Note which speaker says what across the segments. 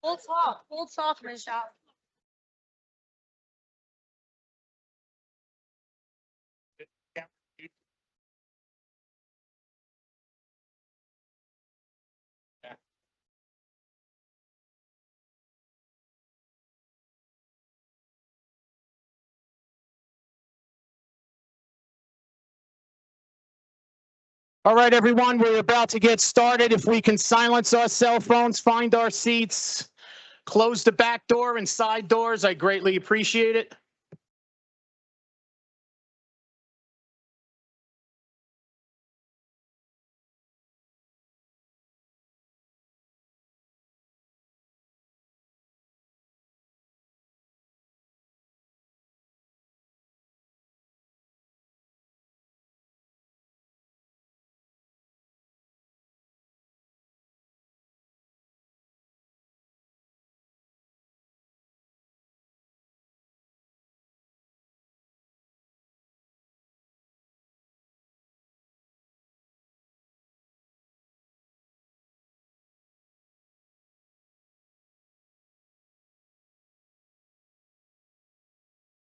Speaker 1: We'll talk, Ms. Shaw.
Speaker 2: All right, everyone, we're about to get started. If we can silence our cell phones, find our seats, close the back door and side doors, I greatly appreciate it.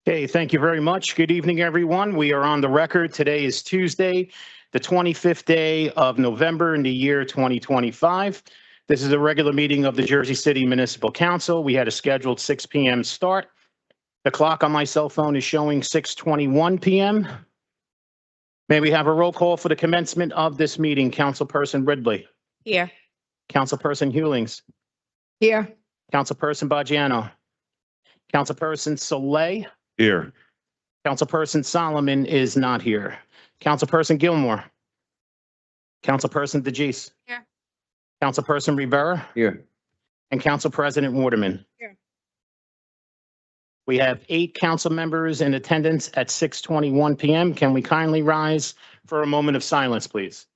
Speaker 2: Okay, thank you very much. Good evening, everyone. We are on the record. Today is Tuesday, the 25th day of November in the year 2025. This is a regular meeting of the Jersey City Municipal Council. We had a scheduled 6 p.m. start. The clock on my cell phone is showing 6:21 p.m. May we have a roll call for the commencement of this meeting? Councilperson Ridley.
Speaker 1: Here.
Speaker 2: Councilperson Hewlings.
Speaker 1: Here.
Speaker 2: Councilperson Baggiano. Councilperson Soleil.
Speaker 3: Here.
Speaker 2: Councilperson Solomon is not here. Councilperson Gilmore. Councilperson DeGise.
Speaker 1: Here.
Speaker 2: Councilperson Rivera.
Speaker 3: Here.
Speaker 2: And Council President Waterman.
Speaker 1: Here.
Speaker 2: We have 8 council members in attendance at 6:21 p.m. Can we kindly rise for a moment of silence, please?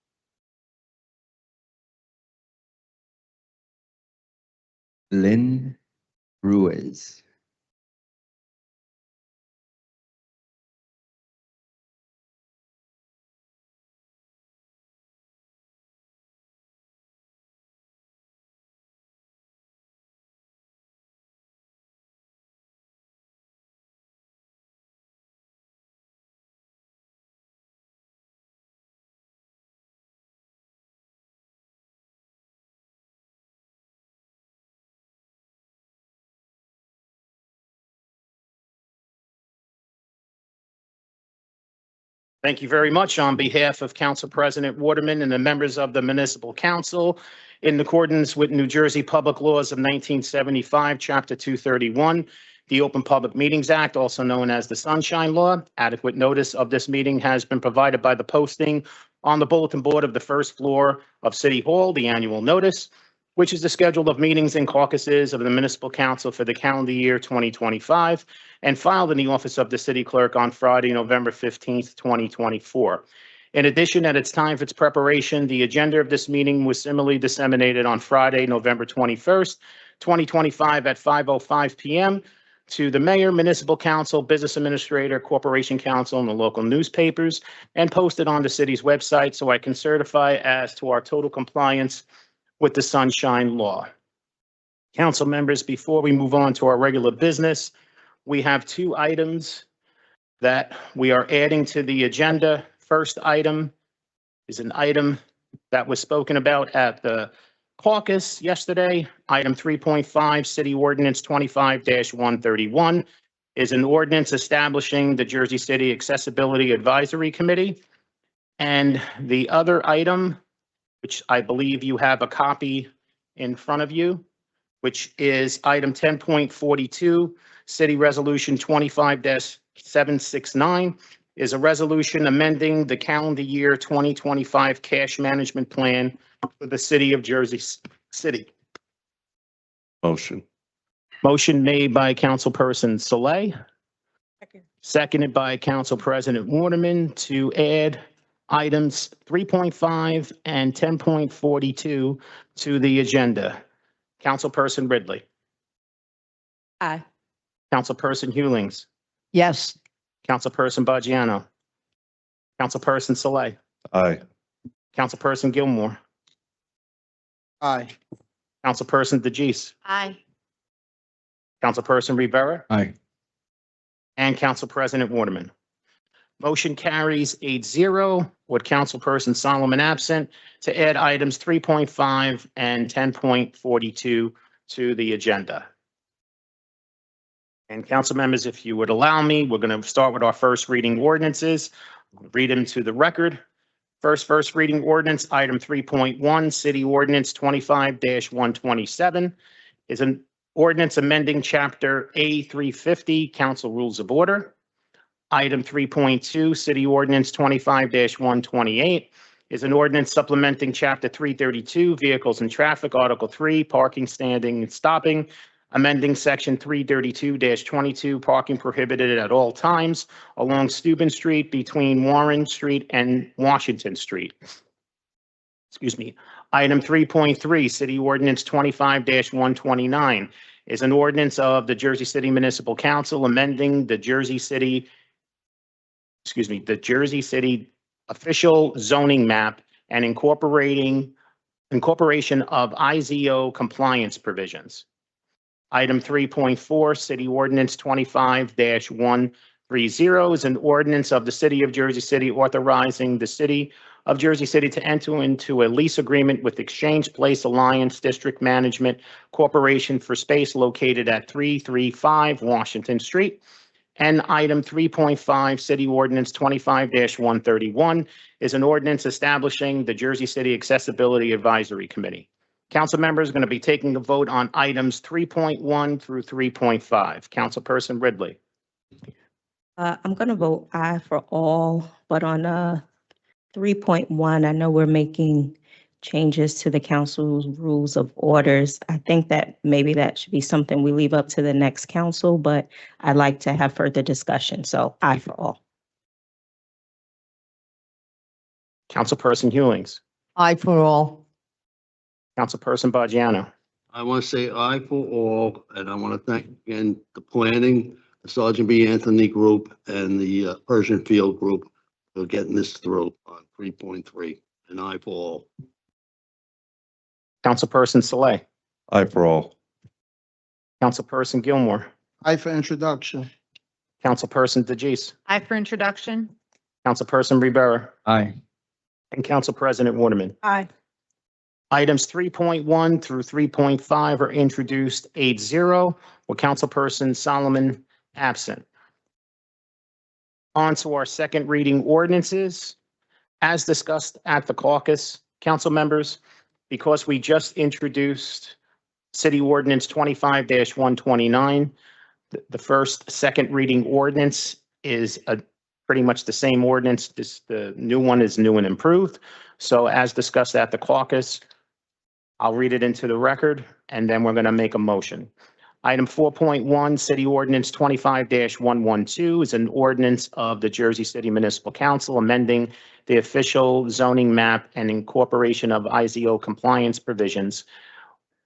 Speaker 3: Lynn Ruiz.
Speaker 2: Thank you very much. On behalf of Council President Waterman and the members of the Municipal Council, in accordance with New Jersey Public Laws of 1975, Chapter 231, the Open Public Meetings Act, also known as the Sunshine Law, adequate notice of this meeting has been provided by the posting on the bulletin board of the first floor of City Hall, the annual notice, which is the schedule of meetings and caucuses of the Municipal Council for the calendar year 2025, and filed in the office of the city clerk on Friday, November 15th, 2024. In addition, at its time of its preparation, the agenda of this meeting was similarly disseminated on Friday, November 21st, 2025 at 5:05 p.m. to the mayor, municipal council, business administrator, corporation council, and the local newspapers, and posted on the city's website so I can certify as to our total compliance with the Sunshine Law. Council members, before we move on to our regular business, we have 2 items that we are adding to the agenda. First item is an item that was spoken about at the caucus yesterday. Item 3.5, City Ordinance 25-131, is an ordinance establishing the Jersey City Accessibility Advisory Committee. And the other item, which I believe you have a copy in front of you, which is item 10.42, City Resolution 25-769, is a resolution amending the calendar year 2025 cash management plan for the city of Jersey City.
Speaker 3: Motion.
Speaker 2: Motion made by Councilperson Soleil,
Speaker 1: Second.
Speaker 2: seconded by Council President Waterman to add items 3.5 and 10.42 to the agenda. Councilperson Ridley.
Speaker 1: Aye.
Speaker 2: Councilperson Hewlings.
Speaker 1: Yes.
Speaker 2: Councilperson Baggiano. Councilperson Soleil.
Speaker 3: Aye.
Speaker 2: Councilperson Gilmore.
Speaker 4: Aye.
Speaker 2: Councilperson DeGise.
Speaker 1: Aye.
Speaker 2: Councilperson Rivera,
Speaker 3: Aye.
Speaker 2: and Council President Waterman. Motion carries 8-0 with Councilperson Solomon absent to add items 3.5 and 10.42 to the agenda. And council members, if you would allow me, we're going to start with our first reading ordinances. Read them to the record. First reading ordinance, item 3.1, City Ordinance 25-127 is an ordinance amending Chapter A 350, Council Rules of Order. Item 3.2, City Ordinance 25-128 is an ordinance supplementing Chapter 332, Vehicles and Traffic, Article 3, Parking, Standing, and Stopping, amending Section 332-22, parking prohibited at all times along Steuben Street between Warren Street and Washington Street. Excuse me. Item 3.3, City Ordinance 25-129 is an ordinance of the Jersey City Municipal Council amending the Jersey City official zoning map and incorporation of IZO compliance provisions. Item 3.4, City Ordinance 25-130 is an ordinance of the City of Jersey City authorizing the City of Jersey City to enter into a lease agreement with Exchange Place Alliance District Management Corporation for space located at 335 Washington Street. And item 3.5, City Ordinance 25-131 is an ordinance establishing the Jersey City Accessibility Advisory Committee. Council members are going to be taking a vote on items 3.1 through 3.5. Councilperson Ridley.
Speaker 4: I'm going to vote aye for all, but on 3.1, I know we're making changes to the council's rules of orders. I think that maybe that should be something we leave up to the next council, but I'd like to have further discussion. So aye for all.
Speaker 2: Councilperson Hewlings.
Speaker 1: Aye for all.
Speaker 2: Councilperson Bajano.
Speaker 5: I want to say aye for all, and I want to thank again the planning, the Sergeant B. Anthony Group, and the Persian Field Group for getting this through on 3.3. And aye for all.
Speaker 2: Councilperson Saleh.
Speaker 3: Aye for all.
Speaker 2: Councilperson Gilmore.
Speaker 6: Aye for introduction.
Speaker 2: Councilperson DeGise.
Speaker 1: Aye for introduction.
Speaker 2: Councilperson Rivera.
Speaker 3: Aye.
Speaker 2: And Council President Waterman.
Speaker 1: Aye.
Speaker 2: Items 3.1 through 3.5 are introduced 8-0 with Councilperson Solomon absent. On to our second reading ordinances. As discussed at the caucus, council members, because we just introduced City Ordinance 25-129, the second reading ordinance is pretty much the same ordinance. The new one is new and improved. So as discussed at the caucus, I'll read it into the record, and then we're going to make a motion. Item 4.1, City Ordinance 25-112 is an ordinance of the Jersey City Municipal Council amending the official zoning map and incorporation of IZO compliance provisions.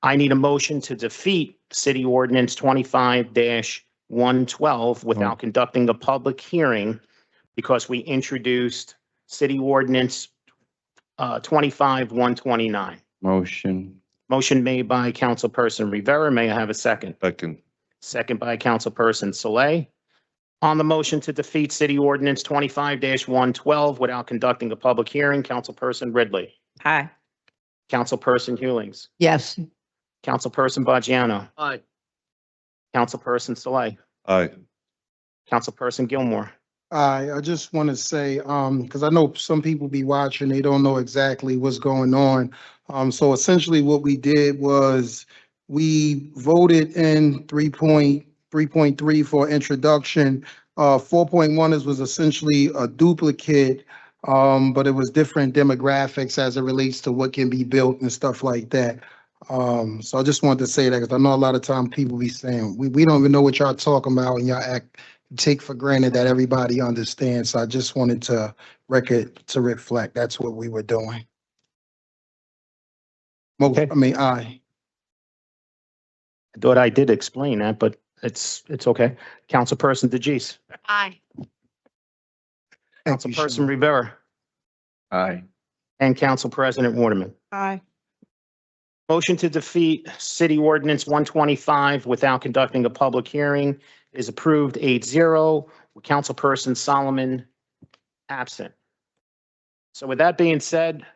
Speaker 2: I need a motion to defeat City Ordinance 25-112 without conducting a public hearing because we introduced City Ordinance 25-129.
Speaker 3: Motion.
Speaker 2: Motion made by Councilperson Rivera. May I have a second?
Speaker 3: Second.
Speaker 2: Second by Councilperson Saleh. On the motion to defeat City Ordinance 25-112 without conducting a public hearing, Councilperson Ridley.
Speaker 4: Aye.
Speaker 2: Councilperson Hewlings.
Speaker 1: Yes.
Speaker 2: Councilperson Bajano.
Speaker 5: Aye.
Speaker 2: Councilperson Saleh.
Speaker 3: Aye.
Speaker 2: Councilperson Gilmore.
Speaker 6: Aye, I just want to say, because I know some people be watching, they don't know exactly what's going on. So essentially what we did was we voted in 3.3 for introduction. 4.1 was essentially a duplicate, but it was different demographics as it relates to what can be built and stuff like that. So I just wanted to say that because I know a lot of time people be saying, we don't even know what y'all talking about and y'all take for granted that everybody understands. So I just wanted to reflect. That's what we were doing.
Speaker 2: Okay.
Speaker 6: Aye.
Speaker 2: I thought I did explain that, but it's okay. Councilperson DeGise.
Speaker 1: Aye.
Speaker 6: Thank you,
Speaker 2: Councilperson
Speaker 6: Sean.
Speaker 2: Rivera.
Speaker 3: Aye.
Speaker 2: And Council President Waterman.
Speaker 1: Aye.
Speaker 2: Motion to defeat City Ordinance 125 without conducting a public hearing is approved 8-0, with Councilperson Solomon absent. So with that being said,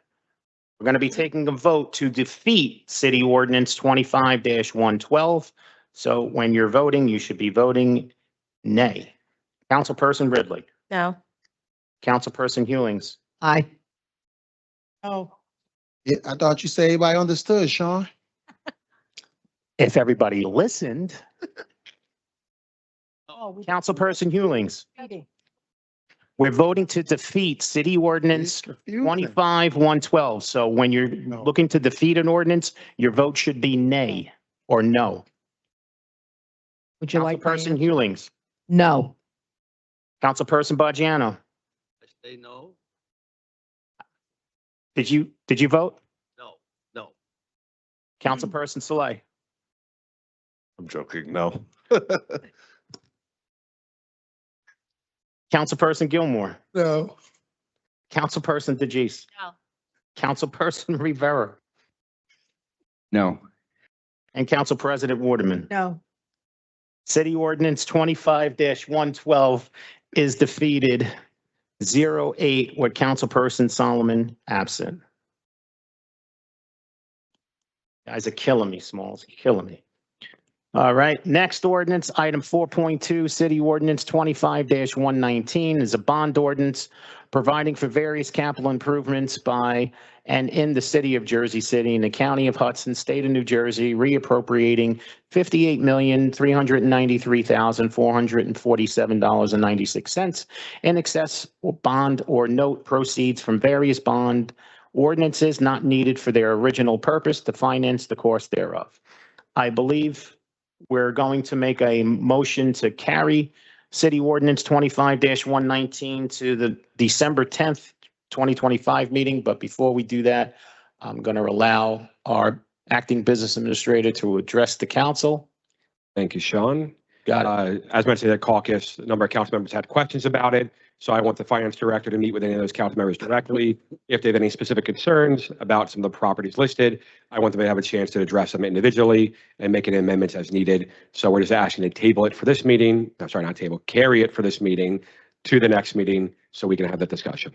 Speaker 2: we're going to be taking a vote to defeat City Ordinance 25-112. So when you're voting, you should be voting nay. Councilperson Ridley,
Speaker 4: No.
Speaker 2: Councilperson Hewings,
Speaker 1: Aye.
Speaker 6: Oh. Yeah, I thought you said everybody understood, Sean.
Speaker 2: if everybody listened. Councilperson Hewings, we're voting to defeat City Ordinance 25-112. So when you're
Speaker 6: No.
Speaker 2: looking to defeat an ordinance, your vote should be nay or no.
Speaker 1: Would you like my
Speaker 2: Councilperson
Speaker 1: answer?
Speaker 2: Hewings,
Speaker 1: No.
Speaker 2: Councilperson Bajano,
Speaker 5: I say no?
Speaker 2: did you vote?
Speaker 5: No, no.
Speaker 2: Councilperson Saleh,
Speaker 3: I'm joking, no.
Speaker 2: Councilperson Gilmore,
Speaker 6: No.
Speaker 2: Councilperson DeJeece.
Speaker 4: No.
Speaker 2: Councilperson Rivera,
Speaker 3: No.
Speaker 2: and Council President Waterman.
Speaker 1: No.
Speaker 2: City Ordinance 25-112 is defeated 0-8 with Councilperson Solomon absent. Guys are killing me, Smalls, killing me. All right, next ordinance, item 4.2, City Ordinance 25-119 is a bond ordinance providing for various capital improvements by and in the city of Jersey City and the county of Hudson, state of New Jersey, reappropriating $58,393,447.96 in excess or bond or note proceeds from various bond ordinances not needed for their original purpose to finance the cost thereof. I believe we're going to make a motion to carry City Ordinance 25-119 to the December 10th, 2025 meeting. But before we do that, I'm going to allow our acting business administrator to address the council.
Speaker 7: Thank you, Sean.
Speaker 2: Got it.
Speaker 7: As mentioned at caucus, a number of council members had questions about it. So I want the finance director to meet with any of those council members directly. If they have any specific concerns about some of the properties listed, I want them to have a chance to address them individually and make any amendments as needed. So we're just asking to table it for this meeting. I'm sorry, not table, carry it for this meeting to the next meeting so we can have that discussion.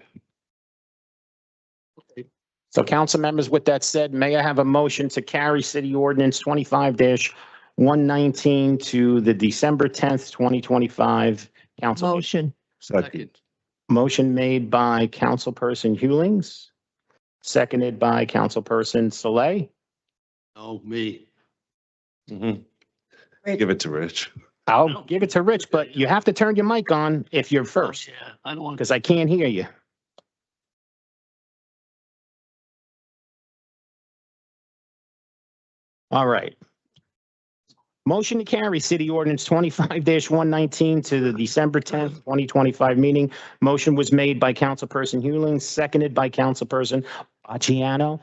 Speaker 2: So council members, with that said, may I have a motion to carry City Ordinance 25-119 to the December 10th, 2025 council meeting?
Speaker 1: Motion.
Speaker 3: Second.
Speaker 2: Motion made by Councilperson Hewings, seconded by Councilperson Saleh.
Speaker 5: No, me.
Speaker 3: Give it to Rich.
Speaker 2: I'll give it to Rich, but you have to turn your mic on if you're first,
Speaker 5: Yeah, I don't want
Speaker 2: because I can't hear you. All right. Motion to carry City Ordinance 25-119 to the December 10th, 2025 meeting. Motion was made by Councilperson Hewling, seconded by Councilperson Bacciano.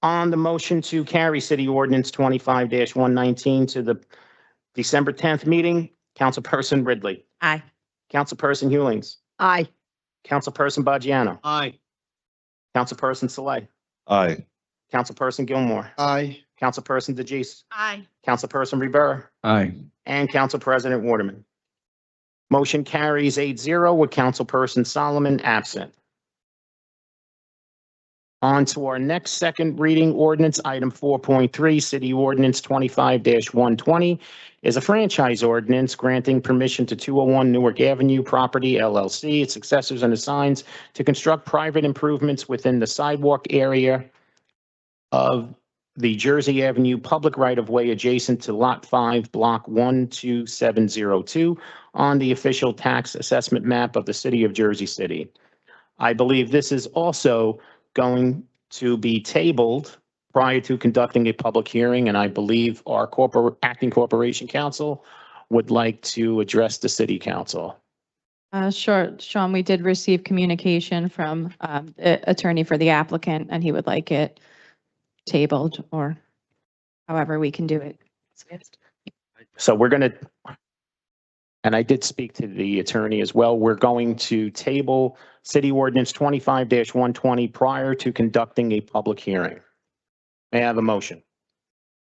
Speaker 2: On the motion to carry City Ordinance 25-119 to the December 10th meeting, Councilperson Ridley,
Speaker 4: Aye.
Speaker 2: Councilperson Hewlings,
Speaker 1: Aye.
Speaker 2: Councilperson Bajano,
Speaker 5: Aye.
Speaker 2: Councilperson Saleh,
Speaker 3: Aye.
Speaker 2: Councilperson Gilmore,
Speaker 6: Aye.
Speaker 2: Councilperson DeJeece,
Speaker 4: Aye.
Speaker 2: Councilperson Rivera,
Speaker 3: Aye.
Speaker 2: and Council President Waterman. Motion carries 8-0 with Councilperson Solomon absent. On to our next second reading ordinance, item 4.3, City Ordinance 25-120 is a franchise ordinance granting permission to 201 Newark Avenue Property LLC, its successors and assigns to construct private improvements within the sidewalk area of the Jersey Avenue public right-of-way adjacent to Lot 5, Block 12702 on the official tax assessment map of the city of Jersey City. I believe this is also going to be tabled prior to conducting a public hearing, and I believe our acting corporation counsel would like to address the city council.
Speaker 8: Sure, Sean, we did receive communication from the attorney for the applicant, and he would like it tabled or however we can do it.
Speaker 2: So we're going to, and I did speak to the attorney as well, we're going to table City Ordinance 25-120 prior to conducting a public hearing. May I have a motion?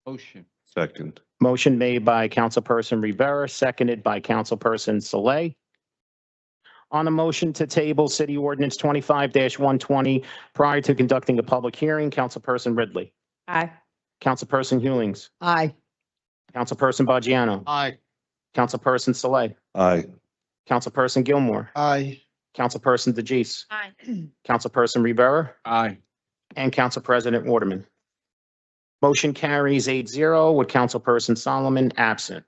Speaker 3: Motion. Second.
Speaker 2: Motion made by Councilperson Rivera, seconded by Councilperson Saleh. On a motion to table City Ordinance 25-120 prior to conducting a public hearing, Councilperson Ridley.
Speaker 4: Aye.
Speaker 2: Councilperson Hewlings.
Speaker 1: Aye.
Speaker 2: Councilperson Baggiano.
Speaker 5: Aye.
Speaker 2: Councilperson Saleh.
Speaker 3: Aye.
Speaker 2: Councilperson Gilmore.
Speaker 6: Aye.
Speaker 2: Councilperson DeJeece.
Speaker 8: Aye.
Speaker 2: Councilperson Rivera.
Speaker 3: Aye.
Speaker 2: And Council President Waterman. Motion carries 8-0 with Councilperson Solomon absent.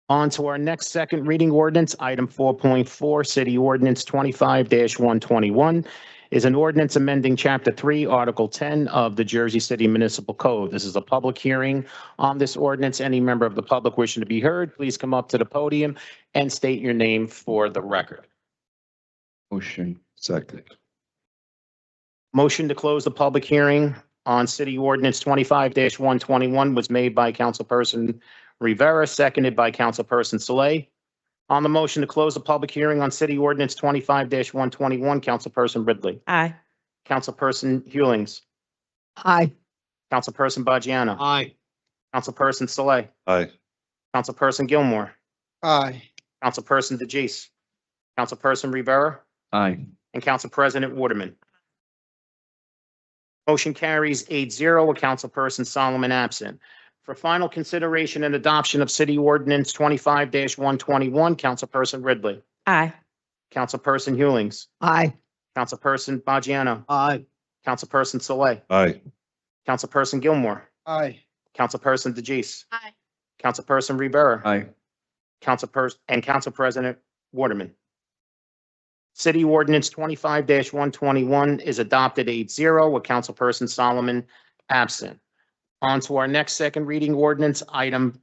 Speaker 2: On to our next second reading ordinance, item 4.4, City Ordinance 25-121 is an ordinance amending Chapter 3, Article 10 of the Jersey City Municipal Code. This is a public hearing on this ordinance. Any member of the public wishing to be heard, please come up to the podium and state your name for the record.
Speaker 3: Motion. Second.
Speaker 2: Motion to close the public hearing on City Ordinance 25-121 was made by Councilperson Rivera, seconded by Councilperson Saleh. On the motion to close the public hearing on City Ordinance 25-121, Councilperson Ridley.
Speaker 4: Aye.
Speaker 2: Councilperson Hewlings.
Speaker 1: Aye.
Speaker 2: Councilperson Baggiano.
Speaker 5: Aye.
Speaker 2: Councilperson Saleh.
Speaker 3: Aye.
Speaker 2: Councilperson Gilmore.
Speaker 6: Aye.
Speaker 2: Councilperson DeJeece. Councilperson Rivera.
Speaker 3: Aye.
Speaker 2: And Council President Waterman. Motion carries 8-0 with Councilperson Solomon absent. For final consideration and adoption of City Ordinance 25-121, Councilperson Ridley.
Speaker 4: Aye.
Speaker 2: Councilperson Hewlings.
Speaker 1: Aye.
Speaker 2: Councilperson Baggiano.
Speaker 5: Aye.
Speaker 2: Councilperson Saleh.
Speaker 3: Aye.
Speaker 2: Councilperson Gilmore.
Speaker 6: Aye.
Speaker 2: Councilperson DeJeece.
Speaker 8: Aye.
Speaker 2: Councilperson Rivera.
Speaker 3: Aye.
Speaker 2: Council President Waterman. City Ordinance 25-121 is adopted 8-0 with Councilperson Solomon absent. On to our next second reading ordinance, item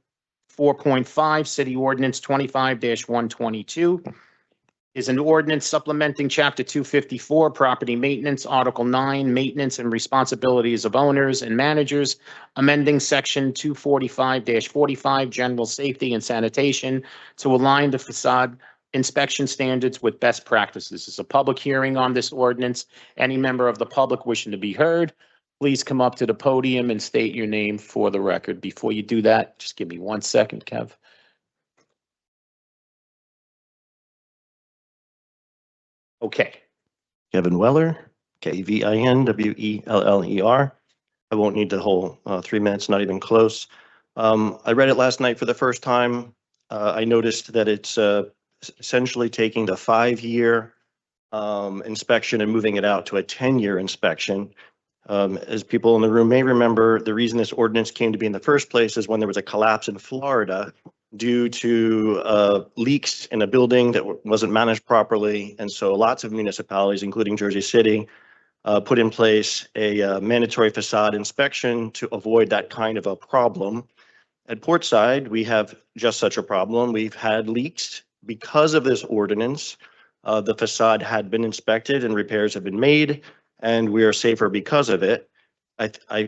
Speaker 2: 4.5, City Ordinance 25-122 is an ordinance supplementing Chapter 254, Property Maintenance, Article 9, Maintenance and Responsibilities of Owners and Managers, amending Section 245-45, General Safety and Sanitation, to align the facade inspection standards with best practices. This is a public hearing on this ordinance. Any member of the public wishing to be heard, please come up to the podium and state your name for the record. Before you do that, just give me 1 second, Kev. Okay.
Speaker 9: Kevin Weller, KVINWELLER. I won't need the whole 3 minutes, not even close. I read it last night for the first time. I noticed that it's essentially taking the 5-year inspection and moving it out to a 10-year inspection. As people in the room may remember, the reason this ordinance came to be in the first place is when there was a collapse in Florida due to leaks in a building that wasn't managed properly. And so lots of municipalities, including Jersey City, put in place a mandatory facade inspection to avoid that kind of a problem. At Portside, we have just such a problem. We've had leaks because of this ordinance. The facade had been inspected and repairs have been made, and we are safer because of it.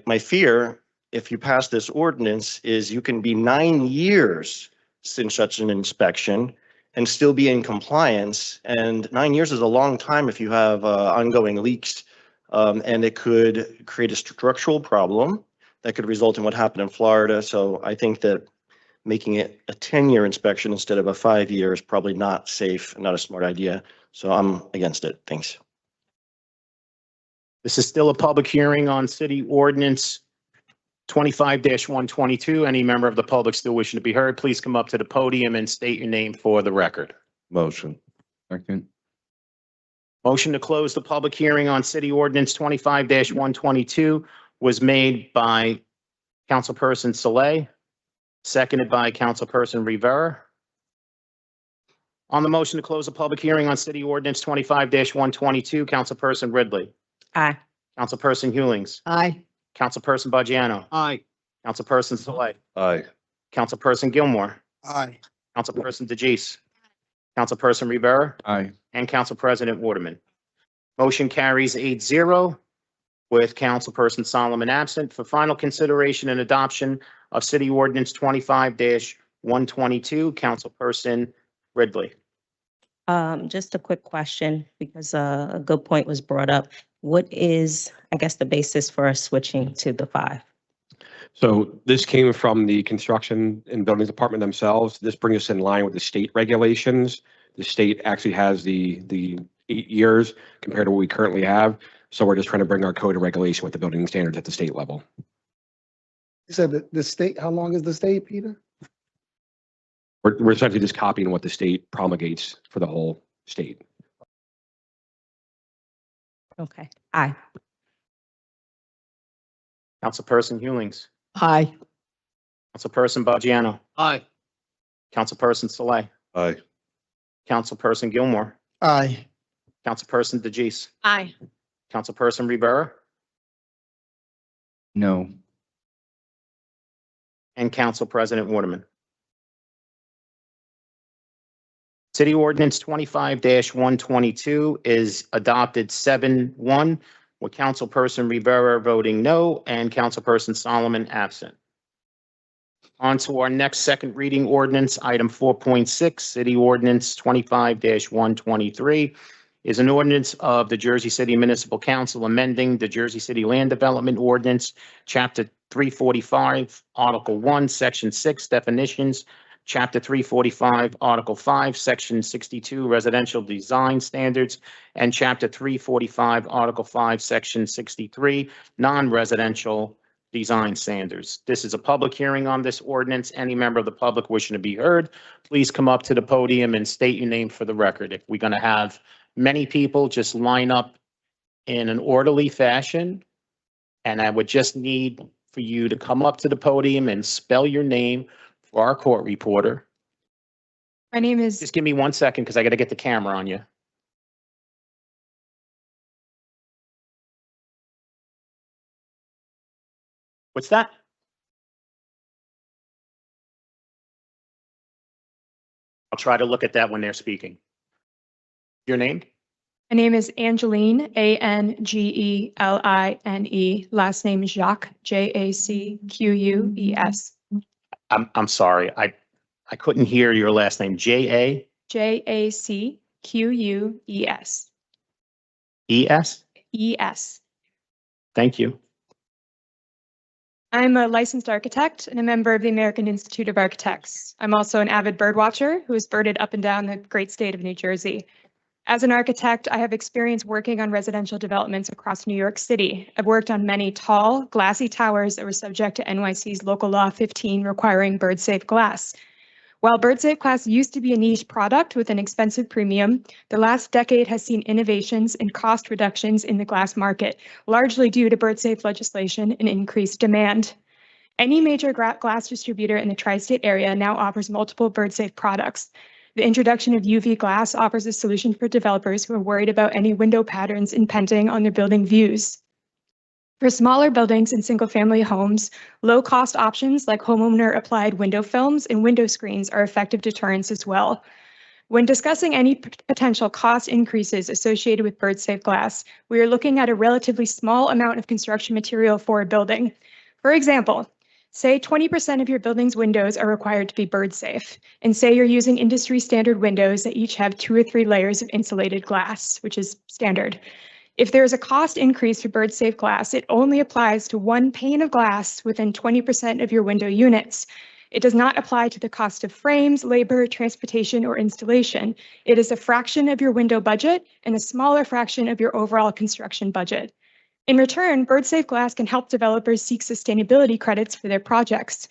Speaker 9: My fear, if you pass this ordinance, is you can be 9 years since such an inspection and still be in compliance. And 9 years is a long time if you have ongoing leaks, and it could create a structural problem that could result in what happened in Florida. So I think that making it a 10-year inspection instead of a 5-year is probably not safe, not a smart idea. So I'm against it. Thanks.
Speaker 2: This is still a public hearing on City Ordinance 25-122. Any member of the public still wishing to be heard, please come up to the podium and state your name for the record.
Speaker 3: Motion. Second.
Speaker 2: Motion to close the public hearing on City Ordinance 25-122 was made by Councilperson Saleh, seconded by Councilperson Rivera. On the motion to close the public hearing on City Ordinance 25-122, Councilperson Ridley.
Speaker 4: Aye.
Speaker 2: Councilperson Hewlings.
Speaker 1: Aye.
Speaker 2: Councilperson Baggiano.
Speaker 5: Aye.
Speaker 2: Councilperson Saleh.
Speaker 3: Aye.
Speaker 2: Councilperson Gilmore.
Speaker 6: Aye.
Speaker 2: Councilperson DeJeece. Councilperson Rivera.
Speaker 3: Aye.
Speaker 2: And Council President Waterman. Motion carries 8-0 with Councilperson Solomon absent. For final consideration and adoption of City Ordinance 25-122, Councilperson Ridley.
Speaker 4: Just a quick question, because a good point was brought up. What is, I guess, the basis for us switching to the 5?
Speaker 7: So this came from the construction and buildings department themselves. This brings us in line with the state regulations. The state actually has the 8 years compared to what we currently have. So we're just trying to bring our code of regulation with the building standards at the state level.
Speaker 6: You said that the state, how long is the state, Peter?
Speaker 7: We're essentially just copying what the state promulgates for the whole state.
Speaker 4: Okay. Aye.
Speaker 2: Councilperson Hewlings,
Speaker 1: Aye.
Speaker 2: Councilperson Bajano,
Speaker 5: Aye.
Speaker 2: Councilperson Saleh,
Speaker 3: Aye.
Speaker 2: Councilperson Gilmore,
Speaker 6: Aye.
Speaker 2: Councilperson DeJeece,
Speaker 8: Aye.
Speaker 2: Councilperson Rivera,
Speaker 3: No.
Speaker 2: and Council President Waterman. City Ordinance 25-122 is adopted 7-1, with Councilperson Rivera voting no and Councilperson Solomon absent. On to our next second reading ordinance, item 4.6, City Ordinance 25-123 is an ordinance of the Jersey City Municipal Council amending the Jersey City Land Development Ordinance, Chapter 345, Article 1, Section 6, Definitions, Chapter 345, Article 5, Section 62, Residential Design Standards, and Chapter 345, Article 5, Section 63, Non-Residential Design Standards. This is a public hearing on this ordinance. Any member of the public wishing to be heard, please come up to the podium and state your name for the record. If we're going to have many people, just line up in an orderly fashion. And I would just need for you to come up to the podium and spell your name for our court reporter.
Speaker 10: My name is,
Speaker 2: Just give me 1 second because I got to get the camera on you. What's that? I'll try to look at that when they're speaking. Your name?
Speaker 10: my name is Angeline, Angeline. Last name is Jacques, Jacques.
Speaker 2: I'm sorry. I couldn't hear your last name. J-A-E-S?
Speaker 10: ES.
Speaker 2: Thank you.
Speaker 10: I'm a licensed architect and a member of the American Institute of Architects. I'm also an avid bird watcher who has birded up and down the great state of New Jersey. As an architect, I have experience working on residential developments across New York City. I've worked on many tall, glassy towers that were subject to NYC's Local Law 15 requiring bird-safe glass. While bird-safe glass used to be a niche product with an expensive premium, the last decade has seen innovations and cost reductions in the glass market, largely due to bird-safe legislation and increased demand. Any major glass distributor in the tri-state area now offers multiple bird-safe products. The introduction of UV glass offers a solution for developers who are worried about any window patterns impinging on their building views. For smaller buildings and single-family homes, low-cost options like homeowner-applied window films and window screens are effective deterrents as well. When discussing any potential cost increases associated with bird-safe glass, we are looking at a relatively small amount of construction material for a building. For example, say 20% of your building's windows are required to be bird safe, and say you're using industry standard windows that each have 2 or 3 layers of insulated glass, which is standard. If there is a cost increase for bird safe glass, it only applies to 1 pane of glass within 20% of your window units. It does not apply to the cost of frames, labor, transportation, or installation. It is a fraction of your window budget and a smaller fraction of your overall construction budget. In return, bird-safe glass can help developers seek sustainability credits for their projects.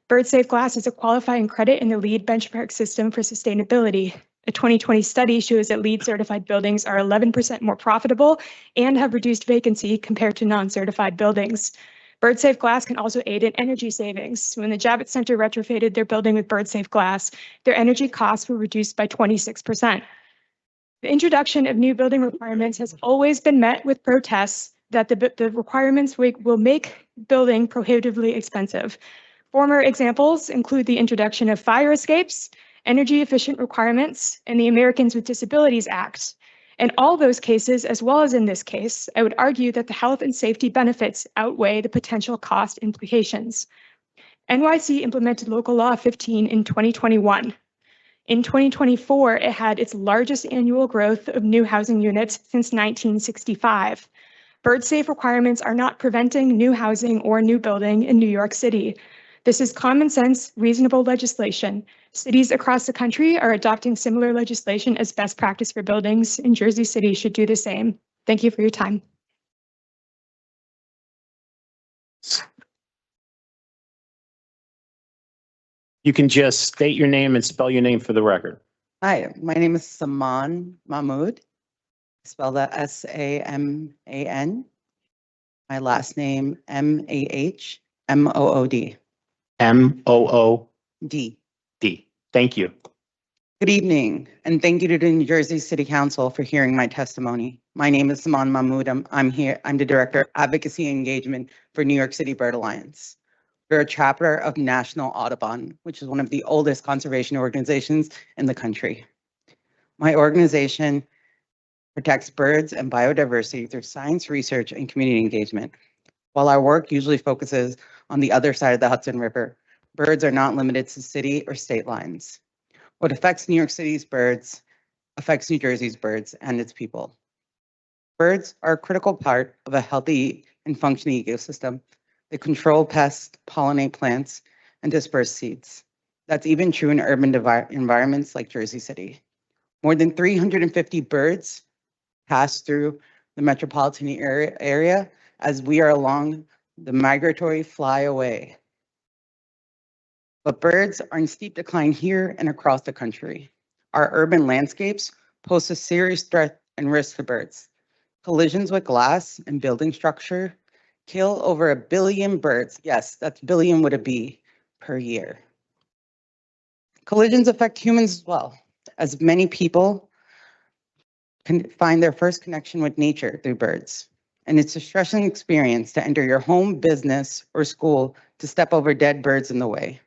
Speaker 10: Bird-safe glass is a qualifying credit in the LEED benchmark system for sustainability. A 2020 study shows that LEED certified buildings are 11% more profitable and have reduced vacancy compared to non-certified buildings. Bird-safe glass can also aid in energy savings. When the Javits Center retrofitted their building with bird-safe glass, their energy costs were reduced by 26%. The introduction of new building requirements has always been met with protests that the requirements will make building prohibitively expensive. Former examples include the introduction of fire escapes, energy efficient requirements, and the Americans with Disabilities Act. In all those cases, as well as in this case, I would argue that the health and safety benefits outweigh the potential cost implications. NYC implemented Local Law 15 in 2021. In 2024, it had its largest annual growth of new housing units since 1965. Bird safe requirements are not preventing new housing or new building in New York City. This is common sense, reasonable legislation. Cities across the country are adopting similar legislation as best practice for buildings, and Jersey City should do the same. Thank you for your time.
Speaker 2: You can just state your name and spell your name for the record.
Speaker 11: Hi, my name is Saman Mahmood. Spell that S-A-M-A-N. My last name M-A-H-M-O-O-D.
Speaker 2: M-O-O-D.
Speaker 11: D.
Speaker 2: Thank you.
Speaker 11: Good evening, and thank you to the New Jersey City Council for hearing my testimony. My name is Saman Mahmood. I'm the Director of Advocacy and Engagement for New York City Bird Alliance. We're a chapter of National Audubon, which is one of the oldest conservation organizations in the country. My organization protects birds and biodiversity through science research and community engagement. While our work usually focuses on the other side of the Hudson River, birds are not limited to city or state lines. What affects New York City's birds affects New Jersey's birds and its people. Birds are a critical part of a healthy and functioning ecosystem. They control pests, pollinate plants, and disperse seeds. That's even true in urban environments like Jersey City. More than 350 birds pass through the metropolitan area as we are along the migratory flyaway. But birds are in steep decline here and across the country. Our urban landscapes pose a serious threat and risk to birds. Collisions with glass and building structure kill over 1 billion birds. Yes, that's billion with a B per year. Collisions affect humans as well, as many people can find their first connection with nature through birds. And it's a stressing experience to enter your home, business, or school to step over dead birds in the way.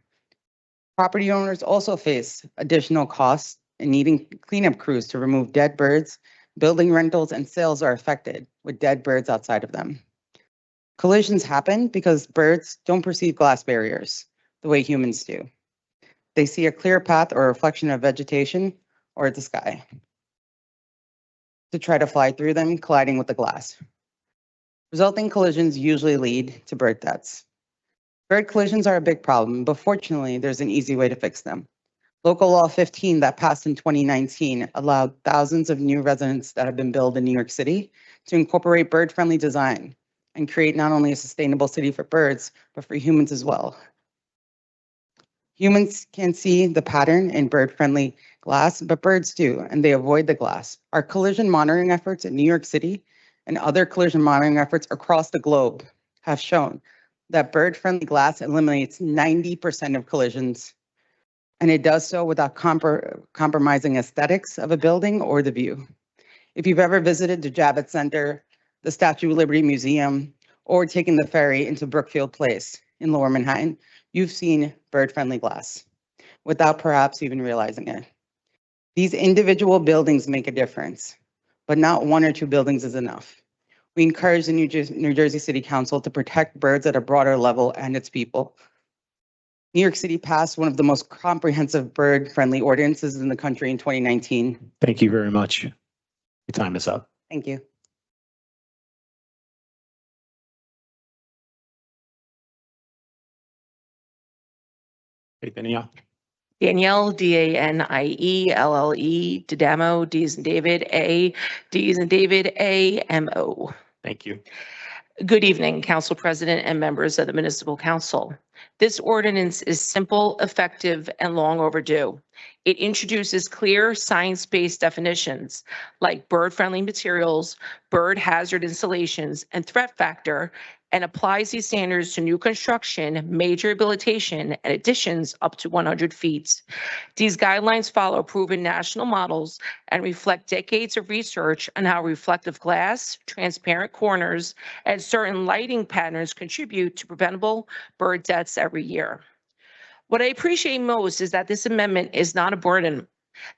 Speaker 11: Property owners also face additional costs in needing cleanup crews to remove dead birds. Building rentals and sales are affected with dead birds outside of them. Collisions happen because birds don't perceive glass barriers the way humans do. They see a clear path or a reflection of vegetation or the sky to try to fly through them, colliding with the glass. Resulting collisions usually lead to bird deaths. Bird collisions are a big problem, but fortunately, there's an easy way to fix them. Local Law 15 that passed in 2019 allowed thousands of new residents that have been built in New York City to incorporate bird-friendly design and create not only a sustainable city for birds, but for humans as well. Humans can't see the pattern in bird-friendly glass, but birds do, and they avoid the glass. Our collision monitoring efforts in New York City and other collision monitoring efforts across the globe have shown that bird-friendly glass eliminates 90% of collisions, and it does so without compromising aesthetics of a building or the view. If you've ever visited the Javits Center, the Statue of Liberty Museum, or taken the ferry into Brookfield Place in Lower Manhattan, you've seen bird-friendly glass without perhaps even realizing it. These individual buildings make a difference, but not 1 or 2 buildings is enough. We encourage the New Jersey City Council to protect birds at a broader level and its people. New York City passed one of the most comprehensive bird-friendly ordinances in the country in 2019.
Speaker 2: Thank you very much. Your time is up.
Speaker 11: Thank you.
Speaker 2: Hey, Danielle.
Speaker 12: Danielle, D-A-N-I-E-L-L-E, D'Adamo, D as in David, A, D as in David, A-M-O.
Speaker 2: Thank you.
Speaker 12: Good evening, Council President and members of the Municipal Council. This ordinance is simple, effective, and long overdue. It introduces clear science-based definitions like bird-friendly materials, bird hazard installations, and threat factor, and applies these standards to new construction, major rehabilitation, and additions up to 100 feet. These guidelines follow proven national models and reflect decades of research on how reflective glass, transparent corners, and certain lighting patterns contribute to preventable bird deaths every year. What I appreciate most is that this amendment is not a burden.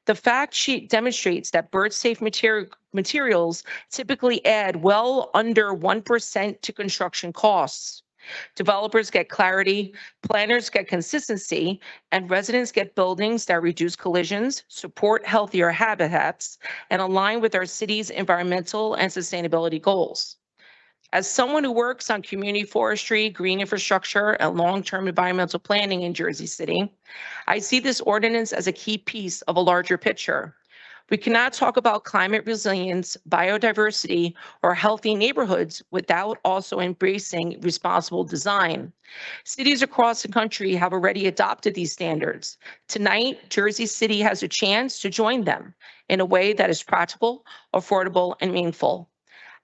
Speaker 12: The fact sheet demonstrates that bird-safe materials typically add well under 1% to construction costs. Developers get clarity, planners get consistency, and residents get buildings that reduce collisions, support healthier habitats, and align with our city's environmental and sustainability goals. As someone who works on community forestry, green infrastructure, and long-term environmental planning in Jersey City, I see this ordinance as a key piece of a larger picture. We cannot talk about climate resilience, biodiversity, or healthy neighborhoods without also embracing responsible design. Cities across the country have already adopted these standards. Tonight, Jersey City has a chance to join them in a way that is practical, affordable, and meaningful.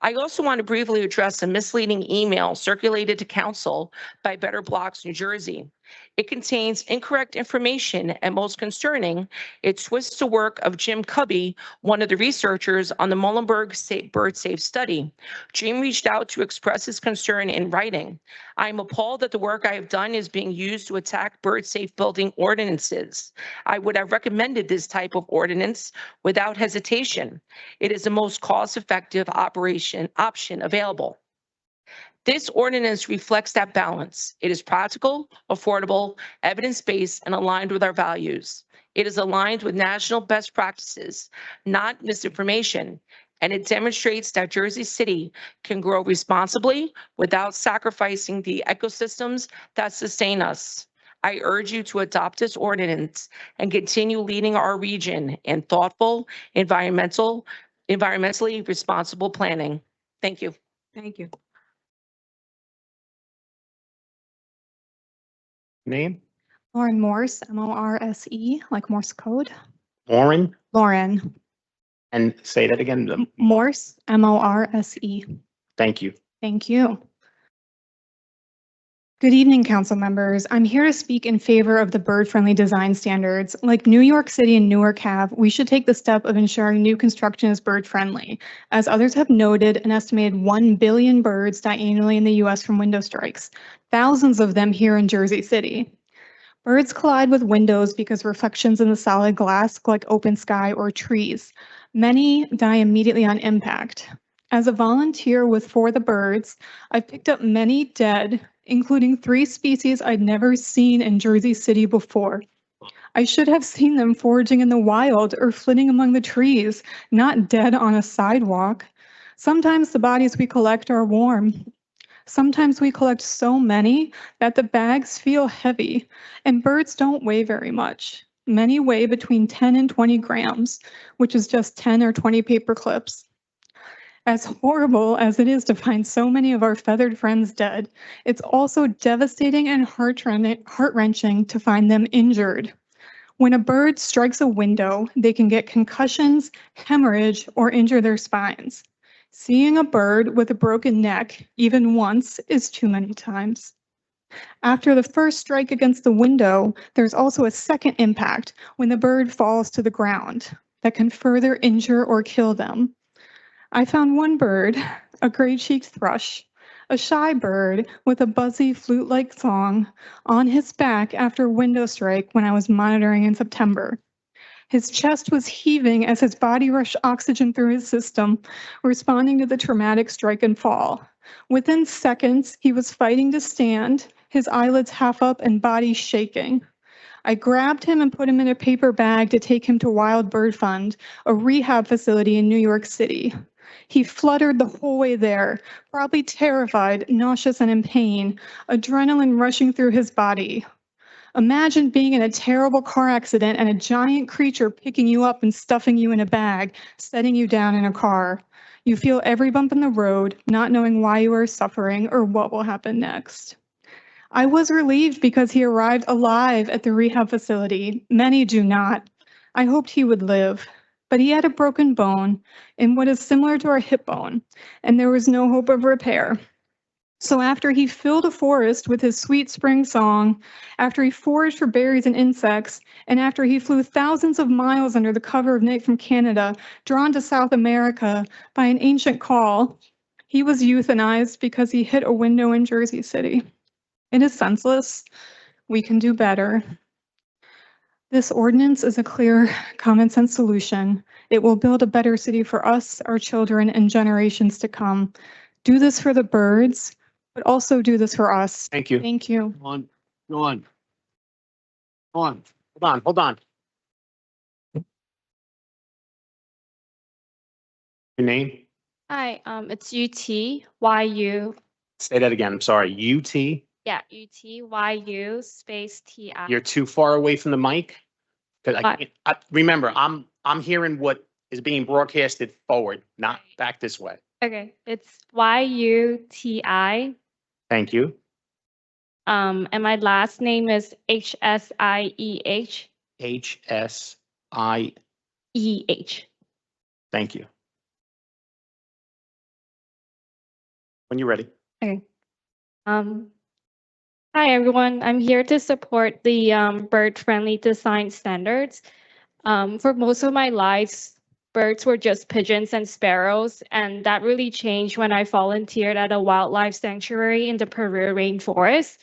Speaker 12: I also want to briefly address a misleading email circulated to council by Better Blocks New Jersey. It contains incorrect information, and most concerning, it twists the work of Jim Cubby, one of the researchers on the Muhlenberg Bird Safe study. Jim reached out to express his concern in writing. I am appalled that the work I have done is being used to attack bird safe building ordinances. I would have recommended this type of ordinance without hesitation. It is the most cost-effective option available. This ordinance reflects that balance. It is practical, affordable, evidence-based, and aligned with our values. It is aligned with national best practices, not misinformation, and it demonstrates that Jersey City can grow responsibly without sacrificing the ecosystems that sustain us. I urge you to adopt this ordinance and continue leading our region in thoughtful, environmentally responsible planning. Thank you.
Speaker 4: Thank you.
Speaker 2: Name?
Speaker 10: Lauren Morse, Morse, like Morse code.
Speaker 2: Lauren?
Speaker 10: Lauren
Speaker 2: And say that again.
Speaker 10: Morse, Morse.
Speaker 2: Thank you.
Speaker 10: Thank you. Good evening, council members. I'm here to speak in favor of the bird-friendly design standards. Like New York City and Newark have, we should take the step of ensuring new construction is bird-friendly. As others have noted, an estimated 1 billion birds die annually in the US from window strikes, thousands of them here in Jersey City. Birds collide with windows because reflections in the solid glass look like open sky or trees. Many die immediately on impact. As a volunteer with For the Birds, I've picked up many dead, including 3 species I'd never seen in Jersey City before. I should have seen them foraging in the wild or flitting among the trees, not dead on a sidewalk. Sometimes the bodies we collect are warm. Sometimes we collect so many that the bags feel heavy, and birds don't weigh very much. Many weigh between 10 and 20 grams, which is just 10 or 20 paper clips. As horrible as it is to find so many of our feathered friends dead, it's also devastating and heart-wrenching to find them injured. When a bird strikes a window, they can get concussions, hemorrhage, or injure their spines. Seeing a bird with a broken neck, even once, is too many times. After the first strike against the window, there's also a second impact when the bird falls to the ground that can further injure or kill them. I found one bird, a gray-cheeked thrush, a shy bird with a buzzy flute-like song, on his back after a window strike when I was monitoring in September. His chest was heaving as his body rushed oxygen through his system, responding to the traumatic strike and fall. Within seconds, he was fighting to stand, his eyelids half up and body shaking. I grabbed him and put him in a paper bag to take him to Wild Bird Fund, a rehab facility in New York City. He fluttered the whole way there, probably terrified, nauseous, and in pain, adrenaline rushing through his body. Imagine being in a terrible car accident and a giant creature picking you up and stuffing you in a bag, setting you down in a car. You feel every bump in the road, not knowing why you are suffering or what will happen next. I was relieved because he arrived alive at the rehab facility. Many do not. I hoped he would live. But he had a broken bone in what is similar to our hip bone, and there was no hope of repair. So after he filled a forest with his sweet spring song, after he foraged for berries and insects, and after he flew thousands of miles under the cover of night from Canada, drawn to South America by an ancient call, he was euthanized because he hit a window in Jersey City. It is senseless. We can do better. This ordinance is a clear, common sense solution. It will build a better city for us, our children, and generations to come. Do this for the birds. but also do this for us.
Speaker 2: Thank you.
Speaker 8: Thank you.
Speaker 5: On, go on. On.
Speaker 2: Hold on. Your name?
Speaker 13: Hi, it's UTYU.
Speaker 2: Say that again. I'm sorry. UT?
Speaker 13: Yeah, UTYU space TI.
Speaker 2: You're too far away from the mic? Because
Speaker 13: Hi.
Speaker 2: remember, I'm hearing what is being broadcasted forward, not back this way.
Speaker 13: Okay, it's YUTI.
Speaker 2: Thank you.
Speaker 13: And my last name is HSIEH.
Speaker 2: HSI.
Speaker 13: EH.
Speaker 2: Thank you. When you're ready.
Speaker 13: Okay. Hi, everyone. I'm here to support the bird-friendly design standards. For most of my life, birds were just pigeons and sparrows, and that really changed when I volunteered at a wildlife sanctuary in the Peru rainforest.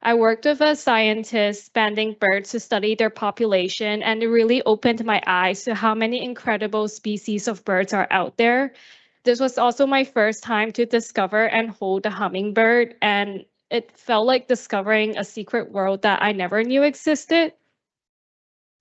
Speaker 13: I worked with a scientist banding birds to study their population, and it really opened my eyes to how many incredible species of birds are out there. This was also my first time to discover and hold a hummingbird, and it felt like discovering a secret world that I never knew existed.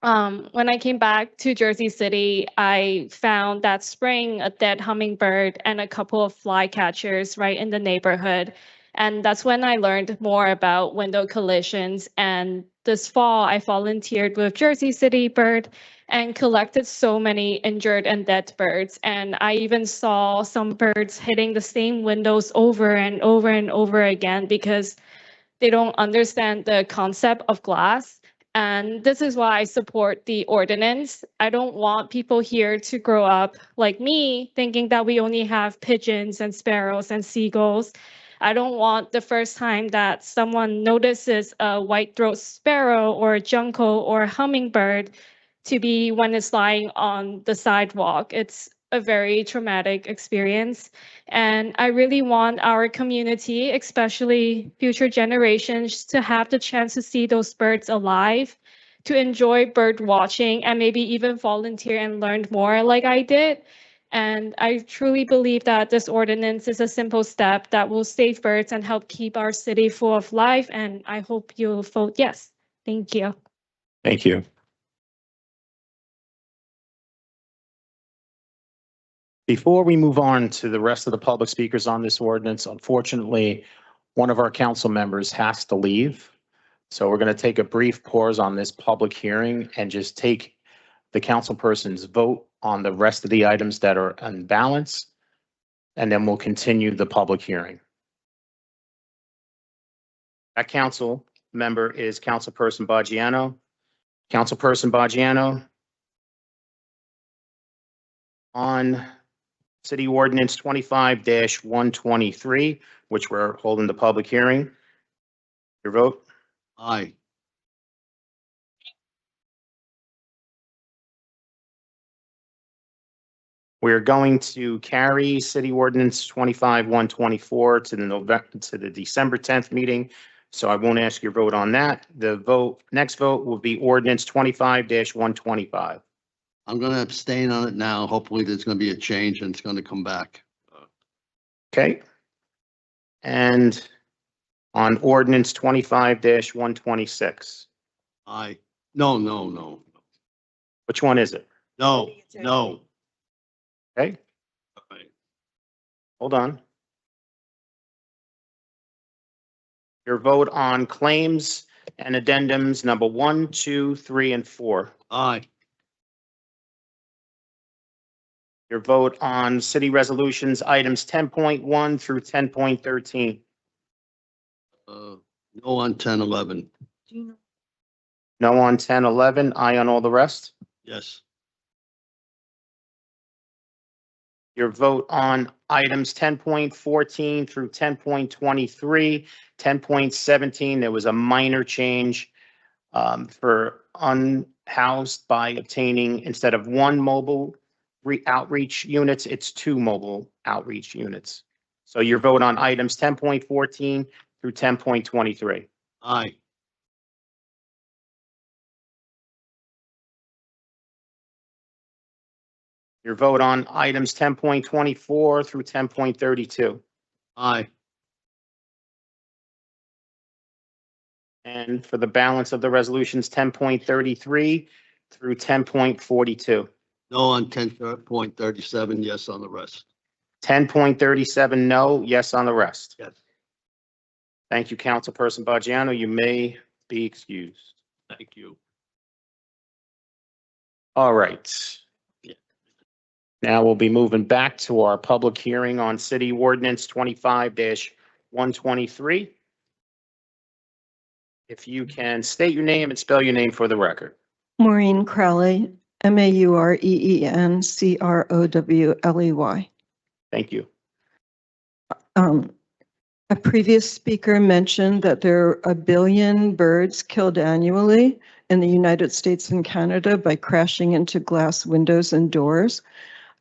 Speaker 13: When I came back to Jersey City, I found that spring a dead hummingbird and a couple of flycatchers right in the neighborhood. And that's when I learned more about window collisions. And this fall, I volunteered with Jersey City Bird and collected so many injured and dead birds. And I even saw some birds hitting the same windows over and over and over again because they don't understand the concept of glass. And this is why I support the ordinance. I don't want people here to grow up like me, thinking that we only have pigeons and sparrows and seagulls. I don't want the first time that someone notices a white-throated sparrow or a junco or a hummingbird to be when it's lying on the sidewalk. It's a very traumatic experience. And I really want our community, especially future generations, to have the chance to see those birds alive, to enjoy bird watching, and maybe even volunteer and learn more like I did. And I truly believe that this ordinance is a simple step that will save birds and help keep our city full of life. And I hope you'll vote yes. Thank you.
Speaker 2: Thank you. Before we move on to the rest of the public speakers on this ordinance, unfortunately, one of our council members has to leave. So we're going to take a brief pause on this public hearing and just take the councilperson's vote on the rest of the items that are unbalanced. And then we'll continue the public hearing. That council member is Councilperson Baggiano. Councilperson Baggiano, on City Ordinance 25-123, which we're holding the public hearing. Your vote?
Speaker 5: Aye.
Speaker 2: We're going to carry City Ordinance 25-124 to the December 10th meeting. So I won't ask your vote on that. The next vote will be Ordinance 25-125.
Speaker 5: I'm gonna abstain on it now. Hopefully there's gonna be a change and it's gonna come back.
Speaker 2: Okay. And on Ordinance 25-126.
Speaker 5: Aye. No.
Speaker 2: Which one is it?
Speaker 5: No.
Speaker 2: Okay,
Speaker 5: Aye.
Speaker 2: hold on. Your vote on claims and addendums number 1, 2, 3, and 4.
Speaker 5: Aye.
Speaker 2: Your vote on city resolutions, items 10.1 through 10.13.
Speaker 5: No on 10, 11.
Speaker 2: No on 10, 11, aye on all the rest.
Speaker 5: Yes.
Speaker 2: Your vote on items 10.14 through 10.23, 10.17, there was a minor change for unhoused by obtaining, instead of 1 mobile outreach units, it's 2 mobile outreach units. So your vote on items 10.14 through 10.23.
Speaker 5: Aye.
Speaker 2: Your vote on items 10.24 through 10.32.
Speaker 5: Aye.
Speaker 2: And for the balance of the resolutions, 10.33 through 10.42.
Speaker 5: No on 10.37, yes on the rest.
Speaker 2: 10.37, no, yes on the rest.
Speaker 5: Yes.
Speaker 2: Thank you, Councilperson Baggiano. You may be excused.
Speaker 5: Thank you.
Speaker 2: All right. Now we'll be moving back to our public hearing on City Ordinance 25-123. If you can state your name and spell your name for the record.
Speaker 14: Maureen Crowley, Maurencrowley.
Speaker 2: Thank you.
Speaker 14: A previous speaker mentioned that there are 1 billion birds killed annually in the United States and Canada by crashing into glass windows and doors.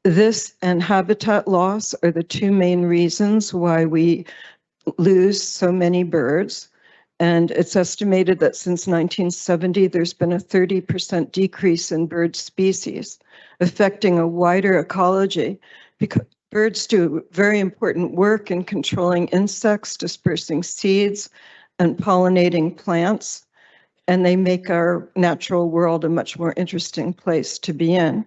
Speaker 14: This and habitat loss are the two main reasons why we lose so many birds. And it's estimated that since 1970, there's been a 30% decrease in bird species, affecting a wider ecology, because birds do very important work in controlling insects, dispersing seeds, and pollinating plants, and they make our natural world a much more interesting place to be in.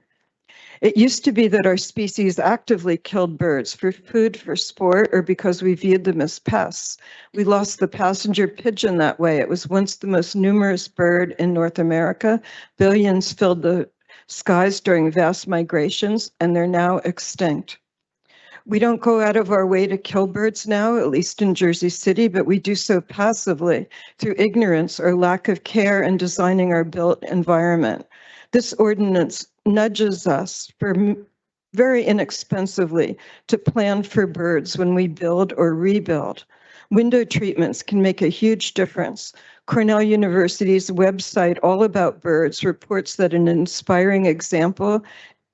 Speaker 14: It used to be that our species actively killed birds for food, for sport, or because we viewed them as pests. We lost the passenger pigeon that way. It was once the most numerous bird in North America. Billions filled the skies during vast migrations, and they're now extinct. We don't go out of our way to kill birds now, at least in Jersey City, but we do so passively through ignorance or lack of care in designing our built environment. This ordinance nudges us very inexpensively to plan for birds when we build or rebuild. Window treatments can make a huge difference. Cornell University's website, All About Birds, reports that an inspiring example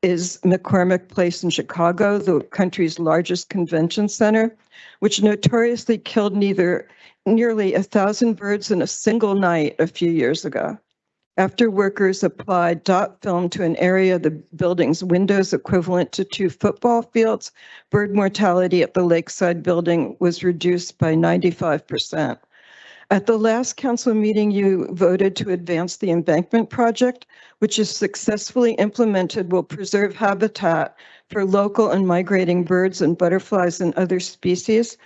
Speaker 14: is McCormick Place in Chicago, the country's largest convention center, which notoriously killed nearly 1,000 birds in a single night a few years ago. After workers applied dot film to an area of the building's windows equivalent to 2 football fields, bird mortality at the Lakeside building was reduced by 95%. At the last council meeting, you voted to advance the embankment project, which is successfully implemented will preserve habitat for local and migrating birds and butterflies and other species.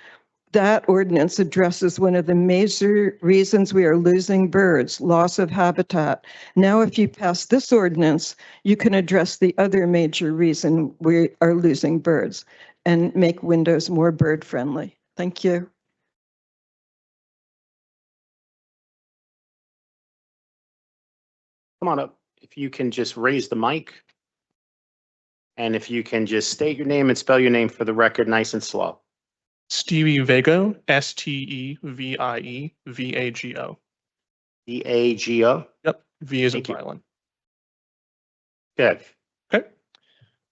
Speaker 14: That ordinance addresses one of the major reasons we are losing birds, loss of habitat. Now, if you pass this ordinance, you can address the other major reason we are losing birds and make windows more bird friendly. Thank you.
Speaker 2: Come on up. If you can just raise the mic. And if you can just state your name and spell your name for the record, nice and slow.
Speaker 15: Stevie Vago, Stevie Vago.
Speaker 2: Vago?
Speaker 15: Yep, V is in
Speaker 2: Thank you.
Speaker 15: violin.
Speaker 2: Good.
Speaker 15: Okay.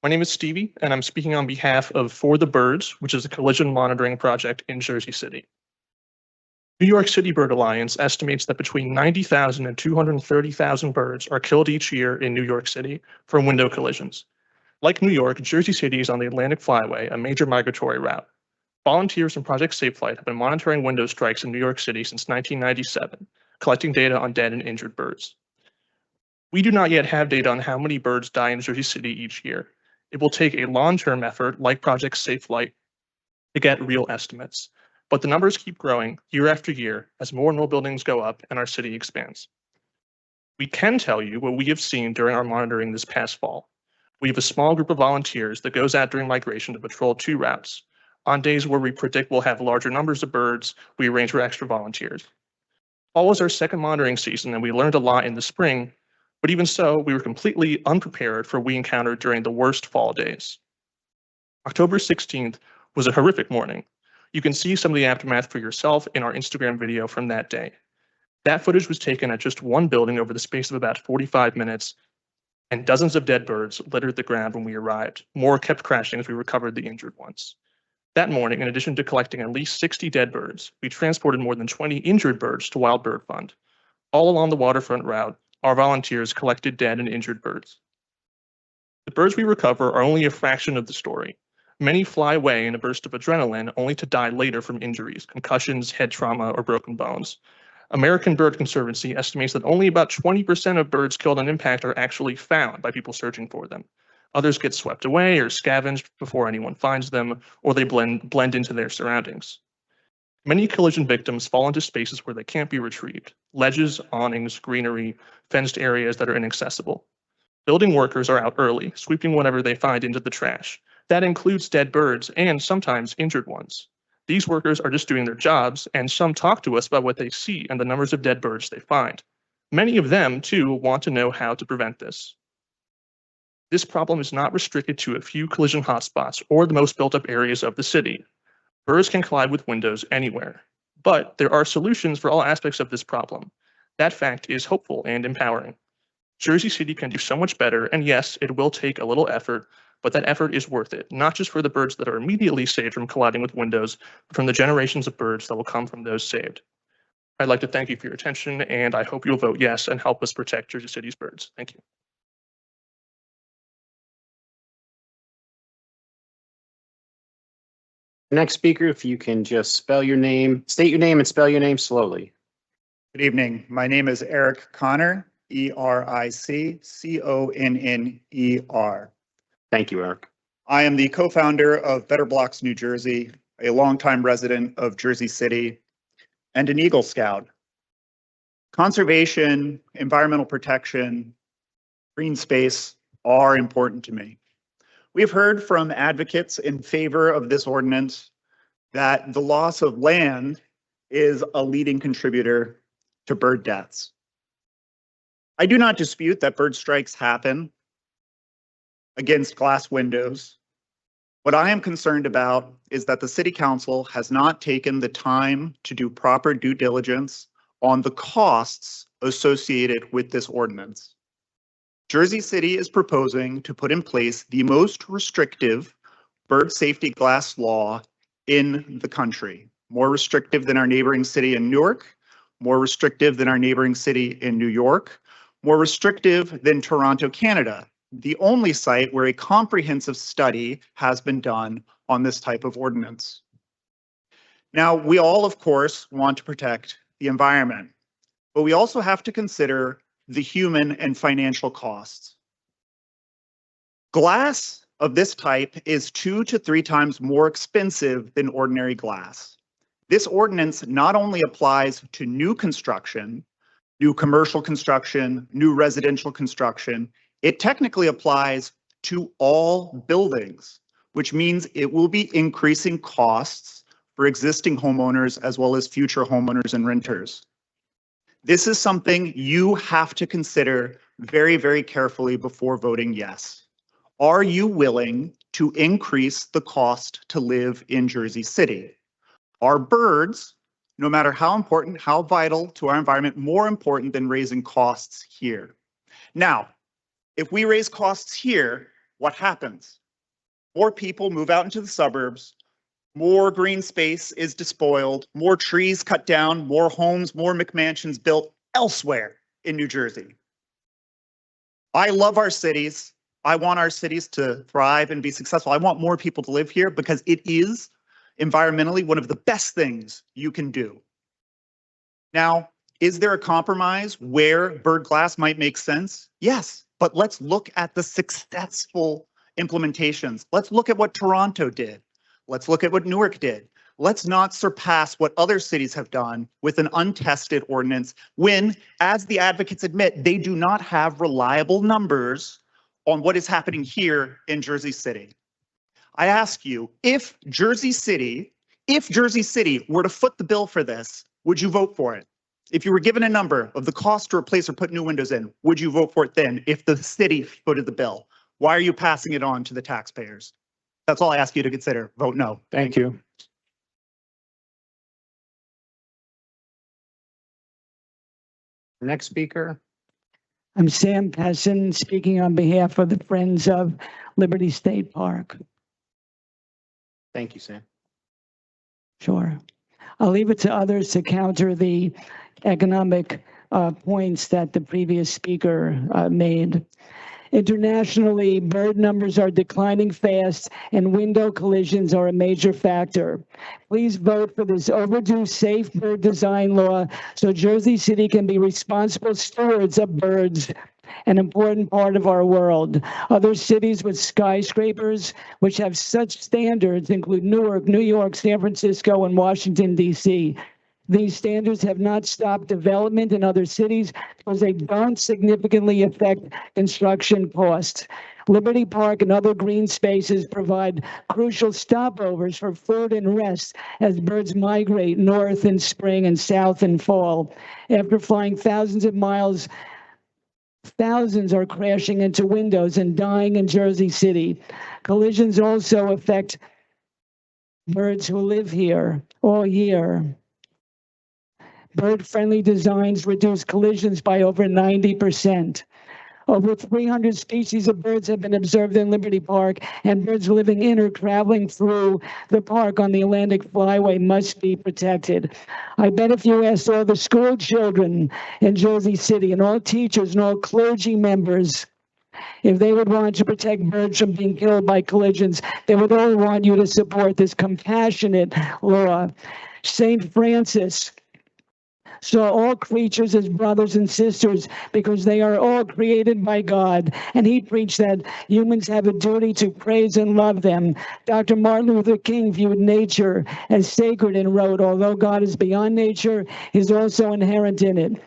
Speaker 15: My name is Stevie, and I'm speaking on behalf of For the Birds, which is a collision monitoring project in Jersey City. New York City Bird Alliance estimates that between 90,000 and 230,000 birds are killed each year in New York City from window collisions. Like New York, Jersey City is on the Atlantic Flyway, a major migratory route. Volunteers from Project Safe Flight have been monitoring window strikes in New York City since 1997, collecting data on dead and injured birds. We do not yet have data on how many birds die in Jersey City each year. It will take a long-term effort like Project Safe Flight to get real estimates, but the numbers keep growing year after year as more and more buildings go up and our city expands. We can tell you what we have seen during our monitoring this past fall. We have a small group of volunteers that goes out during migration to patrol 2 routes. On days where we predict we'll have larger numbers of birds, we arrange for extra volunteers. Fall was our second monitoring season, and we learned a lot in the spring, but even so, we were completely unprepared for what we encountered during the worst fall days. October 16th was a horrific morning. You can see some of the aftermath for yourself in our Instagram video from that day. That footage was taken at just one building over the space of about 45 minutes, and dozens of dead birds littered the ground when we arrived. More kept crashing as we recovered the injured ones. That morning, in addition to collecting at least 60 dead birds, we transported more than 20 injured birds to Wild Bird Fund. All along the waterfront route, our volunteers collected dead and injured birds. The birds we recover are only a fraction of the story. Many fly away in a burst of adrenaline only to die later from injuries, concussions, head trauma, or broken bones. American Bird Conservancy estimates that only about 20% of birds killed on impact are actually found by people searching for them. Others get swept away or scavenged before anyone finds them, or they blend into their surroundings. Many collision victims fall into spaces where they can't be retrieved: ledges, awnings, greenery, fenced areas that are inaccessible. Building workers are out early, sweeping whatever they find into the trash. That includes dead birds and sometimes injured ones. These workers are just doing their jobs, and some talk to us about what they see and the numbers of dead birds they find. Many of them, too, want to know how to prevent this. This problem is not restricted to a few collision hotspots or the most built-up areas of the city. Birds can collide with windows anywhere, but there are solutions for all aspects of this problem. That fact is hopeful and empowering. Jersey City can do so much better, and yes, it will take a little effort, but that effort is worth it, not just for the birds that are immediately saved from colliding with windows, but from the generations of birds that will come from those saved. I'd like to thank you for your attention, and I hope you'll vote yes and help us protect Jersey City's birds. Thank you.
Speaker 2: Next speaker, if you can just state your name and spell your name slowly.
Speaker 16: Good evening. My name is Eric Connor, ERICCONNER.
Speaker 2: Thank you, Eric.
Speaker 16: I am the co-founder of Better Blocks, New Jersey, a longtime resident of Jersey City, and an Eagle Scout. Conservation, environmental protection, green space are important to me. We have heard from advocates in favor of this ordinance that the loss of land is a leading contributor to bird deaths. I do not dispute that bird strikes happen against glass windows. What I am concerned about is that the City Council has not taken the time to do proper due diligence on the costs associated with this ordinance. Jersey City is proposing to put in place the most restrictive bird safety glass law in the country, more restrictive than our neighboring city in Newark, more restrictive than our neighboring city in New York, more restrictive than Toronto, Canada, the only site where a comprehensive study has been done on this type of ordinance. Now, we all, of course, want to protect the environment, but we also have to consider the human and financial costs. Glass of this type is 2 to 3 times more expensive than ordinary glass. This ordinance not only applies to new construction, new commercial construction, new residential construction, it technically applies to all buildings, which means it will be increasing costs for existing homeowners as well as future homeowners and renters. This is something you have to consider very, very carefully before voting yes. Are you willing to increase the cost to live in Jersey City? Are birds, no matter how important, how vital to our environment, more important than raising costs here? Now, if we raise costs here, what happens? More people move out into the suburbs, more green space is despoiled, more trees cut down, more homes, more McMansions built elsewhere in New Jersey. I love our cities. I want our cities to thrive and be successful. I want more people to live here because it is environmentally one of the best things you can do. Now, is there a compromise where bird glass might make sense? Yes, but let's look at the successful implementations. Let's look at what Toronto did. Let's look at what Newark did. Let's not surpass what other cities have done with an untested ordinance when, as the advocates admit, they do not have reliable numbers on what is happening here in Jersey City. I ask you, if Jersey City were to foot the bill for this, would you vote for it? If you were given a number of the cost to replace or put new windows in, would you vote for it then if the city footed the bill? Why are you passing it on to the taxpayers? That's all I ask you to consider. Vote no.
Speaker 2: Thank you. Next speaker.
Speaker 1: I'm Sam Pessin, speaking on behalf of the Friends of Liberty State Park.
Speaker 2: Thank you, Sam.
Speaker 1: Sure. I'll leave it to others to counter the economic points that the previous speaker made. Internationally, bird numbers are declining fast and window collisions are a major factor. Please vote for this overdue safe bird design law so Jersey City can be responsible stewards of birds, an important part of our world. Other cities with skyscrapers, which have such standards, include Newark, New York, San Francisco, and Washington, D.C. These standards have not stopped development in other cities because they don't significantly affect construction costs. Liberty Park and other green spaces provide crucial stopovers for food and rest as birds migrate north in spring and south in fall. After flying thousands of miles, thousands are crashing into windows and dying in Jersey City. Collisions also affect birds who live here all year. Bird-friendly designs reduce collisions by over 90%. Over 300 species of birds have been observed in Liberty Park, and birds living in or traveling through the park on the Atlantic Flyway must be protected. I bet if you asked all the school children in Jersey City and all teachers and all clergy members if they would want to protect birds from being killed by collisions, they would all want you to support this compassionate law. St. Francis saw all creatures as brothers and sisters because they are all created by God. And he preached that humans have a duty to praise and love them. Dr. Martin Luther King viewed nature as sacred and wrote, although God is beyond nature, he's also inherent in it.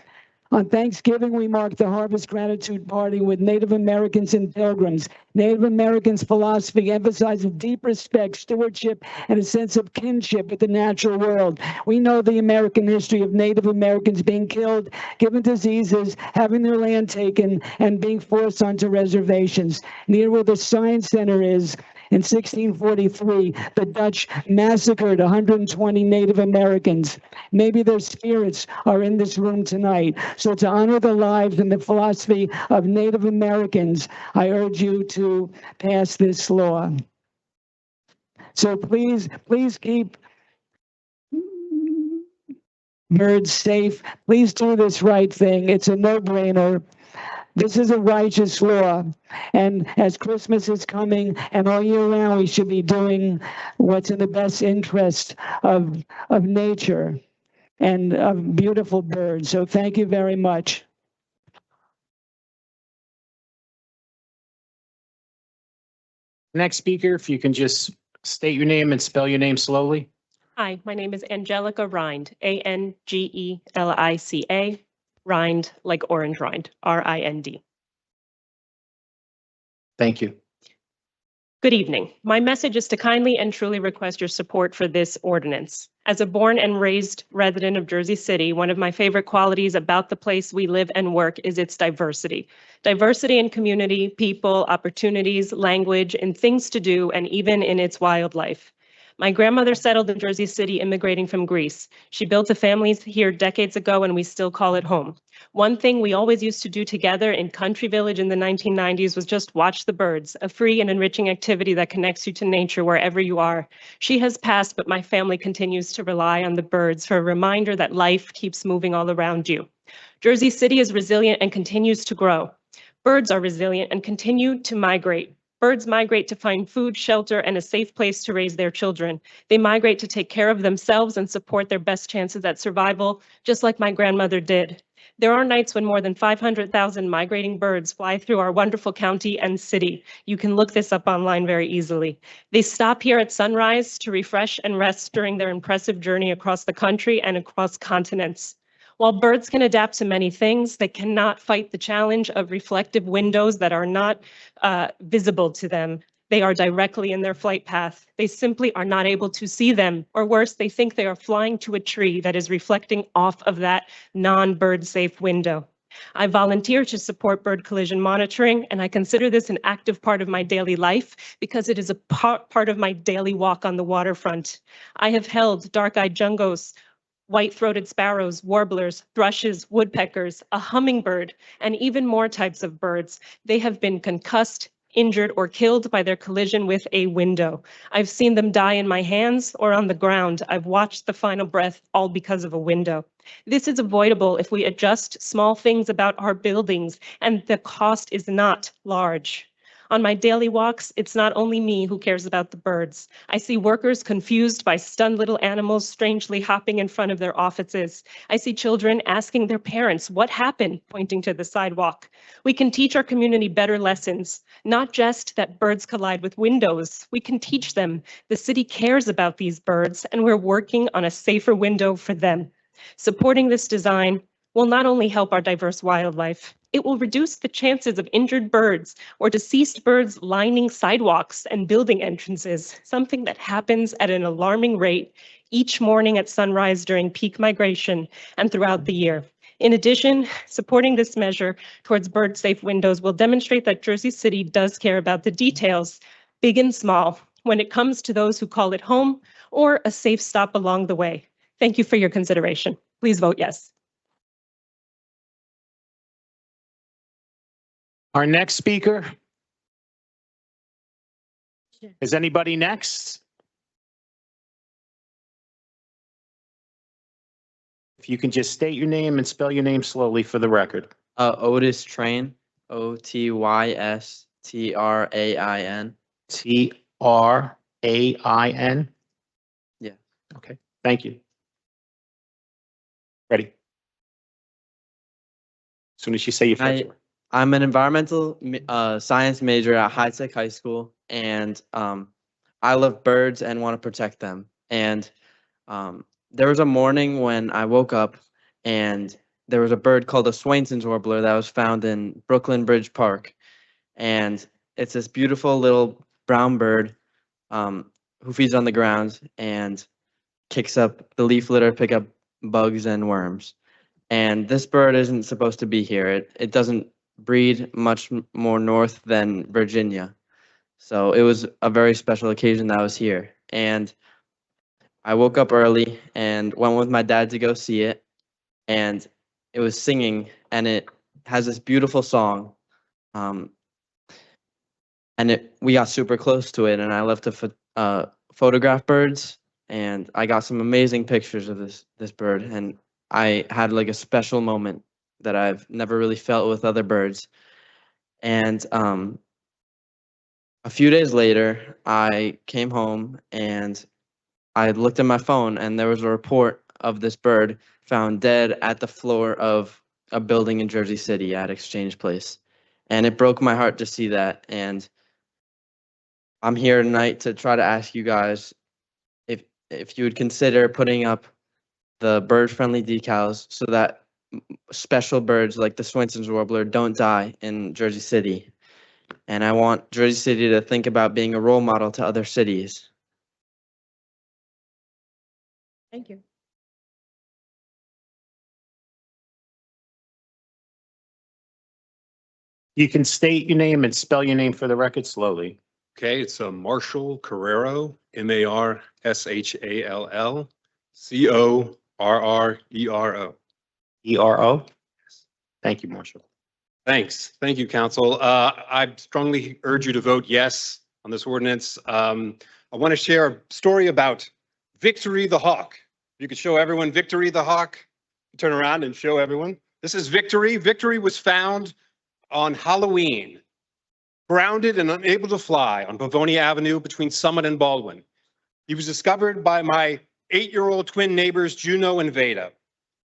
Speaker 1: On Thanksgiving, we mark the Harvest Gratitude Party with Native Americans and pilgrims. Native Americans' philosophy emphasizes deep respect, stewardship, and a sense of kinship with the natural world. We know the American history of Native Americans being killed, given diseases, having their land taken, and being forced onto reservations. Near where the Science Center is, in 1643, the Dutch massacred 120 Native Americans. Maybe their spirits are in this room tonight. So to honor the lives and the philosophy of Native Americans, I urge you to pass this law. So please keep birds safe. Please do this right thing. It's a no-brainer. This is a righteous law. And as Christmas is coming and all year round, we should be doing what's in the best interest of nature and of beautiful birds. So thank you very much.
Speaker 2: Next speaker, if you can just state your name and spell your name slowly.
Speaker 17: Hi, my name is Angelica Rind, Angelica, Rind like orange rind, RIND.
Speaker 2: Thank you.
Speaker 17: Good evening. My message is to kindly and truly request your support for this ordinance. As a born and raised resident of Jersey City, one of my favorite qualities about the place we live and work is its diversity. Diversity in community, people, opportunities, language, and things to do, and even in its wildlife. My grandmother settled in Jersey City immigrating from Greece. She built a family here decades ago and we still call it home. One thing we always used to do together in Country Village in the 1990s was just watch the birds, a free and enriching activity that connects you to nature wherever you are. She has passed, but my family continues to rely on the birds for a reminder that life keeps moving all around you. Jersey City is resilient and continues to grow. Birds are resilient and continue to migrate. Birds migrate to find food, shelter, and a safe place to raise their children. They migrate to take care of themselves and support their best chances at survival, just like my grandmother did. There are nights when more than 500,000 migrating birds fly through our wonderful county and city. You can look this up online very easily. They stop here at sunrise to refresh and rest during their impressive journey across the country and across continents. While birds can adapt to many things, they cannot fight the challenge of reflective windows that are not visible to them. They are directly in their flight path. They simply are not able to see them, or worse, they think they are flying to a tree that is reflecting off of that non-bird safe window. I volunteer to support bird collision monitoring, and I consider this an active part of my daily life because it is a part of my daily walk on the waterfront. I have held dark-eyed jungos, white-throated sparrows, warblers, thrushes, woodpeckers, a hummingbird, and even more types of birds. They have been concussed, injured, or killed by their collision with a window. I've seen them die in my hands or on the ground. I've watched the final breath, all because of a window. This is avoidable if we adjust small things about our buildings, and the cost is not large. On my daily walks, it's not only me who cares about the birds. I see workers confused by stunned little animals strangely hopping in front of their offices. I see children asking their parents, what happened, pointing to the sidewalk. We can teach our community better lessons, not just that birds collide with windows. We can teach them the city cares about these birds, and we're working on a safer window for them. Supporting this design will not only help our diverse wildlife, it will reduce the chances of injured birds or deceased birds lining sidewalks and building entrances, something that happens at an alarming rate each morning at sunrise during peak migration and throughout the year. In addition, supporting this measure towards bird-safe windows will demonstrate that Jersey City does care about the details, big and small, when it comes to those who call it home or a safe stop along the way. Thank you for your consideration. Please vote yes.
Speaker 2: Our next speaker. Is anybody next? If you can just state your name and spell your name slowly for the record.
Speaker 18: Otis Train, Otystrain.
Speaker 2: Train?
Speaker 18: Yeah.
Speaker 2: Okay, thank you. Ready? As soon as you say your first word.
Speaker 18: I'm an environmental science major at High Tech High School, and I love birds and want to protect them. And there was a morning when I woke up and there was a bird called a Swainson's warbler that was found in Brooklyn Bridge Park. And it's this beautiful little brown bird who feeds on the ground and kicks up the leaf litter, pick up bugs and worms. And this bird isn't supposed to be here. It doesn't breed much more north than Virginia. So it was a very special occasion that I was here. And I woke up early and went with my dad to go see it. And it was singing, and it has this beautiful song. And we got super close to it, and I love to photograph birds. And I got some amazing pictures of this bird. And I had like a special moment that I've never really felt with other birds. And a few days later, I came home and I looked at my phone, and there was a report of this bird found dead at the floor of a building in Jersey City at Exchange Place. And it broke my heart to see that. And I'm here tonight to try to ask you guys if you would consider putting up the bird-friendly decals so that special birds like the Swainson's warbler don't die in Jersey City. And I want Jersey City to think about being a role model to other cities.
Speaker 17: Thank you.
Speaker 2: You can state your name and spell your name for the record slowly.
Speaker 19: Okay, it's a Marshall Carrero, Marshall Correro.
Speaker 2: E-R-O? Thank you, Marshall.
Speaker 19: Thanks. Thank you, Council. I strongly urge you to vote yes on this ordinance. I want to share a story about Victory the Hawk. You could show everyone Victory the Hawk. Turn around and show everyone. This is Victory. Victory was found on Halloween, grounded and unable to fly on Pavonia Avenue between Summit and Baldwin. He was discovered by my 8-year-old twin neighbors, Juno and Veda.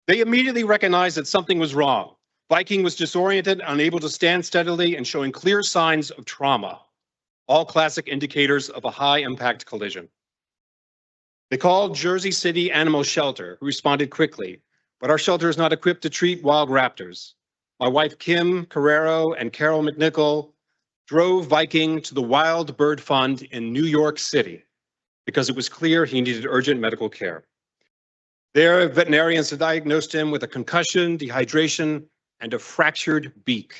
Speaker 19: They immediately recognized that something was wrong. Viking was disoriented, unable to stand steadily, and showing clear signs of trauma, all classic indicators of a high-impact collision. They called Jersey City Animal Shelter, who responded quickly, but our shelter is not equipped to treat wild raptors. My wife, Kim Carrero, and Carol McNichol drove Viking to the Wild Bird Fund in New York City because it was clear he needed urgent medical care. There, veterinarians diagnosed him with a concussion, dehydration, and a fractured beak.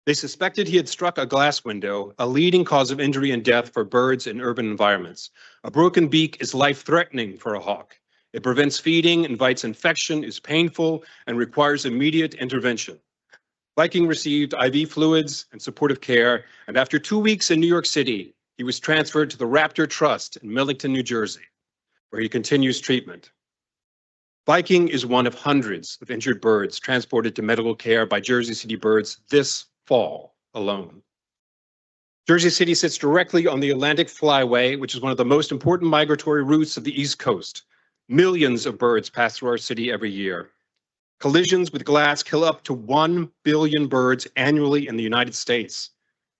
Speaker 19: They suspected he had struck a glass window, a leading cause of injury and death for birds in urban environments. A broken beak is life-threatening for a hawk. It prevents feeding, invites infection, is painful, and requires immediate intervention. Viking received IV fluids and supportive care, and after 2 weeks in New York City, he was transferred to the Raptor Trust in Millington, New Jersey, where he continues treatment. Viking is one of hundreds of injured birds transported to medical care by Jersey City Birds this fall alone. Jersey City sits directly on the Atlantic Flyway, which is one of the most important migratory routes of the East Coast. Millions of birds pass through our city every year. Collisions with glass kill up to 1 billion birds annually in the United States.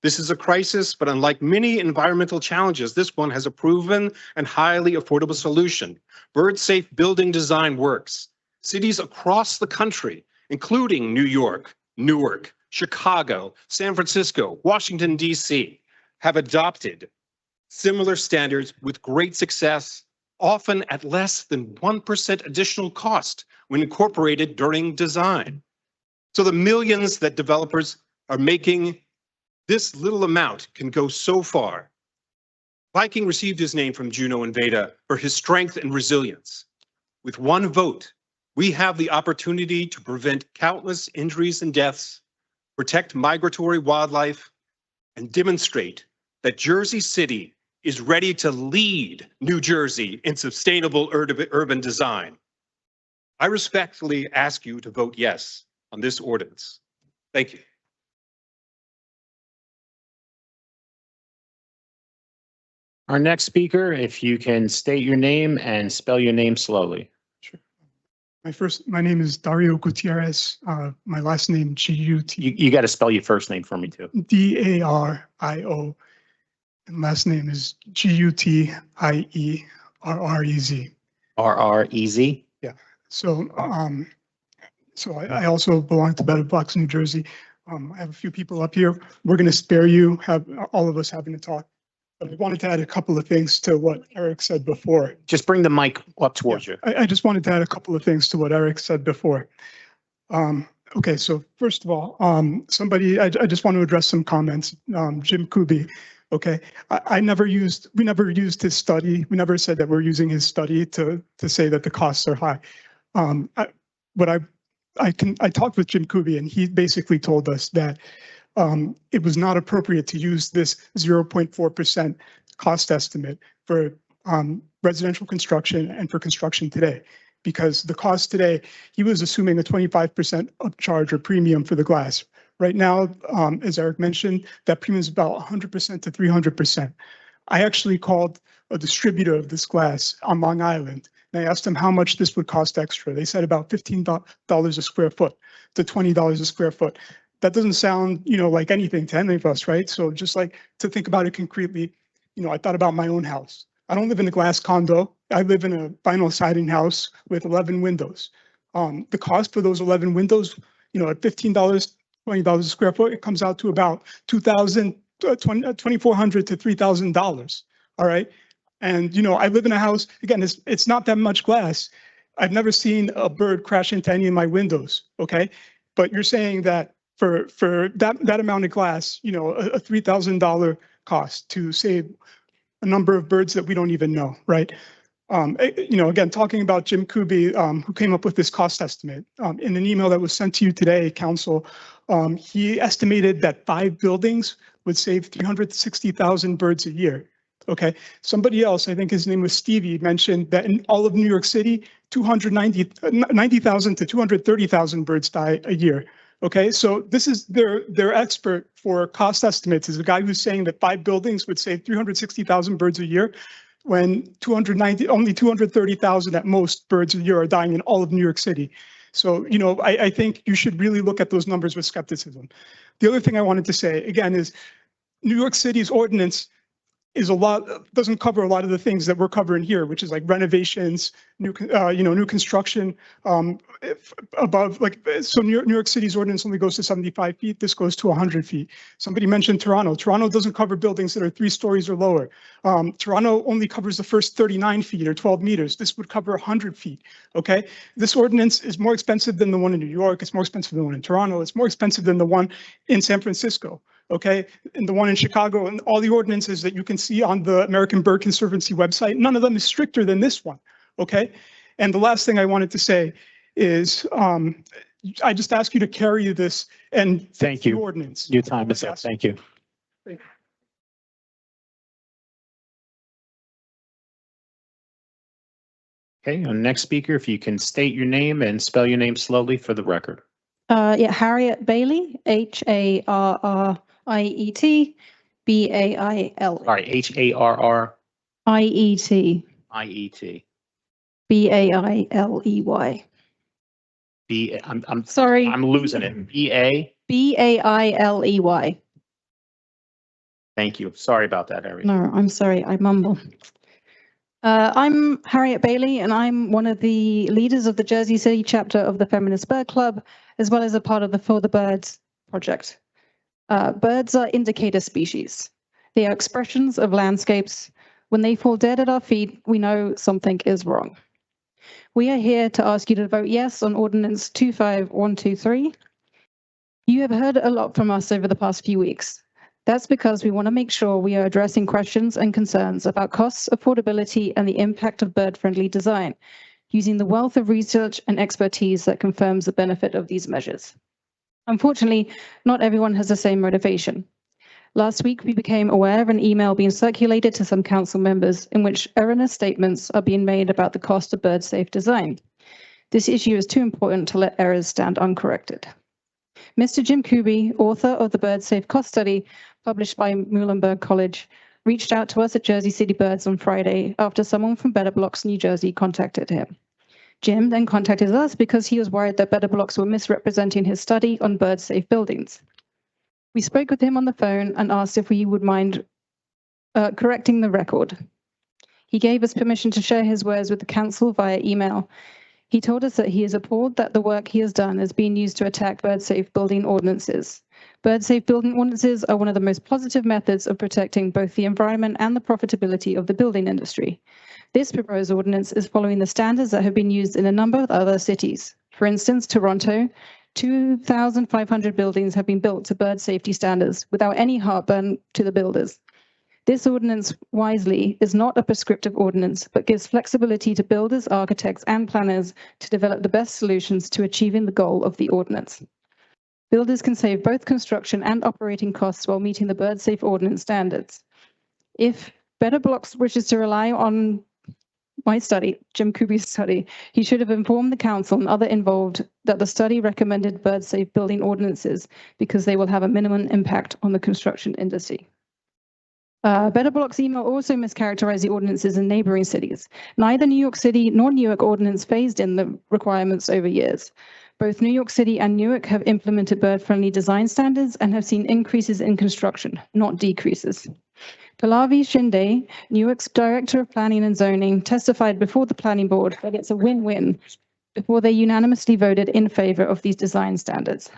Speaker 19: This is a crisis, but unlike many environmental challenges, this one has a proven and highly affordable solution. Bird-safe building design works. Cities across the country, including New York, Newark, Chicago, San Francisco, Washington, D.C., have adopted similar standards with great success, often at less than 1% additional cost when incorporated during design. So the millions that developers are making, this little amount can go so far. Viking received his name from Juno and Veda for his strength and resilience. With one vote, we have the opportunity to prevent countless injuries and deaths, protect migratory wildlife, and demonstrate that Jersey City is ready to lead New Jersey in sustainable urban design. I respectfully ask you to vote yes on this ordinance. Thank you.
Speaker 2: Our next speaker, if you can state your name and spell your name slowly.
Speaker 20: My name is Dario Gutierrez. My last name G-U-T.
Speaker 2: You got to spell your first name for me too.
Speaker 20: D-A-R-I-O. And last name is G-U-T-I-E-R-R-E-Z.
Speaker 2: R-R-E-Z?
Speaker 20: Yeah. So, I also belong to Better Blocks, New Jersey. I have a few people up here. We're going to spare you, have all of us having a talk. But I wanted to add a couple of things to what Eric said before.
Speaker 2: Just bring the mic up towards you.
Speaker 20: I just wanted to add a couple of things to what Eric said before. Okay, so first of all, I just want to address some comments. Jim Kuby, okay, we never used his study. We never said that we're using his study to say that the costs are high. I talked with Jim Kuby and he basically told us that it was not appropriate to use this 0.4% cost estimate for residential construction and for construction today, because the cost today, he was assuming a 25% upcharge or premium for the glass. Right now, as Eric mentioned, that premium is about 100% to 300%. I actually called a distributor of this glass on Long Island, and I asked them how much this would cost extra. They said about $15 a square foot to $20 a square foot. That doesn't sound, like anything to any of us, right? So just like to think about it concretely, I thought about my own house. I don't live in a glass condo. I live in a vinyl siding house with 11 windows. The cost for those 11 windows, at $15, $20 a square foot, it comes out to about $2,400 to $3,000. All right. And, I live in a house, again, it's not that much glass. I've never seen a bird crash into any of my windows. Okay. But you're saying that for that amount of glass, a $3,000 cost to save a number of birds that we don't even know, right? Again, talking about Jim Kuby, who came up with this cost estimate, in an email that was sent to you today, Council, he estimated that 5 buildings would save 360,000 birds a year. Okay, somebody else, I think his name was Stevie, mentioned that in all of New York City, 90,000 to 230,000 birds die a year. Okay, so this is their expert for cost estimates is a guy who's saying that 5 buildings would save 360,000 birds a year, when only 230,000 at most birds a year are dying in all of New York City. So, I think you should really look at those numbers with skepticism. The other thing I wanted to say again is New York City's ordinance doesn't cover a lot of the things that we're covering here, which is like renovations, new construction above, so New York City's ordinance only goes to 75 feet. This goes to 100 feet. Somebody mentioned Toronto. Toronto doesn't cover buildings that are 3 stories or lower. Toronto only covers the first 39 feet or 12 meters. This would cover 100 feet. Okay. This ordinance is more expensive than the one in New York. It's more expensive than the one in Toronto. It's more expensive than the one in San Francisco. Okay, and the one in Chicago, and all the ordinances that you can see on the American Bird Conservancy website, none of them is stricter than this one. Okay, and the last thing I wanted to say is, I just ask you to carry this and
Speaker 2: Thank
Speaker 20: the
Speaker 2: you.
Speaker 20: ordinance.
Speaker 2: Your time is up. Thank you. Okay, our next speaker, if you can state your name and spell your name slowly for the record.
Speaker 21: Yeah, Harriet Bailey, Harriet Baile.
Speaker 2: Sorry, Harriet
Speaker 21: Iet,
Speaker 2: Bailey.
Speaker 21: Bailey.
Speaker 2: I'm
Speaker 21: Sorry.
Speaker 2: I'm losing it. BA.
Speaker 21: Bailey.
Speaker 2: Thank you. Sorry about that, Harriet.
Speaker 21: No, I'm sorry, I mumble. I'm Harriet Bailey, and I'm one of the leaders of the Jersey City chapter of the Feminist Bird Club, as well as a part of the For the Birds project. Birds are indicator species. They are expressions of landscapes. When they fall dead at our feet, we know something is wrong. We are here to ask you to vote yes on Ordinance 25123. You have heard a lot from us over the past few weeks. That's because we want to make sure we are addressing questions and concerns about costs, affordability, and the impact of bird-friendly design, using the wealth of research and expertise that confirms the benefit of these measures. Unfortunately, not everyone has the same motivation. Last week, we became aware of an email being circulated to some council members in which erroneous statements are being made about the cost of bird-safe design. This issue is too important to let errors stand uncorrected. Mr. Jim Kuby, author of the Bird Safe Cost Study, published by Muhlenberg College, reached out to us at Jersey City Birds on Friday after someone from Better Blocks, New Jersey contacted him. Jim then contacted us because he was worried that Better Blocks were misrepresenting his study on bird-safe buildings. We spoke with him on the phone and asked if we would mind correcting the record. He gave us permission to share his words with the council via email. He told us that he is appalled that the work he has done is being used to attack bird-safe building ordinances. Bird-safe building ordinances are one of the most positive methods of protecting both the environment and the profitability of the building industry. This proposed ordinance is following the standards that have been used in a number of other cities. For instance, Toronto, 2,500 buildings have been built to bird safety standards without any heartburn to the builders. This ordinance, wisely, is not a prescriptive ordinance, but gives flexibility to builders, architects, and planners to develop the best solutions to achieving the goal of the ordinance. Builders can save both construction and operating costs while meeting the bird safe ordinance standards. If Better Blocks wishes to rely on my study, Jim Kuby's study, he should have informed the council and other involved that the study recommended bird safe building ordinances because they will have a minimum impact on the construction industry. Better Blocks email also mischaracterized the ordinances in neighboring cities. Neither New York City nor Newark ordinance phased in the requirements over years. Both New York City and Newark have implemented bird-friendly design standards and have seen increases in construction, not decreases. Pallavi Shinde, Newark's Director of Planning and Zoning, testified before the Planning Board that it's a win-win before they unanimously voted in favor of these design standards.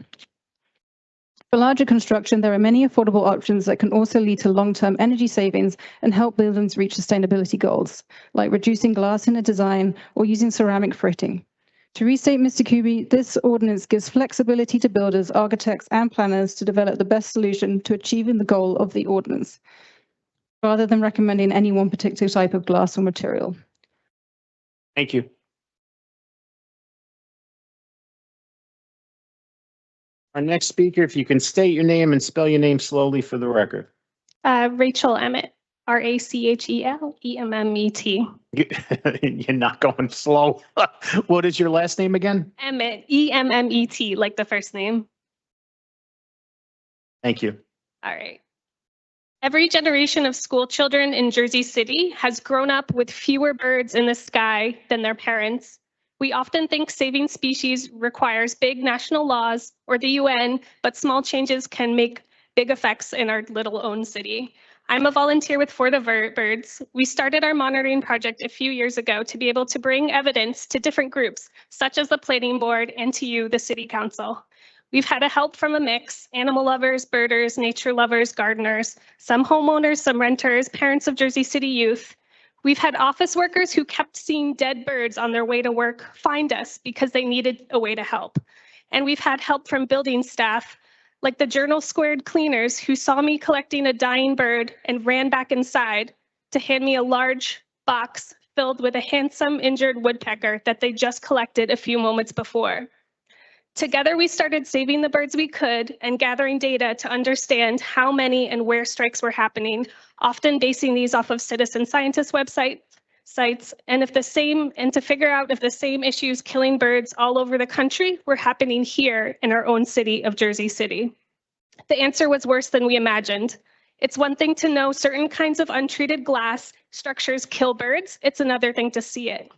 Speaker 21: For larger construction, there are many affordable options that can also lead to long-term energy savings and help buildings reach sustainability goals, like reducing glass in a design or using ceramic fritting. To restate Mr. Kuby, this ordinance gives flexibility to builders, architects, and planners to develop the best solution to achieving the goal of the ordinance, rather than recommending any one particular type of glass or material.
Speaker 2: Thank you. Our next speaker, if you can state your name and spell your name slowly for the record.
Speaker 22: Rachel Emmett, RACHEL EMMET.
Speaker 2: You're not going slow. What is your last name again?
Speaker 22: Emmett, EMMET, like the first name.
Speaker 2: Thank you.
Speaker 22: All right. Every generation of school children in Jersey City has grown up with fewer birds in the sky than their parents. We often think saving species requires big national laws or the UN, but small changes can make big effects in our little own city. I'm a volunteer with For the Birds. We started our monitoring project a few years ago to be able to bring evidence to different groups, such as the Planning Board and to you, the City Council. We've had a help from a mix: animal lovers, birders, nature lovers, gardeners, some homeowners, some renters, parents of Jersey City youth. We've had office workers who kept seeing dead birds on their way to work find us because they needed a way to help. And we've had help from building staff, like the Journal Squared cleaners who saw me collecting a dying bird and ran back inside to hand me a large box filled with a handsome injured woodpecker that they just collected a few moments before. Together, we started saving the birds we could and gathering data to understand how many and where strikes were happening, often basing these off of citizen scientist sites, and to figure out if the same issues killing birds all over the country were happening here in our own city of Jersey City. The answer was worse than we imagined. It's one thing to know certain kinds of untreated glass structures kill birds. It's another thing to see it.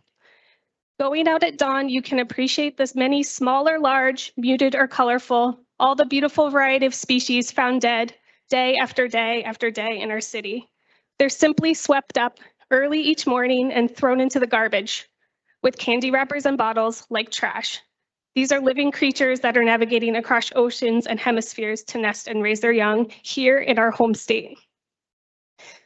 Speaker 22: Going out at dawn, you can appreciate this many small or large, muted or colorful, all the beautiful variety of species found dead day after day after day in our city. They're simply swept up early each morning and thrown into the garbage with candy wrappers and bottles like trash. These are living creatures that are navigating across oceans and hemispheres to nest and raise their young here in our home state.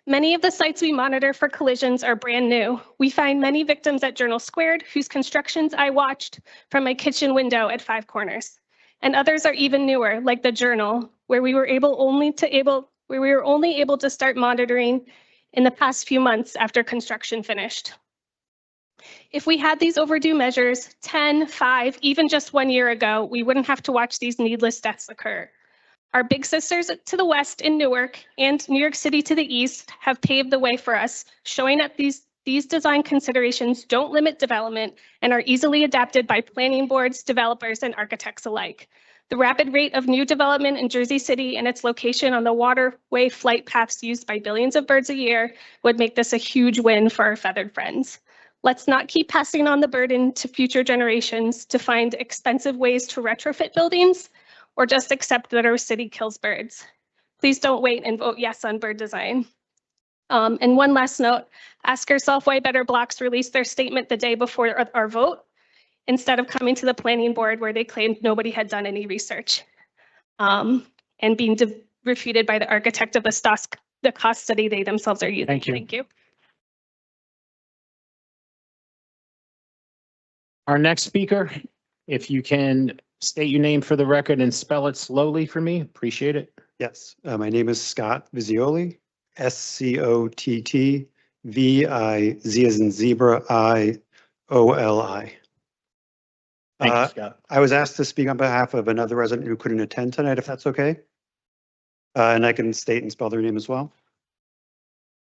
Speaker 22: Many of the sites we monitor for collisions are brand new. We find many victims at Journal Squared, whose constructions I watched from my kitchen window at Five Corners. And others are even newer, like the Journal, where we were only able to start monitoring in the past few months after construction finished. If we had these overdue measures 10, 5, even just 1 year ago, we wouldn't have to watch these needless deaths occur. Our big sisters to the west in Newark and New York City to the east have paved the way for us, showing that these design considerations don't limit development and are easily adapted by planning boards, developers, and architects alike. The rapid rate of new development in Jersey City and its location on the waterway flight paths used by billions of birds a year would make this a huge win for our feathered friends. Let's not keep passing on the burden to future generations to find expensive ways to retrofit buildings or just accept that our city kills birds. Please don't wait and vote yes on bird design. And one last note, ask yourself why Better Blocks released their statement the day before our vote, instead of coming to the planning board where they claimed nobody had done any research and being refuted by the architect of the cost study they themselves are using.
Speaker 2: Thank you.
Speaker 22: Thank you.
Speaker 2: Our next speaker, if you can state your name for the record and spell it slowly for me, appreciate it.
Speaker 7: Yes, my name is Scott Vizioli, Scott V-I-Z as in zebra, I-O-L-I.
Speaker 2: Thank you, Scott.
Speaker 7: I was asked to speak on behalf of another resident who couldn't attend tonight, if that's okay. And I can state and spell their name as well.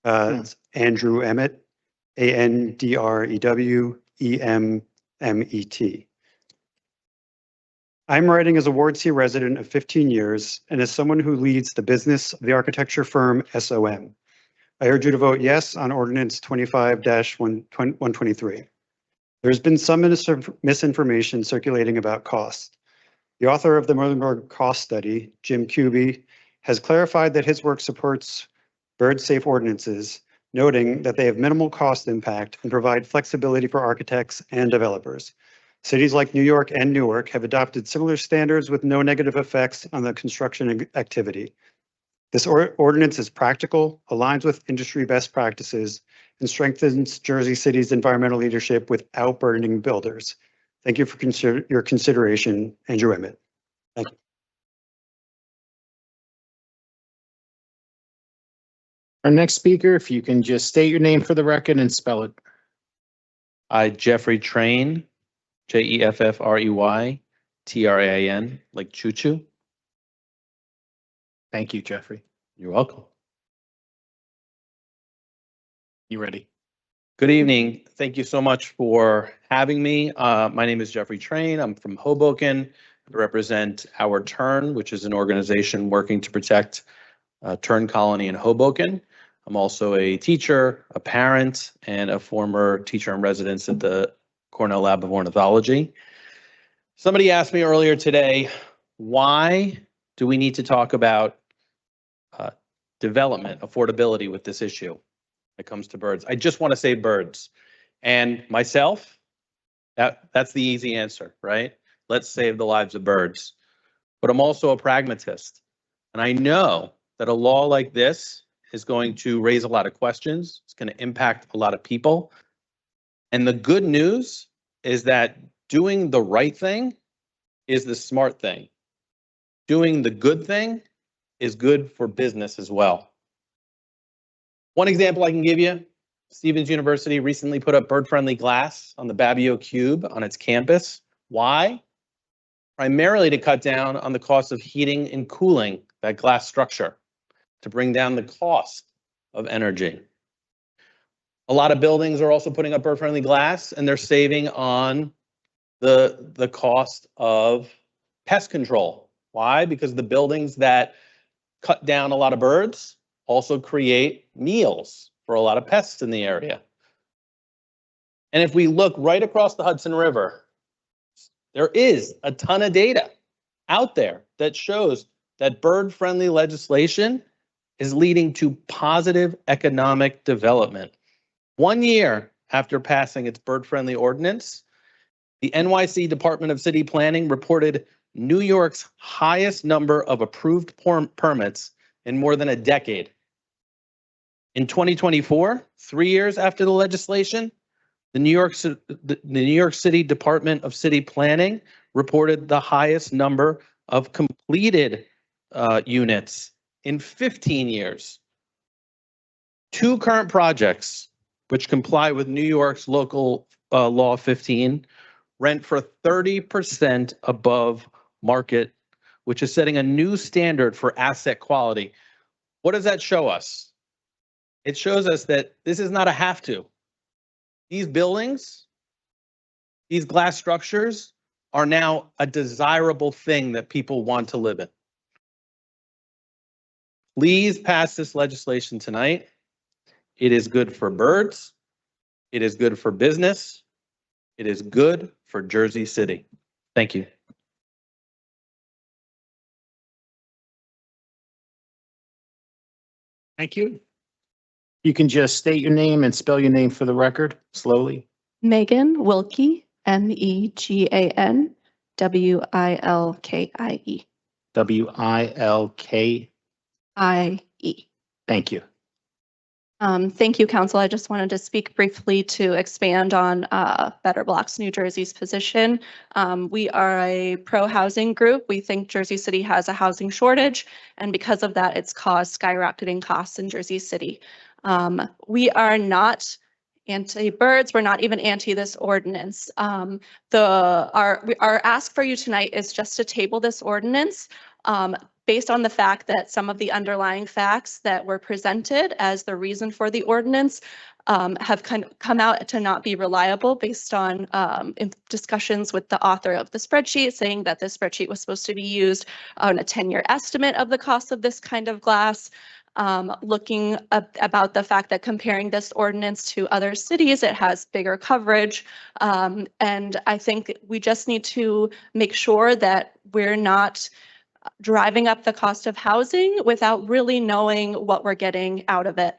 Speaker 7: It's Andrew Emmett, A-N-D-R-E-W-E-M-M-E-T. I'm writing as a Ward C resident of 15 years and as someone who leads the business of the architecture firm SOM. I urge you to vote yes on Ordinance 25-123. There's been some misinformation circulating about cost. The author of the Muhlenberg cost study, Jim Kuby, has clarified that his work supports bird-safe ordinances, noting that they have minimal cost impact and provide flexibility for architects and developers. Cities like New York and Newark have adopted similar standards with no negative effects on the construction activity. This ordinance is practical, aligns with industry best practices, and strengthens Jersey City's environmental leadership without burdening builders. Thank you for your consideration, Andrew Emmett. Thank you.
Speaker 2: Our next speaker, if you can just state your name for the record and spell it.
Speaker 9: Jeffrey Train, Jeffrey-Train, like choo-choo.
Speaker 2: Thank you, Jeffrey.
Speaker 9: You're welcome.
Speaker 2: You ready?
Speaker 9: Good evening. Thank you so much for having me. My name is Jeffrey Train. I'm from Hoboken. I represent Our Turn, which is an organization working to protect Tern Colony in Hoboken. I'm also a teacher, a parent, and a former teacher in residence at the Cornell Lab of Ornithology. Somebody asked me earlier today, why do we need to talk about development, affordability with this issue when it comes to birds? I just want to save birds. And myself, that's the easy answer, right? Let's save the lives of birds. But I'm also a pragmatist. And I know that a law like this is going to raise a lot of questions. It's going to impact a lot of people. And the good news is that doing the right thing is the smart thing. Doing the good thing is good for business as well. One example I can give you, Stevens University recently put up bird-friendly glass on the Babbio Cube on its campus. Why? primarily to cut down on the cost of heating and cooling that glass structure, to bring down the cost of energy. A lot of buildings are also putting up bird-friendly glass, and they're saving on the cost of pest control. Why? Because the buildings that cut down a lot of birds also create meals for a lot of pests in the area. And if we look right across the Hudson River, there is a ton of data out there that shows that bird-friendly legislation is leading to positive economic development. 1 year after passing its bird-friendly ordinance, the NYC Department of City Planning reported New York's highest number of approved permits in more than a decade. In 2024, 3 years after the legislation, the New York City Department of City Planning reported the highest number of completed units in 15 years. 2 current projects, which comply with New York's local law 15, rent for 30% above market, which is setting a new standard for asset quality. What does that show us? It shows us that this is not a have to. These buildings, these glass structures are now a desirable thing that people want to live in. Please pass this legislation tonight. It is good for birds. It is good for business. It is good for Jersey City. Thank you.
Speaker 2: Thank you. You can just state your name and spell your name for the record slowly.
Speaker 3: Megan Wilkie, Megan Wilkie.
Speaker 2: Wilkie.
Speaker 3: IE.
Speaker 2: Thank you.
Speaker 3: Thank you, Council. I just wanted to speak briefly to expand on Better Blocks New Jersey's position. We are a pro-housing group. We think Jersey City has a housing shortage, and because of that, it's caused skyrocketing costs in Jersey City. We are not anti-birds. We're not even anti this ordinance. Our ask for you tonight is just to table this ordinance based on the fact that some of the underlying facts that were presented as the reason for the ordinance have come out to not be reliable based on discussions with the author of the spreadsheet, saying that this spreadsheet was supposed to be used on a 10-year estimate of the cost of this kind of glass. Looking about the fact that comparing this ordinance to other cities, it has bigger coverage. And I think we just need to make sure that we're not driving up the cost of housing without really knowing what we're getting out of it.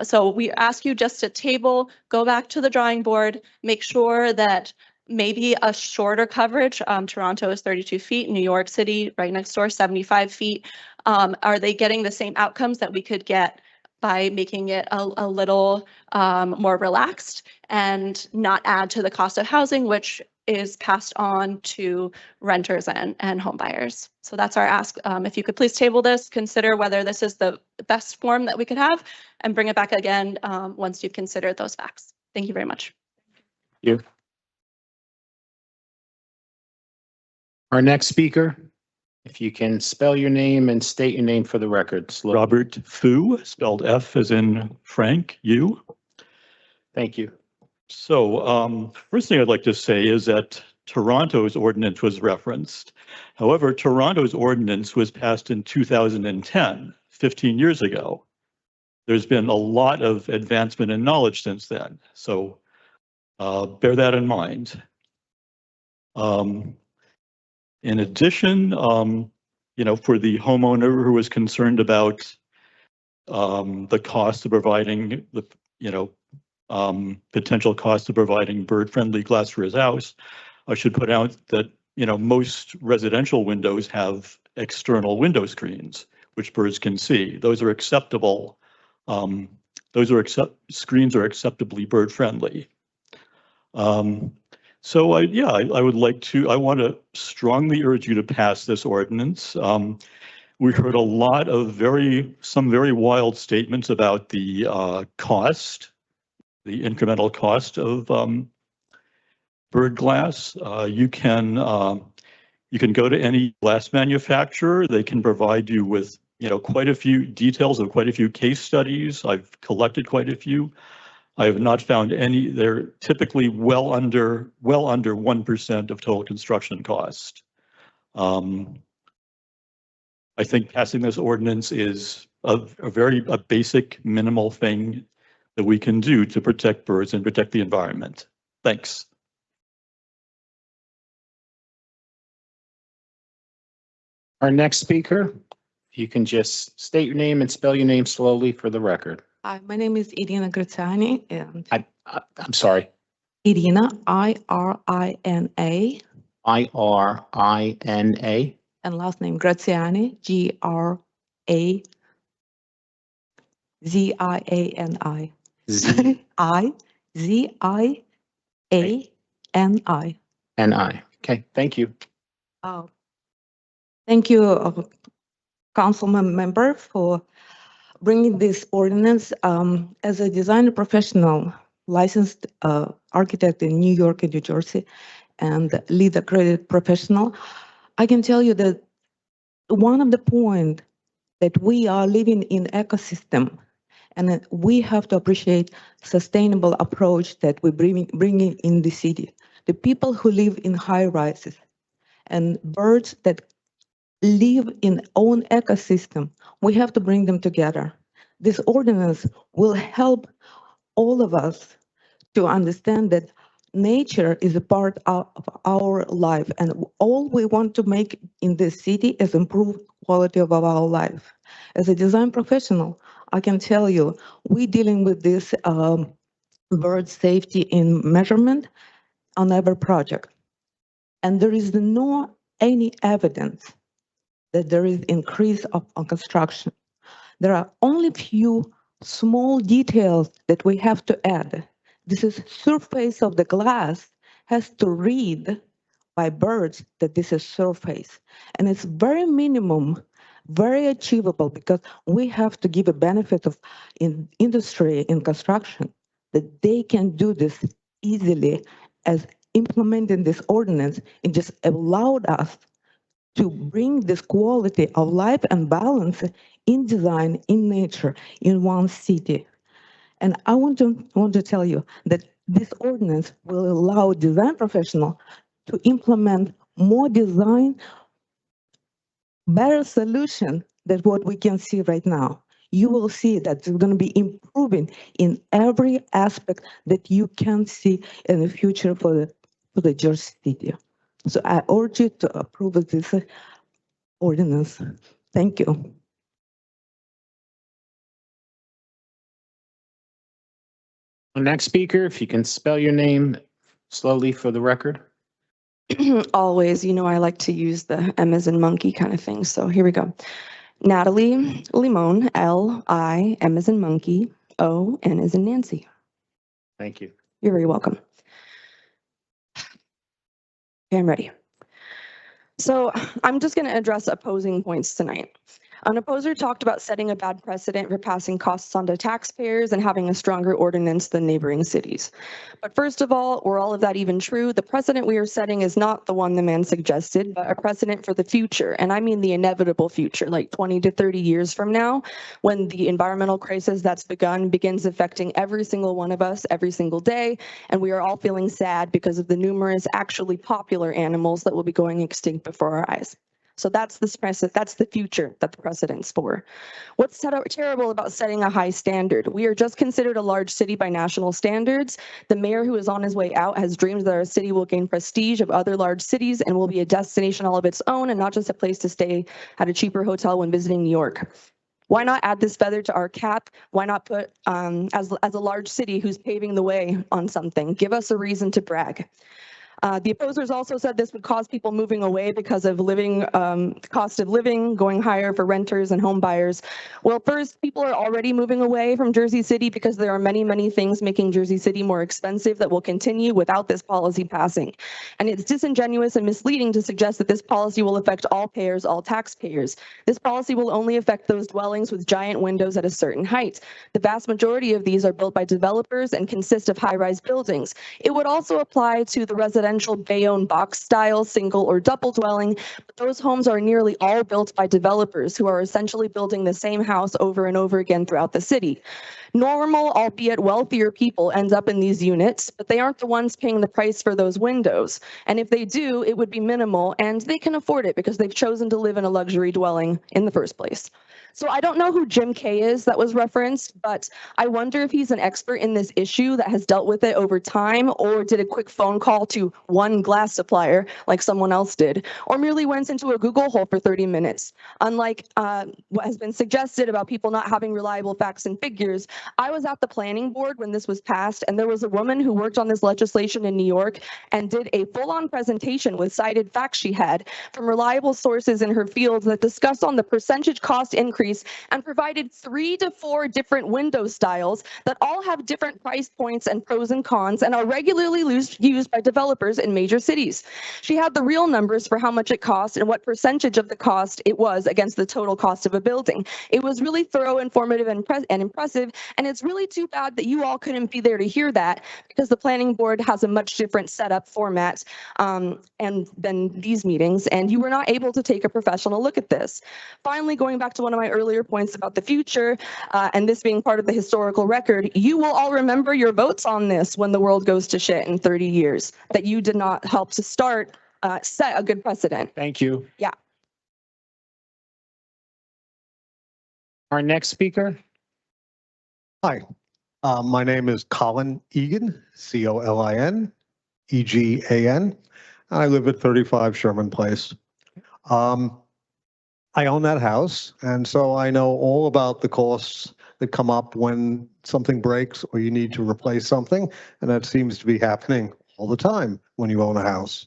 Speaker 3: So we ask you just to table, go back to the drawing board, make sure that maybe a shorter coverage. Toronto is 32 feet, New York City, right next door, 75 feet. Are they getting the same outcomes that we could get by making it a little more relaxed and not add to the cost of housing, which is passed on to renters and home buyers. So that's our ask. If you could please table this, consider whether this is the best form that we could have, and bring it back again once you've considered those facts. Thank you very much.
Speaker 2: Thank you. Our next speaker, if you can spell your name and state your name for the record. Slowly.
Speaker 6: Robert Fu, spelled F as in Frank, U.
Speaker 2: Thank you.
Speaker 6: So first thing I'd like to say is that Toronto's ordinance was referenced. However, Toronto's ordinance was passed in 2010, 15 years ago. There's been a lot of advancement in knowledge since then. So bear that in mind. In addition, for the homeowner who was concerned about the cost of providing the, potential cost of providing bird-friendly glass for his house, I should put out that, most residential windows have external window screens, which birds can see. Those are acceptable. Screens are acceptably bird-friendly. So I want to strongly urge you to pass this ordinance. We heard a lot of some very wild statements about the the incremental cost of bird glass. You can You can go to any glass manufacturer. They can provide you with, quite a few details of quite a few case studies. I've collected quite a few. I have not found any. They're typically well under 1% of total construction cost. I think passing this ordinance is a very basic, minimal thing that we can do to protect birds and protect the environment. Thanks.
Speaker 2: Our next speaker, if you can just state your name and spell your name slowly for the record.
Speaker 11: Hi, my name is Irina Graziani, and
Speaker 2: I'm sorry.
Speaker 11: Irina, I-R-I-N-A,
Speaker 2: I-R-I-N-A.
Speaker 11: and last name Graziani, G-R-A-Z-I-A-N-I. I-Z-I-A-N-I.
Speaker 2: N-I. Okay, thank you.
Speaker 11: Thank you, councilman member, for bringing this ordinance. As a design professional, licensed architect in New York and New Jersey, and lead accredited professional, I can tell you that one of the points that we are living in ecosystem, and that we have to appreciate sustainable approach that we bringing in the city. The people who live in high rises and birds that live in own ecosystem, we have to bring them together. This ordinance will help all of us to understand that nature is a part of our life, and all we want to make in this city is improve quality of our life. As a design professional, I can tell you, we're dealing with this bird safety in measurement on every project. And there is no any evidence that there is increase on construction. There are only few small details that we have to add. This is surface of the glass has to read by birds that this is surface. And it's very minimum, very achievable, because we have to give a benefit of in industry, in construction, that they can do this easily as implementing this ordinance. It just allowed us to bring this quality of life and balance in design, in nature, in one city. And I want to tell you that this ordinance will allow design professional to implement more design, better solution than what we can see right now. You will see that it's going to be improving in every aspect that you can see in the future for the Jersey City. So I urge you to approve this ordinance. Thank you.
Speaker 2: The next speaker, if you can spell your name slowly for the record.
Speaker 12: Always, I like to use the M as in monkey kind of thing. So here we go. Natalie Limon, L-I, M as in monkey, O, N as in Nancy.
Speaker 2: Thank you.
Speaker 12: You're very welcome. Okay, I'm ready. So I'm just going to address opposing points tonight. An opposer talked about setting a bad precedent for passing costs onto taxpayers and having a stronger ordinance than neighboring cities. But first of all, were all of that even true? The precedent we are setting is not the one the man suggested, but a precedent for the future. And I mean the inevitable future, like 20 to 30 years from now, when the environmental crisis that's begun begins affecting every single one of us every single day. And we are all feeling sad because of the numerous actually popular animals that will be going extinct before our eyes. So that's the future that the precedent's for. What's terrible about setting a high standard? We are just considered a large city by national standards. The mayor who is on his way out has dreams that our city will gain prestige of other large cities and will be a destination all of its own and not just a place to stay at a cheaper hotel when visiting New York. Why not add this feather to our cap? Why not put, as a large city who's paving the way on something? Give us a reason to brag. The opposers also said this would cause people moving away because of cost of living going higher for renters and home buyers. Well, first, people are already moving away from Jersey City because there are many, many things making Jersey City more expensive that will continue without this policy passing. And it's disingenuous and misleading to suggest that this policy will affect all payers, all taxpayers. This policy will only affect those dwellings with giant windows at a certain height. The vast majority of these are built by developers and consist of high-rise buildings. It would also apply to the residential residential Bayonne box style, single or double dwelling, but those homes are nearly all built by developers who are essentially building the same house over and over again throughout the city. Normal, albeit wealthier people end up in these units, but they aren't the ones paying the price for those windows. And if they do, it would be minimal, and they can afford it because they've chosen to live in a luxury dwelling in the first place. So I don't know who Jim Kay is that was referenced, but I wonder if he's an expert in this issue that has dealt with it over time, or did a quick phone call to one glass supplier like someone else did, or merely went into a Google hole for 30 minutes. Unlike what has been suggested about people not having reliable facts and figures, I was at the planning board when this was passed, and there was a woman who worked on this legislation in New York and did a full-on presentation with cited facts she had from reliable sources in her field that discussed on the percentage cost increase and provided 3 to 4 different window styles that all have different price points and pros and cons and are regularly used by developers in major cities. She had the real numbers for how much it cost and what percentage of the cost it was against the total cost of a building. It was really thorough, informative, and impressive, and it's really too bad that you all couldn't be there to hear that, because the planning board has a much different setup format and than these meetings, and you were not able to take a professional look at this. Finally, going back to one of my earlier points about the future, and this being part of the historical record, you will all remember your votes on this when the world goes to shit in 30 years, that you did not help to start, set a good precedent.
Speaker 2: Thank you.
Speaker 12: Yeah.
Speaker 2: Our next speaker.
Speaker 4: Hi, my name is Colin Egan, Colin, Egan. I live at 35 Sherman Place. I own that house, and so I know all about the costs that come up when something breaks or you need to replace something, and that seems to be happening all the time when you own a house.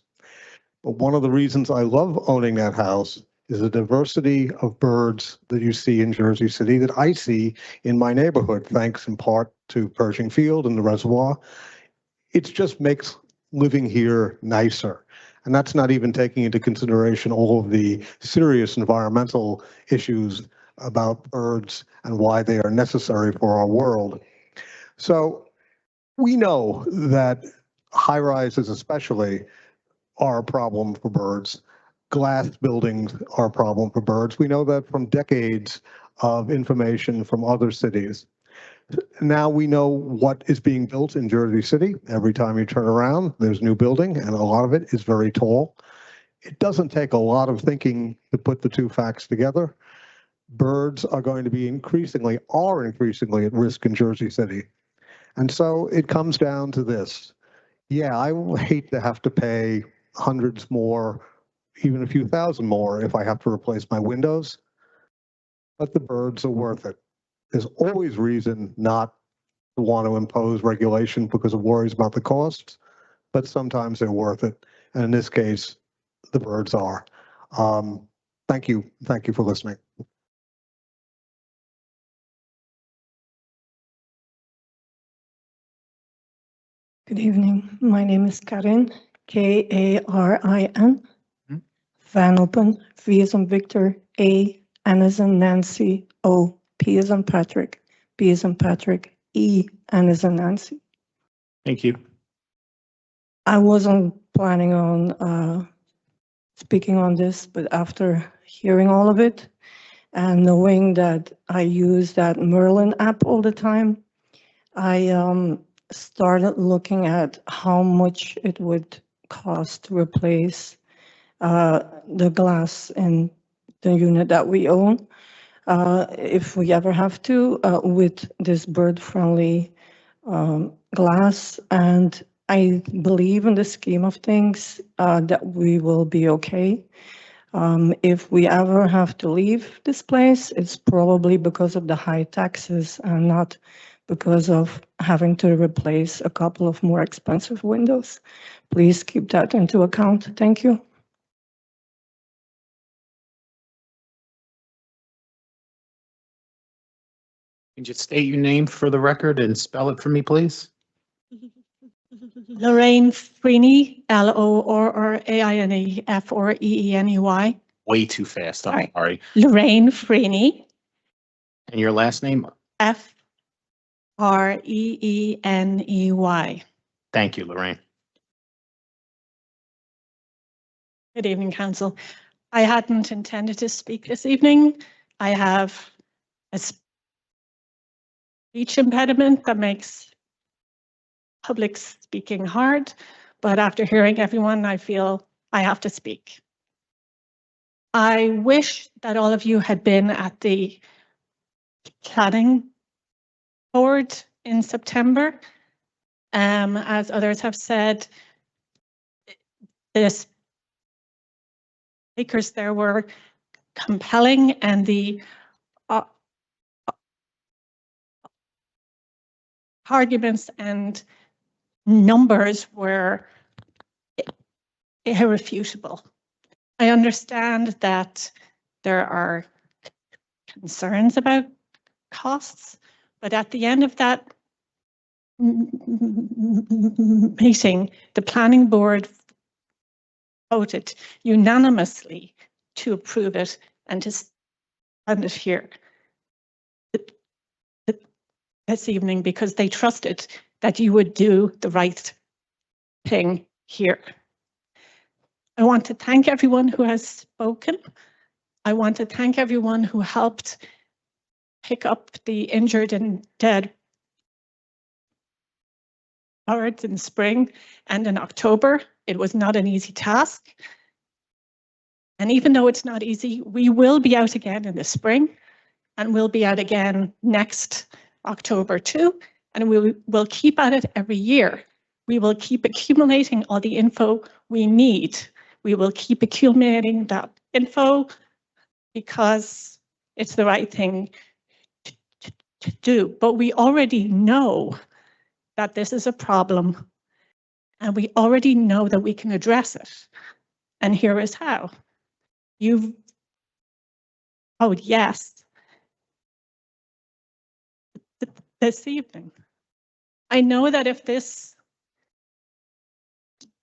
Speaker 4: But one of the reasons I love owning that house is the diversity of birds that you see in Jersey City that I see in my neighborhood, thanks in part to Pershing Field and the reservoir. It just makes living here nicer. And that's not even taking into consideration all of the serious environmental issues about birds and why they are necessary for our world. So we know that high rises especially are a problem for birds. Glass buildings are a problem for birds. We know that from decades of information from other cities. Now we know what is being built in Jersey City. Every time you turn around, there's new building, and a lot of it is very tall. It doesn't take a lot of thinking to put the two facts together. Birds are going to be increasingly at risk in Jersey City. And so it comes down to this. Yeah, I will hate to have to pay hundreds more, even a few thousand more if I have to replace my windows, but the birds are worth it. There's always reason not to want to impose regulation because of worries about the costs, but sometimes they're worth it. And in this case, the birds are. Thank you. Thank you for listening.
Speaker 10: Good evening. My name is Karin, Karin. Van Open, V as in Victor, A, N as in Nancy, O, P as in Patrick, B as in Patrick, E, N as in Nancy.
Speaker 2: Thank you.
Speaker 10: I wasn't planning on speaking on this, but after hearing all of it and knowing that I use that Merlin app all the time, I started looking at how much it would cost to replace the glass in the unit that we own, if we ever have to, with this bird-friendly glass. And I believe in the scheme of things that we will be okay. If we ever have to leave this place, it's probably because of the high taxes and not because of having to replace a couple of more expensive windows. Please keep that into account. Thank you.
Speaker 2: Can you just state your name for the record and spell it for me, please?
Speaker 23: Lorraine Freeney, Lorraine Freeney.
Speaker 2: Way too fast. I'm sorry.
Speaker 23: Lorraine Freeney,
Speaker 2: And your last name?
Speaker 23: Freeney.
Speaker 2: Thank you, Lorraine.
Speaker 23: Good evening, Council. I hadn't intended to speak this evening. I have a speech impediment that makes public speaking hard, but after hearing everyone, I feel I have to speak. I wish that all of you had been at the planning board in September. As others have said, the speakers there were compelling, and the arguments and numbers were irrefutable. I understand that there are concerns about costs, but at the end of that meeting, the planning board voted unanimously to approve it and to send it here this evening because they trusted that you would do the right thing here. I want to thank everyone who has spoken. I want to thank everyone who helped pick up the injured and dead birds in spring and in October. It was not an easy task. And even though it's not easy, we will be out again in the spring, and we'll be out again next October too, and we will keep at it every year. We will keep accumulating all the info we need. We will keep accumulating that info because it's the right thing to do. But we already know that this is a problem, and we already know that we can address it. And here is how. You've voted yes this evening. I know that if this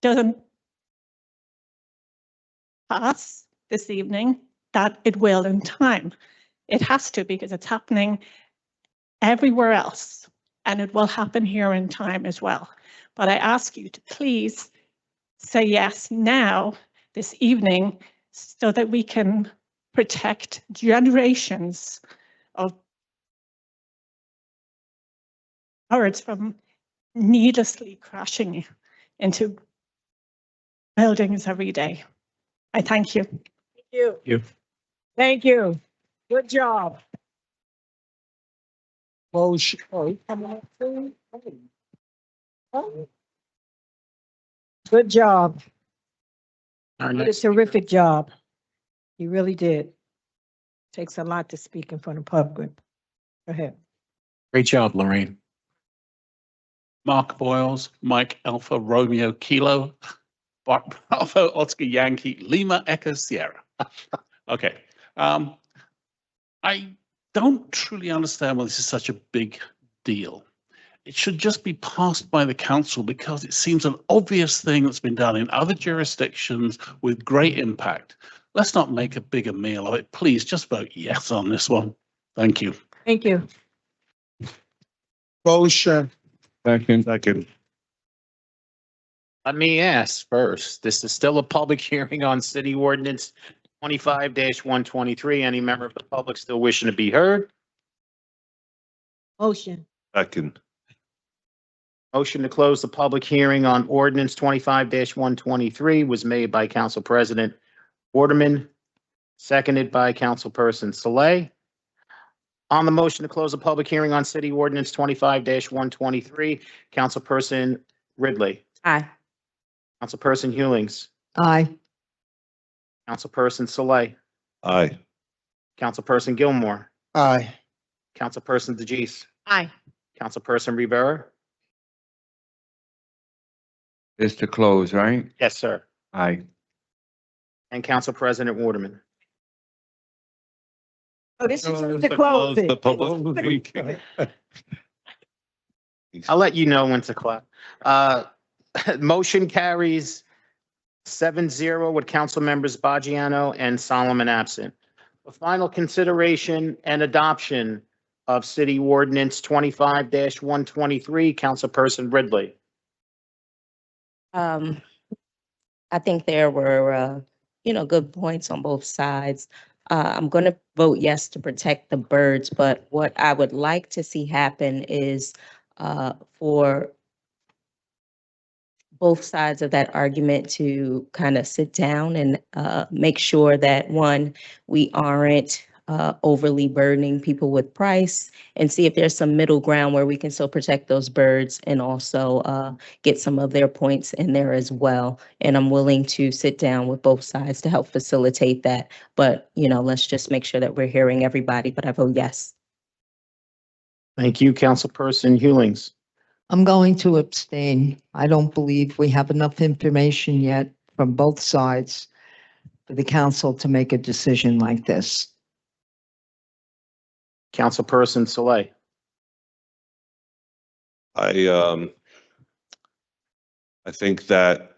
Speaker 23: doesn't pass this evening, that it will in time. It has to, because it's happening everywhere else, and it will happen here in time as well. But I ask you to please say yes now, this evening, so that we can protect generations of birds from needlessly crashing into buildings every day. I thank you.
Speaker 5: Thank you. Thank you. Good job. Motion. Oh, come on. Oh. Good job.
Speaker 2: Our
Speaker 5: You did a
Speaker 2: next
Speaker 5: terrific job. You really did. Takes a lot to speak in front of public. Go ahead.
Speaker 8: Great job, Lorraine. Mark Boyles, Mike Alpha Romeo Kilo, Bravo Oscar Yankee Lima Echo Sierra. Okay. I don't truly understand why this is such a big deal. It should just be passed by the council because it seems an obvious thing that's been done in other jurisdictions with great impact. Let's not make a bigger meal of it. Please just vote yes on this one. Thank you.
Speaker 5: Thank you.
Speaker 8: Motion. Second.
Speaker 2: Let me ask first, this is still a public hearing on City Ordinance 25-123. Any member of the public still wishing to be heard?
Speaker 5: Motion.
Speaker 8: Second.
Speaker 2: Motion to close the public hearing on Ordinance 25-123 was made by Council President Waterman, seconded by Councilperson Saleh. On the motion to close the public hearing on City Ordinance 25-123, Councilperson Ridley.
Speaker 5: Aye.
Speaker 2: Councilperson Hewlings.
Speaker 5: Aye.
Speaker 2: Councilperson Saleh.
Speaker 8: Aye.
Speaker 2: Councilperson Gilmore.
Speaker 4: Aye.
Speaker 2: Councilperson DeGise.
Speaker 5: Aye.
Speaker 2: Councilperson Rivera.
Speaker 13: Is to close, right?
Speaker 2: Yes, sir.
Speaker 13: Aye.
Speaker 2: And Council President Waterman.
Speaker 5: Oh, this is to close it.
Speaker 2: I'll let you know when to clap. Motion carries 7-0 with council members Baggiano and Solomon absent. For final consideration and adoption of City Ordinance 25-123, Councilperson Ridley.
Speaker 24: I think there were
Speaker 14: good points on both sides. I'm going to vote yes to protect the birds, but what I would like to see happen is for both sides of that argument to kind of sit down and make sure that, one, we aren't overly burdening people with price, and see if there's some middle ground where we can still protect those birds and also get some of their points in there as well. And I'm willing to sit down with both sides to help facilitate that. But, let's just make sure that we're hearing everybody, but I vote yes.
Speaker 2: Thank you, Councilperson Hewlings.
Speaker 15: I'm going to abstain. I don't believe we have enough information yet from both sides for the council to make a decision like this.
Speaker 2: Councilperson Saleh.
Speaker 16: I think that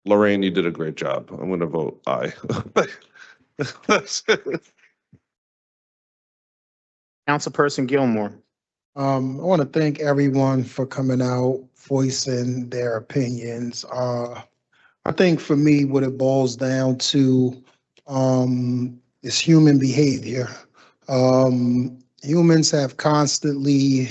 Speaker 16: Lorraine, you did a great job. I'm going to vote aye.
Speaker 2: Councilperson Gilmore.
Speaker 24: I want to thank everyone for coming out, voicing their opinions. I think for me, what it boils down to is human behavior. Humans have constantly,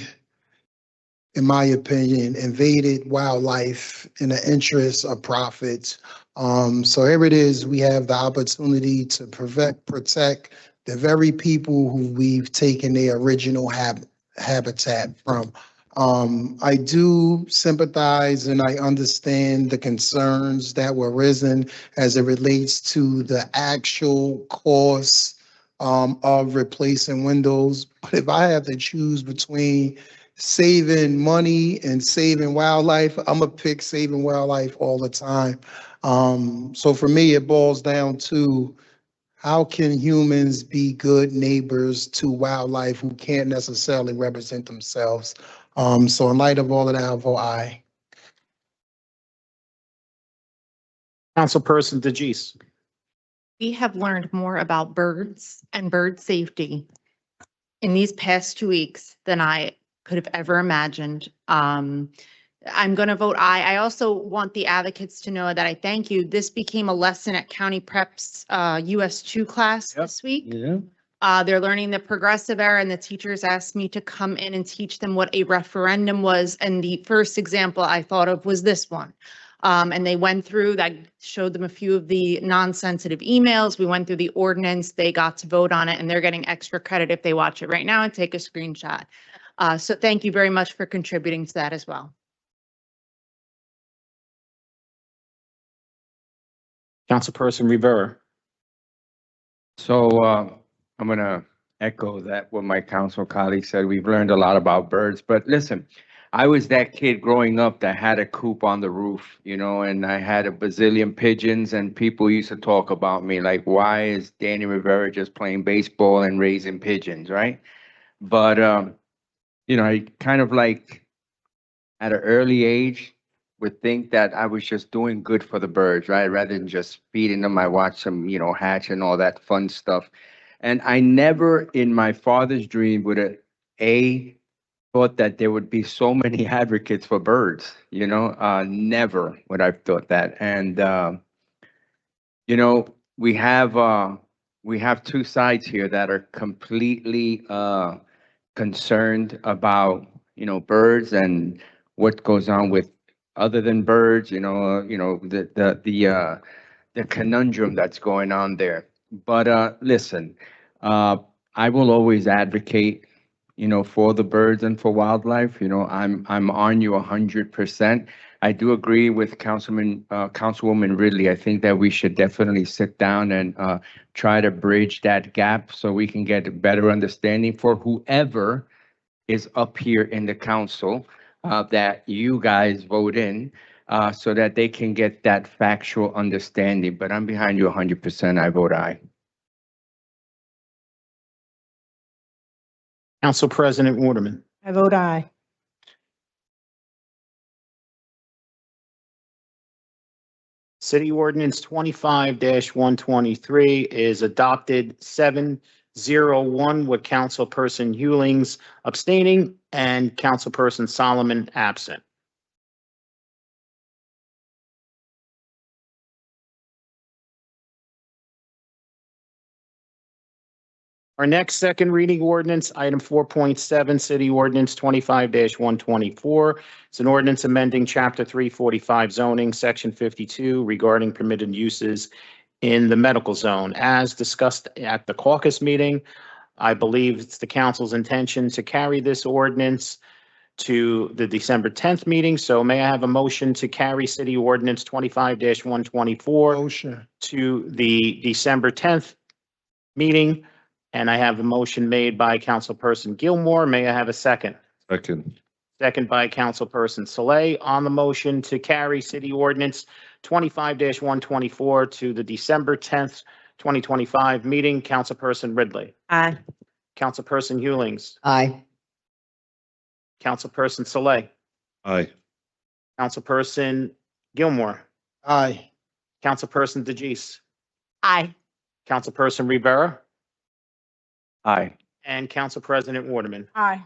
Speaker 24: in my opinion, invaded wildlife in the interest of profits. So here it is, we have the opportunity to protect the very people who we've taken their original habitat from. I do sympathize and I understand the concerns that were risen as it relates to the actual cost of replacing windows. But if I have to choose between saving money and saving wildlife, I'm gonna pick saving wildlife all the time. So for me, it boils down to how can humans be good neighbors to wildlife who can't necessarily represent themselves? So in light of all of that, I'll vote aye.
Speaker 2: Councilperson DeGise.
Speaker 25: We have learned more about birds and bird safety in these past 2 weeks than I could have ever imagined. I'm going to vote aye. I also want the advocates to know that I thank you. This became a lesson at County Prep's US 2 class this week.
Speaker 2: Yeah.
Speaker 25: They're learning the progressive era, and the teachers asked me to come in and teach them what a referendum was. And the first example I thought of was this one. And they went through, that showed them a few of the non-sensitive emails. We went through the ordinance, they got to vote on it, and they're getting extra credit if they watch it right now and take a screenshot. So thank you very much for contributing to that as well.
Speaker 2: Councilperson Rivera.
Speaker 13: So I'm going to echo that what my council colleague said. We've learned a lot about birds, but listen, I was that kid growing up that had a coop on the roof, and I had a bazillion pigeons, and people used to talk about me like, why is Danny Rivera just playing baseball and raising pigeons, right? But, I kind of like at an early age would think that I was just doing good for the birds, right? Rather than just feeding them, I watched them, hatch and all that fun stuff. And I never in my father's dream would have, thought that there would be so many advocates for birds, never would I've thought that. And, we have two sides here that are completely concerned about, birds and what goes on with other than birds, the conundrum that's going on there. But listen, I will always advocate, for the birds and for wildlife. I'm on you 100%. I do agree with Councilwoman Ridley. I think that we should definitely sit down and try to bridge that gap so we can get a better understanding for whoever is up here in the council that you guys vote in so that they can get that factual understanding. But I'm behind you 100%. I vote aye.
Speaker 2: Council President Waterman.
Speaker 5: I vote aye.
Speaker 2: City Ordinance 25-123 is adopted 7-0-1 with Councilperson Hewlings abstaining and Councilperson Solomon absent. Our next second reading ordinance, item 4.7, City Ordinance 25-124. It's an ordinance amending Chapter 345 zoning, Section 52 regarding permitted uses in the medical zone. As discussed at the caucus meeting, I believe it's the council's intention to carry this ordinance to the December 10th meeting. So may I have a motion to carry City Ordinance 25-124
Speaker 24: Motion.
Speaker 2: to the December 10th meeting? And I have a motion made by Councilperson Gilmore. May I have a second?
Speaker 16: Second.
Speaker 2: Second by Councilperson Saleh. On the motion to carry City Ordinance 25-124 to the December 10th, 2025 meeting, Councilperson Ridley.
Speaker 5: Aye.
Speaker 2: Councilperson Hewlings.
Speaker 15: Aye.
Speaker 2: Councilperson Saleh.
Speaker 16: Aye.
Speaker 2: Councilperson Gilmore.
Speaker 24: Aye.
Speaker 2: Councilperson DeGise.
Speaker 25: Aye.
Speaker 2: Councilperson Rivera.
Speaker 9: Aye.
Speaker 2: And Council President Waterman.
Speaker 5: Aye.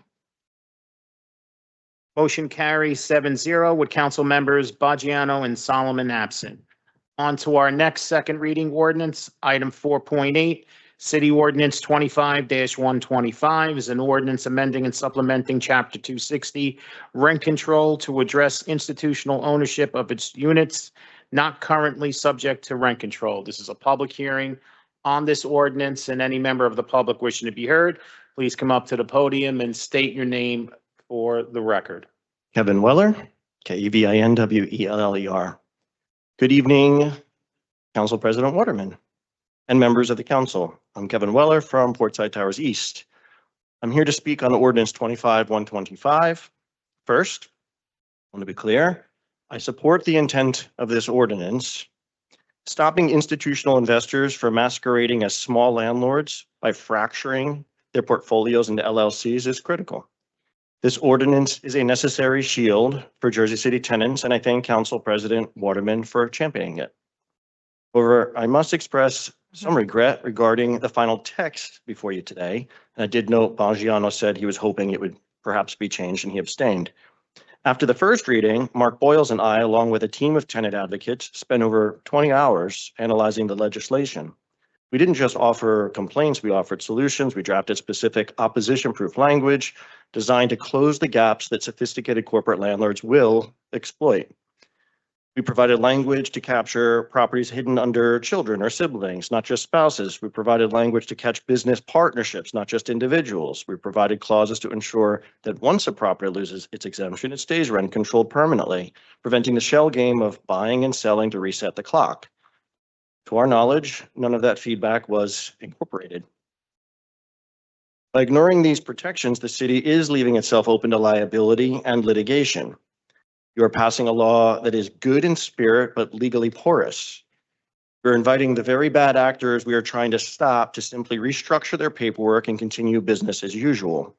Speaker 2: Motion carries 7-0 with council members Baggiano and Solomon absent. On to our next second reading ordinance, item 4.8, City Ordinance 25-125 is an ordinance amending and supplementing Chapter 260 rent control to address institutional ownership of its units not currently subject to rent control. This is a public hearing on this ordinance, and any member of the public wishing to be heard, please come up to the podium and state your name for the record.
Speaker 1: Kevin Weller, Kevinweller. Good evening, Council President Waterman and members of the council. I'm Kevin Weller from Portside Towers East. I'm here to speak on Ordinance 25-125. First, I want to be clear, I support the intent of this ordinance. Stopping institutional investors from masquerading as small landlords by fracturing their portfolios into LLCs is critical. This ordinance is a necessary shield for Jersey City tenants, and I thank Council President Waterman for championing it. However, I must express some regret regarding the final text before you today. And I did note Baggiano said he was hoping it would perhaps be changed, and he abstained. After the first reading, Mark Boyles and I, along with a team of tenant advocates, spent over 20 hours analyzing the legislation. We didn't just offer complaints, we offered solutions. We drafted specific opposition-proof language designed to close the gaps that sophisticated corporate landlords will exploit. We provided language to capture properties hidden under children or siblings, not just spouses. We provided language to catch business partnerships, not just individuals. We provided clauses to ensure that once a property loses its exemption, it stays rent controlled permanently, preventing the shell game of buying and selling to reset the clock. To our knowledge, none of that feedback was incorporated. By ignoring these protections, the city is leaving itself open to liability and litigation. You are passing a law that is good in spirit, but legally porous. You're inviting the very bad actors we are trying to stop to simply restructure their paperwork and continue business as usual.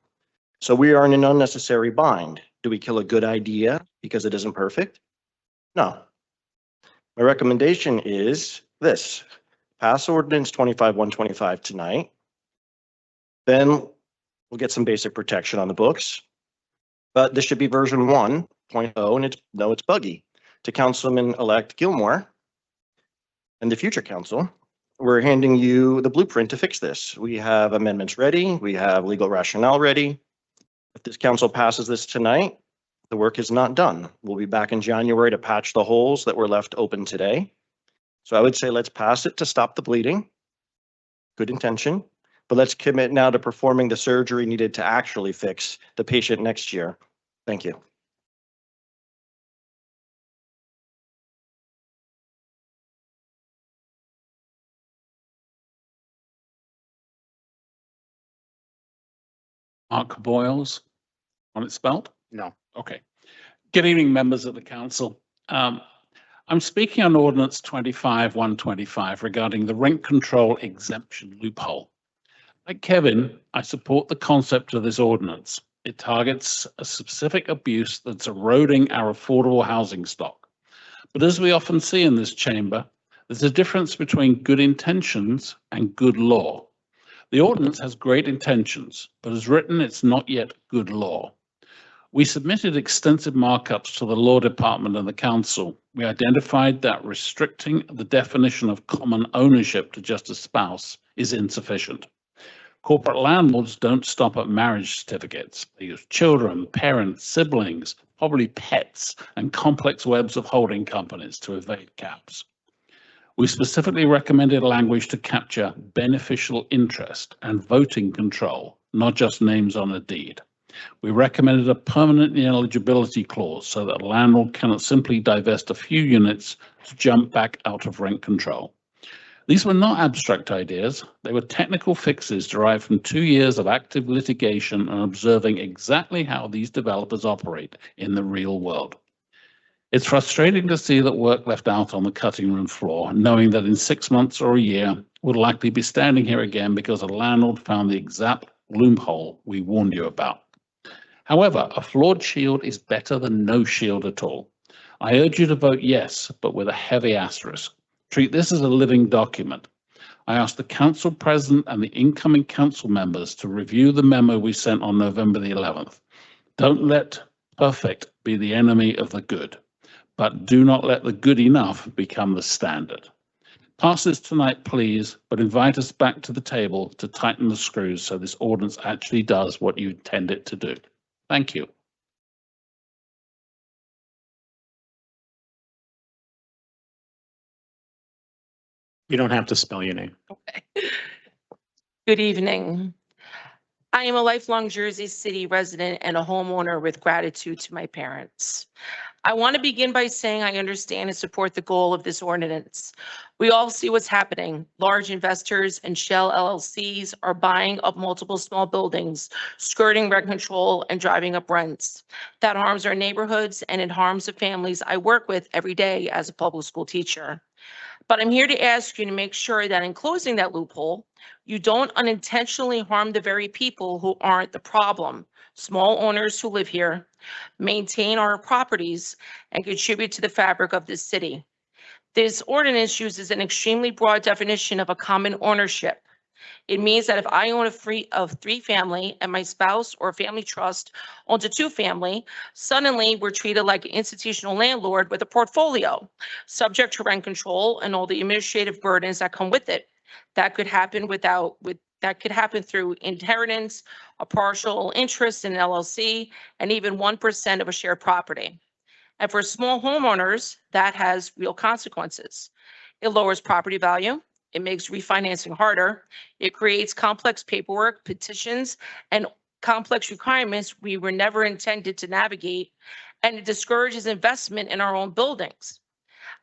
Speaker 1: So we are in an unnecessary bind. Do we kill a good idea because it isn't perfect? No. My recommendation is this: pass ordinance 25-125 tonight. Then we'll get some basic protection on the books. But this should be version 1.0, and it's buggy. To Councilman-elect Gilmore and the future council, we're handing you the blueprint to fix this. We have amendments ready. We have legal rationale ready. If this council passes this tonight, the work is not done. We'll be back in January to patch the holes that were left open today. So I would say let's pass it to stop the bleeding. Good intention, but let's commit now to performing the surgery needed to actually fix the patient next year. Thank you.
Speaker 8: Mark Boyles, on it spelled?
Speaker 2: No.
Speaker 8: Okay. Good evening, members of the council. I'm speaking on Ordinance 25-125 regarding the rent control exemption loophole. Like Kevin, I support the concept of this ordinance. It targets a specific abuse that's eroding our affordable housing stock. But as we often see in this chamber, there's a difference between good intentions and good law. The ordinance has great intentions, but as written, it's not yet good law. We submitted extensive markups to the law department and the council. We identified that restricting the definition of common ownership to just a spouse is insufficient. Corporate landlords don't stop at marriage certificates. They use children, parents, siblings, probably pets, and complex webs of holding companies to evade caps. We specifically recommended language to capture beneficial interest and voting control, not just names on a deed. We recommended a permanent ineligibility clause so that a landlord cannot simply divest a few units to jump back out of rent control. These were not abstract ideas. They were technical fixes derived from 2 years of active litigation and observing exactly how these developers operate in the real world. It's frustrating to see that work left out on the cutting room floor, knowing that in 6 months or a year, we'll likely be standing here again because a landlord found the exact loophole we warned you about. However, a flawed shield is better than no shield at all. I urge you to vote yes, but with a heavy asterisk. Treat this as a living document. I asked the council president and the incoming council members to review the memo we sent on November the 11th. Don't let perfect be the enemy of the good, but do not let the good enough become the standard. Pass this tonight, please, but invite us back to the table to tighten the screws so this ordinance actually does what you intend it to do. Thank you.
Speaker 2: You don't have to spell your name.
Speaker 17: Good evening. I am a lifelong Jersey City resident and a homeowner with gratitude to my parents. I want to begin by saying I understand and support the goal of this ordinance. We all see what's happening. Large investors and shell LLCs are buying up multiple small buildings, skirting rent control and driving up rents. That harms our neighborhoods and it harms the families I work with every day as a public school teacher. But I'm here to ask you to make sure that in closing that loophole, you don't unintentionally harm the very people who aren't the problem. Small owners who live here, maintain our properties, and contribute to the fabric of this city. This ordinance uses an extremely broad definition of a common ownership. It means that if I own a 3-family and my spouse or family trust owns a 2-family, suddenly we're treated like an institutional landlord with a portfolio, subject to rent control and all the administrative burdens that come with it. That could happen through inheritance, a partial interest in an LLC, and even 1% of a shared property. And for small homeowners, that has real consequences. It lowers property value. It makes refinancing harder. It creates complex paperwork, petitions, and complex requirements we were never intended to navigate, and it discourages investment in our own buildings.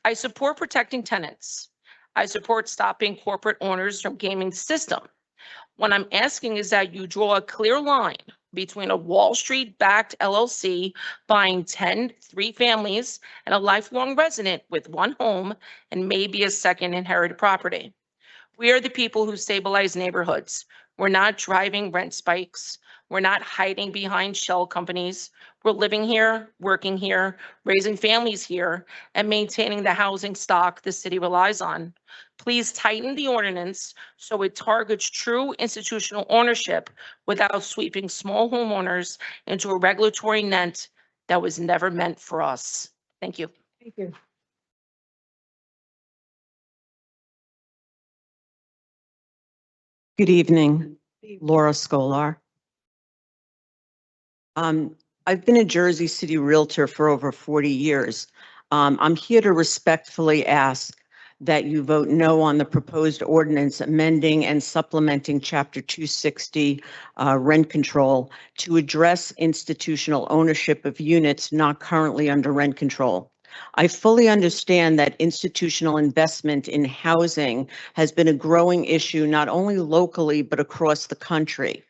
Speaker 17: I support protecting tenants. I support stopping corporate owners from gaming the system. What I'm asking is that you draw a clear line between a Wall Street-backed LLC buying 10 3-families and a lifelong resident with 1 home and maybe a second inherited property. We are the people who stabilize neighborhoods. We're not driving rent spikes. We're not hiding behind shell companies. We're living here, working here, raising families here, and maintaining the housing stock the city relies on. Please tighten the ordinance so it targets true institutional ownership without sweeping small homeowners into a regulatory net that was never meant for us. Thank you.
Speaker 5: Thank you.
Speaker 18: Good evening, Laura Scolar. I've been a Jersey City Realtor for over 40 years. I'm here to respectfully ask that you vote no on the proposed ordinance amending and supplementing Chapter 260 rent control to address institutional ownership of units not currently under rent control. I fully understand that institutional investment in housing has been a growing issue not only locally but across the country.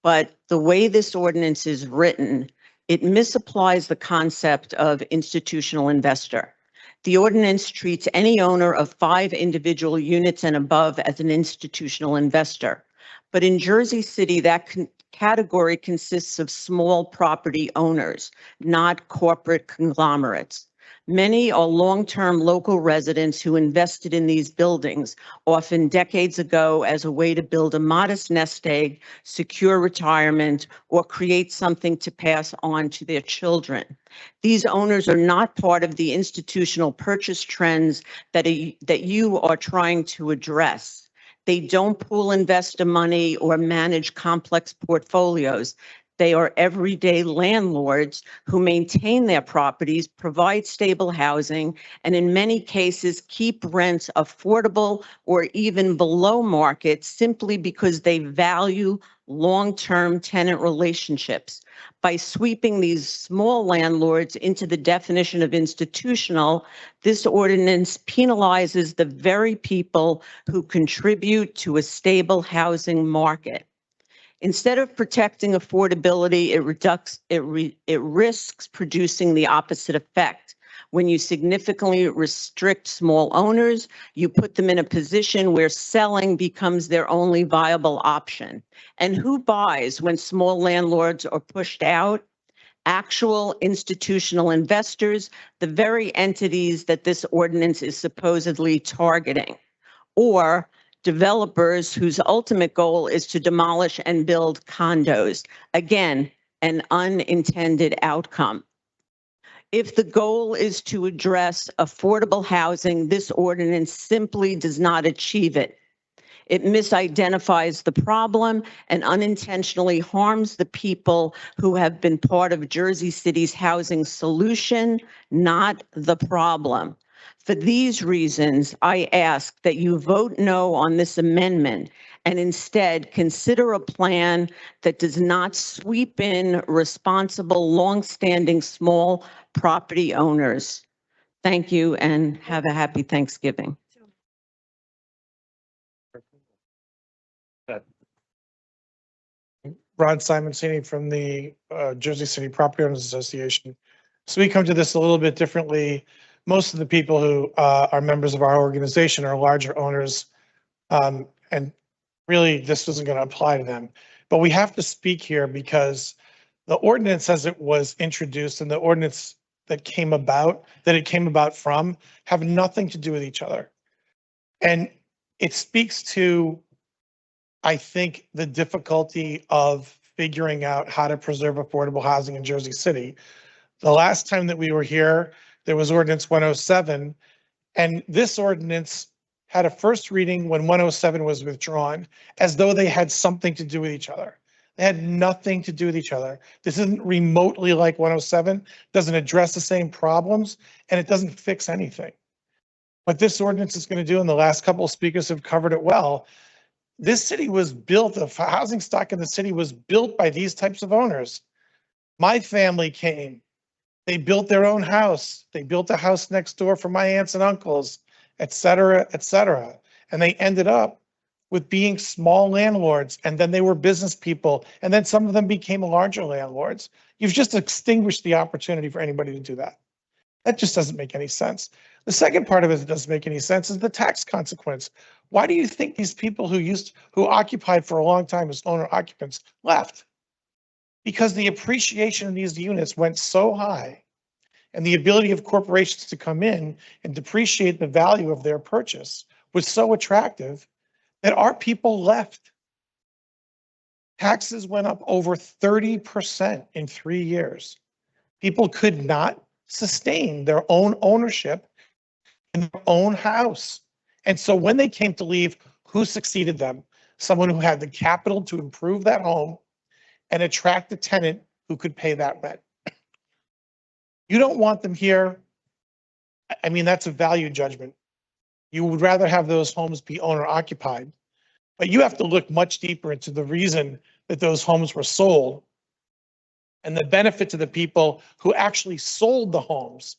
Speaker 18: But the way this ordinance is written, it misapplies the concept of institutional investor. The ordinance treats any owner of 5 individual units and above as an institutional investor. But in Jersey City, that category consists of small property owners, not corporate conglomerates. Many are long-term local residents who invested in these buildings, often decades ago, as a way to build a modest nest egg, secure retirement, or create something to pass on to their children. These owners are not part of the institutional purchase trends that you are trying to address. They don't pool investor money or manage complex portfolios. They are everyday landlords who maintain their properties, provide stable housing, and in many cases keep rents affordable or even below market simply because they value long-term tenant relationships. By sweeping these small landlords into the definition of institutional, this ordinance penalizes the very people who contribute to a stable housing market. Instead of protecting affordability, it risks producing the opposite effect. When you significantly restrict small owners, you put them in a position where selling becomes their only viable option. And who buys when small landlords are pushed out? Actual institutional investors, the very entities that this ordinance is supposedly targeting, or developers whose ultimate goal is to demolish and build condos. Again, an unintended outcome. If the goal is to address affordable housing, this ordinance simply does not achieve it. It misidentifies the problem and unintentionally harms the people who have been part of Jersey City's housing solution, not the problem. For these reasons, I ask that you vote no on this amendment and instead consider a plan that does not sweep in responsible, longstanding small property owners. Thank you and have a happy Thanksgiving.
Speaker 7: Ron Simoncini from the Jersey City Property Owners Association. So we come to this a little bit differently. Most of the people who are members of our organization are larger owners, and really this isn't going to apply to them. But we have to speak here because the ordinance as it was introduced and the ordinance that it came about from have nothing to do with each other. And it speaks to, I think, the difficulty of figuring out how to preserve affordable housing in Jersey City. The last time that we were here, there was ordinance 107, and this ordinance had a first reading when 107 was withdrawn, as though they had something to do with each other. They had nothing to do with each other. This isn't remotely like 107, doesn't address the same problems, and it doesn't fix anything. What this ordinance is going to do, and the last couple of speakers have covered it well, this city was built, the housing stock in the city was built by these types of owners. My family came, they built their own house. They built a house next door for my aunts and uncles, et cetera, et cetera. And they ended up with being small landlords, and then they were business people, and then some of them became larger landlords. You've just extinguished the opportunity for anybody to do that. That just doesn't make any sense. The second part of it that doesn't make any sense is the tax consequence. Why do you think these people who occupied for a long time as owner occupants left? Because the appreciation of these units went so high, and the ability of corporations to come in and depreciate the value of their purchase was so attractive that our people left. Taxes went up over 30% in 3 years. People could not sustain their own ownership in their own house. And so when they came to leave, who succeeded them? Someone who had the capital to improve that home and attract a tenant who could pay that rent. You don't want them here. I mean, that's a value judgment. You would rather have those homes be owner occupied, but you have to look much deeper into the reason that those homes were sold and the benefit to the people who actually sold the homes.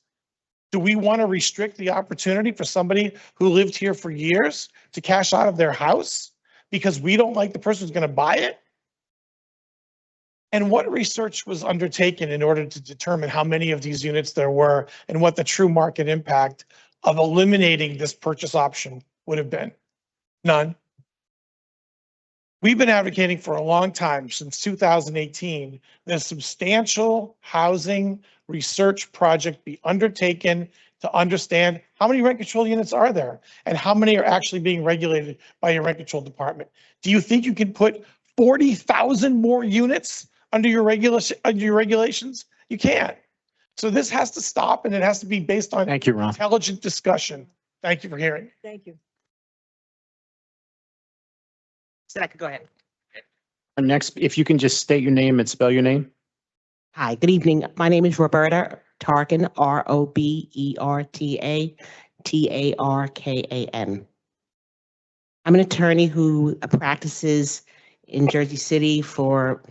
Speaker 7: Do we want to restrict the opportunity for somebody who lived here for years to cash out of their house because we don't like the person who's going to buy it? And what research was undertaken in order to determine how many of these units there were and what the true market impact of eliminating this purchase option would have been? None. We've been advocating for a long time, since 2018, that a substantial housing research project be undertaken to understand how many rent control units are there and how many are actually being regulated by your rent control department. Do you think you can put 40,000 more units under your regulations? You can't. So this has to stop, and it has to be based on intelligent discussion. Thank you for hearing.
Speaker 5: Thank you.
Speaker 17: So I could go ahead.
Speaker 2: Next, if you can just state your name and spell your name.
Speaker 3: Hi, good evening. My name is Roberta Tarkan, Roberta Tarkan. I'm an attorney who practices in Jersey City for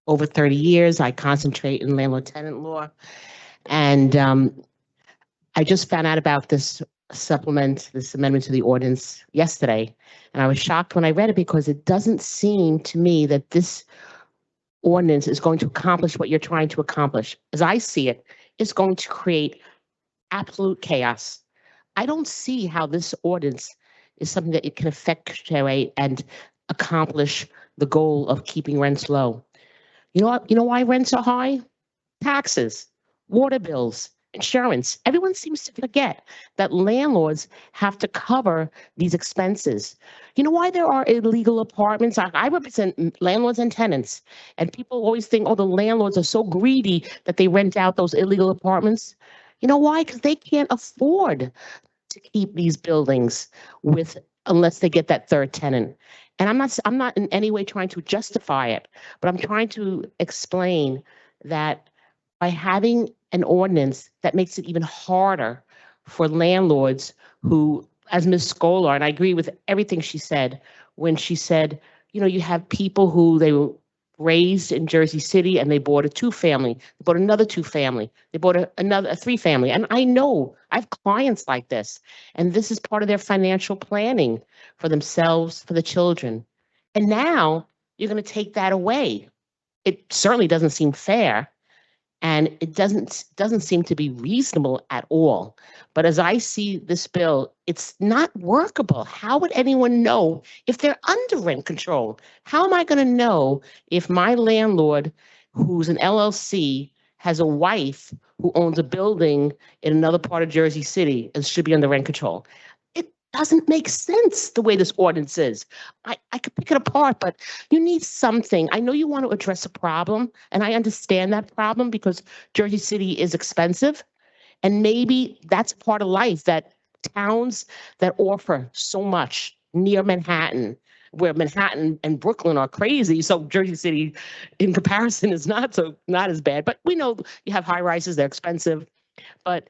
Speaker 3: over 30 years. I concentrate in landlord-tenant law. And I just found out about this this amendment to the ordinance yesterday. And I was shocked when I read it because it doesn't seem to me that this ordinance is going to accomplish what you're trying to accomplish. As I see it, it's going to create absolute chaos. I don't see how this ordinance is something that it can effectuate and accomplish the goal of keeping rents low. You know what? You know why rents are high? Taxes, water bills, insurance. Everyone seems to forget that landlords have to cover these expenses. You know why there are illegal apartments? I represent landlords and tenants, and people always think, oh, the landlords are so greedy that they rent out those illegal apartments. You know why? Because they can't afford to keep these buildings unless they get that third tenant. And I'm not in any way trying to justify it, but I'm trying to explain that by having an ordinance that makes it even harder for landlords who, as Ms. Scholar, and I agree with everything she said, when she said, you know, you have people who they were raised in Jersey City and they bought a 2-family, they bought another 2-family, they bought a 3-family. And I know I have clients like this, and this is part of their financial planning for themselves, for the children. And now you're going to take that away. It certainly doesn't seem fair. And it doesn't seem to be reasonable at all. But as I see this bill, it's not workable. How would anyone know if they're under rent control? How am I going to know if my landlord, who's an LLC, has a wife who owns a building in another part of Jersey City and should be under rent control? It doesn't make sense the way this ordinance is. I could pick it apart, but you need something. I know you want to address a problem, and I understand that problem because Jersey City is expensive. And maybe that's part of life, that towns that offer so much near Manhattan, where Manhattan and Brooklyn are crazy. So Jersey City in comparison is not as bad. But we know you have high rises, they're expensive. But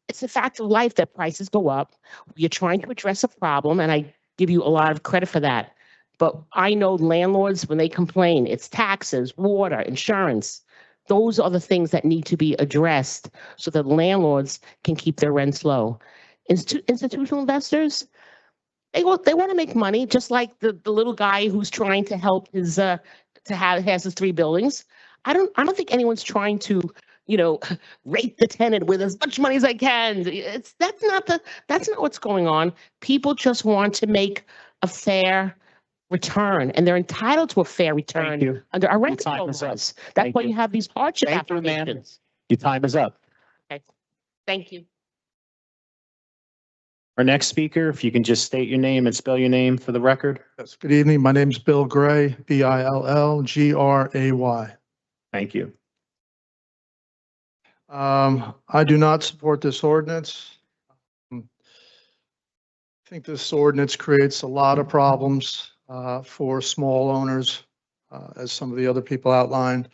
Speaker 3: it's a fact of life that prices go up. You're trying to address a problem, and I give you a lot of credit for that. But I know landlords, when they complain, it's taxes, water, insurance. Those are the things that need to be addressed so that landlords can keep their rents low. Institutional investors, they want to make money, just like the little guy who's trying to help has his 3 buildings. I don't think anyone's trying to, rate the tenant with as much money as I can. That's not what's going on. People just want to make a fair return, and they're entitled to a fair return under our rent control laws. That's why you have these hardship applications.
Speaker 2: Your time is up.
Speaker 3: Okay, thank you.
Speaker 2: Our next speaker, if you can just state your name and spell your name for the record.
Speaker 19: Yes, good evening. My name's Bill Gray, Billgray.
Speaker 2: Thank you.
Speaker 19: I do not support this ordinance. I think this ordinance creates a lot of problems for small owners, as some of the other people outlined.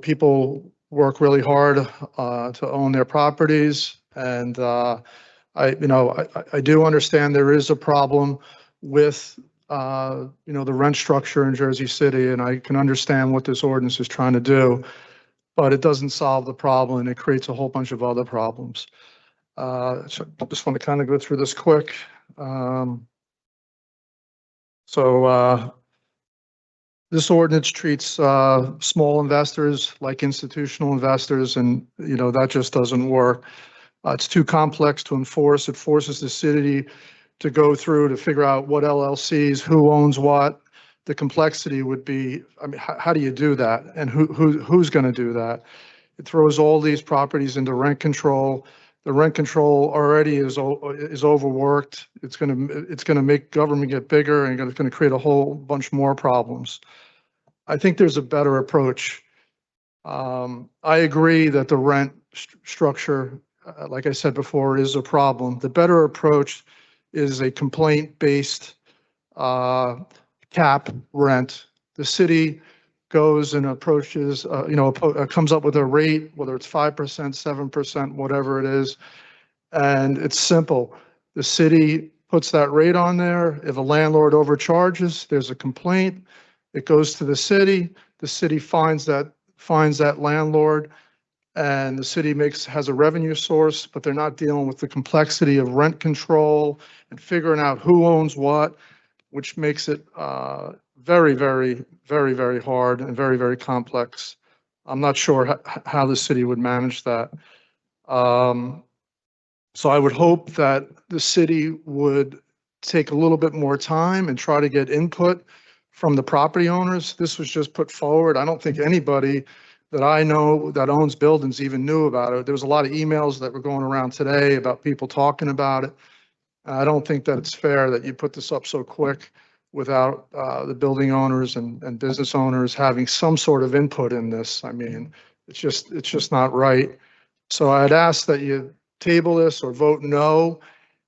Speaker 19: People work really hard to own their properties, and I do understand there is a problem with the rent structure in Jersey City, and I can understand what this ordinance is trying to do, but it doesn't solve the problem, and it creates a whole bunch of other problems. So I just want to kind of go through this quick. This ordinance treats small investors like institutional investors, and that just doesn't work. It's too complex to enforce. It forces the city to go through to figure out what LLCs, who owns what. The complexity would be, I mean, how do you do that? And who's going to do that? It throws all these properties into rent control. The rent control already is overworked. It's going to make government get bigger, and it's going to create a whole bunch more problems. I think there's a better approach. I agree that the rent structure, like I said before, is a problem. The better approach is a complaint-based cap rent. The city goes and approaches, comes up with a rate, whether it's 5%, 7%, whatever it is. And it's simple. The city puts that rate on there. If a landlord overcharges, there's a complaint. It goes to the city. The city finds that landlord, and the city has a revenue source, but they're not dealing with the complexity of rent control and figuring out who owns what, which makes it very, very, very, very hard and very, very complex. I'm not sure how the city would manage that. So I would hope that the city would take a little bit more time and try to get input from the property owners. This was just put forward. I don't think anybody that I know that owns buildings even knew about it. There was a lot of emails that were going around today about people talking about it. I don't think that it's fair that you put this up so quick without the building owners and business owners having some sort of input in this. I mean, it's just not right. So I'd ask that you table this or vote no.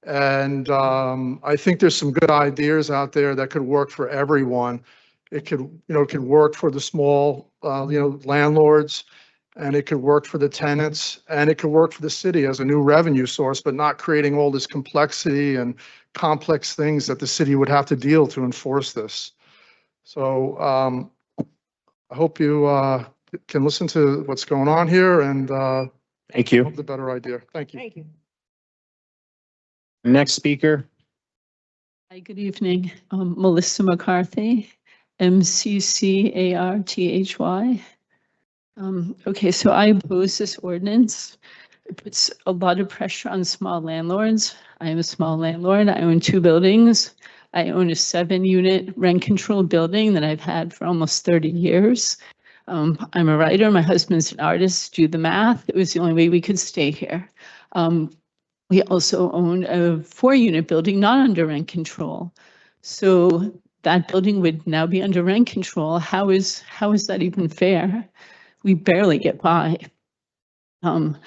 Speaker 19: And I think there's some good ideas out there that could work for everyone. It could work for the small, landlords, and it could work for the tenants, and it could work for the city as a new revenue source, but not creating all this complexity and complex things that the city would have to deal to enforce this. So I hope you can listen to what's going on here, and
Speaker 2: Thank you.
Speaker 19: hope the better idea. Thank you.
Speaker 5: Thank you.
Speaker 2: Next speaker.
Speaker 6: Hi, good evening. Melissa McCarthy, MCCARTHY. Okay, so I oppose this ordinance. It puts a lot of pressure on small landlords. I am a small landlord. I own 2 buildings. I own a 7-unit rent control building that I've had for almost 30 years. I'm a writer. My husband's an artist. Do the math. It was the only way we could stay here. We also own a 4-unit building not under rent control. So that building would now be under rent control. How is that even fair? We barely get by. Everyone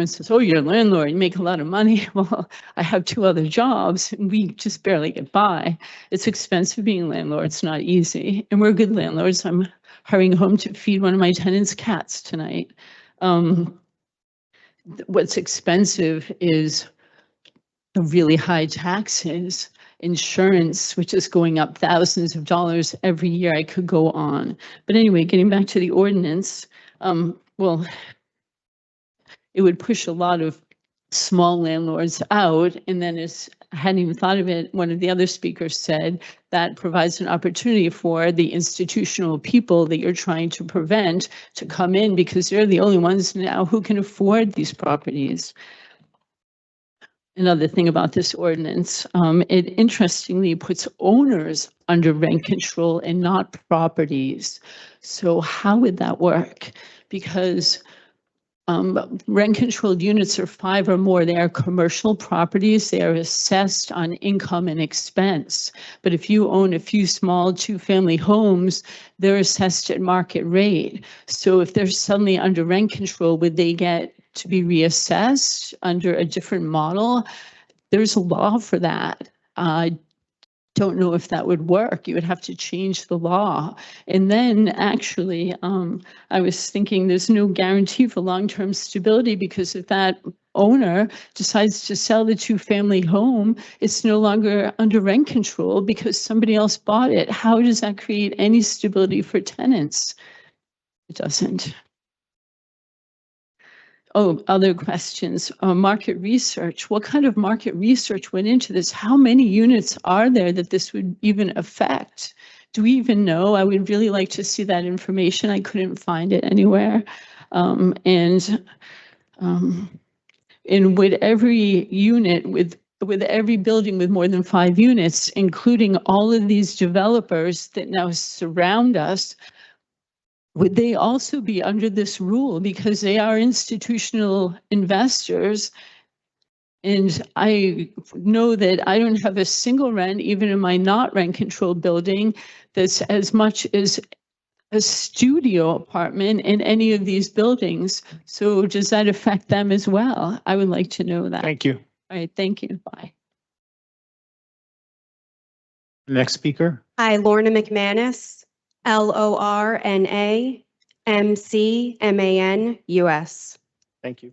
Speaker 6: says, oh, you're a landlord, you make a lot of money. Well, I have 2 other jobs and we just barely get by. It's expensive being a landlord. It's not easy. And we're good landlords. I'm hurrying home to feed one of my tenants' cats tonight. What's expensive is the really high taxes, insurance, which is going up thousands of dollars every year. I could go on. But anyway, getting back to the ordinance, well, it would push a lot of small landlords out. And then I hadn't even thought of it. One of the other speakers said that provides an opportunity for the institutional people that you're trying to prevent to come in because they're the only ones now who can afford these properties. Another thing about this ordinance, it interestingly puts owners under rent control and not properties. So how would that work? Because rent-controlled units are 5 or more. They are commercial properties. They are assessed on income and expense. But if you own a few small 2-family homes, they're assessed at market rate. So if they're suddenly under rent control, would they get to be reassessed under a different model? There's a law for that. Don't know if that would work. You would have to change the law. And then actually, I was thinking there's no guarantee for long-term stability because if that owner decides to sell the 2-family home, it's no longer under rent control because somebody else bought it. How does that create any stability for tenants? It doesn't. Oh, other questions. Market research. What kind of market research went into this? How many units are there that this would even affect? Do we even know? I would really like to see that information. I couldn't find it anywhere. And with every unit, with every building with more than 5 units, including all of these developers that now surround us, would they also be under this rule because they are institutional investors? And I know that I don't have a single rent, even in my not rent controlled building, that's as much as a studio apartment in any of these buildings. So does that affect them as well? I would like to know that.
Speaker 2: Thank you.
Speaker 6: All right, thank you. Bye.
Speaker 2: Next speaker.
Speaker 11: Hi, Lorna McManus, LORNAMCMANUS.
Speaker 2: Thank you.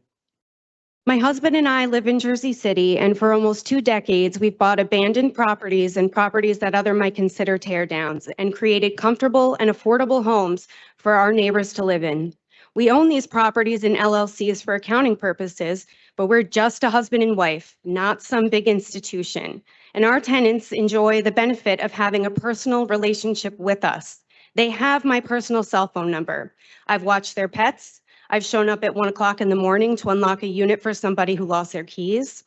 Speaker 11: My husband and I live in Jersey City, and for almost 2 decades, we've bought abandoned properties and properties that others might consider tear downs and created comfortable and affordable homes for our neighbors to live in. We own these properties in LLCs for accounting purposes, but we're just a husband and wife, not some big institution. And our tenants enjoy the benefit of having a personal relationship with us. They have my personal cell phone number. I've watched their pets. I've shown up at 1 o'clock in the morning to unlock a unit for somebody who lost their keys.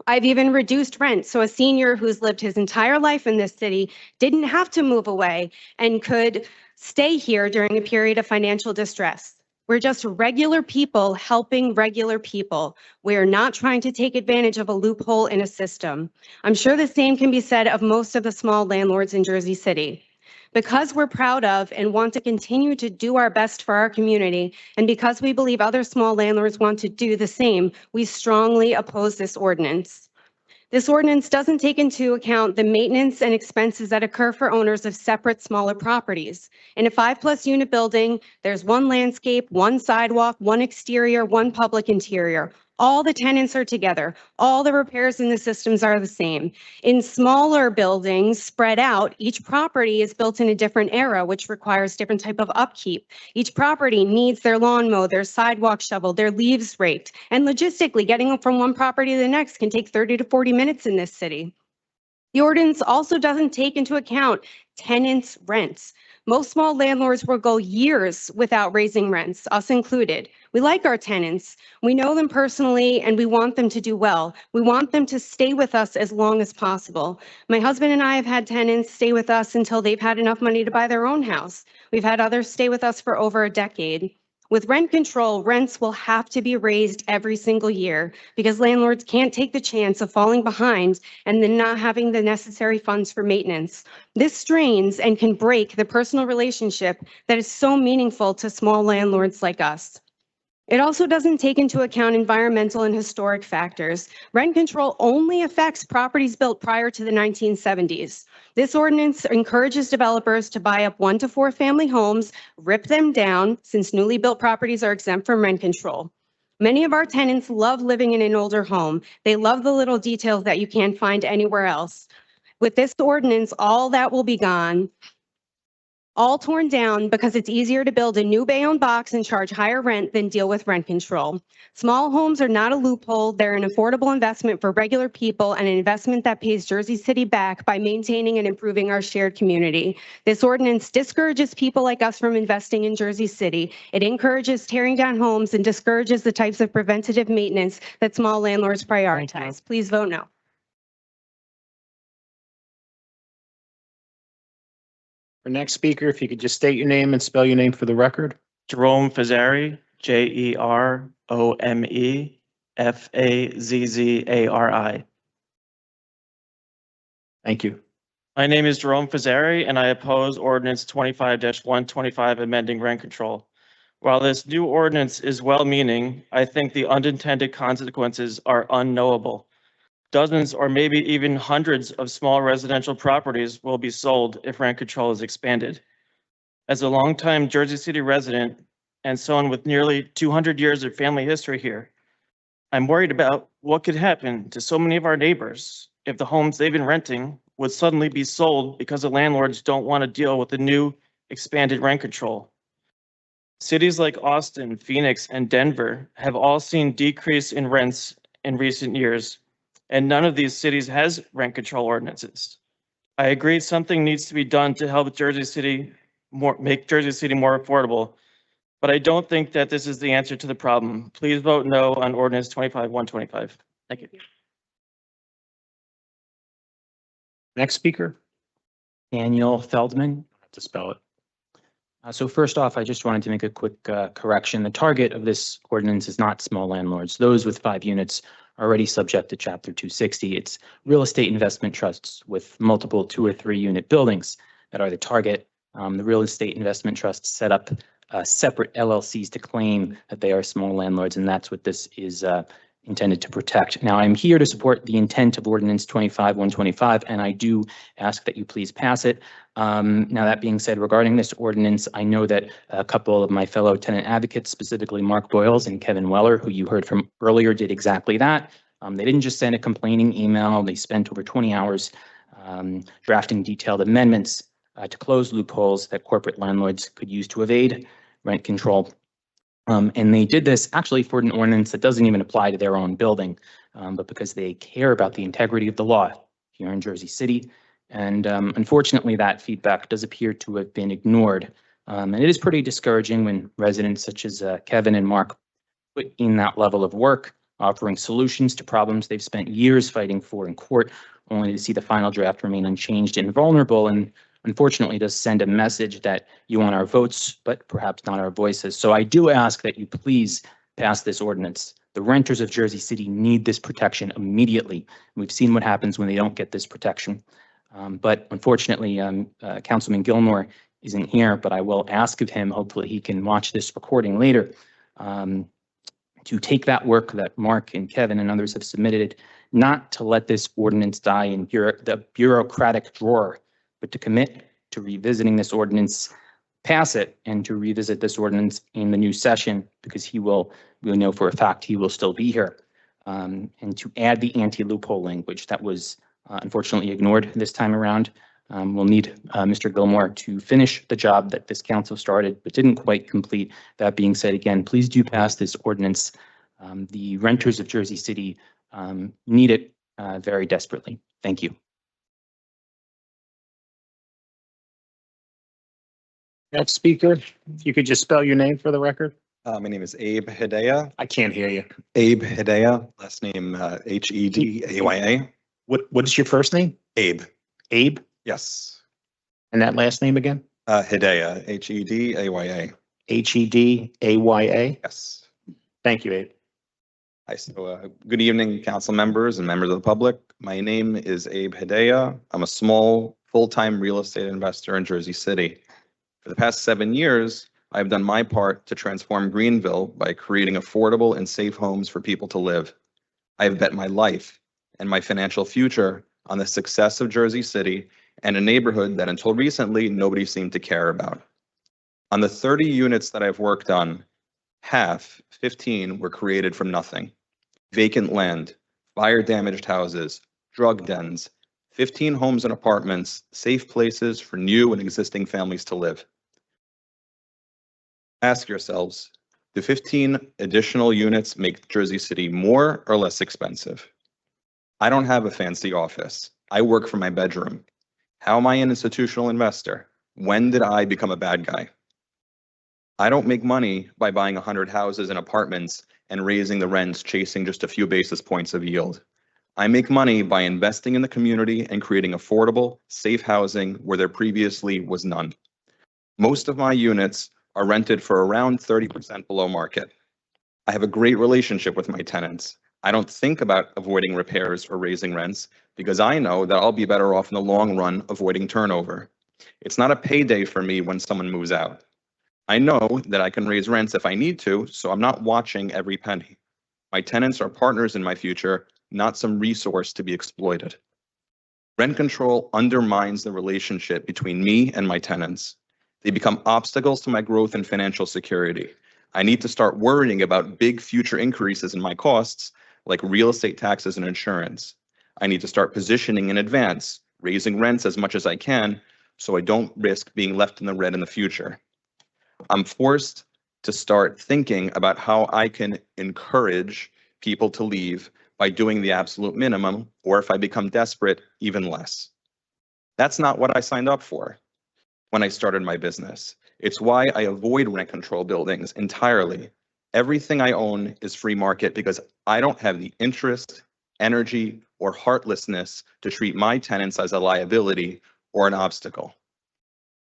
Speaker 11: I've even reduced rent, so a senior who's lived his entire life in this city didn't have to move away and could stay here during a period of financial distress. We're just regular people helping regular people. We're not trying to take advantage of a loophole in a system. I'm sure the same can be said of most of the small landlords in Jersey City. Because we're proud of and want to continue to do our best for our community, and because we believe other small landlords want to do the same, we strongly oppose this ordinance. This ordinance doesn't take into account the maintenance and expenses that occur for owners of separate smaller properties. In a 5+ unit building, there's 1 landscape, 1 sidewalk, 1 exterior, 1 public interior. All the tenants are together. All the repairs in the systems are the same. In smaller buildings spread out, each property is built in a different era, which requires different type of upkeep. Each property needs their lawn mowed, their sidewalk shoveled, their leaves raked. And logistically, getting them from one property to the next can take 30 to 40 minutes in this city. The ordinance also doesn't take into account tenants' rents. Most small landlords will go years without raising rents, us included. We like our tenants. We know them personally, and we want them to do well. We want them to stay with us as long as possible. My husband and I have had tenants stay with us until they've had enough money to buy their own house. We've had others stay with us for over a decade. With rent control, rents will have to be raised every single year because landlords can't take the chance of falling behind and then not having the necessary funds for maintenance. This strains and can break the personal relationship that is so meaningful to small landlords like us. It also doesn't take into account environmental and historic factors. Rent control only affects properties built prior to the 1970s. This ordinance encourages developers to buy up 1 to 4 family homes, rip them down, since newly built properties are exempt from rent control. Many of our tenants love living in an older home. They love the little details that you can't find anywhere else. With this ordinance, all that will be gone. All torn down because it's easier to build a new Bayonne box and charge higher rent than deal with rent control. Small homes are not a loophole. They're an affordable investment for regular people and an investment that pays Jersey City back by maintaining and improving our shared community. This ordinance discourages people like us from investing in Jersey City. It encourages tearing down homes and discourages the types of preventative maintenance that small landlords prioritize. Please vote no.
Speaker 2: Our next speaker, if you could just state your name and spell your name for the record.
Speaker 12: Jerome Fazzari, JEROMEFAZZARI.
Speaker 2: Thank you.
Speaker 12: My name is Jerome Fazzari, and I oppose ordinance 25-125 amending rent control. While this new ordinance is well-meaning, I think the unintended consequences are unknowable. Dozens or maybe even hundreds of small residential properties will be sold if rent control is expanded. As a longtime Jersey City resident and someone with nearly 200 years of family history here, I'm worried about what could happen to so many of our neighbors if the homes they've been renting would suddenly be sold because the landlords don't want to deal with the new expanded rent control. Cities like Austin, Phoenix, and Denver have all seen decrease in rents in recent years, and none of these cities has rent control ordinances. I agree something needs to be done to help make Jersey City more affordable, but I don't think that this is the answer to the problem. Please vote no on ordinance 25-125. Thank you.
Speaker 2: Next speaker.
Speaker 20: Daniel Feldman.
Speaker 2: I have to spell it.
Speaker 20: So first off, I just wanted to make a quick correction. The target of this ordinance is not small landlords. Those with 5 units are already subject to Chapter 260. It's real estate investment trusts with multiple 2 or 3 unit buildings that are the target. The real estate investment trusts set up separate LLCs to claim that they are small landlords, and that's what this is intended to protect. Now, I'm here to support the intent of Ordinance 25-125, and I do ask that you please pass it. Now, that being said, regarding this ordinance, I know that a couple of my fellow tenant advocates, specifically Mark Boyles and Kevin Weller, who you heard from earlier, did exactly that. They didn't just send a complaining email. They spent over 20 hours drafting detailed amendments to close loopholes that corporate landlords could use to evade rent control. And they did this actually for an ordinance that doesn't even apply to their own building, but because they care about the integrity of the law here in Jersey City. And unfortunately, that feedback does appear to have been ignored. And it is pretty discouraging when residents such as Kevin and Mark put in that level of work, offering solutions to problems they've spent years fighting for in court, only to see the final draft remain unchanged and vulnerable. And unfortunately, does send a message that you want our votes, but perhaps not our voices. So I do ask that you please pass this ordinance. The renters of Jersey City need this protection immediately. We've seen what happens when they don't get this protection. But unfortunately, Councilman Gilmore isn't here, but I will ask of him, hopefully he can watch this recording later, to take that work that Mark and Kevin and others have submitted, not to let this ordinance die in the bureaucratic drawer, but to commit to revisiting this ordinance, pass it, and to revisit this ordinance in the new session, because we know for a fact he will still be here, and to add the anti-loophole language that was unfortunately ignored this time around. We'll need Mr. Gilmore to finish the job that this council started but didn't quite complete. That being said, again, please do pass this ordinance. The renters of Jersey City need it very desperately. Thank you.
Speaker 2: Next speaker, if you could just spell your name for the record.
Speaker 4: My name is Abe Hidaya.
Speaker 2: I can't hear you.
Speaker 4: Abe Hidaya, last name Hedaya.
Speaker 2: What is your first name?
Speaker 4: Abe.
Speaker 2: Abe?
Speaker 4: Yes.
Speaker 2: And that last name again?
Speaker 4: Hidaya, Hedaya.
Speaker 2: Hedaya?
Speaker 4: Yes.
Speaker 2: Thank you, Abe.
Speaker 4: Hi, so good evening, council members and members of the public. My name is Abe Hidaya. I'm a small, full-time real estate investor in Jersey City. For the past 7 years, I've done my part to transform Greenville by creating affordable and safe homes for people to live. I have bet my life and my financial future on the success of Jersey City and a neighborhood that until recently, nobody seemed to care about. On the 30 units that I've worked on, 15 were created from nothing. Vacant land, fire-damaged houses, drug dens, 15 homes and apartments, safe places for new and existing families to live. Ask yourselves, do 15 additional units make Jersey City more or less expensive? I don't have a fancy office. I work from my bedroom. How am I an institutional investor? When did I become a bad guy? I don't make money by buying 100 houses and apartments and raising the rents, chasing just a few basis points of yield. I make money by investing in the community and creating affordable, safe housing where there previously was none. Most of my units are rented for around 30% below market. I have a great relationship with my tenants. I don't think about avoiding repairs or raising rents because I know that I'll be better off in the long run avoiding turnover. It's not a payday for me when someone moves out. I know that I can raise rents if I need to, so I'm not watching every penny. My tenants are partners in my future, not some resource to be exploited. Rent control undermines the relationship between me and my tenants. They become obstacles to my growth and financial security. I need to start worrying about big future increases in my costs, like real estate taxes and insurance. I need to start positioning in advance, raising rents as much as I can, so I don't risk being left in the red in the future. I'm forced to start thinking about how I can encourage people to leave by doing the absolute minimum, or if I become desperate, even less. That's not what I signed up for when I started my business. It's why I avoid rent control buildings entirely. Everything I own is free market because I don't have the interest, energy, or heartlessness to treat my tenants as a liability or an obstacle.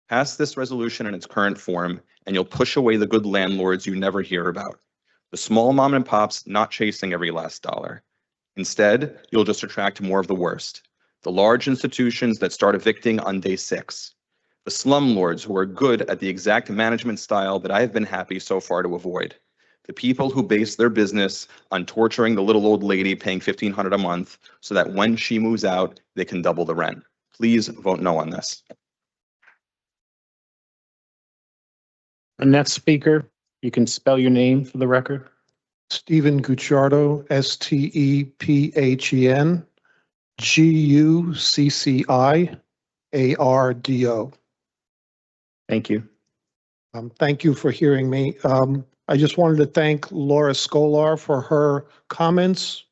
Speaker 4: Pass this resolution in its current form, and you'll push away the good landlords you never hear about. The small mom and pops not chasing every last dollar. Instead, you'll just attract more of the worst. The large institutions that start evicting on day 6. The slumlords who are good at the exact management style that I have been happy so far to avoid. The people who base their business on torturing the little old lady paying $1,500 a month so that when she moves out, they can double the rent. Please vote no on this.
Speaker 2: Our next speaker, you can spell your name for the record.
Speaker 7: Stephen Gucciardo, Stephen, Gucciardo.
Speaker 2: Thank you.
Speaker 7: Thank you for hearing me. I just wanted to thank Laura Scolar for her comments.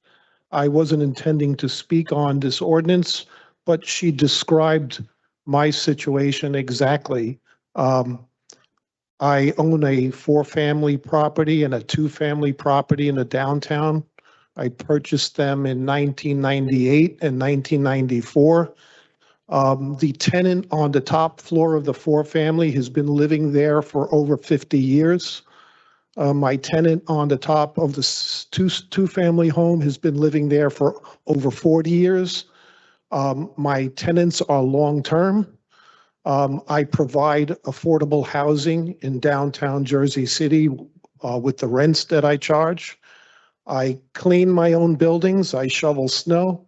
Speaker 7: I wasn't intending to speak on this ordinance, but she described my situation exactly. I own a 4-family property and a 2-family property in the downtown. I purchased them in 1998 and 1994. The tenant on the top floor of the 4-family has been living there for over 50 years. My tenant on the top of the two-family home has been living there for over 40 years. My tenants are long-term. I provide affordable housing in downtown Jersey City with the rents that I charge. I clean my own buildings. I shovel snow.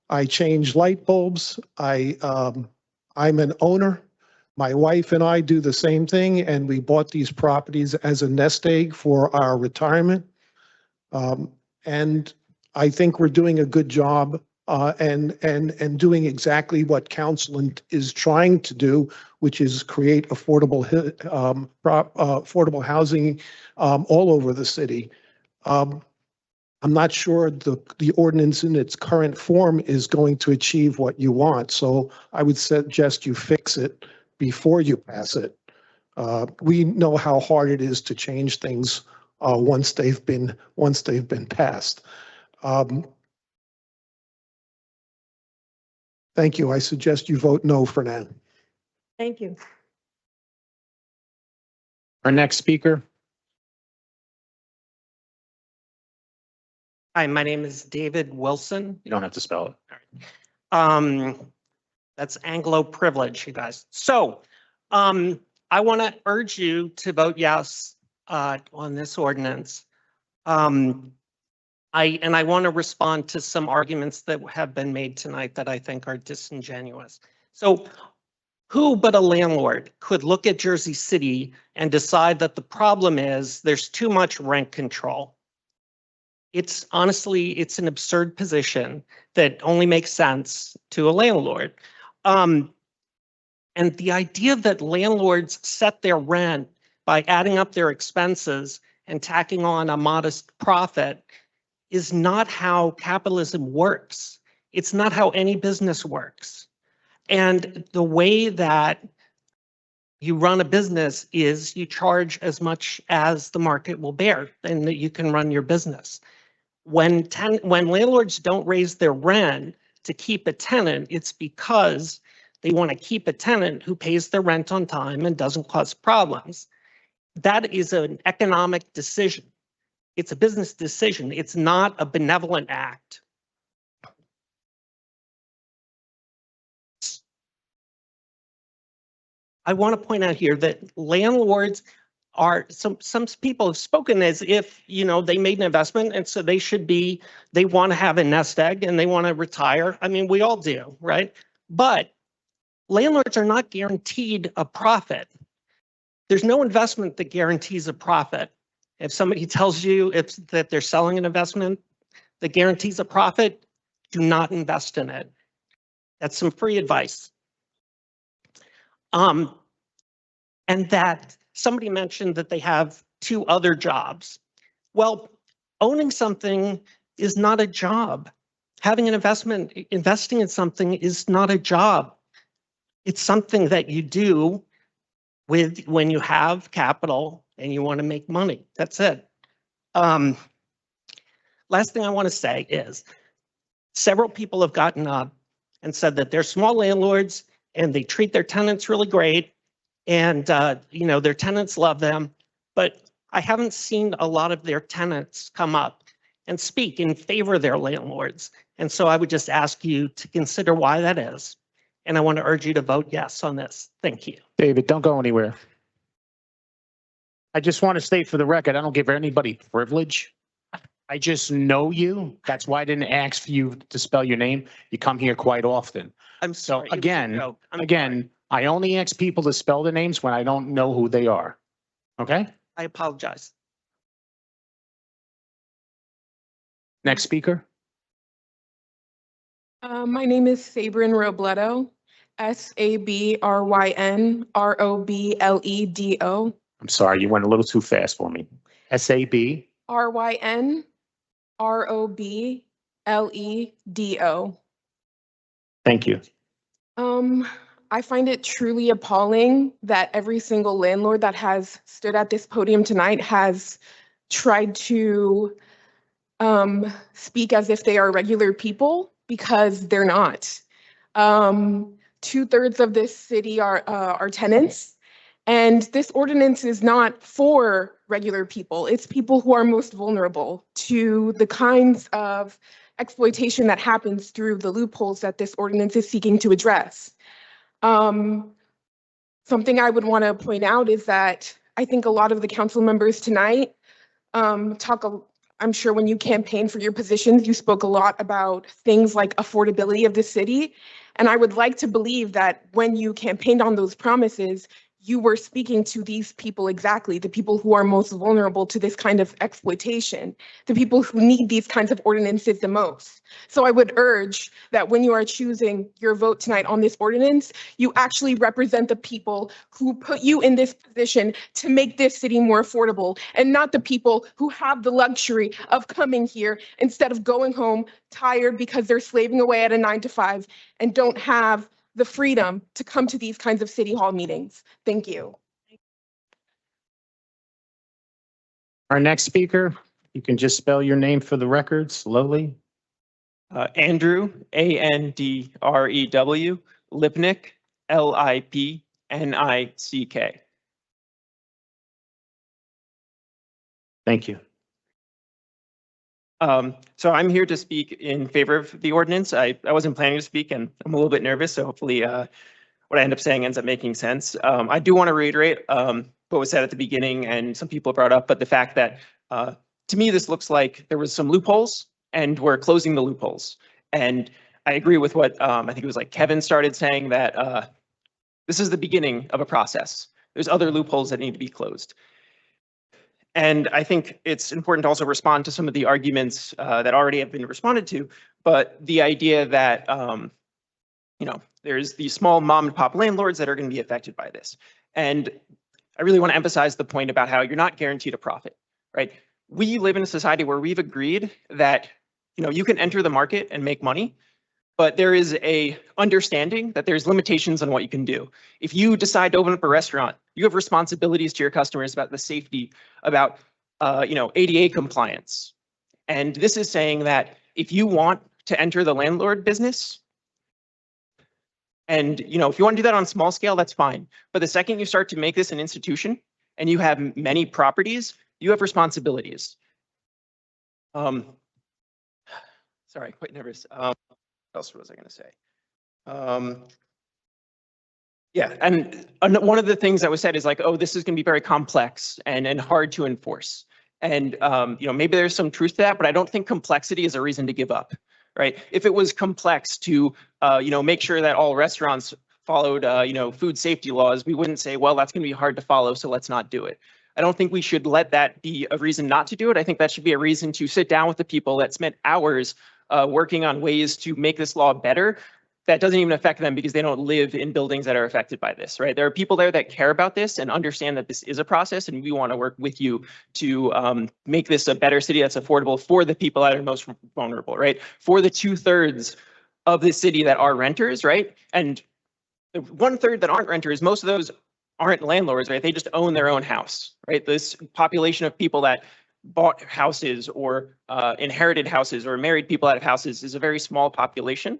Speaker 7: I change light bulbs. I'm an owner. My wife and I do the same thing, and we bought these properties as a nest egg for our retirement. And I think we're doing a good job and doing exactly what council is trying to do, which is create affordable housing all over the city. I'm not sure the ordinance in its current form is going to achieve what you want, so I would suggest you fix it before you pass it. We know how hard it is to change things once they've been passed. Thank you. I suggest you vote no for now.
Speaker 5: Thank you.
Speaker 2: Our next speaker.
Speaker 10: Hi, my name is David Wilson.
Speaker 2: You don't have to spell it.
Speaker 10: That's Anglo privilege, you guys. So, I want to urge you to vote yes on this ordinance. I want to respond to some arguments that have been made tonight that I think are disingenuous. So, who but a landlord could look at Jersey City and decide that the problem is there's too much rent control? It's honestly, it's an absurd position that only makes sense to a landlord. And the idea that landlords set their rent by adding up their expenses and tacking on a modest profit is not how capitalism works. It's not how any business works. And the way that you run a business is you charge as much as the market will bear, and that you can run your business. When landlords don't raise their rent to keep a tenant, it's because they want to keep a tenant who pays their rent on time and doesn't cause problems. That is an economic decision. It's a business decision. It's not a benevolent act. I want to point out here that landlords are, some people have spoken as if, you know, they made an investment and so they want to have a nest egg and they want to retire. I mean, we all do, right? But landlords are not guaranteed a profit. There's no investment that guarantees a profit. If somebody tells you that they're selling an investment that guarantees a profit, do not invest in it. That's some free advice. And that somebody mentioned that they have 2 other jobs. Well, owning something is not a job. Having an investment, investing in something is not a job. It's something that you do when you have capital and you want to make money. That's it. Last thing I want to say is several people have gotten up and said that they're small landlords and they treat their tenants really great, and you know, their tenants love them, but I haven't seen a lot of their tenants come up and speak in favor of their landlords. And so I would just ask you to consider why that is. And I want to urge you to vote yes on this. Thank you.
Speaker 2: David, don't go anywhere. I just want to state for the record, I don't give anybody privilege. I just know you. That's why I didn't ask for you to spell your name. You come here quite often.
Speaker 10: I'm
Speaker 2: So
Speaker 10: sorry. it was a
Speaker 2: again,
Speaker 10: joke. I'm sorry.
Speaker 2: again, I only ask people to spell the names when I don't know who they are. Okay?
Speaker 10: I apologize.
Speaker 2: Next speaker.
Speaker 13: My name is Sabryn Robledo, SABRYNROBLEDO.
Speaker 2: I'm sorry, you went a little too fast for me. SAB.
Speaker 13: RYNROBLEDO.
Speaker 2: Thank you.
Speaker 13: I find it truly appalling that every single landlord that has stood at this podium tonight has tried to speak as if they are regular people, because they're not. 2/3 of this city are tenants. And this ordinance is not for regular people. It's people who are most vulnerable to the kinds of exploitation that happens through the loopholes that this ordinance is seeking to address. Something I would want to point out is that I think a lot of the council members tonight I'm sure when you campaigned for your positions, you spoke a lot about things like affordability of the city. And I would like to believe that when you campaigned on those promises, you were speaking to these people exactly, the people who are most vulnerable to this kind of exploitation, the people who need these kinds of ordinances the most. So I would urge that when you are choosing your vote tonight on this ordinance, you actually represent the people who put you in this position to make this city more affordable, and not the people who have the luxury of coming here instead of going home tired because they're slaving away at a 9 to 5 and don't have the freedom to come to these kinds of city hall meetings. Thank you.
Speaker 2: Our next speaker, you can just spell your name for the record slowly.
Speaker 12: Andrew, Andrew, Lipnick, Lipnick.
Speaker 2: Thank you.
Speaker 12: So I'm here to speak in favor of the ordinance. I wasn't planning to speak and I'm a little bit nervous, so hopefully what I end up saying ends up making sense. I do want to reiterate what was said at the beginning and some people brought up, but the fact that to me, this looks like there was some loopholes and we're closing the loopholes. And I agree with what I think it was like Kevin started saying, that this is the beginning of a process. There's other loopholes that need to be closed. And I think it's important to also respond to some of the arguments that already have been responded to, but the idea that, there's these small mom and pop landlords that are going to be affected by this. And I really want to emphasize the point about how you're not guaranteed a profit, right? We live in a society where we've agreed that, you can enter the market and make money, but there is a understanding that there's limitations on what you can do. If you decide to open up a restaurant, you have responsibilities to your customers about the safety, about ADA compliance. And this is saying that if you want to enter the landlord business, and if you want to do that on a small scale, that's fine. But the second you start to make this an institution and you have many properties, you have responsibilities. Sorry, quite nervous. What else was I going to say? Yeah, and one of the things that was said is like, oh, this is going to be very complex and hard to enforce. And maybe there's some truth to that, but I don't think complexity is a reason to give up, right? If it was complex to make sure that all restaurants followed food safety laws, we wouldn't say, well, that's going to be hard to follow, so let's not do it. I don't think we should let that be a reason not to do it. I think that should be a reason to sit down with the people that spent hours working on ways to make this law better. That doesn't even affect them because they don't live in buildings that are affected by this, right? There are people there that care about this and understand that this is a process, and we want to work with you to make this a better city that's affordable for the people that are most vulnerable, right? For the 2/3 of the city that are renters, right? And the 1/3 that aren't renters, most of those aren't landlords, right? They just own their own house, right? This population of people that bought houses or inherited houses or married people out of houses is a very small population.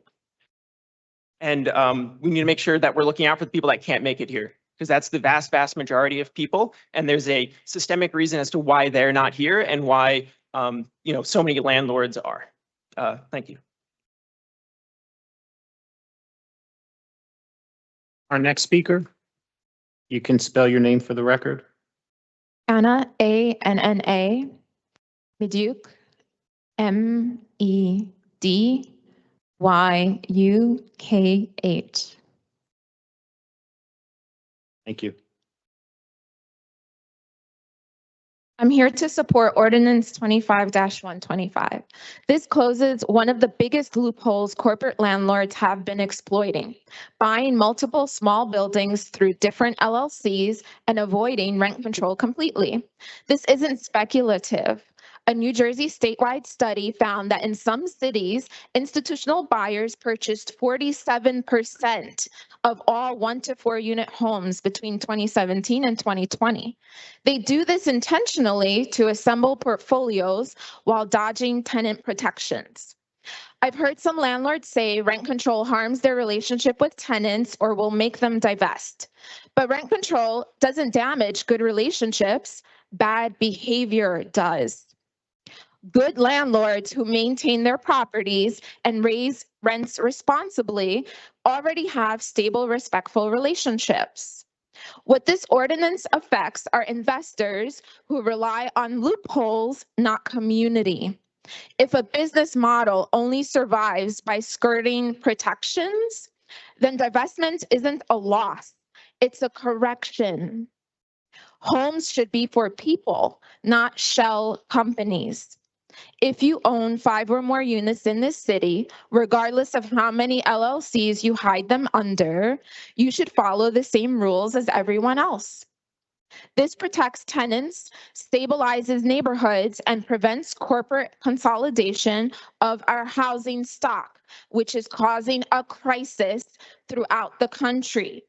Speaker 12: And we need to make sure that we're looking out for the people that can't make it here, because that's the vast, vast majority of people. And there's a systemic reason as to why they're not here and why, so many landlords are. Thank you.
Speaker 2: Our next speaker, you can spell your name for the record.
Speaker 14: Anna, A-N-N-A, Medyuk, Medyuk8.
Speaker 1: Thank you.
Speaker 14: I'm here to support ordinance 25-125. This closes one of the biggest loopholes corporate landlords have been exploiting, buying multiple small buildings through different LLCs and avoiding rent control completely. This isn't speculative. A New Jersey statewide study found that in some cities, institutional buyers purchased 47% of all 1 to 4 unit homes between 2017 and 2020. They do this intentionally to assemble portfolios while dodging tenant protections. I've heard some landlords say rent control harms their relationship with tenants or will make them divest. But rent control doesn't damage good relationships, bad behavior does. Good landlords who maintain their properties and raise rents responsibly already have stable, respectful relationships. What this ordinance affects are investors who rely on loopholes, not community. If a business model only survives by skirting protections, then divestment isn't a loss, it's a correction. Homes should be for people, not shell companies. If you own 5 or more units in this city, regardless of how many LLCs you hide them under, you should follow the same rules as everyone else. This protects tenants, stabilizes neighborhoods, and prevents corporate consolidation of our housing stock, which is causing a crisis throughout the country.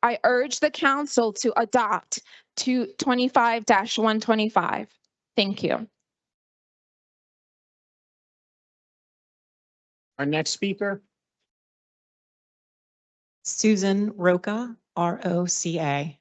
Speaker 14: I urge the council to adopt 25-125. Thank you.
Speaker 2: Our next speaker.
Speaker 15: Susan Roca, R-O-C-A.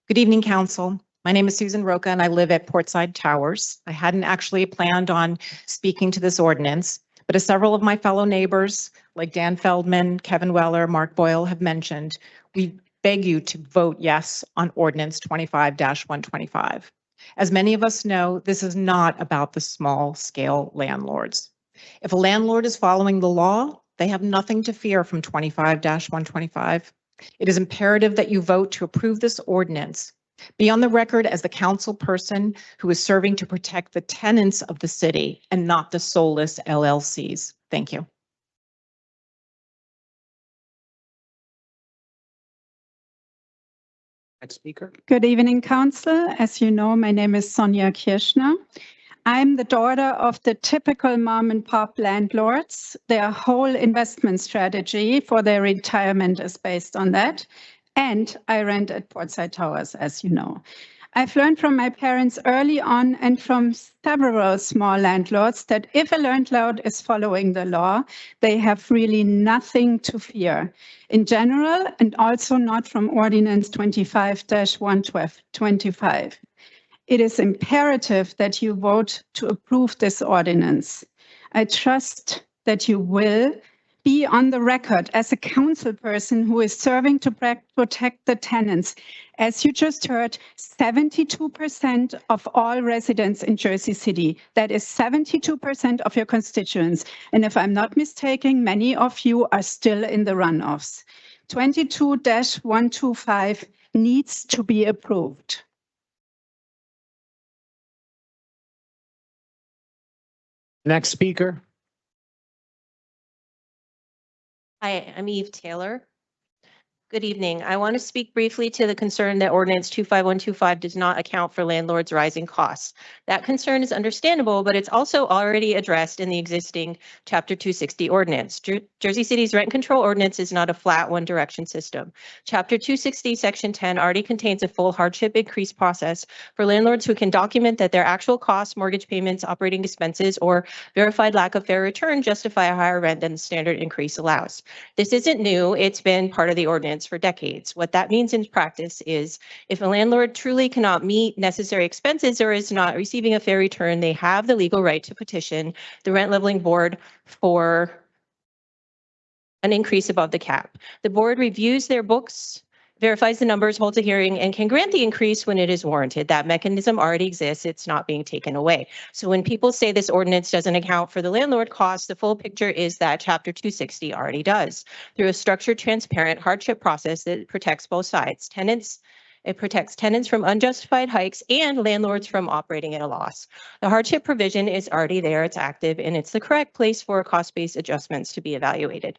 Speaker 15: Good evening, Council. My name is Susan Roca, and I live at Portside Towers. I hadn't actually planned on speaking to this ordinance, but as several of my fellow neighbors, like Dan Feldman, Kevin Weller, Mark Boyle, have mentioned, we beg you to vote yes on ordinance 25-125. As many of us know, this is not about the small-scale landlords. If a landlord is following the law, they have nothing to fear from 25-125. It is imperative that you vote to approve this ordinance. Be on the record as the council person who is serving to protect the tenants of the city and not the soulless LLCs. Thank you.
Speaker 2: Next speaker.
Speaker 21: Good evening, Council. As you know, my name is Sonja Kirschner. I'm the daughter of the typical mom and pop landlords. Their whole investment strategy for their retirement is based on that. And I rent at Portside Towers, as you know. I've learned from my parents early on and from several small landlords that if a landlord is following the law, they have really nothing to fear in general, and also not from Ordinance 25-125. It is imperative that you vote to approve this ordinance. I trust that you will be on the record as a council person who is serving to protect the tenants. As you just heard, 72% of all residents in Jersey City, that is 72% of your constituents. And if I'm not mistaken, many of you are still in the runoffs. 22-125 needs to be approved.
Speaker 2: Next speaker.
Speaker 22: Hi, I'm Eve Taylor. Good evening. I want to speak briefly to the concern that ordinance 25125 does not account for landlords' rising costs. That concern is understandable, but it's also already addressed in the existing Chapter 260 ordinance. Jersey City's rent control ordinance is not a flat one-direction system. Chapter 260, Section 10 already contains a full hardship increase process for landlords who can document that their actual costs, mortgage payments, operating expenses, or verified lack of fair return justify a higher rent than the standard increase allows. This isn't new. It's been part of the ordinance for decades. What that means in practice is if a landlord truly cannot meet necessary expenses or is not receiving a fair return, they have the legal right to petition the rent leveling board for an increase above the cap. The board reviews their books verifies the numbers, holds a hearing, and can grant the increase when it is warranted. That mechanism already exists. It's not being taken away. So when people say this ordinance doesn't account for the landlord costs, the full picture is that Chapter 260 already does. Through a structured, transparent hardship process that protects both sides. It protects tenants from unjustified hikes and landlords from operating at a loss. The hardship provision is already there, it's active, and it's the correct place for cost-based adjustments to be evaluated.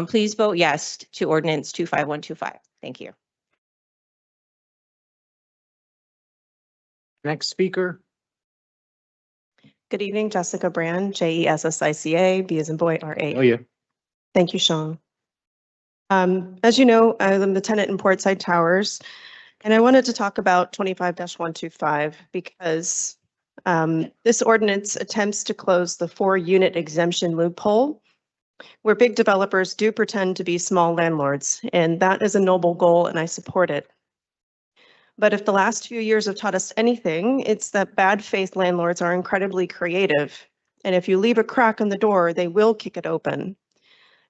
Speaker 22: Please vote yes to ordinance 25125. Thank you.
Speaker 2: Next speaker.
Speaker 9: Good evening, Jessica Brand, JESSICA, B as in boy, RA.
Speaker 2: Oh, yeah.
Speaker 9: Thank you, Sean. As you know, I'm the tenant in Portside Towers, and I wanted to talk about 25-125 because this ordinance attempts to close the 4-unit exemption loophole where big developers do pretend to be small landlords, and that is a noble goal, and I support it. But if the last few years have taught us anything, it's that bad faith landlords are incredibly creative. And if you leave a crack in the door, they will kick it open.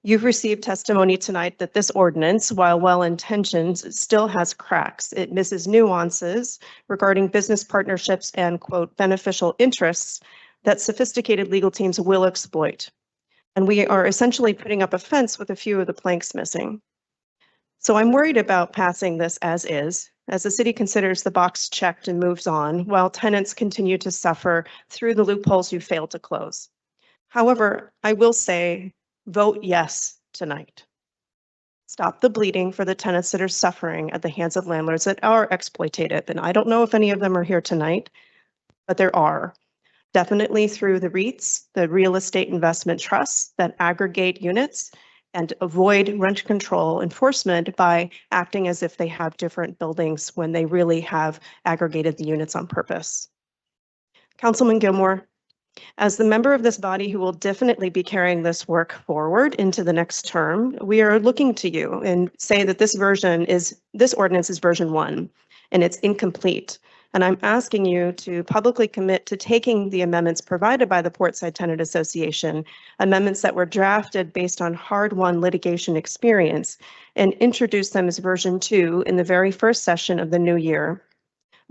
Speaker 9: You've received testimony tonight that this ordinance, while well-intentioned, still has cracks. It misses nuances regarding business partnerships and, quote, beneficial interests that sophisticated legal teams will exploit. And we are essentially putting up a fence with a few of the planks missing. So I'm worried about passing this as is, as the city considers the box checked and moves on, while tenants continue to suffer through the loopholes you failed to close. However, I will say, vote yes tonight. Stop the bleeding for the tenants that are suffering at the hands of landlords that are exploitative. And I don't know if any of them are here tonight, but there are. Definitely through the REITs, the real estate investment trusts that aggregate units and avoid rent control enforcement by acting as if they have different buildings when they really have aggregated the units on purpose. Councilman Gilmore, as the member of this body who will definitely be carrying this work forward into the next term, we are looking to you and say that this ordinance is version 1 and it's incomplete. And I'm asking you to publicly commit to taking the amendments provided by the Portside Tenant Association, amendments that were drafted based on hard-won litigation experience, and introduce them as version 2 in the very first session of the new year.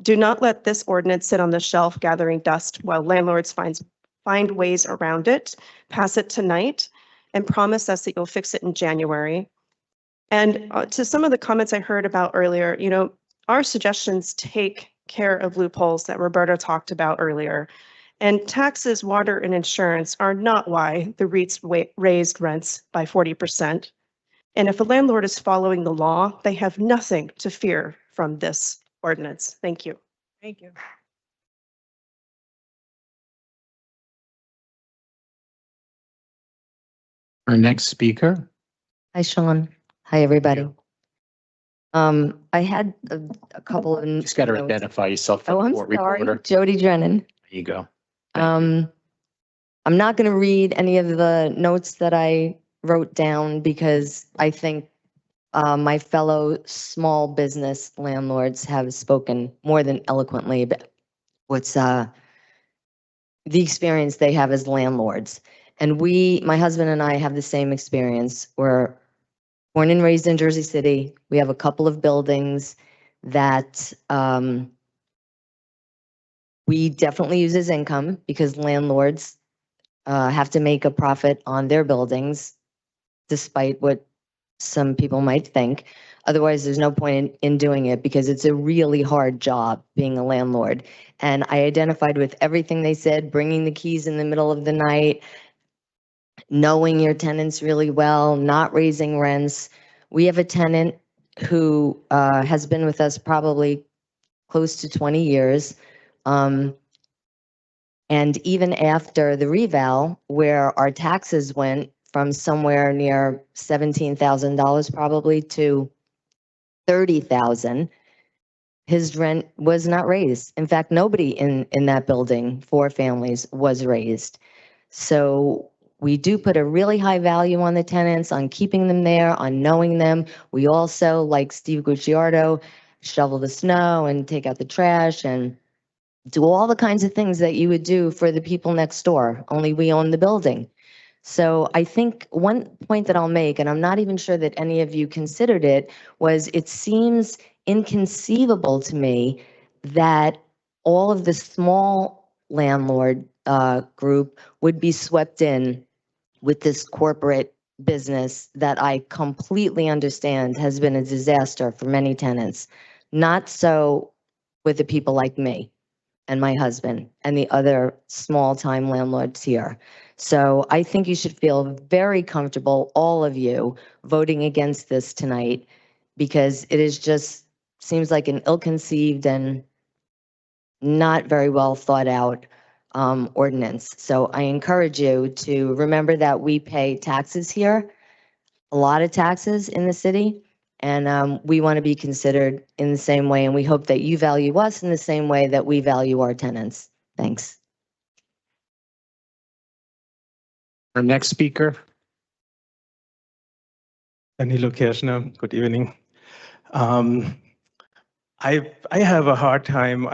Speaker 9: Do not let this ordinance sit on the shelf gathering dust while landlords find ways around it. Pass it tonight and promise us that you'll fix it in January. And to some of the comments I heard about earlier, you know, our suggestions take care of loopholes that Roberta talked about earlier. And taxes, water, and insurance are not why the REITs raised rents by 40%. And if a landlord is following the law, they have nothing to fear from this ordinance. Thank you.
Speaker 5: Thank you.
Speaker 2: Our next speaker.
Speaker 16: Hi, Sean. Hi, everybody. I had a couple of.
Speaker 2: Just got to
Speaker 16: notes.
Speaker 2: identify yourself for
Speaker 16: Oh,
Speaker 2: the
Speaker 16: I'm
Speaker 2: court
Speaker 16: sorry.
Speaker 2: reporter.
Speaker 16: Jody Drennan.
Speaker 2: There you go.
Speaker 16: I'm not going to read any of the notes that I wrote down because I think my fellow small business landlords have spoken more than eloquently about what's the experience they have as landlords. And my husband and I have the same experience. We're born and raised in Jersey City. We have a couple of buildings that we definitely use as income because landlords have to make a profit on their buildings, despite what some people might think. Otherwise, there's no point in doing it because it's a really hard job being a landlord. And I identified with everything they said, bringing the keys in the middle of the night, knowing your tenants really well, not raising rents. We have a tenant who has been with us probably close to 20 years. And even after the reval, where our taxes went from somewhere near $17,000 probably to $30,000, his rent was not raised. In fact, nobody in that building, 4 families, was raised. So we do put a really high value on the tenants, on keeping them there, on knowing them. We also, like Steve Gucciardo, shovel the snow and take out the trash and do all the kinds of things that you would do for the people next door, only we own the building. So I think one point that I'll make, and I'm not even sure that any of you considered it, was it seems inconceivable to me that all of the small landlord group would be swept in with this corporate business that I completely understand has been a disaster for many tenants. Not so with the people like me and my husband and the other small-time landlords here. So I think you should feel very comfortable, all of you, voting against this tonight, because it is just, seems like an ill-conceived and not very well thought out ordinance. So I encourage you to remember that we pay taxes here, a lot of taxes in the city, and we want to be considered in the same way, and we hope that you value us in the same way that we value our tenants. Thanks.
Speaker 8: Our next speaker. Danilo Kirschner, good evening. I have a hard time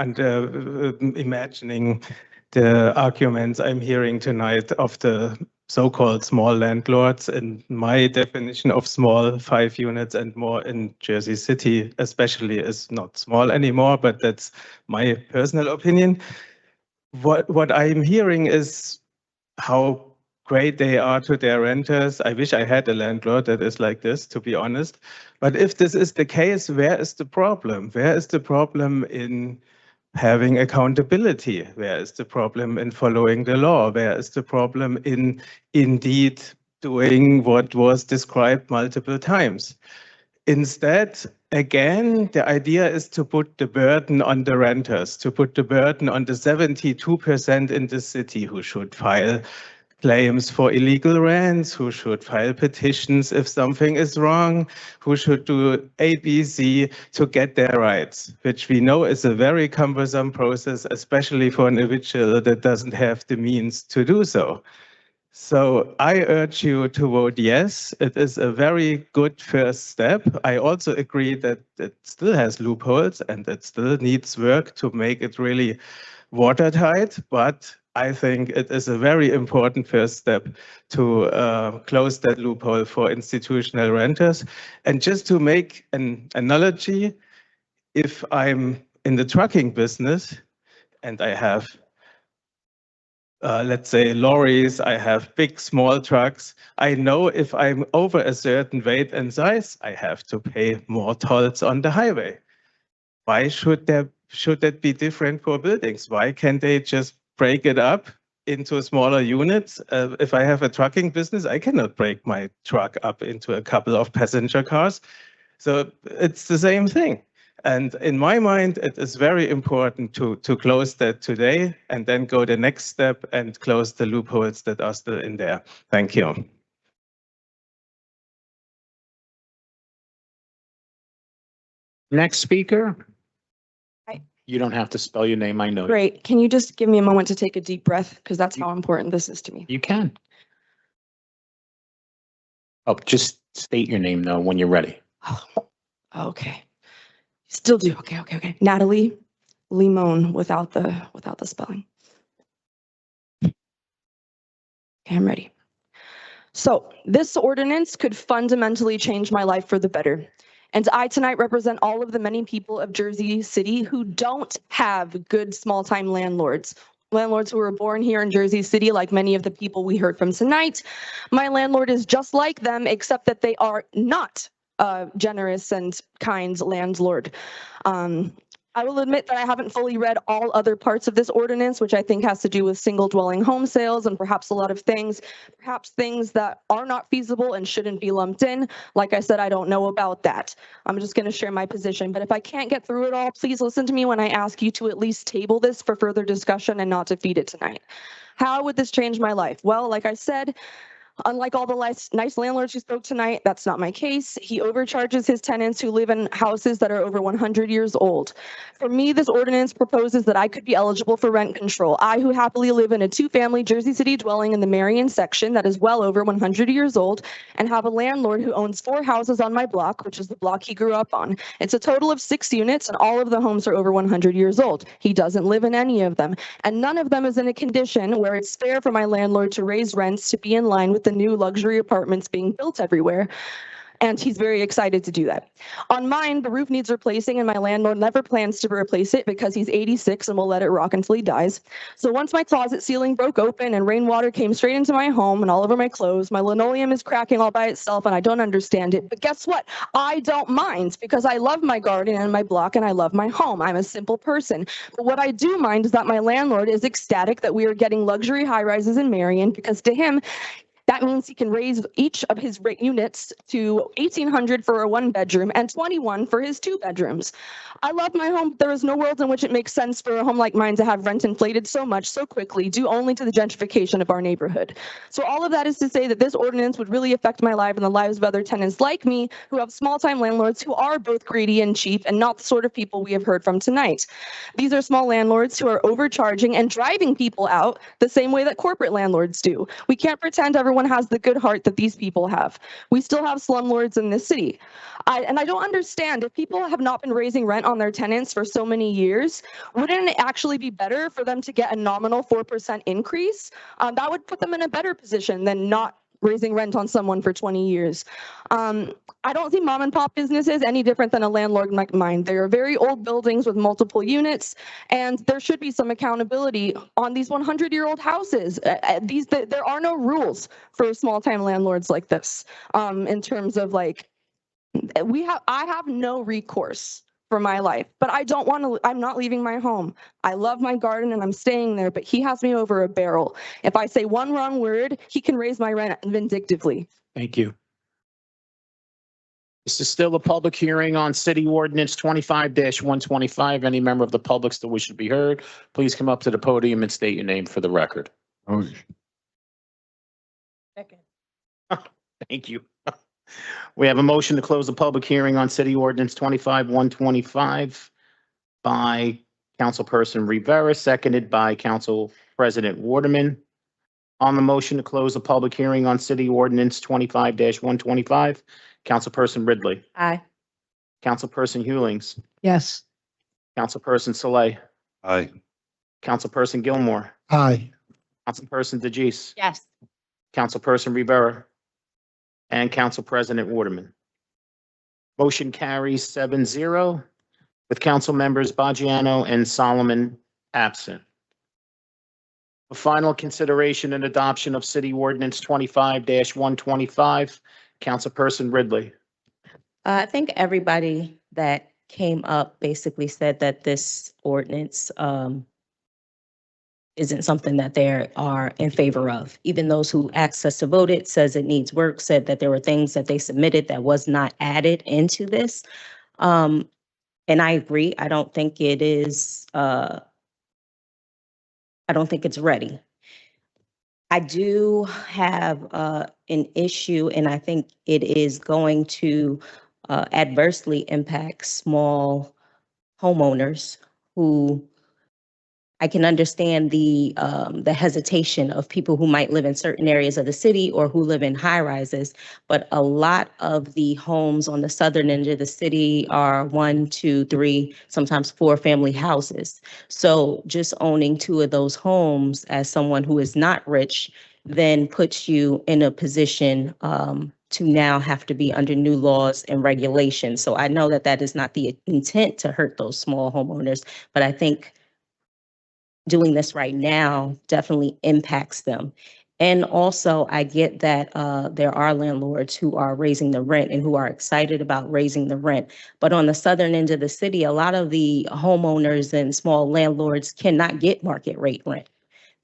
Speaker 8: imagining the arguments I'm hearing tonight of the so-called small landlords, and my definition of small, 5 units and more in Jersey City especially is not small anymore, but that's my personal opinion. What I'm hearing is how great they are to their renters. I wish I had a landlord that is like this, to be honest. But if this is the case, where is the problem? Where is the problem in having accountability? Where is the problem in following the law? Where is the problem in indeed doing what was described multiple times? Instead, again, the idea is to put the burden on the renters, to put the burden on the 72% in the city who should file claims for illegal rents, who should file petitions if something is wrong, who should do ABC to get their rights, which we know is a very cumbersome process, especially for an individual that doesn't have the means to do so. So I urge you to vote yes. It is a very good first step. I also agree that it still has loopholes and it still needs work to make it really watertight, but I think it is a very important first step to close that loophole for institutional renters. And just to make an analogy, if I'm in the trucking business and I have let's say lorries, I have big, small trucks. I know if I'm over a certain weight and size, I have to pay more tolls on the highway. Why should that be different for buildings? Why can't they just break it up into smaller units? If I have a trucking business, I cannot break my truck up into a couple of passenger cars. So it's the same thing. And in my mind, it is very important to close that today and then go the next step and close the loopholes that are still in there. Thank you.
Speaker 2: Next speaker.
Speaker 18: Hi.
Speaker 2: You don't have to spell your name, I know.
Speaker 18: Great. Can you just give me a moment to take a deep breath? Because that's how important this is to me.
Speaker 2: You can. Oh, just state your name though when you're ready.
Speaker 18: Okay. Still do. Okay. Natalie Limon without the spelling. Okay, I'm ready. So this ordinance could fundamentally change my life for the better. And I tonight represent all of the many people of Jersey City who don't have good small-time landlords who were born here in Jersey City, like many of the people we heard from tonight. My landlord is just like them, except that they are not a generous and kind landlord. I will admit that I haven't fully read all other parts of this ordinance, which I think has to do with single dwelling home sales and perhaps a lot of things, perhaps things that are not feasible and shouldn't be lumped in. Like I said, I don't know about that. I'm just going to share my position. But if I can't get through it all, please listen to me when I ask you to at least table this for further discussion and not defeat it tonight. How would this change my life? Well, like I said, unlike all the nice landlords who spoke tonight, that's not my case. He overcharges his tenants who live in houses that are over 100 years old. For me, this ordinance proposes that I could be eligible for rent control. I, who happily live in a 2-family Jersey City dwelling in the Marion section that is well over 100 years old, and have a landlord who owns 4 houses on my block, which is the block he grew up on. It's a total of 6 units, and all of the homes are over 100 years old. He doesn't live in any of them, and none of them is in a condition where it's fair for my landlord to raise rents to be in line with with the new luxury apartments being built everywhere. And he's very excited to do that. On mine, the roof needs replacing and my landlord never plans to replace it because he's 86 and will let it rot until he dies. So once my closet ceiling broke open and rainwater came straight into my home and all over my clothes, my linoleum is cracking all by itself and I don't understand it. But guess what? I don't mind because I love my garden and my block and I love my home. I'm a simple person. But what I do mind is that my landlord is ecstatic that we are getting luxury high rises in Marion because to him, that means he can raise each of his units to 1,800 for a 1-bedroom and 21 for his 2 bedrooms. I love my home. There is no world in which it makes sense for a home like mine to have rent inflated so much so quickly, due only to the gentrification of our neighborhood. So all of that is to say that this ordinance would really affect my life and the lives of other tenants like me who have small-time landlords who are both greedy and cheap and not the sort of people we have heard from tonight. These are small landlords who are overcharging and driving people out the same way that corporate landlords do. We can't pretend everyone has the good heart that these people have. We still have slumlords in this city. I don't understand, if people have not been raising rent on their tenants for so many years, wouldn't it actually be better for them to get a nominal 4% increase? That would put them in a better position than not raising rent on someone for 20 years. I don't see mom and pop businesses any different than a landlord like mine. They are very old buildings with multiple units, and there should be some accountability on these 100-year-old houses. There are no rules for small-time landlords like this in terms of like, I have no recourse for my life, but I don't want to, I'm not leaving my home. I love my garden and I'm staying there, but he has me over a barrel. If I say one wrong word, he can raise my rent vindictively.
Speaker 2: Thank you. This is still a public hearing on City Ordinance 25-125. Any member of the public still wish to be heard, please come up to the podium and state your name for the record.
Speaker 5: Second.
Speaker 2: Thank you. We have a motion to close the public hearing on City Ordinance 25-125 by Councilperson Rivera, seconded by Council President Waterman. On the motion to close the public hearing on City Ordinance 25-125, Councilperson Ridley.
Speaker 11: Aye.
Speaker 2: Councilperson Hewlings.
Speaker 5: Yes.
Speaker 2: Councilperson Saleh.
Speaker 4: Aye.
Speaker 2: Councilperson Gilmore.
Speaker 19: Aye.
Speaker 2: Councilperson DeJeece.
Speaker 11: Yes.
Speaker 2: Councilperson Rivera. And Council President Waterman. Motion carries 7-0 with council members Baggiano and Solomon absent. For final consideration and adoption of City Ordinance 25-125, Councilperson Ridley.
Speaker 22: I think everybody that came up basically said that this ordinance isn't something that they are in favor of. Even those who asked us to vote it says it needs work, said that there were things that they submitted that was not added into this. And I agree. I don't think it is, I don't think it's ready. I do have an issue, and I think it is going to adversely impact small homeowners who I can understand the hesitation of people who might live in certain areas of the city or who live in high rises, but a lot of the homes on the southern end of the city are 1, 2, 3, sometimes 4 family houses. So just owning 2 of those homes as someone who is not rich then puts you in a position to now have to be under new laws and regulations. So I know that that is not the intent to hurt those small homeowners, but I think doing this right now definitely impacts them. And also, I get that there are landlords who are raising the rent and who are excited about raising the rent. But on the southern end of the city, a lot of the homeowners and small landlords cannot get market rate rent,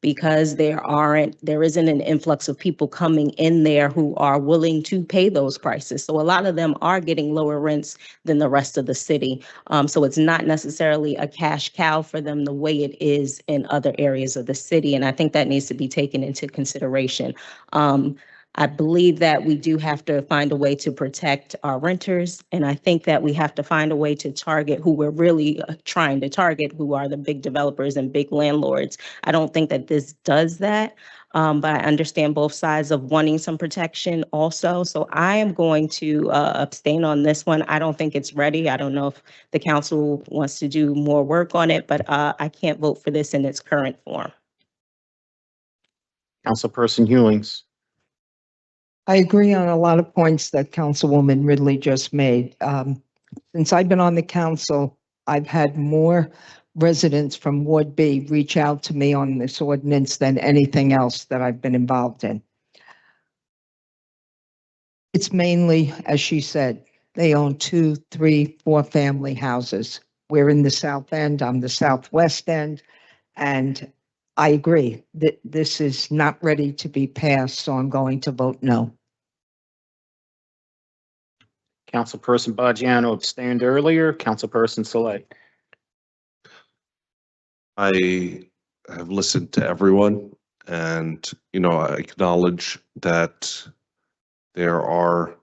Speaker 22: because there isn't an influx of people coming in there who are willing to pay those prices. So a lot of them are getting lower rents than the rest of the city. So it's not necessarily a cash cow for them the way it is in other areas of the city. And I think that needs to be taken into consideration. I believe that we do have to find a way to protect our renters. And I think that we have to find a way to target who we're really trying to target, who are the big developers and big landlords. I don't think that this does that, but I understand both sides of wanting some protection also. So I am going to abstain on this one. I don't think it's ready. I don't know if the council wants to do more work on it, but I can't vote for this in its current form.
Speaker 2: Councilperson Hewlings.
Speaker 3: I agree on a lot of points that Councilwoman Ridley just made. Since I've been on the council, I've had more residents from Ward B reach out to me on this ordinance than anything else that I've been involved in. It's mainly, as she said, they own 2, 3, 4 family houses. We're in the south end, I'm the southwest end, and I agree that this is not ready to be passed, so I'm going to vote no.
Speaker 2: Councilperson Bajano abstained earlier. Councilperson Saleh.
Speaker 17: I have listened to everyone and, I acknowledge that there are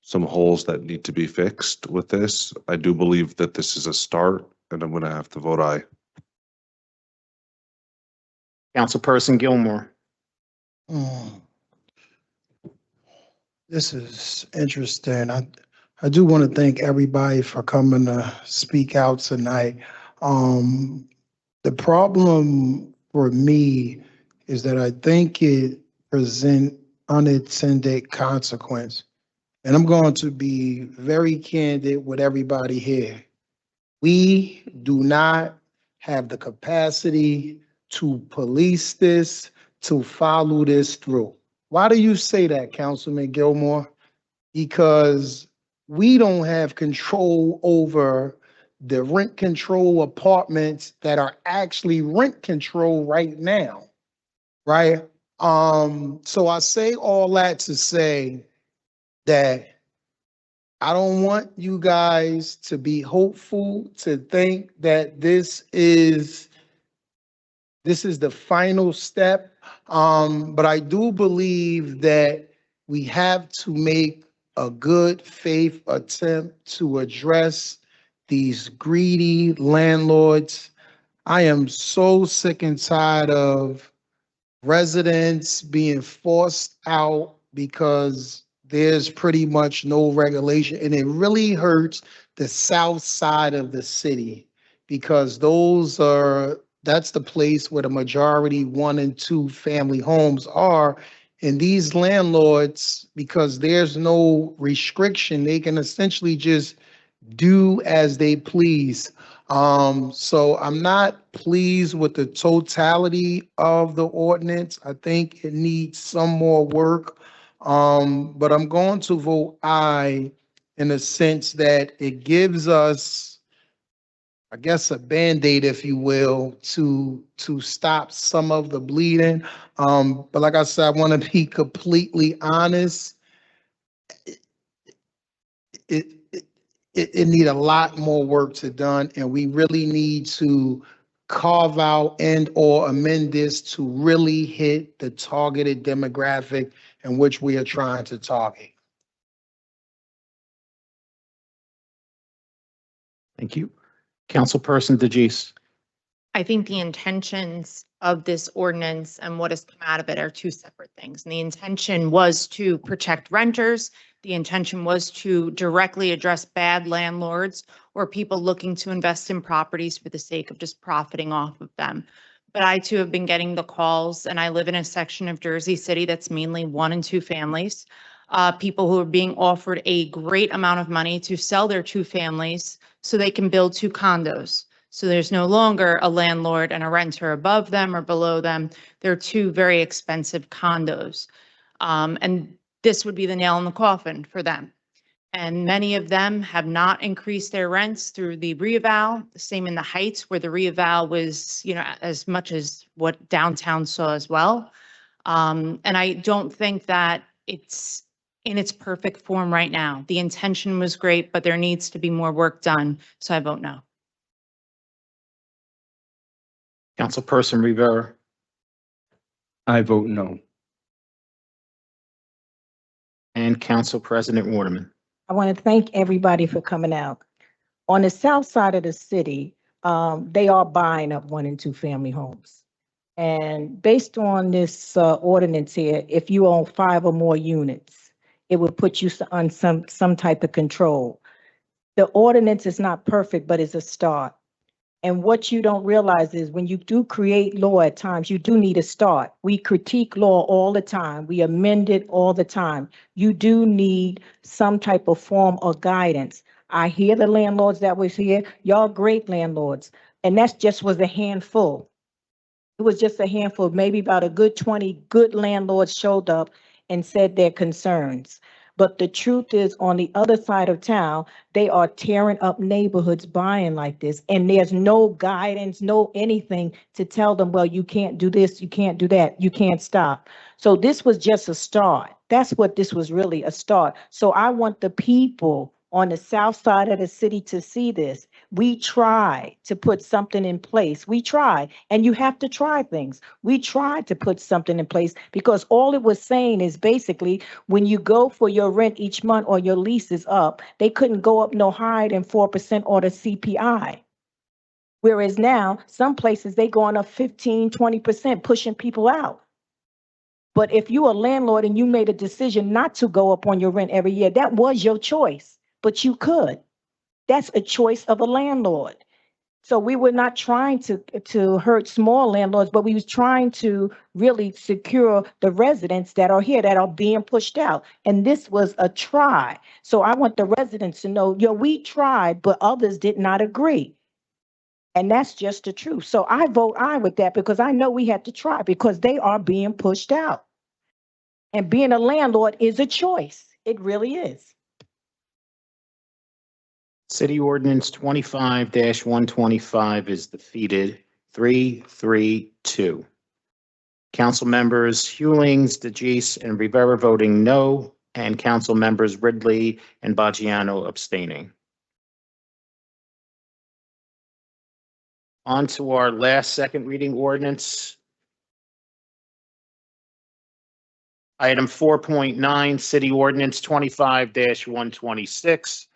Speaker 17: some holes that need to be fixed with this. I do believe that this is a start and I'm going to have to vote aye.
Speaker 2: Councilperson Gilmore.
Speaker 23: This is interesting. I do want to thank everybody for coming to speak out tonight. The problem for me is that I think it presents unintended consequence. And I'm going to be very candid with everybody here. We do not have the capacity to police this, to follow this through. Why do you say that, Councilman Gilmore? Because we don't have control over the rent control apartments that are actually rent control right now, right? So I say all that to say that I don't want you guys to be hopeful, to think that this is the final step. But I do believe that we have to make a good faith attempt to address these greedy landlords. I am so sick and tired of residents being forced out because there's pretty much no regulation, and it really hurts the south side of the city because that's the place where the majority 1 and 2 family homes are. And these landlords, because there's no restriction, they can essentially just do as they please. So I'm not pleased with the totality of the ordinance. I think it needs some more work. But I'm going to vote aye in the sense that it gives us, I guess, a Band-Aid, if you will, to stop some of the bleeding. But like I said, I want to be completely honest. It need a lot more work to done, and we really need to carve out and or amend this to really hit the targeted demographic in which we are trying to target.
Speaker 2: Thank you. Councilperson DeGise.
Speaker 24: I think the intentions of this ordinance and what has come out of it are two separate things. And the intention was to protect renters. The intention was to directly address bad landlords or people looking to invest in properties for the sake of just profiting off of them. But I too have been getting the calls, and I live in a section of Jersey City that's mainly 1 and 2 families. People who are being offered a great amount of money to sell their 2 families so they can build 2 condos. So there's no longer a landlord and a renter above them or below them. They're 2 very expensive condos. And this would be the nail in the coffin for them. And many of them have not increased their rents through the reeval. The same in the Heights, where the reeval was, as much as what downtown saw as well. And I don't think that it's in its perfect form right now. The intention was great, but there needs to be more work done. So I vote no.
Speaker 2: Councilperson Rivera.
Speaker 20: I vote no.
Speaker 2: And Council President Waterman.
Speaker 5: I want to thank everybody for coming out. On the south side of the city, they are buying up 1 and 2 family homes. And based on this ordinance here, if you own 5 or more units, it would put you on some type of control. The ordinance is not perfect, but it's a start. And what you don't realize is when you do create law at times, you do need a start. We critique law all the time. We amend it all the time. You do need some type of form or guidance. I hear the landlords that was here. Y'all great landlords. And that's just was a handful. It was just a handful, maybe about a good 20 good landlords showed up and said their concerns. But the truth is, on the other side of town, they are tearing up neighborhoods buying like this. And there's no guidance, no anything to tell them, well, you can't do this, you can't do that, you can't stop. So this was just a start. That's what this was really, a start. So I want the people on the south side of the city to see this. We try to put something in place. We try, and you have to try things. We tried to put something in place because all it was saying is basically when you go for your rent each month or your lease is up, they couldn't go up no higher than 4% or the CPI. Whereas now, some places they going up 15, 20%, pushing people out. But if you're a landlord and you made a decision not to go up on your rent every year, that was your choice, but you could. That's a choice of a landlord. So we were not trying to hurt small landlords, but we was trying to really secure the residents that are here that are being pushed out. And this was a try. So I want the residents to know, yo, we tried, but others did not agree. And that's just the truth. So I vote aye with that because I know we had to try because they are being pushed out. And being a landlord is a choice. It really is.
Speaker 2: City Ordinance 25-125 is defeated 3-3-2. Council members Hewlings, DeGise, and Rivera voting no, and council members Ridley and Baggiano abstaining. On to our last second reading ordinance. Item 4.9, City Ordinance 25-126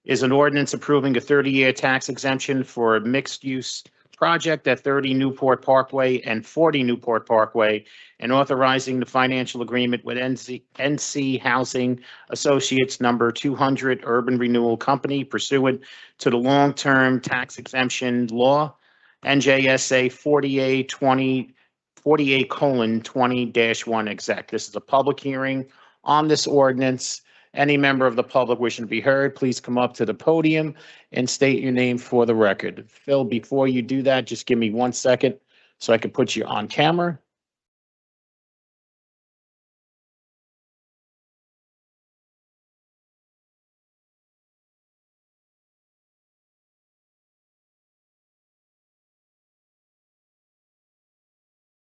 Speaker 2: is an ordinance approving a 30-year tax exemption for a mixed-use project at 30 Newport Parkway and 40 Newport Parkway, and authorizing the financial agreement with NC Housing Associates Number 200 Urban Renewal Company pursuant to the long-term tax exemption law, NJSA 48:20-1 exec. This is a public hearing on this ordinance. Any member of the public wishing to be heard, please come up to the podium and state your name for the record. Phil, before you do that, just give me 1 second so I can put you on camera.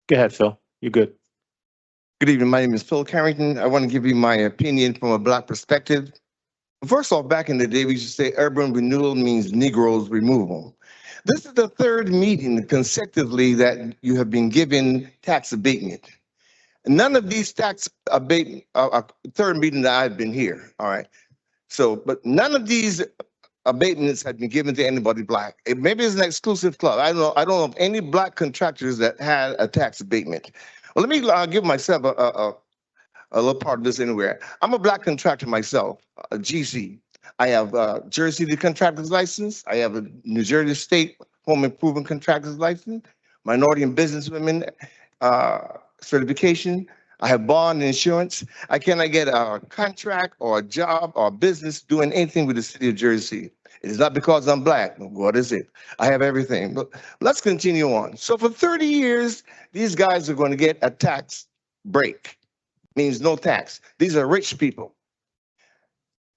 Speaker 2: Go ahead, Phil. You're good.
Speaker 6: Good evening. My name is Phil Carrington. I want to give you my opinion from a Black perspective. First off, back in the day, we used to say urban renewal means Negroes removal. This is the third meeting consecutively that you have been given tax abatement. None of these tax abatement, third meeting that I've been here, all right? So, but none of these abatements have been given to anybody Black. Maybe it's an exclusive club. I don't know of any Black contractors that had a tax abatement. Well, let me give myself a little part of this anywhere. I'm a Black contractor myself, a GC. I have a Jersey City contractor's license. I have a New Jersey State Home Improvement contractor's license, minority and businesswomen certification. I have bond insurance. I cannot get a contract or a job or a business doing anything with the city of Jersey. It is not because I'm Black. What is it? I have everything. But let's continue on. So for 30 years, these guys are going to get a tax break. Means no tax. These are rich people.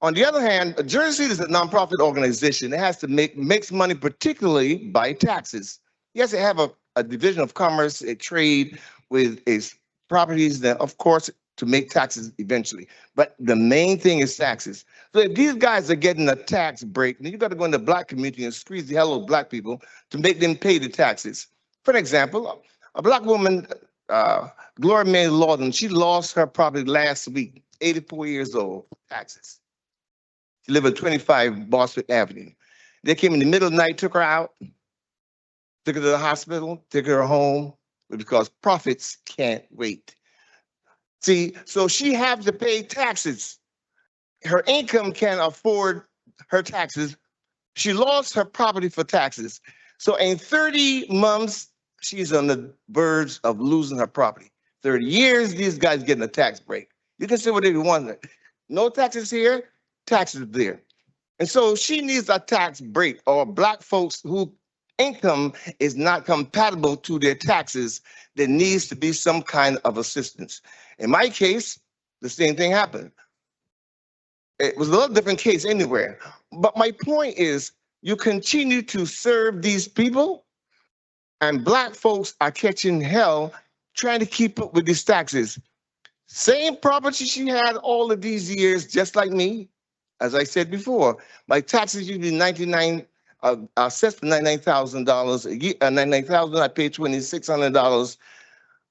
Speaker 6: On the other hand, Jersey is a nonprofit organization. It has to makes money particularly by taxes. Yes, they have a division of commerce, a trade with its properties that, of course, to make taxes eventually. But the main thing is taxes. So if these guys are getting a tax break, then you got to go in the Black community and squeeze the hell out of Black people to make them pay the taxes. For example, a Black woman, Gloria May Lawton, she lost her property last week, 84 years old, taxes. She lived at 25 Boston Avenue. They came in the middle of the night, took her out, took her to the hospital, took her home, because profits can't wait. See, so she has to pay taxes. Her income can't afford her taxes. She lost her property for taxes. So in 30 months, she's on the verge of losing her property. 30 years, these guys getting a tax break. You can say whatever you want. No taxes here, taxes there. And so she needs a tax break, or Black folks who income is not compatible to their taxes. There needs to be some kind of assistance. In my case, the same thing happened. It was a little different case anywhere. But my point is, you continue to serve these people, and Black folks are catching hell trying to keep up with these taxes. Same property she had all of these years, just like me. As I said before, my taxes used to be assessed $99,000 a year. $99,000. I paid $2,600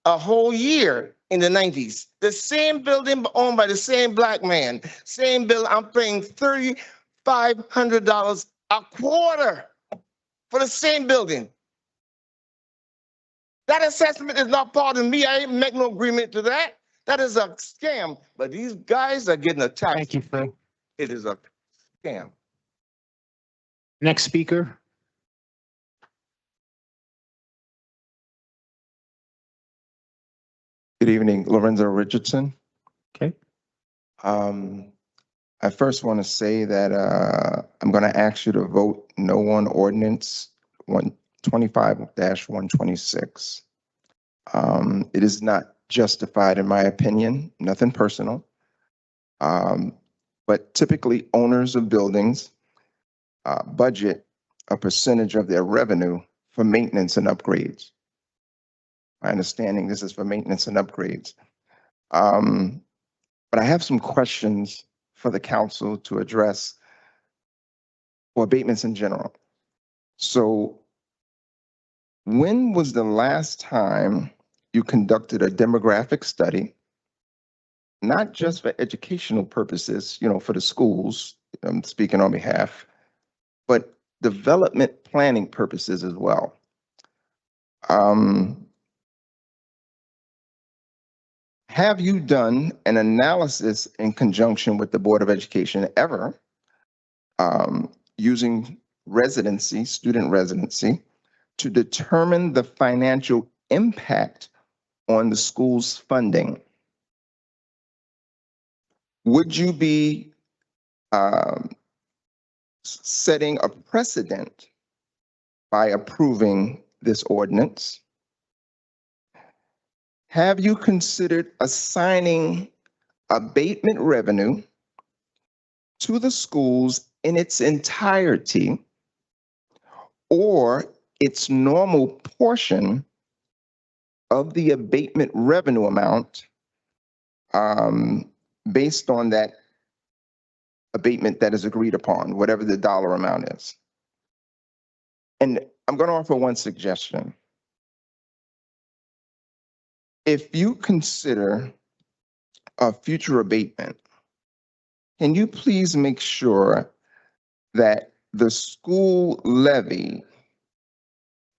Speaker 6: a whole year in the 90s. The same building owned by the same Black man. Same bill. I'm paying $3,500 a quarter for the same building. That assessment is not part of me. I ain't make no agreement to that. That is a scam. But these guys are getting a tax.
Speaker 2: Thank you, Phil.
Speaker 6: It is a scam.
Speaker 2: Next speaker.
Speaker 7: Good evening, Lorenzo Richardson.
Speaker 2: Okay.
Speaker 7: I first want to say that I'm going to ask you to vote no on ordinance 125-126. It is not justified in my opinion, nothing personal. But typically owners of buildings budget a percentage of their revenue for maintenance and upgrades. My understanding, this is for maintenance and upgrades. But I have some questions for the council to address for abatements in general. So when was the last time you conducted a demographic study, not just for educational purposes, for the schools, I'm speaking on behalf, but development planning purposes as well? Have you done an analysis in conjunction with the Board of Education ever using student residency, to determine the financial impact on the school's funding? Would you be setting a precedent by approving this ordinance? Have you considered assigning abatement revenue to the schools in its entirety, or its normal portion of the abatement revenue amount based on that abatement that is agreed upon, whatever the dollar amount is? And I'm going to offer one suggestion. If you consider a future abatement, can you please make sure that the school levy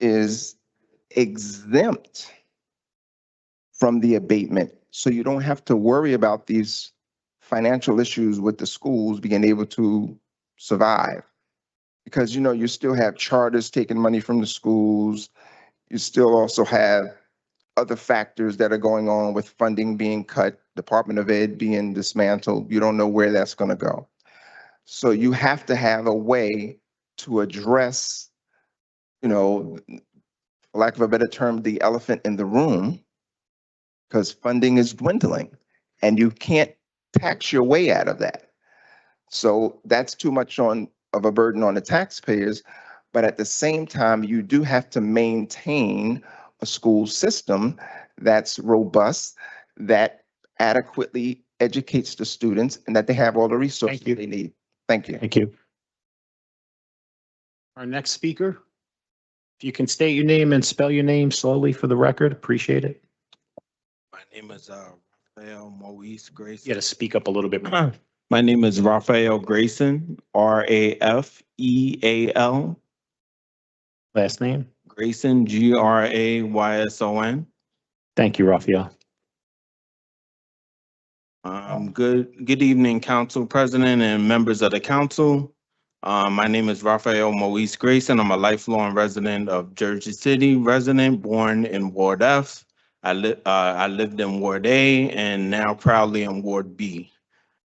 Speaker 7: is exempt from the abatement, so you don't have to worry about these financial issues with the schools being able to survive? Because, you still have charters taking money from the schools. You still also have other factors that are going on with funding being cut, Department of Ed being dismantled. You don't know where that's going to go. So you have to have a way to address, for lack of a better term, the elephant in the room, because funding is dwindling and you can't tax your way out of that. So that's too much of a burden on the taxpayers. But at the same time, you do have to maintain a school system that's robust, that adequately educates the students, and that they have all the resources they need. Thank you.
Speaker 2: Thank you. Our next speaker, if you can state your name and spell your name slowly for the record, appreciate it.
Speaker 10: My name is Raphael Maurice Grayson.
Speaker 2: You got to speak up a little bit more.
Speaker 10: My name is Raphael Grayson, Rafeal.
Speaker 2: Last name?
Speaker 10: Grayson, Grayson.
Speaker 2: Thank you, Raphael.
Speaker 10: Good evening, Council President and members of the council. My name is Raphael Moise Grayson. I'm a lifelong resident of Jersey City, resident born in Ward F. I lived in Ward A and now proudly in Ward B.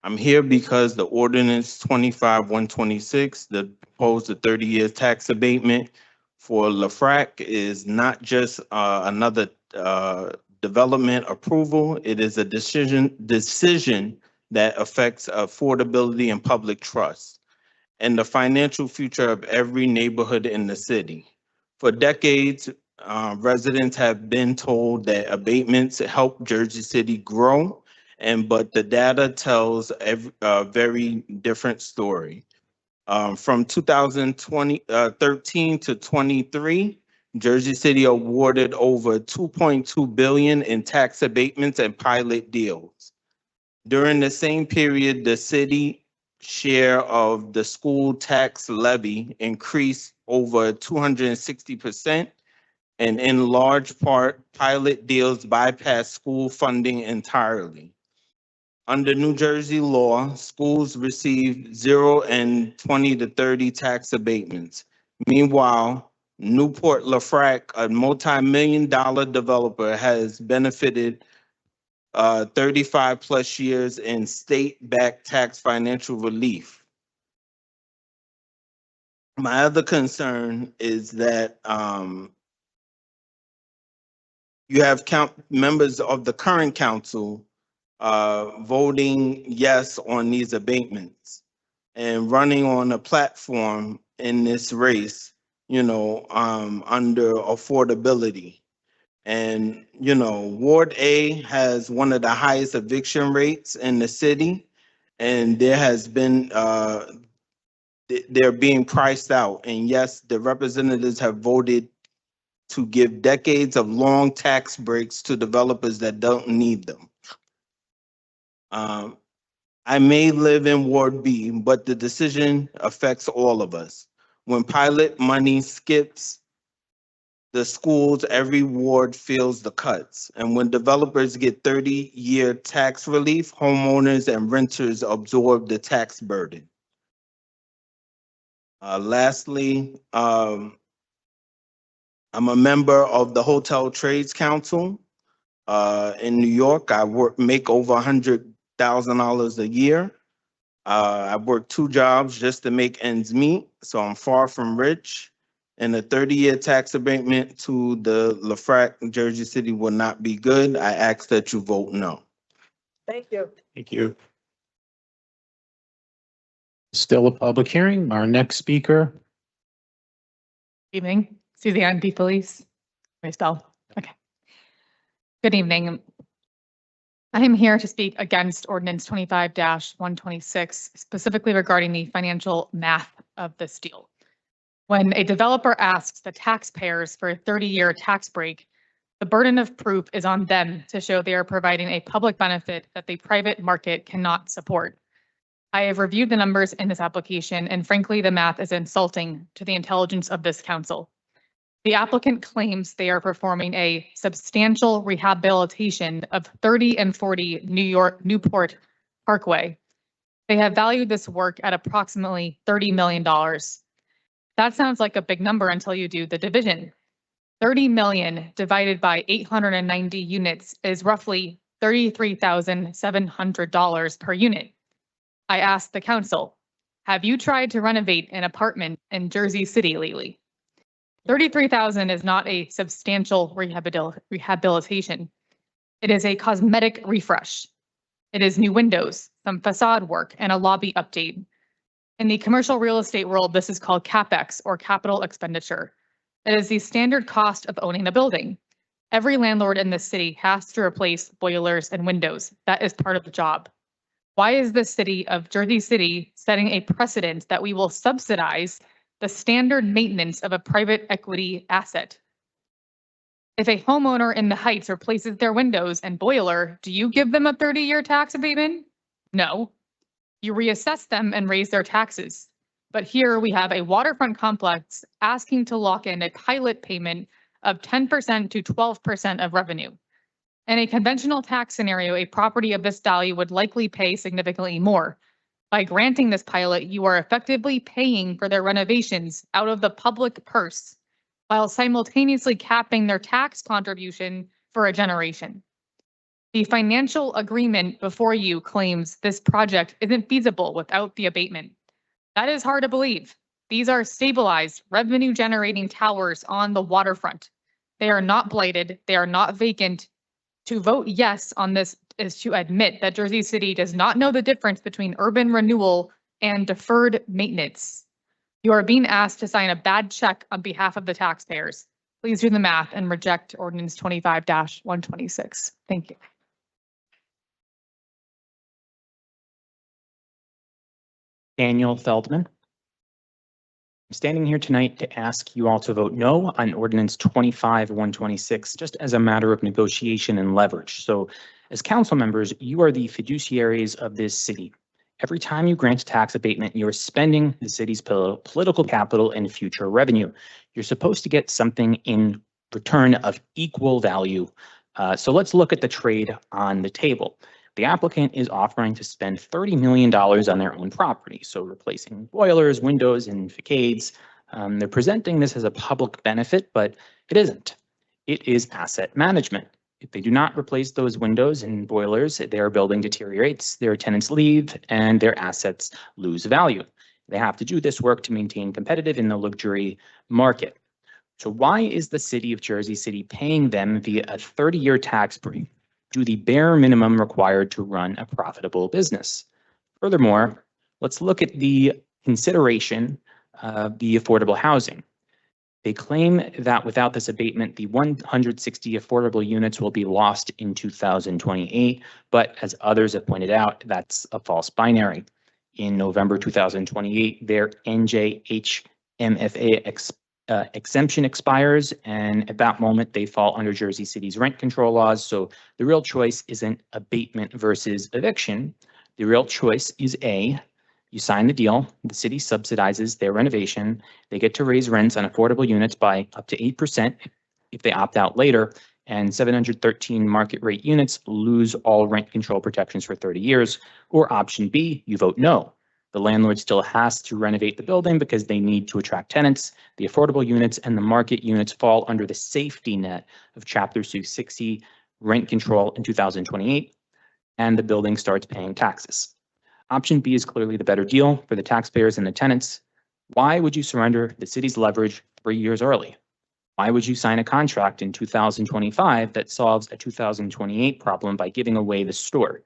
Speaker 10: I'm here because the ordinance 25-126, the proposed 30-year tax abatement for LaFrac is not just another development approval. It is a decision that affects affordability and public trust and the financial future of every neighborhood in the city. For decades, residents have been told that abatements help Jersey City grow, but the data tells a very different story. From 2013 to 23, Jersey City awarded over $2.2 billion in tax abatements and pilot deals. During the same period, the city share of the school tax levy increased over 260%, and in large part, pilot deals bypass school funding entirely. Under New Jersey law, schools receive 0 and 20 to 30 tax abatements. Meanwhile, Newport LaFrac, a multi-million-dollar developer, has benefited 35 plus years in state-backed tax financial relief. My other concern is that you have members of the current council voting yes on these abatements and running on a platform in this race, under affordability. And, Ward A has one of the highest eviction rates in the city. And there has been, they're being priced out. And yes, the representatives have voted to give decades of long tax breaks to developers that don't need them. I may live in Ward B, but the decision affects all of us. When pilot money skips the schools, every ward feels the cuts. And when developers get 30-year tax relief, homeowners and renters absorb the tax burden. Lastly, I'm a member of the Hotel Trades Council in New York. I make over $100,000 a year. I work 2 jobs just to make ends meet, so I'm far from rich. And a 30-year tax abatement to the LaFrac, Jersey City will not be good. I ask that you vote no.
Speaker 5: Thank you.
Speaker 2: Thank you. Still a public hearing. Our next speaker.
Speaker 1: Evening, Suzanne D. Felice. Spell. Okay. Good evening. I am here to speak against ordinance 25-126, specifically regarding the financial math of this deal. When a developer asks the taxpayers for a 30-year tax break, the burden of proof is on them to show they are providing a public benefit that the private market cannot support. I have reviewed the numbers in this application, and frankly, the math is insulting to the intelligence of this council. The applicant claims they are performing a substantial rehabilitation of 30 and 40 Newport Parkway. They have valued this work at approximately $30 million. That sounds like a big number until you do the division. 30 million divided by 890 units is roughly $33,700 per unit. I asked the council, have you tried to renovate an apartment in Jersey City lately? $33,000 is not a substantial rehabilitation. It is a cosmetic refresh. It is new windows, some facade work, and a lobby update. In the commercial real estate world, this is called CapEx, or capital expenditure. It is the standard cost of owning a building. Every landlord in this city has to replace boilers and windows. That is part of the job. Why is the city of Jersey City setting a precedent that we will subsidize the standard maintenance of a private equity asset? If a homeowner in the Heights replaces their windows and boiler, do you give them a 30-year tax abatement? No. You reassess them and raise their taxes. But here we have a waterfront complex asking to lock in a pilot payment of 10% to 12% of revenue. In a conventional tax scenario, a property of this value would likely pay significantly more. By granting this pilot, you are effectively paying for their renovations out of the public purse while simultaneously capping their tax contribution for a generation. The financial agreement before you claims this project isn't feasible without the abatement. That is hard to believe. These are stabilized, revenue-generating towers on the waterfront. They are not blighted. They are not vacant. To vote yes on this is to admit that Jersey City does not know the difference between urban renewal and deferred maintenance. You are being asked to sign a bad check on behalf of the taxpayers. Please do the math and reject ordinance 25-126. Thank you.
Speaker 20: Daniel Feldman. I'm standing here tonight to ask you all to vote no on ordinance 25-126, just as a matter of negotiation and leverage. So as council members, you are the fiduciaries of this city. Every time you grant a tax abatement, you're spending the city's political capital and future revenue. You're supposed to get something in return of equal value. So let's look at the trade on the table. The applicant is offering to spend $30 million on their own property, so replacing boilers, windows, and facades. They're presenting this as a public benefit, but it isn't. It is asset management. If they do not replace those windows and boilers, their building deteriorates, their tenants leave, and their assets lose value. They have to do this work to maintain competitive in the luxury market. So why is the city of Jersey City paying them via a 30-year tax break? Do the bare minimum required to run a profitable business. Furthermore, let's look at the consideration of the affordable housing. They claim that without this abatement, the 160 affordable units will be lost in 2028, but as others have pointed out, that's a false binary. In November 2028, their NJHMFA exemption expires, and at that moment they fall under Jersey City's rent control laws. So the real choice isn't abatement versus eviction. The real choice is A, you sign the deal, the city subsidizes their renovation, they get to raise rents on affordable units by up to 8% if they opt out later, and 713 market rate units lose all rent control protections for 30 years. Or option B, you vote no. The landlord still has to renovate the building because they need to attract tenants. The affordable units and the market units fall under the safety net of Chapter 260 rent control in 2028, and the building starts paying taxes. Option B is clearly the better deal for the taxpayers and the tenants. Why would you surrender the city's leverage 3 years early? Why would you sign a contract in 2025 that solves a 2028 problem by giving away the store?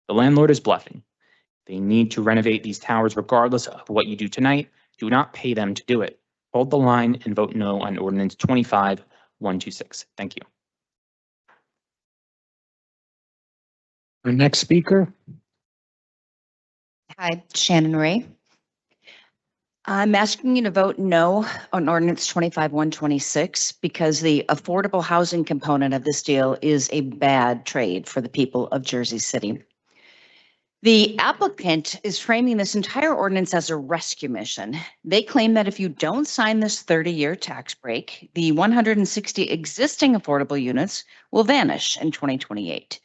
Speaker 20: The landlord is bluffing. They need to renovate these towers regardless of what you do tonight. Do not pay them to do it. Hold the line and vote no on ordinance 25-126. Thank you.
Speaker 12: Our next speaker.
Speaker 13: Hi, Shannon Ray. I'm asking you to vote no on ordinance 25-126 because the affordable housing component of this deal is a bad trade for the people of Jersey City. The applicant is framing this entire ordinance as a rescue mission. They claim that if you don't sign this 30-year tax break, the 160 existing affordable units will vanish in 2028.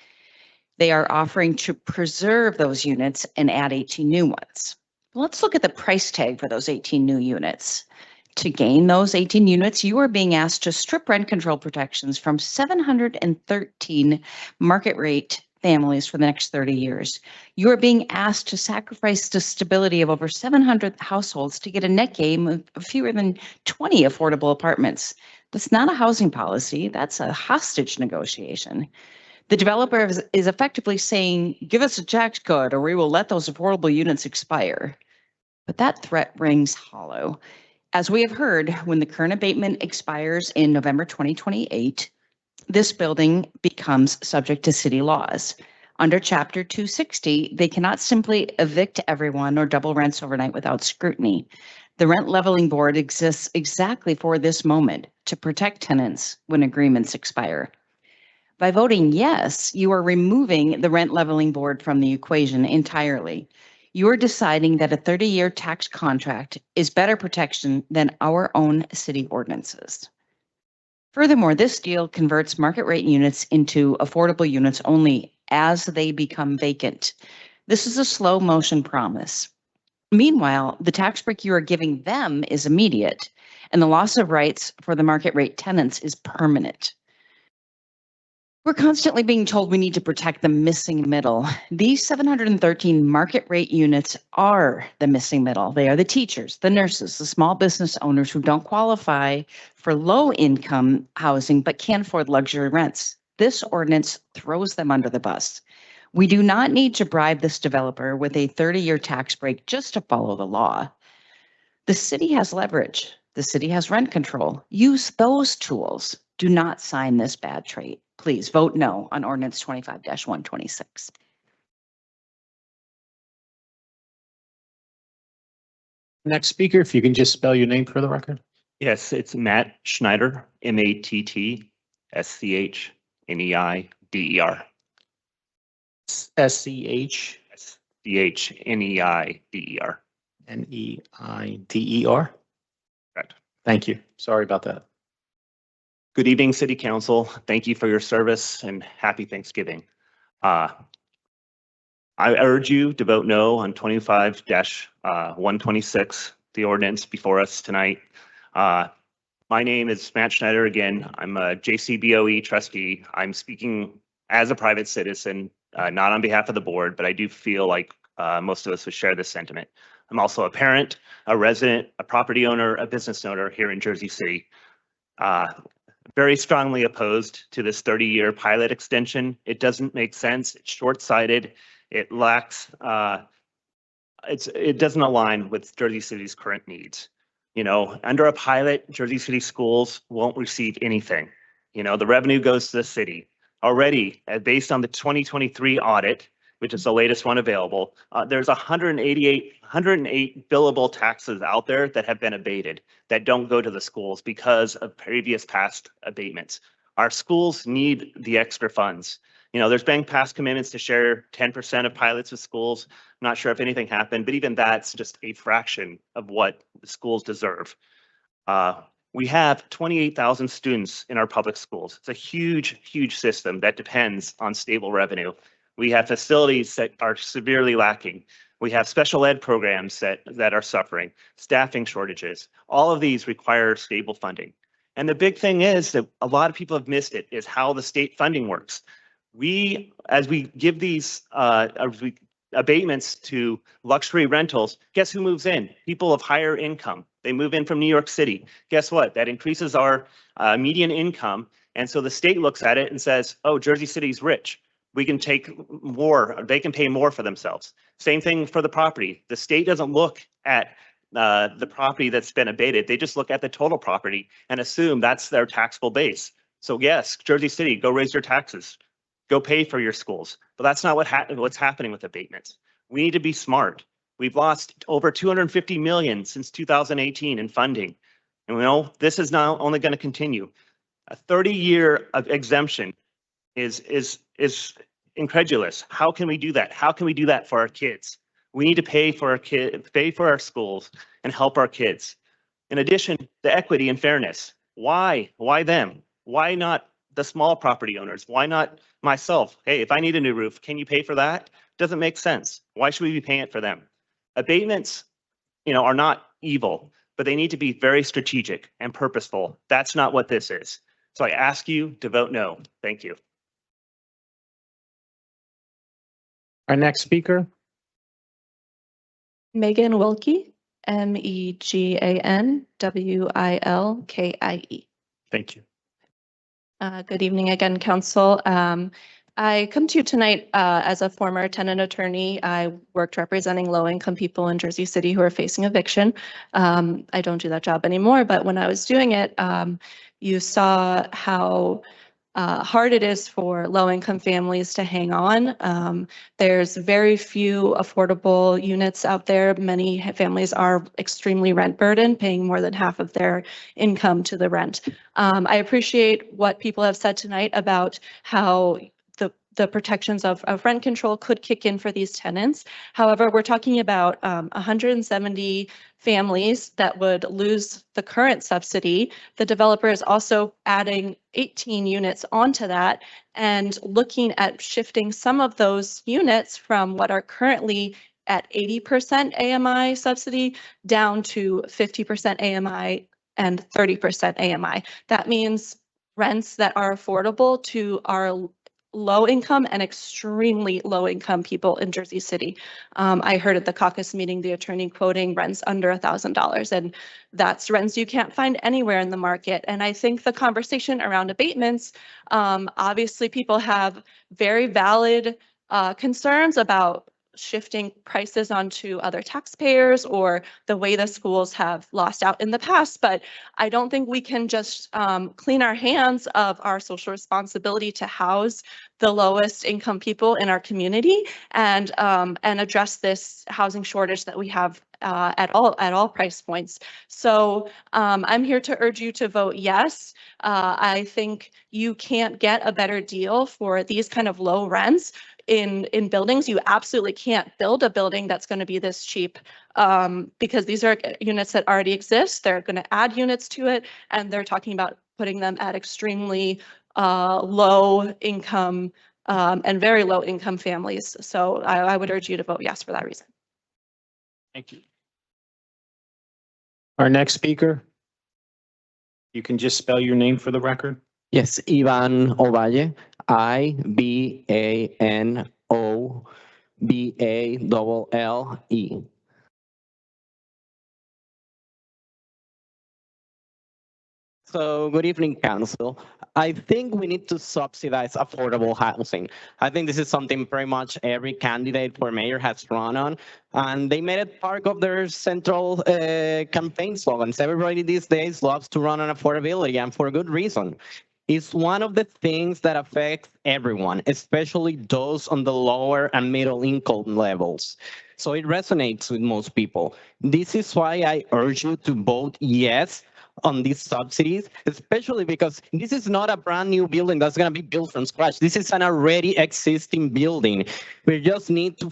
Speaker 13: They are offering to preserve those units and add 18 new ones. Let's look at the price tag for those 18 new units. To gain those 18 units, you are being asked to strip rent control protections from 713 market rate families for the next 30 years. You are being asked to sacrifice the stability of over 700 households to get a net gain of fewer than 20 affordable apartments. That's not a housing policy, that's a hostage negotiation. The developer is effectively saying, give us a tax code or we will let those affordable units expire. But that threat rings hollow. As we have heard, when the current abatement expires in November 2028, this building becomes subject to city laws. Under Chapter 260, they cannot simply evict everyone or double rents overnight without scrutiny. The Rent Leveling Board exists exactly for this moment to protect tenants when agreements expire. By voting yes, you are removing the Rent Leveling Board from the equation entirely. You are deciding that a 30-year tax contract is better protection than our own city ordinances. Furthermore, this deal converts market rate units into affordable units only as they become vacant. This is a slow motion promise. Meanwhile, the tax break you are giving them is immediate, and the loss of rights for the market rate tenants is permanent. We're constantly being told we need to protect the missing middle. These 713 market rate units are the missing middle. They are the teachers, the nurses, the small business owners who don't qualify for low income housing but can't afford luxury rents. This ordinance throws them under the bus. We do not need to bribe this developer with a 30-year tax break just to follow the law. The city has leverage. The city has rent control. Use those tools. Do not sign this bad trade. Please vote no on ordinance 25-126.
Speaker 12: Next speaker, if you can just spell your name for the record.
Speaker 9: Yes, it's Matt Schneider, MATTSCHNEIDER.
Speaker 12: SCH
Speaker 9: SCHNEIDER.
Speaker 12: NEIDER.
Speaker 9: Correct.
Speaker 12: Thank you. Sorry about that.
Speaker 9: Good evening, City Council. Thank you for your service and happy Thanksgiving. I urge you to vote no on 25-126, the ordinance before us tonight. My name is Matt Schneider again. I'm a JCBOE trustee. I'm speaking as a private citizen, not on behalf of the board, but I do feel like most of us would share this sentiment. I'm also a parent, a resident, a property owner, a business owner here in Jersey City. Very strongly opposed to this 30-year pilot extension. It doesn't make sense. It's short-sighted. It lacks, it doesn't align with Jersey City's current needs. You know, under a pilot, Jersey City schools won't receive anything. You know, the revenue goes to the city. Already, based on the 2023 audit, which is the latest one available, there's 108 billable taxes out there that have been abated that don't go to the schools because of previous past abatements. Our schools need the extra funds. You know, there's been past commitments to share 10% of pilots with schools. I'm not sure if anything happened, but even that's just a fraction of what the schools deserve. We have 28,000 students in our public schools. It's a huge, huge system that depends on stable revenue. We have facilities that are severely lacking. We have special ed programs that are suffering, staffing shortages. All of these require stable funding. And the big thing is that a lot of people have missed it, is how the state funding works. As we give these abatements to luxury rentals, guess who moves in? People of higher income. They move in from New York City. Guess what? That increases our median income. And so the state looks at it and says, oh, Jersey City's rich. We can take more, they can pay more for themselves. Same thing for the property. The state doesn't look at the property that's been abated. They just look at the total property and assume that's their taxable base. So yes, Jersey City, go raise your taxes. Go pay for your schools. But that's not what's happening with abatements. We need to be smart. We've lost over 250 million since 2018 in funding. And we know this is now only going to continue. A 30-year exemption is incredulous. How can we do that? How can we do that for our kids? We need to pay for our schools and help our kids. In addition, the equity and fairness. Why them? Why not the small property owners? Why not myself? Hey, if I need a new roof, can you pay for that? Doesn't make sense. Why should we be paying it for them? Abatements, you know, are not evil, but they need to be very strategic and purposeful. That's not what this is. So I ask you to vote no. Thank you.
Speaker 12: Our next speaker.
Speaker 14: Megan Wilkie, MEGAN WILKIE.
Speaker 12: Thank you.
Speaker 14: Good evening again, Council. I come to you tonight as a former tenant attorney. I worked representing low-income people in Jersey City who are facing eviction. I don't do that job anymore, but when I was doing it, you saw how hard it is for low-income families to hang on. There's very few affordable units out there. Many families are extremely rent burdened, paying more than half of their income to the rent. I appreciate what people have said tonight about how the protections of rent control could kick in for these tenants. However, we're talking about 170 families that would lose the current subsidy. The developer is also adding 18 units onto that and looking at shifting some of those units from what are currently at 80% AMI subsidy down to 50% AMI and 30% AMI. That means rents that are affordable to our low income and extremely low income people in Jersey City. I heard at the caucus meeting, the attorney quoting rents under $1,000, and that's rents you can't find anywhere in the market. And I think the conversation around abatements, obviously people have very valid concerns about shifting prices onto other taxpayers or the way the schools have lost out in the past. But I don't think we can just clean our hands of our social responsibility to house the lowest income people in our community and address this housing shortage that we have at all price points. So I'm here to urge you to vote yes. I think you can't get a better deal for these kind of low rents in buildings. You absolutely can't build a building that's going to be this cheap because these are units that already exist. They're going to add units to it, and they're talking about putting them at extremely low income and very low income families. So I would urge you to vote yes for that reason.
Speaker 12: Thank you. Our next speaker, you can just spell your name for the record.
Speaker 8: Yes, Ivan Ovalle, IVANOVALLE. So good evening, Council. I think we need to subsidize affordable housing. I think this is something pretty much every candidate for mayor has run on, and they made it part of their central campaign slogans. Everybody these days loves to run on affordability, and for good reason. It's one of the things that affects everyone, especially those on the lower and middle income levels. So it resonates with most people. This is why I urge you to vote yes on these subsidies, especially because this is not a brand new building that's going to be built from scratch. This is an already existing building. We just need to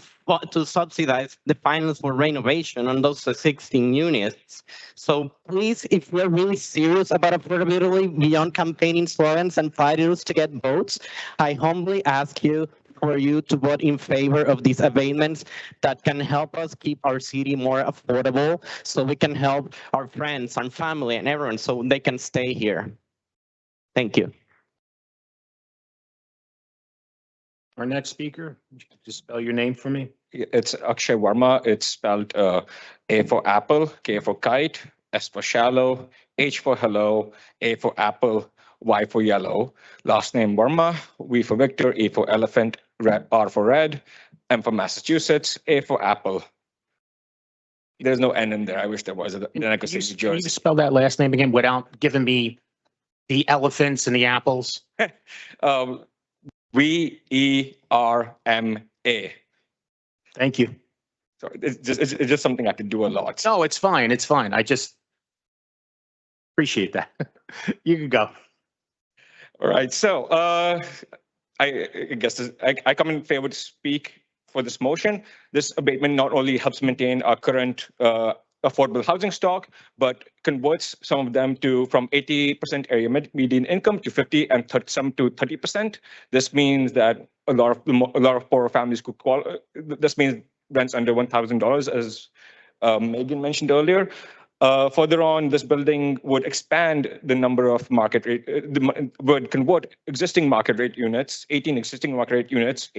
Speaker 8: subsidize the finance for renovation on those 16 units. So please, if we're really serious about affordability beyond campaigning slogans and fighters to get votes, I humbly ask you for you to vote in favor of these abatements that can help us keep our city more affordable so we can help our friends and family and everyone so they can stay here. Thank you.
Speaker 12: Our next speaker, just spell your name for me.
Speaker 15: It's Akshay Verma. It's spelled A for apple, K for kite, S for shallow, H for hello, A for apple, Y for yellow. Last name Verma, V for Victor, E for elephant, R for red, M for Massachusetts, A for apple. There's no N in there. I wish there was. Then I could say New
Speaker 12: Can you
Speaker 15: Jersey.
Speaker 12: just spell that last name again without giving me the elephants and the apples?
Speaker 15: VERMA.
Speaker 12: Thank you.
Speaker 15: Sorry, it's just something I could do a lot.
Speaker 12: No, it's fine. It's fine. I just appreciate that. You can go.
Speaker 15: All right. So I guess I come in favor to speak for this motion. This abatement not only helps maintain our current affordable housing stock, but converts some of them from 80% area median income to 50 and some to 30%. This means that a lot of poorer families could qualify. This means rents under $1,000, as Megan mentioned earlier. Further on, this building would expand the number of market rate, would convert existing market rate units, 18 existing market rate units,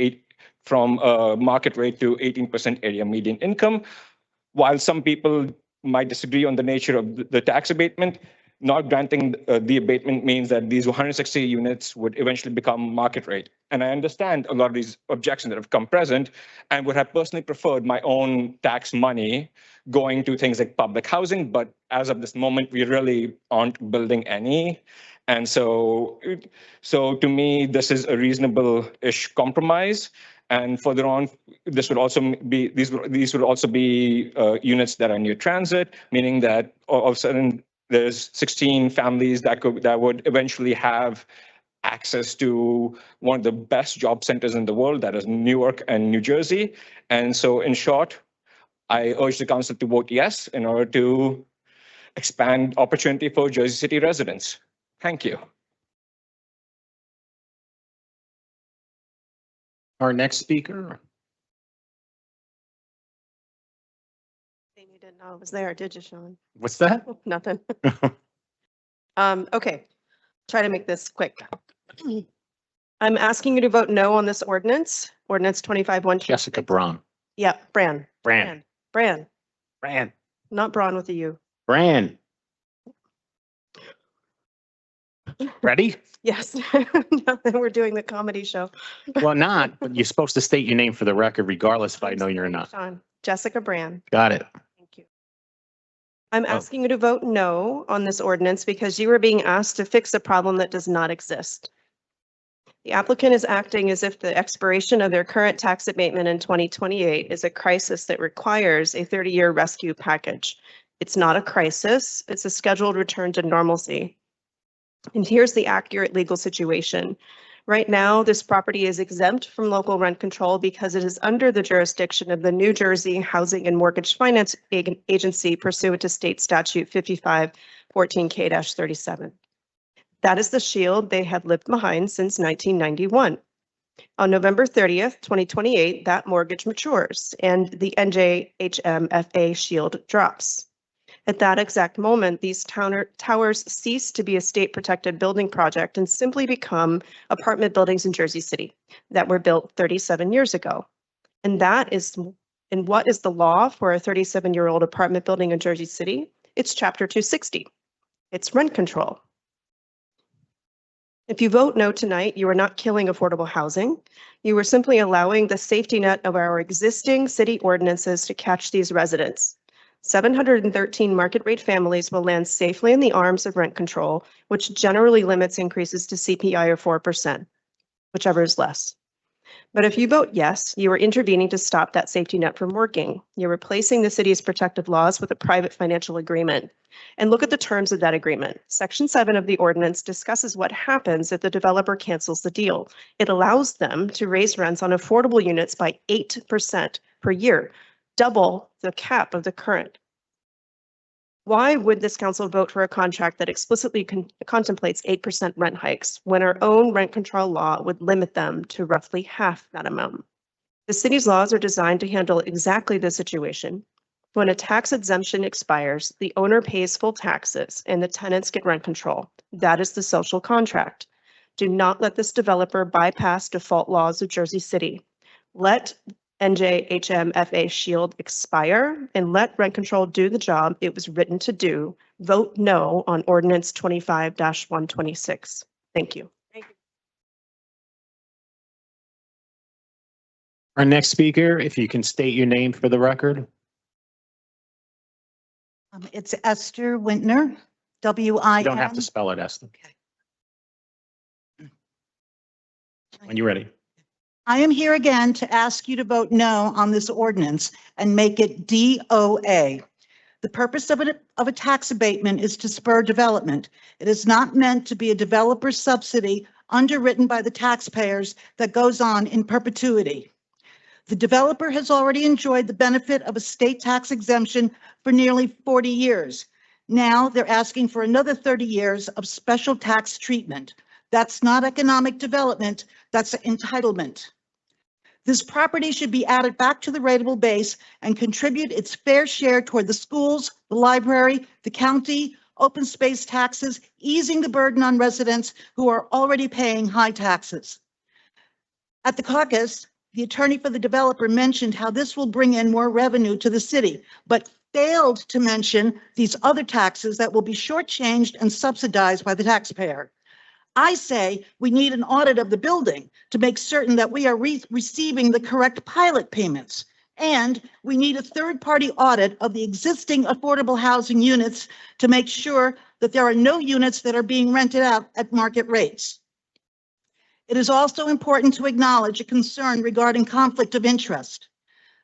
Speaker 15: from market rate to 18% area median income. While some people might disagree on the nature of the tax abatement, not granting the abatement means that these 160 units would eventually become market rate. And I understand a lot of these objections that have come present and would have personally preferred my own tax money going to things like public housing. But as of this moment, we really aren't building any. And so to me, this is a reasonable-ish compromise. And further on, this would also be these would also be units that are near transit, meaning that all of a sudden there's 16 families that would eventually have access to one of the best job centers in the world, that is Newark and New Jersey. And so in short, I urge the council to vote yes in order to expand opportunity for Jersey City residents. Thank you.
Speaker 2: Our next speaker.
Speaker 4: You didn't know I was there, did you, Sean?
Speaker 2: What's that?
Speaker 4: Nothing. Okay, try to make this quick. I'm asking you to vote no on this ordinance, ordinance 25-1.
Speaker 2: Jessica Braun.
Speaker 4: Yeah, Bran.
Speaker 2: Bran.
Speaker 4: Bran,
Speaker 2: Bran.
Speaker 4: not Braun with a U.
Speaker 2: Bran. Ready?
Speaker 4: Yes, now that we're doing the comedy show.
Speaker 2: Well, not, but you're supposed to state your name for the record regardless if I know you're not.
Speaker 4: Sean, Jessica Bran.
Speaker 2: Got it.
Speaker 4: I'm asking you to vote no on this ordinance because you are being asked to fix a problem that does not exist. The applicant is acting as if the expiration of their current tax abatement in 2028 is a crisis that requires a 30-year rescue package. It's not a crisis, it's a scheduled return to normalcy. And here's the accurate legal situation. Right now, this property is exempt from local rent control because it is under the jurisdiction of the New Jersey Housing and Mortgage Finance Agency pursuant to state statute 5514K-37. That is the shield they have lived behind since 1991. On November 30th, 2028, that mortgage matures and the NJHMFA shield drops. At that exact moment, these towers cease to be a state protected building project and simply become apartment buildings in Jersey City that were built 37 years ago. And what is the law for a 37-year-old apartment building in Jersey City? It's Chapter 260. It's rent control. If you vote no tonight, you are not killing affordable housing. You are simply allowing the safety net of our existing city ordinances to catch these residents. 713 market rate families will land safely in the arms of rent control, which generally limits increases to CPI or 4%, whichever is less. But if you vote yes, you are intervening to stop that safety net from working. You're replacing the city's protective laws with a private financial agreement. And look at the terms of that agreement. Section 7 of the ordinance discusses what happens if the developer cancels the deal. It allows them to raise rents on affordable units by 8% per year, double the cap of the current. Why would this council vote for a contract that explicitly contemplates 8% rent hikes when our own rent control law would limit them to roughly half that amount? The city's laws are designed to handle exactly this situation. When a tax exemption expires, the owner pays full taxes and the tenants get rent control. That is the social contract. Do not let this developer bypass default laws of Jersey City. Let NJHMFA shield expire and let rent control do the job it was written to do. Vote no on ordinance 25-126. Thank you.
Speaker 2: Our next speaker, if you can state your name for the record.
Speaker 16: It's Esther Wintner, W-I-N.
Speaker 2: You don't have to spell it, Esther. When you're ready.
Speaker 16: I am here again to ask you to vote no on this ordinance and make it DOA. The purpose of a tax abatement is to spur development. It is not meant to be a developer subsidy underwritten by the taxpayers that goes on in perpetuity. The developer has already enjoyed the benefit of a state tax exemption for nearly 40 years. Now they're asking for another 30 years of special tax treatment. That's not economic development, that's entitlement. This property should be added back to the rateable base and contribute its fair share toward the schools, the library, the county, open space taxes, easing the burden on residents who are already paying high taxes. At the caucus, the attorney for the developer mentioned how this will bring in more revenue to the city, but failed to mention these other taxes that will be shortchanged and subsidized by the taxpayer. I say we need an audit of the building to make certain that we are receiving the correct pilot payments. And we need a third-party audit of the existing affordable housing units to make sure that there are no units that are being rented out at market rates. It is also important to acknowledge a concern regarding conflict of interest.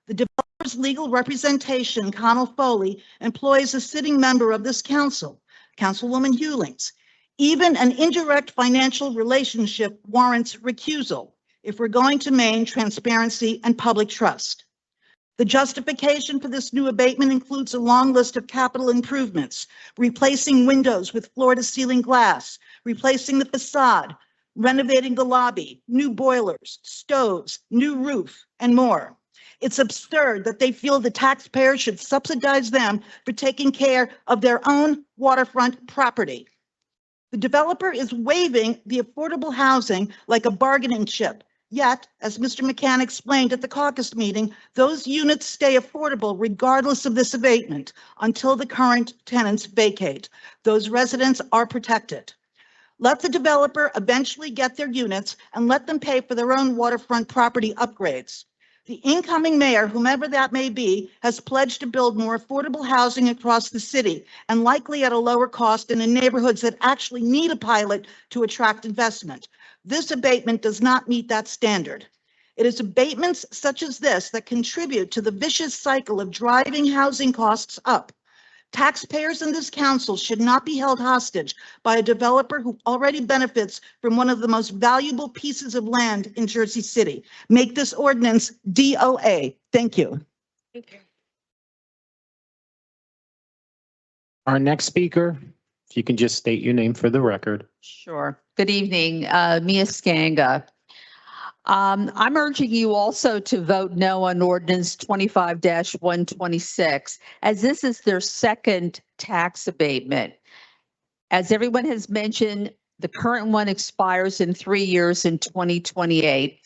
Speaker 16: The developer's legal representation, Connell Foley, employs a sitting member of this council, Councilwoman Hewlings. Even an indirect financial relationship warrants recusal if we're going to maintain transparency and public trust. The justification for this new abatement includes a long list of capital improvements, replacing windows with floor-to-ceiling glass, replacing the facade, renovating the lobby, new boilers, stoves, new roof, and more. It's absurd that they feel the taxpayers should subsidize them for taking care of their own waterfront property. The developer is waiving the affordable housing like a bargaining chip. Yet, as Mr. McCann explained at the caucus meeting, those units stay affordable regardless of this abatement until the current tenants vacate. Those residents are protected. Let the developer eventually get their units and let them pay for their own waterfront property upgrades. The incoming mayor, whomever that may be, has pledged to build more affordable housing across the city and likely at a lower cost and in neighborhoods that actually need a pilot to attract investment. This abatement does not meet that standard. It is abatements such as this that contribute to the vicious cycle of driving housing costs up. Taxpayers in this council should not be held hostage by a developer who already benefits from one of the most valuable pieces of land in Jersey City. Make this ordinance DOA. Thank you.
Speaker 12: Our next speaker, if you can just state your name for the record.
Speaker 11: Sure. Good evening, Mia Skanga. I'm urging you also to vote no on ordinance 25-126, as this is their second tax abatement. As everyone has mentioned, the current one expires in 3 years in 2028.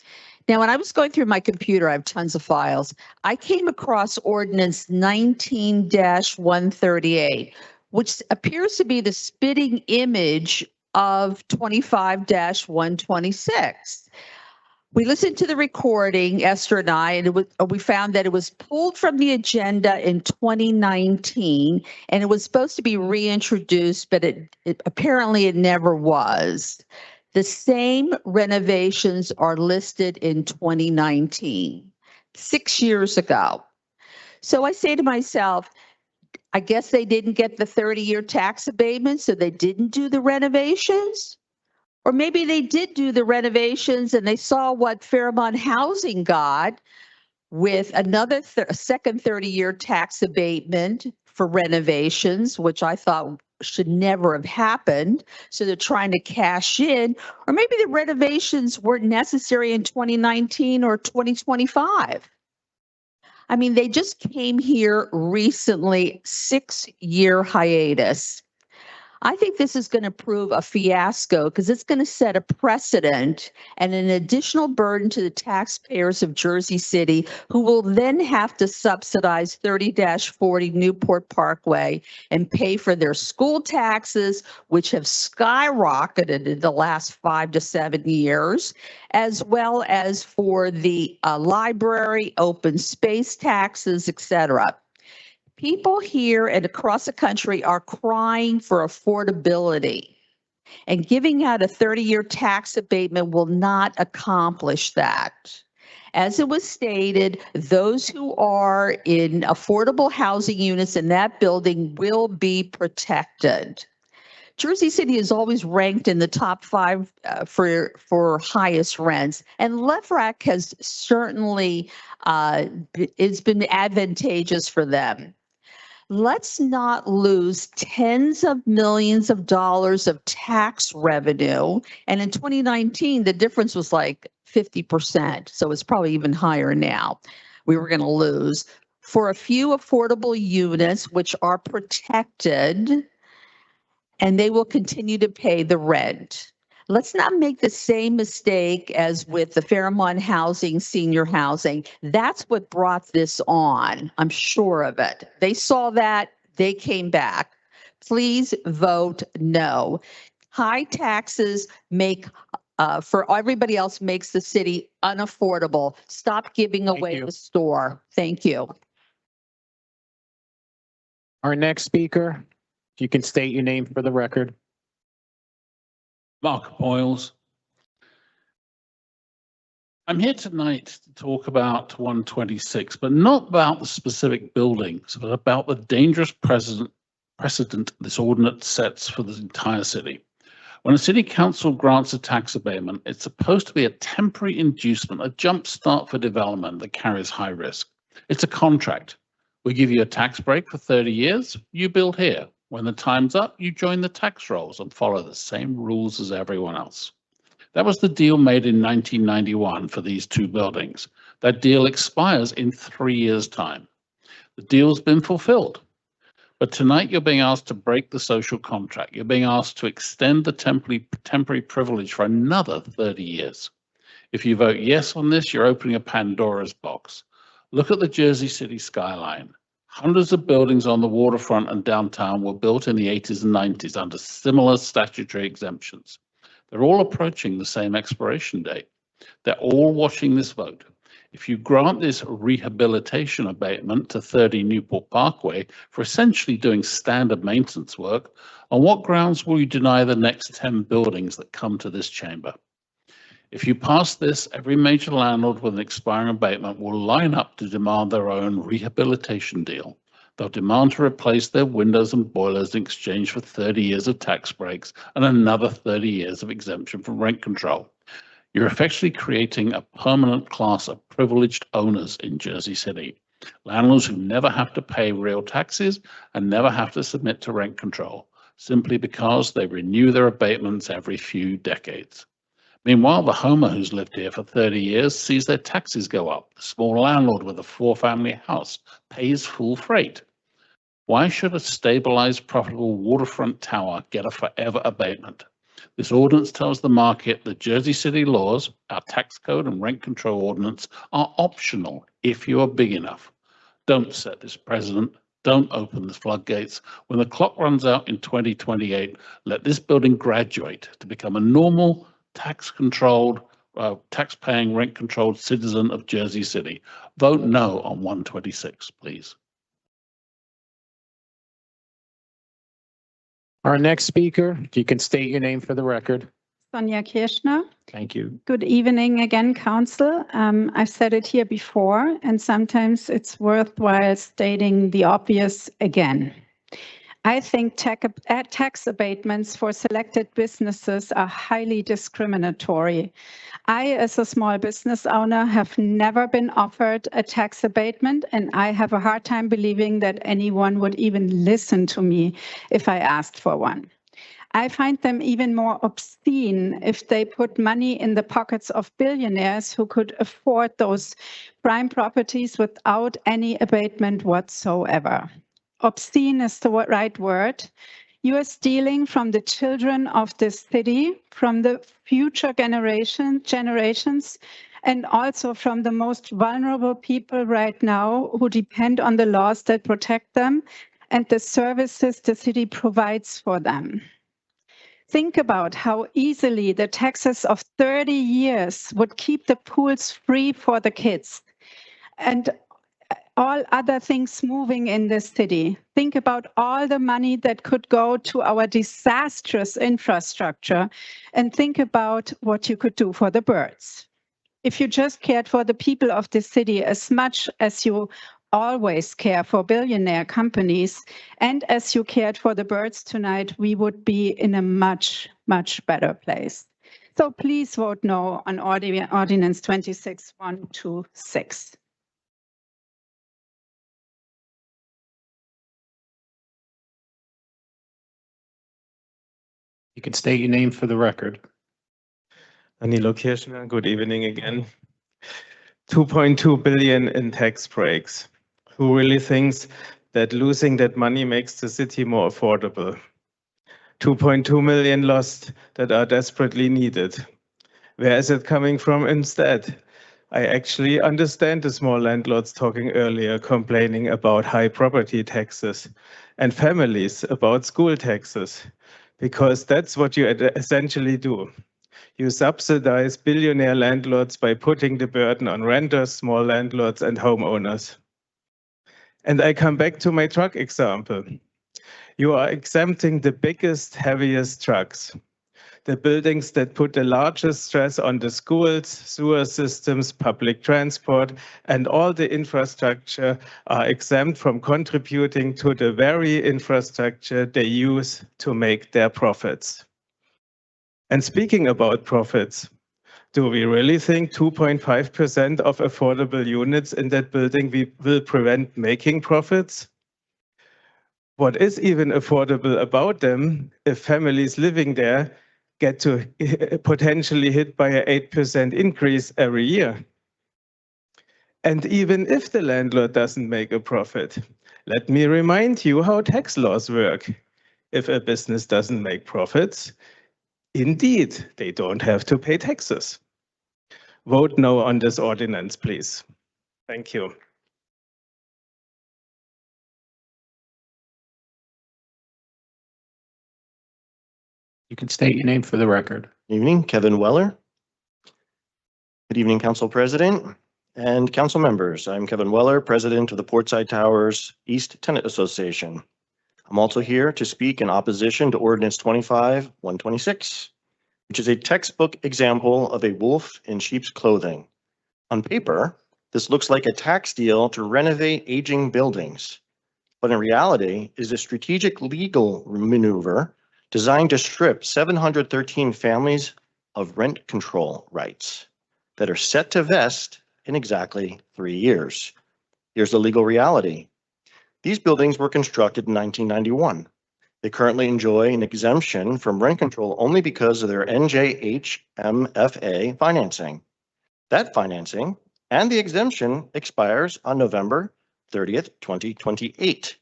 Speaker 11: Now, when I was going through my computer, I have tons of files. I came across ordinance 19-138, which appears to be the spitting image of 25-126. We listened to the recording, Esther and I, and we found that it was pulled from the agenda in 2019, and it was supposed to be reintroduced, but apparently it never was. The same renovations are listed in 2019, 6 years ago. So I say to myself, I guess they didn't get the 30-year tax abatement, so they didn't do the renovations? Or maybe they did do the renovations and they saw what Fairmont Housing got with another second 30-year tax abatement for renovations, which I thought should never have happened. So they're trying to cash in. Or maybe the renovations weren't necessary in 2019 or 2025. I mean, they just came here recently, 6-year hiatus. I think this is going to prove a fiasco because it's going to set a precedent and an additional burden to the taxpayers of Jersey City, who will then have to subsidize 30-40 Newport Parkway and pay for their school taxes, which have skyrocketed in the last 5 to 7 years, as well as for the library, open space taxes, etc. People here and across the country are crying for affordability, and giving out a 30-year tax abatement will not accomplish that. As it was stated, those who are in affordable housing units in that building will be protected. Jersey City is always ranked in the top 5 for highest rents, and LEVRAC has certainly it's been advantageous for them. Let's not lose tens of millions of dollars of tax revenue. And in 2019, the difference was like 50%. So it's probably even higher now. We were going to lose for a few affordable units, which are protected, and they will continue to pay the rent. Let's not make the same mistake as with the Fairmont Housing, senior housing. That's what brought this on. I'm sure of it. They saw that, they came back. Please vote no. High taxes make, for everybody else, makes the city unaffordable. Stop giving away the store. Thank you.
Speaker 12: Our next speaker, if you can state your name for the record.
Speaker 18: Mark Boyles. I'm here tonight to talk about 126, but not about the specific buildings, but about the dangerous precedent this ordinance sets for the entire city. When a city council grants a tax abatement, it's supposed to be a temporary inducement, a jump start for development that carries high risk. It's a contract. We give you a tax break for 30 years, you build here. When the time's up, you join the tax rolls and follow the same rules as everyone else. That was the deal made in 1991 for these two buildings. That deal expires in 3 years' time. The deal's been fulfilled. But tonight you're being asked to break the social contract. You're being asked to extend the temporary privilege for another 30 years. If you vote yes on this, you're opening a Pandora's box. Look at the Jersey City skyline. Hundreds of buildings on the waterfront and downtown were built in the 80s and 90s under similar statutory exemptions. They're all approaching the same expiration date. They're all watching this vote. If you grant this rehabilitation abatement to 30 Newport Parkway for essentially doing standard maintenance work, on what grounds will you deny the next 10 buildings that come to this chamber? If you pass this, every major landlord with an expiring abatement will line up to demand their own rehabilitation deal. They'll demand to replace their windows and boilers in exchange for 30 years of tax breaks and another 30 years of exemption from rent control. You're effectively creating a permanent class of privileged owners in Jersey City. Landlords who never have to pay real taxes and never have to submit to rent control, simply because they renew their abatements every few decades. Meanwhile, the homer who's lived here for 30 years sees their taxes go up. The small landlord with a 4-family house pays full freight. Why should a stabilized, profitable waterfront tower get a forever abatement? This ordinance tells the market that Jersey City laws, our tax code and rent control ordinance, are optional if you are big enough. Don't set this precedent. Don't open the floodgates. When the clock runs out in 2028, let this building graduate to become a normal, tax-controlled, tax-paying, rent-controlled citizen of Jersey City. Vote no on 126, please.
Speaker 12: Our next speaker, if you can state your name for the record.
Speaker 3: Sonja Kirschner.
Speaker 12: Thank you.
Speaker 3: Good evening again, Council. I've said it here before, and sometimes it's worthwhile stating the obvious again. I think tax abatements for selected businesses are highly discriminatory. I, as a small business owner, have never been offered a tax abatement, and I have a hard time believing that anyone would even listen to me if I asked for one. I find them even more obscene if they put money in the pockets of billionaires who could afford those prime properties without any abatement whatsoever. Obscene is the right word. You are stealing from the children of this city, from the future generations, and also from the most vulnerable people right now who depend on the laws that protect them and the services the city provides for them. Think about how easily the taxes of 30 years would keep the pools free for the kids and all other things moving in this city. Think about all the money that could go to our disastrous infrastructure, and think about what you could do for the birds. If you just cared for the people of this city as much as you always care for billionaire companies, and as you cared for the birds tonight, we would be in a much, much better place. So please vote no on Ordinance 26126.
Speaker 12: You can state your name for the record.
Speaker 19: Danilo Kirschner, good evening again. 2.2 billion in tax breaks. Who really thinks that losing that money makes the city more affordable? 2.2 million lost that are desperately needed. Where is it coming from instead? I actually understand the small landlords talking earlier, complaining about high property taxes, and families about school taxes, because that's what you essentially do. You subsidize billionaire landlords by putting the burden on renters, small landlords, and homeowners. And I come back to my truck example. You are exempting the biggest, heaviest trucks, the buildings that put the largest stress on the schools, sewer systems, public transport, and all the infrastructure are exempt from contributing to the very infrastructure they use to make their profits. And speaking about profits, do we really think 2.5% of affordable units in that building will prevent making profits? What is even affordable about them if families living there get to potentially hit by an 8% increase every year? And even if the landlord doesn't make a profit, let me remind you how tax laws work. If a business doesn't make profits, indeed, they don't have to pay taxes. Vote no on this ordinance, please. Thank you.
Speaker 18: You can state your name for the record.
Speaker 17: Evening, Kevin Weller. Good evening, Council President and council members. I'm Kevin Weller, President of the Portside Towers East Tenant Association. I'm also here to speak in opposition to Ordinance 25-126, which is a textbook example of a wolf in sheep's clothing. On paper, this looks like a tax deal to renovate aging buildings, but in reality is a strategic legal maneuver designed to strip 713 families of rent control rights that are set to vest in exactly 3 years. Here's the legal reality. These buildings were constructed in 1991. They currently enjoy an exemption from rent control only because of their NJHMFA financing. That financing and the exemption expires on November 30th, 2028.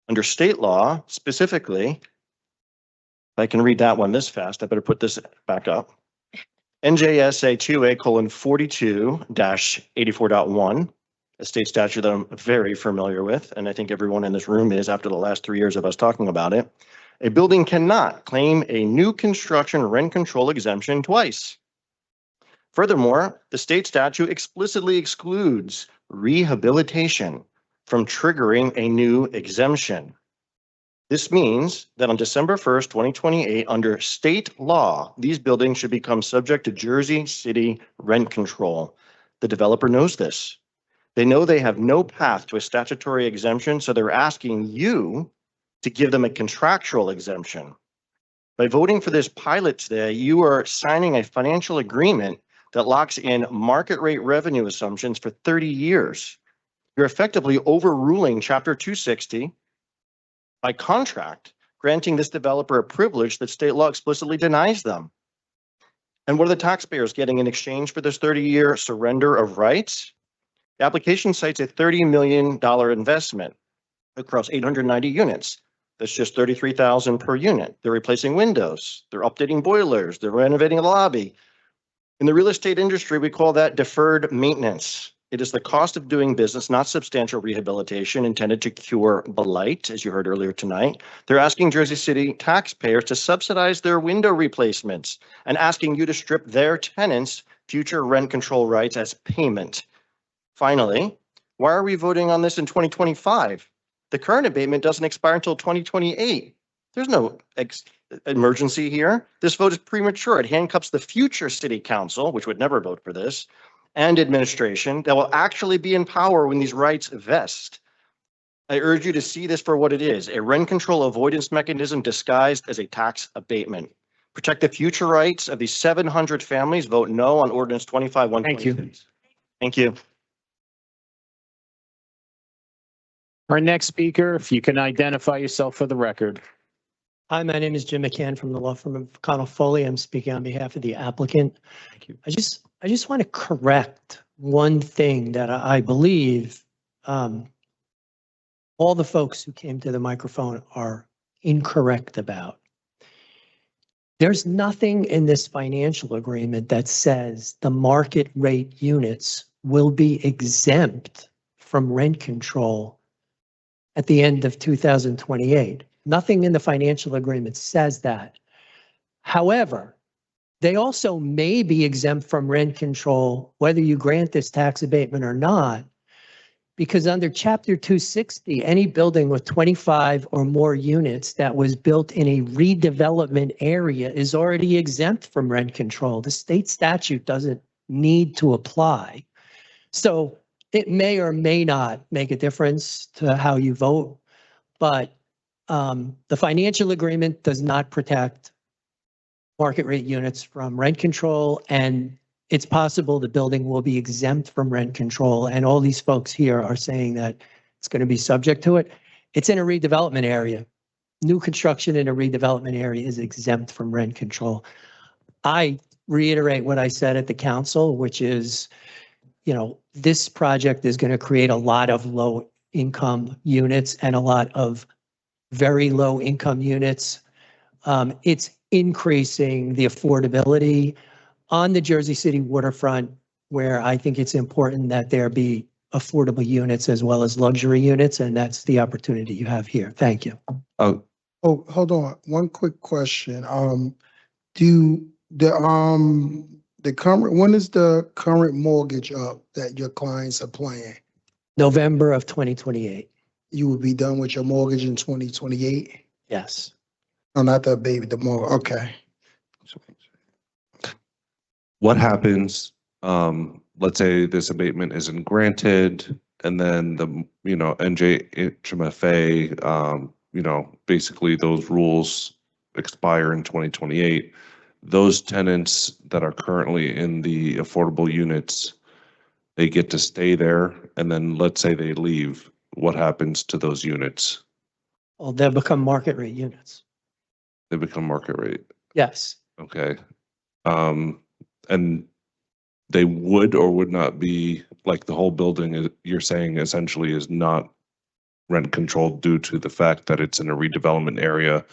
Speaker 17: Under state law, specifically, if I can read that one this fast, I better put this back up. NJSA 2A:42-84.1, a state statute that I'm very familiar with, and I think everyone in this room is after the last 3 years of us talking about it. A building cannot claim a new construction rent control exemption twice. Furthermore, the state statute explicitly excludes rehabilitation from triggering a new exemption. This means that on December 1st, 2028, under state law, these buildings should become subject to Jersey City rent control. The developer knows this. They know they have no path to a statutory exemption, so they're asking you to give them a contractual exemption. By voting for this pilot today, you are signing a financial agreement that locks in market rate revenue assumptions for 30 years. You're effectively overruling Chapter 260 by contract, granting this developer a privilege that state law explicitly denies them. And what are the taxpayers getting in exchange for this 30-year surrender of rights? The application cites a $30 million investment across 890 units. That's just $33,000 per unit. They're replacing windows, they're updating boilers, they're renovating the lobby. In the real estate industry, we call that deferred maintenance. It is the cost of doing business, not substantial rehabilitation intended to cure blight, as you heard earlier tonight. They're asking Jersey City taxpayers to subsidize their window replacements and asking you to strip their tenants future rent control rights as payment. Finally, why are we voting on this in 2025? The current abatement doesn't expire until 2028. There's no emergency here. This vote is premature. It handcuffs the future city council, which would never vote for this, and administration that will actually be in power when these rights vest. I urge you to see this for what it is, a rent control avoidance mechanism disguised as a tax abatement. Protect the future rights of these 700 families. Vote no on Ordinance 25-126.
Speaker 12: Thank you.
Speaker 17: Thank you.
Speaker 12: Our next speaker, if you can identify yourself for the record.
Speaker 21: Hi, my name is Jim McCann from the law firm of Connell Foley. I'm speaking on behalf of the applicant.
Speaker 12: Thank you.
Speaker 21: I just want to correct one thing that I believe all the folks who came to the microphone are incorrect about. There's nothing in this financial agreement that says the market rate units will be exempt from rent control at the end of 2028. Nothing in the financial agreement says that. However, they also may be exempt from rent control, whether you grant this tax abatement or not, because under Chapter 260, any building with 25 or more units that was built in a redevelopment area is already exempt from rent control. The state statute doesn't need to apply. So it may or may not make a difference to how you vote, but the financial agreement does not protect market rate units from rent control, and it's possible the building will be exempt from rent control. And all these folks here are saying that it's going to be subject to it. It's in a redevelopment area. New construction in a redevelopment area is exempt from rent control. I reiterate what I said at the council, which is, this project is going to create a lot of low income units and a lot of very low income units. It's increasing the affordability on the Jersey City waterfront, where I think it's important that there be affordable units as well as luxury units, and that's the opportunity you have here. Thank you.
Speaker 6: Oh, hold on. One quick question. Do the current, when is the current mortgage up that your clients are paying?
Speaker 21: November of 2028.
Speaker 6: You will be done with your mortgage in 2028?
Speaker 21: Yes.
Speaker 6: No, not the baby, the mortgage. Okay.
Speaker 22: What happens, let's say this abatement isn't granted, and then the, NJHMFA, basically those rules expire in 2028. Those tenants that are currently in the affordable units, they get to stay there, and then let's say they leave, what happens to those units?
Speaker 21: Well, they'll become market rate units.
Speaker 22: They become market rate.
Speaker 21: Yes.
Speaker 22: Okay. And they would or would not be, like, the whole building, you're saying essentially is not rent controlled due to the fact that it's in a redevelopment area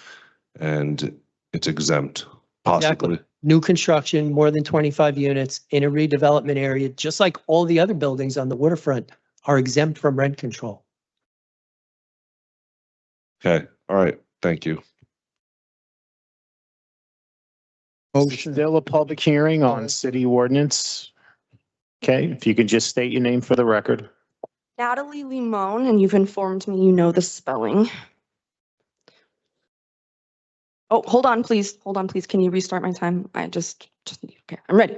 Speaker 22: and it's exempt, possibly.
Speaker 21: Exactly. New construction, more than 25 units in a redevelopment area, just like all the other buildings on the waterfront are exempt from rent control.
Speaker 22: Okay. All right. Thank you.
Speaker 2: Still a public hearing on city ordinance. Okay, if you could just state your name for the record.
Speaker 23: Natalie Limon, and you've informed me you know the spelling. Oh, hold on, please. Hold on, please. Can you restart my time? Okay, I'm ready.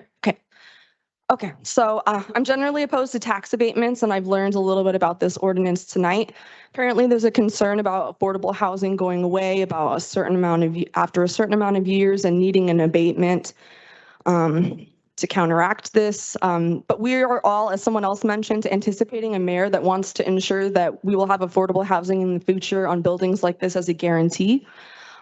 Speaker 23: Okay, so I'm generally opposed to tax abatements, and I've learned a little bit about this ordinance tonight. Apparently, there's a concern about affordable housing going away about after a certain amount of years and needing an abatement to counteract this. But we are all, as someone else mentioned, anticipating a mayor that wants to ensure that we will have affordable housing in the future on buildings like this as a guarantee.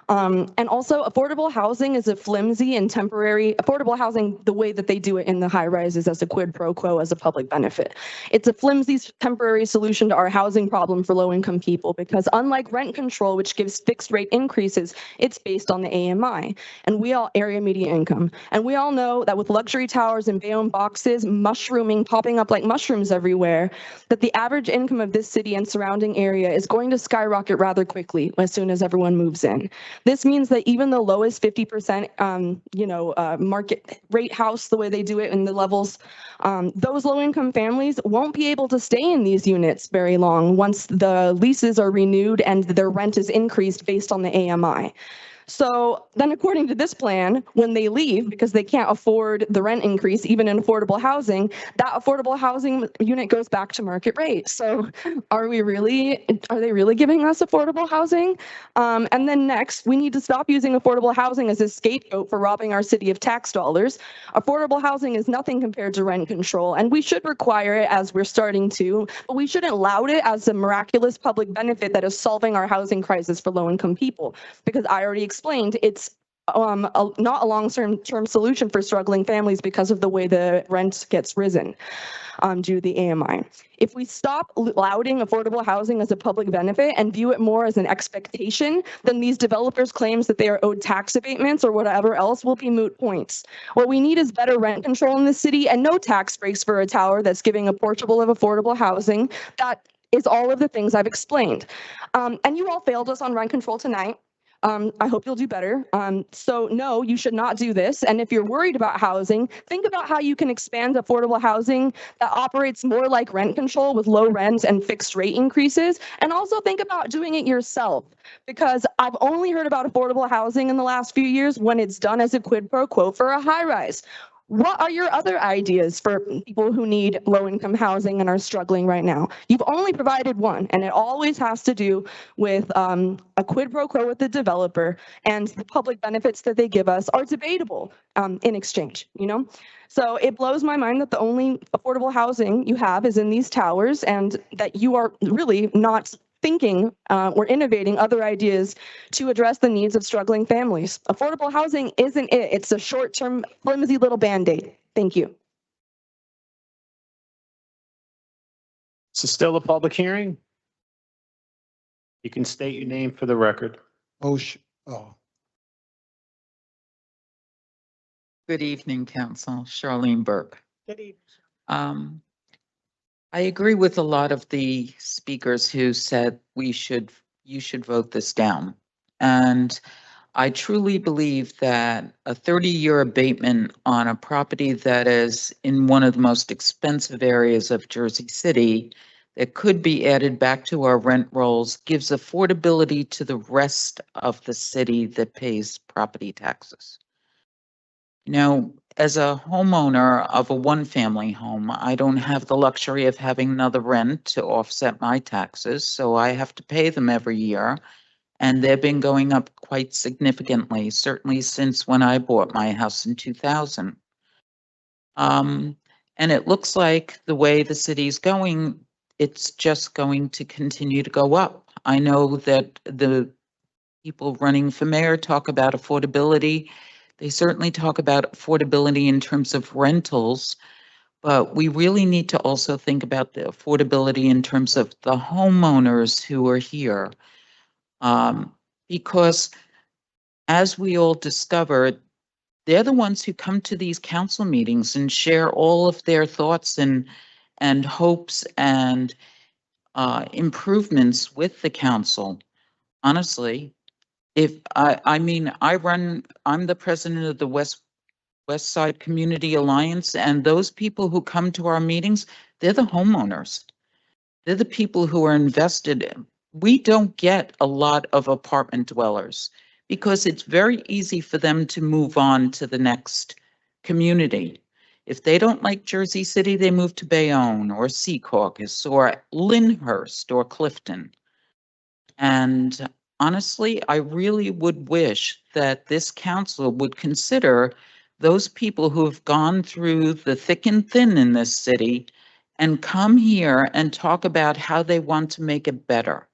Speaker 23: And also, affordable housing is a flimsy and temporary, affordable housing, the way that they do it in the high rises as a quid pro quo as a public benefit. It's a flimsy temporary solution to our housing problem for low income people, because unlike rent control, which gives fixed rate increases, it's based on the AMI and area median income. And we all know that with luxury towers and Bayonne boxes mushrooming, popping up like mushrooms everywhere, that the average income of this city and surrounding area is going to skyrocket rather quickly as soon as everyone moves in. This means that even the lowest 50%, market rate house, the way they do it in the levels, those low-income families won't be able to stay in these units very long once the leases are renewed and their rent is increased based on the AMI. So then according to this plan, when they leave because they can't afford the rent increase, even in affordable housing, that affordable housing unit goes back to market rate. So are they really giving us affordable housing? And then next, we need to stop using affordable housing as a scapegoat for robbing our city of tax dollars. Affordable housing is nothing compared to rent control, and we should require it as we're starting to, but we shouldn't laud it as a miraculous public benefit that is solving our housing crisis for low-income people, because I already explained it's not a long-term solution for struggling families because of the way the rent gets risen due to the AMI. If we stop lauding affordable housing as a public benefit and view it more as an expectation, then these developers' claims that they are owed tax abatements or whatever else will be moot points. What we need is better rent control in the city and no tax breaks for a tower that's giving a portable of affordable housing. That is all of the things I've explained. And you all failed us on rent control tonight. I hope you'll do better. So no, you should not do this. And if you're worried about housing, think about how you can expand affordable housing that operates more like rent control with low rents and fixed rate increases. And also think about doing it yourself, because I've only heard about affordable housing in the last few years when it's done as a quid pro quo for a high rise. What are your other ideas for people who need low-income housing and are struggling right now? You've only provided one, and it always has to do with a quid pro quo with the developer, and the public benefits that they give us are debatable in exchange, you know? So it blows my mind that the only affordable housing you have is in these towers, and that you are really not thinking or innovating other ideas to address the needs of struggling families. Affordable housing isn't it. It's a short-term, flimsy little Band-Aid. Thank you.
Speaker 2: This is still a public hearing. You can state your name for the record.
Speaker 6: Motion, oh,
Speaker 5: Good evening, Council. Charlene Burke.
Speaker 23: Good evening.
Speaker 5: I agree with a lot of the speakers who said you should vote this down. And I truly believe that a 30-year abatement on a property that is in one of the most expensive areas of Jersey City that could be added back to our rent rolls gives affordability to the rest of the city that pays property taxes. You know, as a homeowner of a one-family home, I don't have the luxury of having another rent to offset my taxes, so I have to pay them every year. And they've been going up quite significantly, certainly since when I bought my house in 2000. And it looks like the way the city's going, it's just going to continue to go up. I know that the people running for mayor talk about affordability. They certainly talk about affordability in terms of rentals, but we really need to also think about the affordability in terms of the homeowners who are here. Because as we all discovered, they're the ones who come to these council meetings and share all of their thoughts and hopes and improvements with the council. Honestly, if I'm the president of the West Side Community Alliance, and those people who come to our meetings, they're the homeowners. They're the people who are invested in. We don't get a lot of apartment dwellers because it's very easy for them to move on to the next community. If they don't like Jersey City, they move to Bayonne or Secaucus or Lyndhurst or Clifton. And honestly, I really would wish that this council would consider those people who have gone through the thick and thin in this city and come here and talk about how they want to make it better.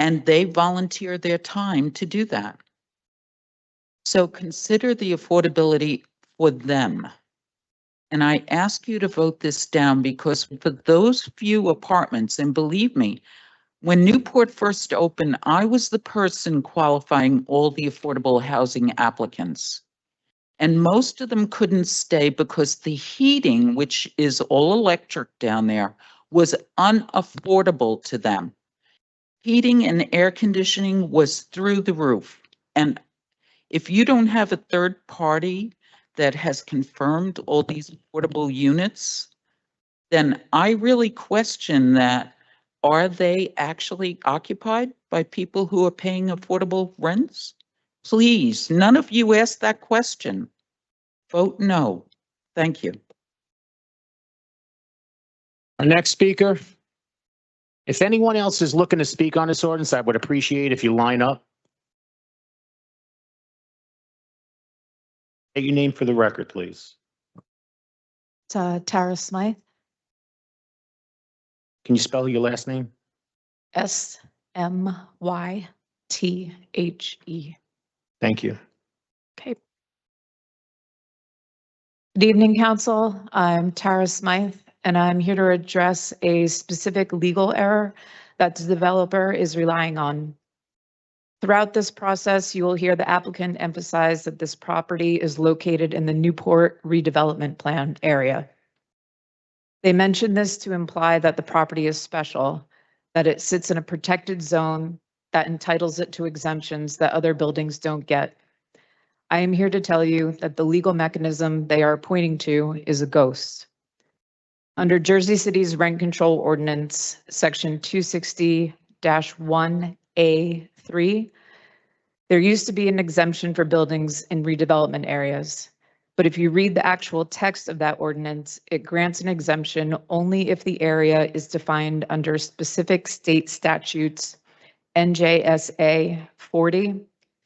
Speaker 5: And they volunteer their time to do that. So consider the affordability for them. And I ask you to vote this down because for those few apartments, and believe me, when Newport first opened, I was the person qualifying all the affordable housing applicants. And most of them couldn't stay because the heating, which is all electric down there, was unaffordable to them. Heating and air conditioning was through the roof. And if you don't have a third party that has confirmed all these affordable units, then I really question that. Are they actually occupied by people who are paying affordable rents? Please, none of you asked that question. Vote no. Thank you.
Speaker 2: Our next speaker. If anyone else is looking to speak on this ordinance, I would appreciate if you line up. State your name for the record, please.
Speaker 7: Tara Smythe,
Speaker 2: Can you spell your last name?
Speaker 7: Smythe.
Speaker 2: Thank you.
Speaker 7: Okay. Good evening, Council. I'm Tara Smythe, and I'm here to address a specific legal error that the developer is relying on. Throughout this process, you will hear the applicant emphasize that this property is located in the Newport redevelopment plan area. They mention this to imply that the property is special, that it sits in a protected zone that entitles it to exemptions that other buildings don't get. I am here to tell you that the legal mechanism they are pointing to is a ghost. Under Jersey City's rent control ordinance, section 260-1A3, there used to be an exemption for buildings in redevelopment areas. But if you read the actual text of that ordinance, it grants an exemption only if the area is defined under specific state statutes, NJSA 40,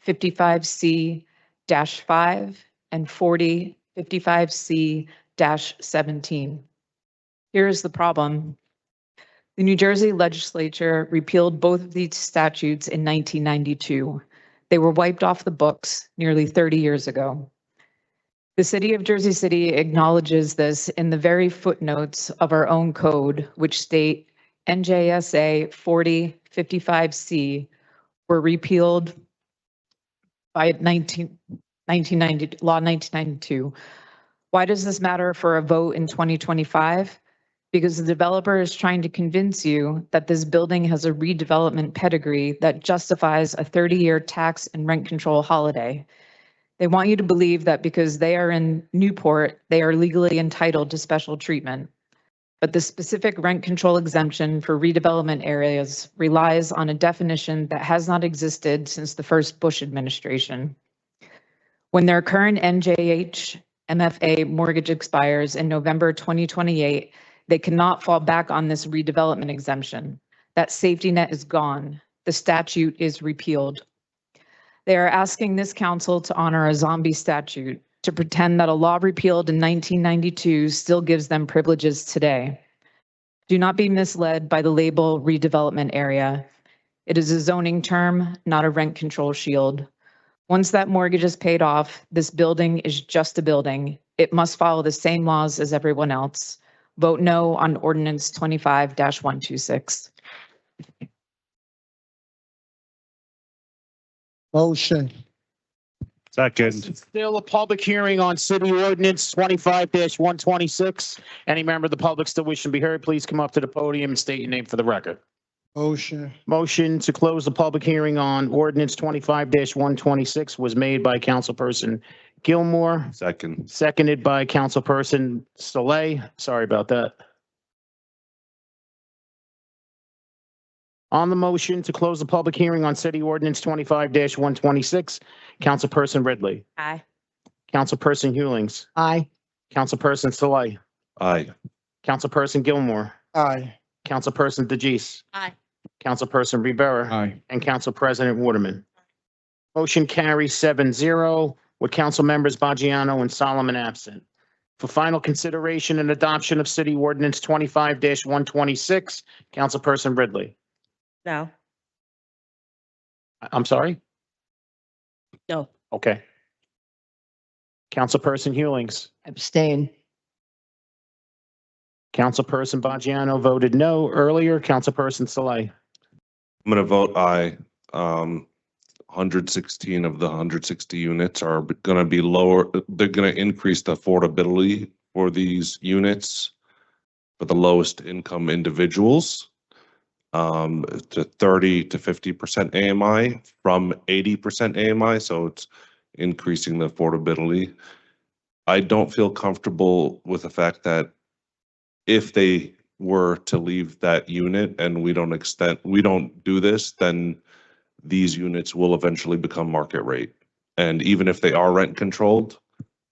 Speaker 7: 55C-5, and 40, 55C-17. Here's the problem. The New Jersey legislature repealed both of these statutes in 1992. They were wiped off the books nearly 30 years ago. The city of Jersey City acknowledges this in the very footnotes of our own code, which state NJSA 4055C were repealed by 1990, Law 1992. Why does this matter for a vote in 2025? Because the developer is trying to convince you that this building has a redevelopment pedigree that justifies a 30-year tax and rent control holiday. They want you to believe that because they are in Newport, they are legally entitled to special treatment. But the specific rent control exemption for redevelopment areas relies on a definition that has not existed since the first Bush administration. When their current NJH MFA mortgage expires in November 2028, they cannot fall back on this redevelopment exemption. That safety net is gone. The statute is repealed. They are asking this council to honor a zombie statute, to pretend that a law repealed in 1992 still gives them privileges today. Do not be misled by the label redevelopment area. It is a zoning term, not a rent control shield. Once that mortgage is paid off, this building is just a building. It must follow the same laws as everyone else. Vote no on ordinance 25-126.
Speaker 6: Motion.
Speaker 2: Second. Still a public hearing on city ordinance 25-126. Any member of the public still wishing to be heard, please come up to the podium and state your name for the record.
Speaker 6: Motion.
Speaker 2: Motion to close the public hearing on ordinance 25-126 was made by Councilperson Gilmore,
Speaker 22: Second.
Speaker 2: seconded by Councilperson Saleh. Sorry about that. On the motion to close the public hearing on city ordinance 25-126, Councilperson Ridley.
Speaker 13: Aye.
Speaker 2: Councilperson Hewlings.
Speaker 21: Aye.
Speaker 2: Councilperson Saleh.
Speaker 22: Aye.
Speaker 2: Councilperson Gilmore.
Speaker 6: Aye.
Speaker 2: Councilperson DeGise.
Speaker 13: Aye.
Speaker 2: Councilperson Rivera.
Speaker 12: Aye.
Speaker 2: And Council President Waterman. Motion carries 7-0 with council members Baggiano and Solomon absent. For final consideration and adoption of city ordinance 25-126, Councilperson Ridley.
Speaker 13: No.
Speaker 2: I'm sorry?
Speaker 13: No.
Speaker 2: Okay. Councilperson Hewlings.
Speaker 21: Abstain.
Speaker 2: Councilperson Baggiano voted no earlier. Councilperson Saleh.
Speaker 22: I'm going to vote aye. 116 of the 160 units are going to be lower. They're going to increase the affordability for these units for the lowest income individuals to 30 to 50% AMI from 80% AMI. So it's increasing the affordability. I don't feel comfortable with the fact that if they were to leave that unit and we don't do this, then these units will eventually become market rate. And even if they are rent controlled,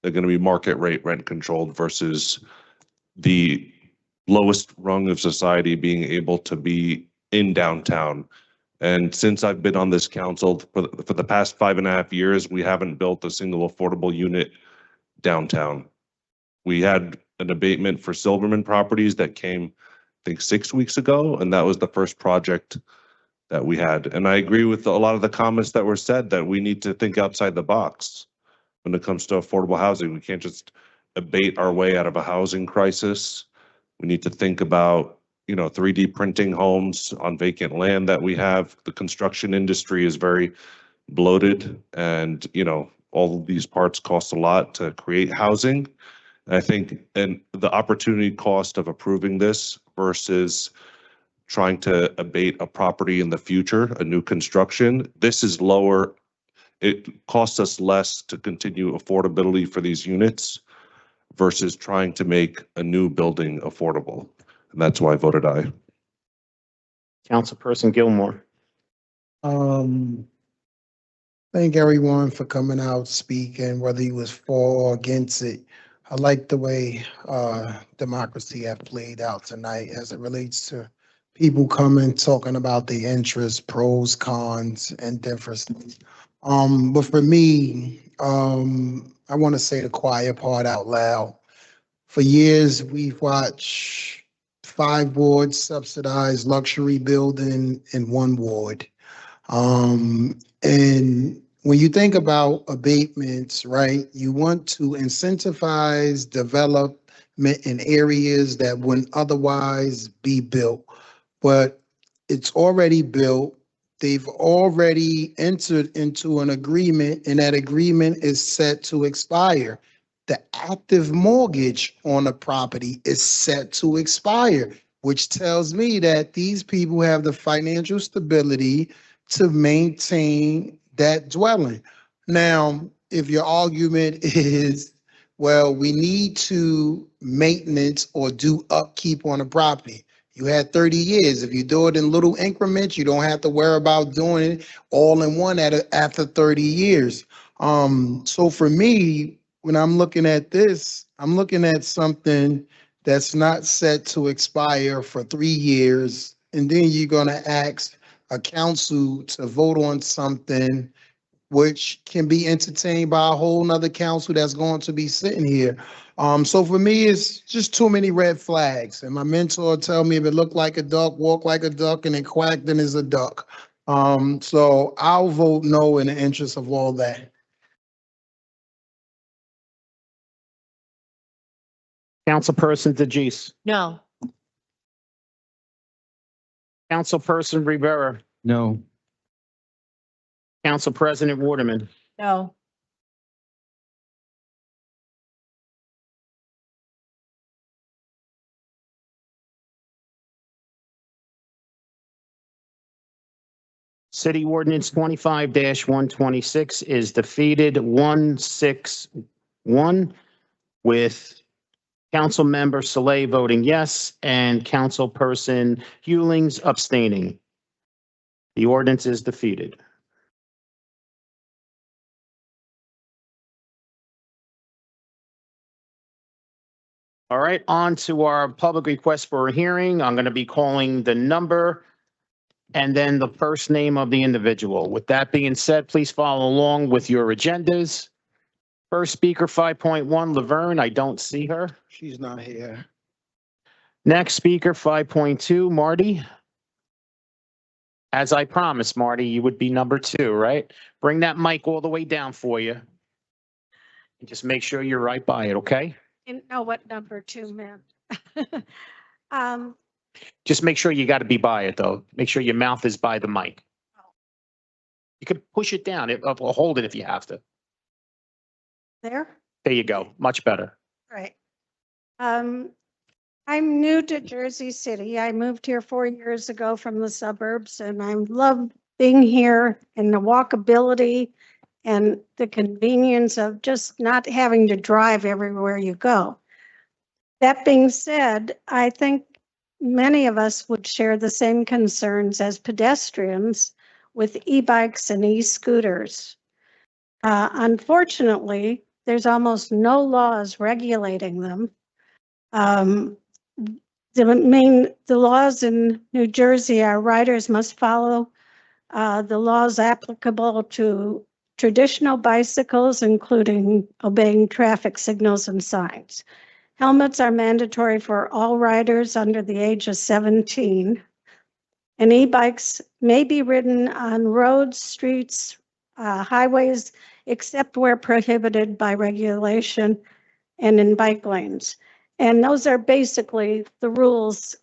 Speaker 22: they're going to be market rate rent controlled versus the lowest rung of society being able to be in downtown. And since I've been on this council for the past 5.5 years, we haven't built a single affordable unit downtown. We had an abatement for Silverman properties that came, I think, 6 weeks ago, and that was the first project that we had. And I agree with a lot of the comments that were said that we need to think outside the box when it comes to affordable housing. We can't just abate our way out of a housing crisis. We need to think about, 3D printing homes on vacant land that we have. The construction industry is very bloated and, all of these parts cost a lot to create housing. And I think, and the opportunity cost of approving this versus trying to abate a property in the future, a new construction, this is lower. It costs us less to continue affordability for these units versus trying to make a new building affordable. And that's why I voted aye.
Speaker 2: Councilperson Gilmore.
Speaker 6: Thank everyone for coming out speaking, whether you was for or against it. I like the way democracy have played out tonight as it relates to people coming, talking about the interests, pros, cons, and differences. But for me, I want to say the quiet part out loud. For years, we've watched 5 wards subsidize luxury building in 1 ward. And when you think about abatements, right, you want to incentivize development in areas that wouldn't otherwise be built. But it's already built. They've already entered into an agreement, and that agreement is set to expire. The active mortgage on the property is set to expire, which tells me that these people have the financial stability to maintain that dwelling. Now, if your argument is, well, we need to maintenance or do upkeep on the property. You had 30 years. If you do it in little increments, you don't have to worry about doing it all in one after 30 years. So for me, when I'm looking at this, I'm looking at something that's not set to expire for 3 years. And then you're going to ask a council to vote on something which can be entertained by a whole nother council that's going to be sitting here. So for me, it's just too many red flags. And my mentor tell me if it look like a duck, walk like a duck, and it quack, then it's a duck. So I'll vote no in the interest of all that.
Speaker 2: Councilperson DeGise,
Speaker 7: No.
Speaker 2: Councilperson Rivera,
Speaker 19: No.
Speaker 2: Council President Waterman,
Speaker 7: No.
Speaker 2: City Ordinance 25-126 is defeated 161 with Councilmember Saleh voting yes and Councilperson Hewlings abstaining. The ordinance is defeated. All right, on to our public request for a hearing. I'm going to be calling the number and then the first name of the individual. With that being said, please follow along with your agendas. First speaker, 5.1, Laverne. I don't see her.
Speaker 6: She's not here.
Speaker 2: Next speaker, 5.2, Marty. As I promised, Marty, you would be number 2, right? Bring that mic all the way down for you. And just make sure you're right by it, okay?
Speaker 1: Didn't know what number 2 meant.
Speaker 2: Just make sure you got to be by it, though. Make sure your mouth is by the mic. You could push it down, or hold it if you have to.
Speaker 1: There?
Speaker 2: There you go. Much better.
Speaker 1: Right. I'm new to Jersey City. I moved here 4 years ago from the suburbs, and I love being here and the walkability and the convenience of just not having to drive everywhere you go. That being said, I think many of us would share the same concerns as pedestrians with e-bikes and e-scooters. Unfortunately, there's almost no laws regulating them. The laws in New Jersey are riders must follow the laws applicable to traditional bicycles, including obeying traffic signals and signs. Helmets are mandatory for all riders under the age of 17. And e-bikes may be ridden on roads, streets, highways, except where prohibited by regulation and in bike lanes. And those are basically the rules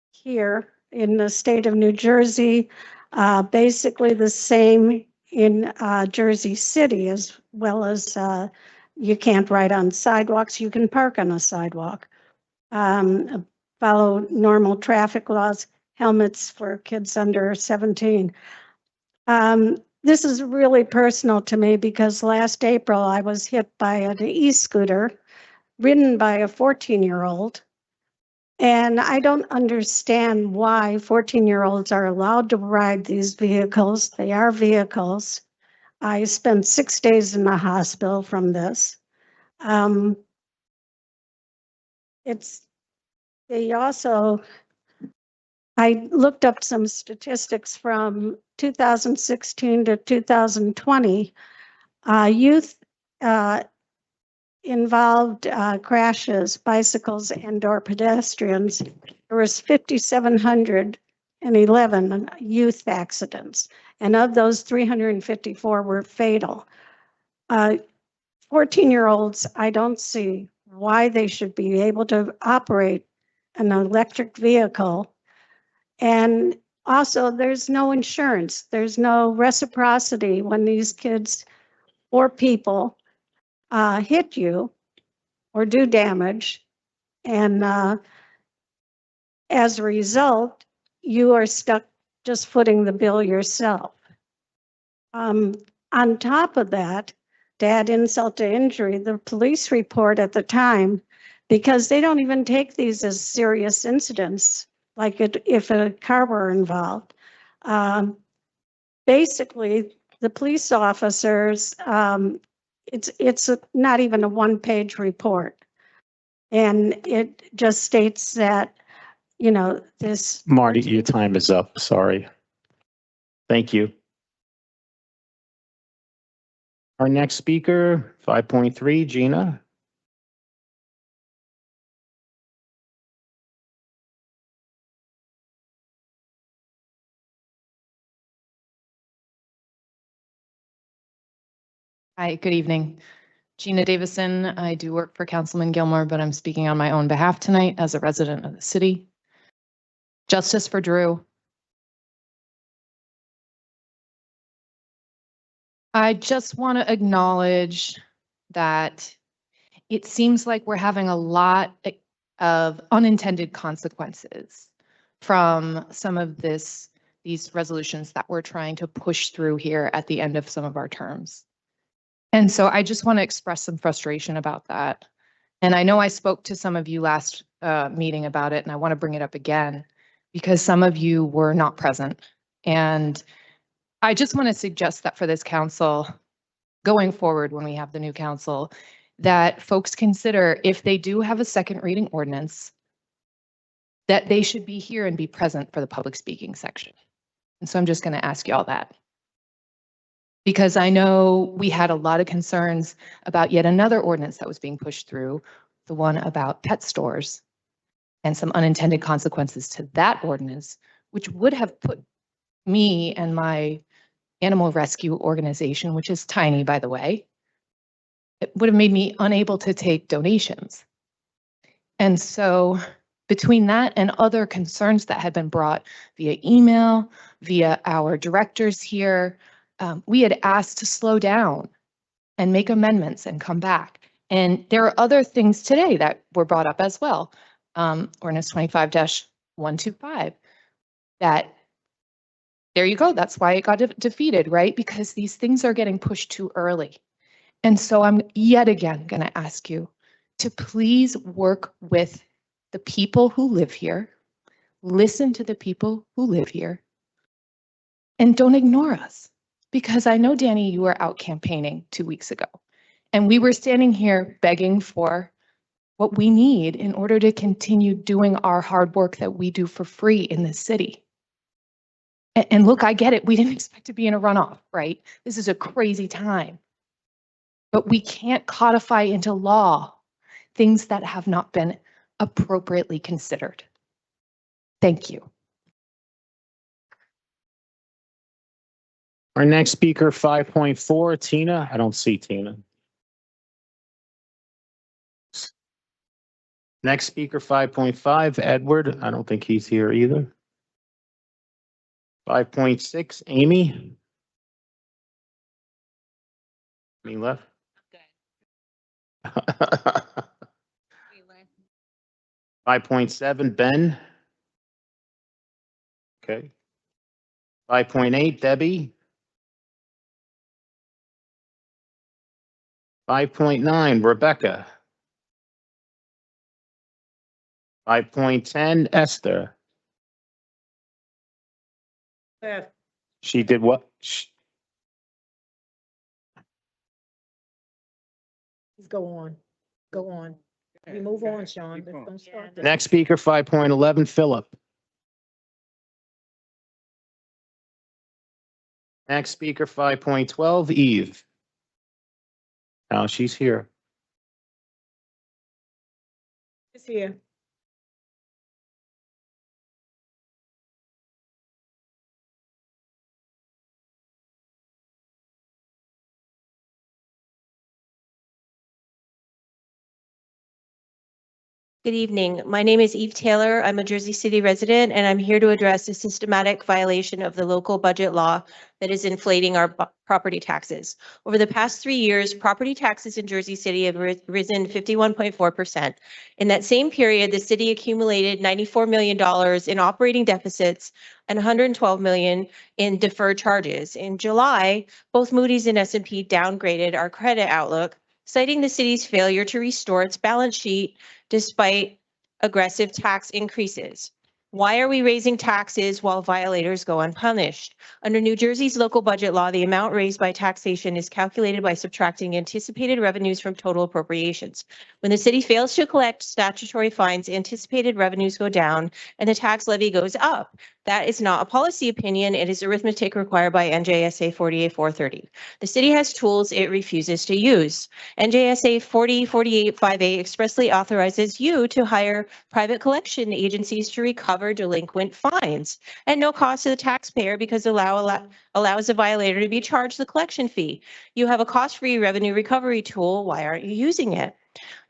Speaker 1: here in the state of New Jersey, basically the same in Jersey City, as well as you can't ride on sidewalks, you can park on a sidewalk. Follow normal traffic laws, helmets for kids under 17. This is really personal to me because last April I was hit by an e-scooter ridden by a 14-year-old. And I don't understand why 14-year-olds are allowed to ride these vehicles. They are vehicles. I spent 6 days in the hospital from this. Um, I looked up some statistics from 2016 to 2020. Youth involved crashes, bicycles and/or pedestrians. There was 5,711 youth accidents, and of those, 354 were fatal. 14-year-olds, I don't see why they should be able to operate an electric vehicle. And also, there's no insurance, there's no reciprocity when these kids or people hit you or do damage. And as a result, you are stuck just footing the bill yourself. On top of that, to add insult to injury, the police report at the time, because they don't even take these as serious incidents, like if a car were involved. Basically, the police officers, it's not even a one-page report. And it just states that, this.
Speaker 2: Marty, your time is up. Sorry. Thank you. Our next speaker, 5.3, Gina.
Speaker 7: Hi, good evening. Gina Davison. I do work for Councilman Gilmore, but I'm speaking on my own behalf tonight as a resident of the city. Justice for Drew. I just want to acknowledge that it seems like we're having a lot of unintended consequences from some of these resolutions that we're trying to push through here at the end of some of our terms. And so I just want to express some frustration about that. And I know I spoke to some of you last meeting about it, and I want to bring it up again because some of you were not present. And I just want to suggest that for this council, going forward when we have the new council, that folks consider if they do have a second reading ordinance, that they should be here and be present for the public speaking section. And so I'm just going to ask you all that. Because I know we had a lot of concerns about yet another ordinance that was being pushed through, the one about pet stores, and some unintended consequences to that ordinance, which would have put me and my animal rescue organization, which is tiny, by the way, it would have made me unable to take donations. And so between that and other concerns that had been brought via email, via our directors here, we had asked to slow down and make amendments and come back. And there are other things today that were brought up as well. Ordinance 25-125, that there you go. That's why it got defeated, right? Because these things are getting pushed too early. And so I'm yet again going to ask you to please work with the people who live here, listen to the people who live here, and don't ignore us. Because I know, Danny, you were out campaigning 2 weeks ago, and we were standing here begging for what we need in order to continue doing our hard work that we do for free in this city. And look, I get it. We didn't expect to be in a runoff, right? This is a crazy time. But we can't codify into law things that have not been appropriately considered. Thank you.
Speaker 2: Our next speaker, 5.4, Tina. I don't see Tina. Next speaker, 5.5, Edward. I don't think he's here either. 5.6, Amy. Any left? 5.7, Ben. Okay. 5.8, Debbie. 5.9, Rebecca. 5.10, Esther. She did what?
Speaker 9: Go on. Go on. We move on, Sean. Let's don't start this.
Speaker 2: Next speaker, 5.11, Philip. Next speaker, 5.12, Eve. Oh, she's here.
Speaker 9: It's here.
Speaker 10: Good evening. My name is Eve Taylor. I'm a Jersey City resident, and I'm here to address a systematic violation of the local budget law that is inflating our property taxes. Over the past 3 years, property taxes in Jersey City have risen 51.4%. In that same period, the city accumulated $94 million in operating deficits and $112 million in deferred charges. In July, both Moody's and S&P downgraded our credit outlook, citing the city's failure to restore its balance sheet despite aggressive tax increases. Why are we raising taxes while violators go unpunished? Under New Jersey's local budget law, the amount raised by taxation is calculated by subtracting anticipated revenues from total appropriations. When the city fails to collect statutory fines, anticipated revenues go down and the tax levy goes up. That is not a policy opinion. It is arithmetic required by NJSA 48430. The city has tools it refuses to use. NJSA 40485A expressly authorizes you to hire private collection agencies to recover delinquent fines at no cost to the taxpayer because allows a violator to be charged the collection fee. You have a cost-free revenue recovery tool. Why aren't you using it?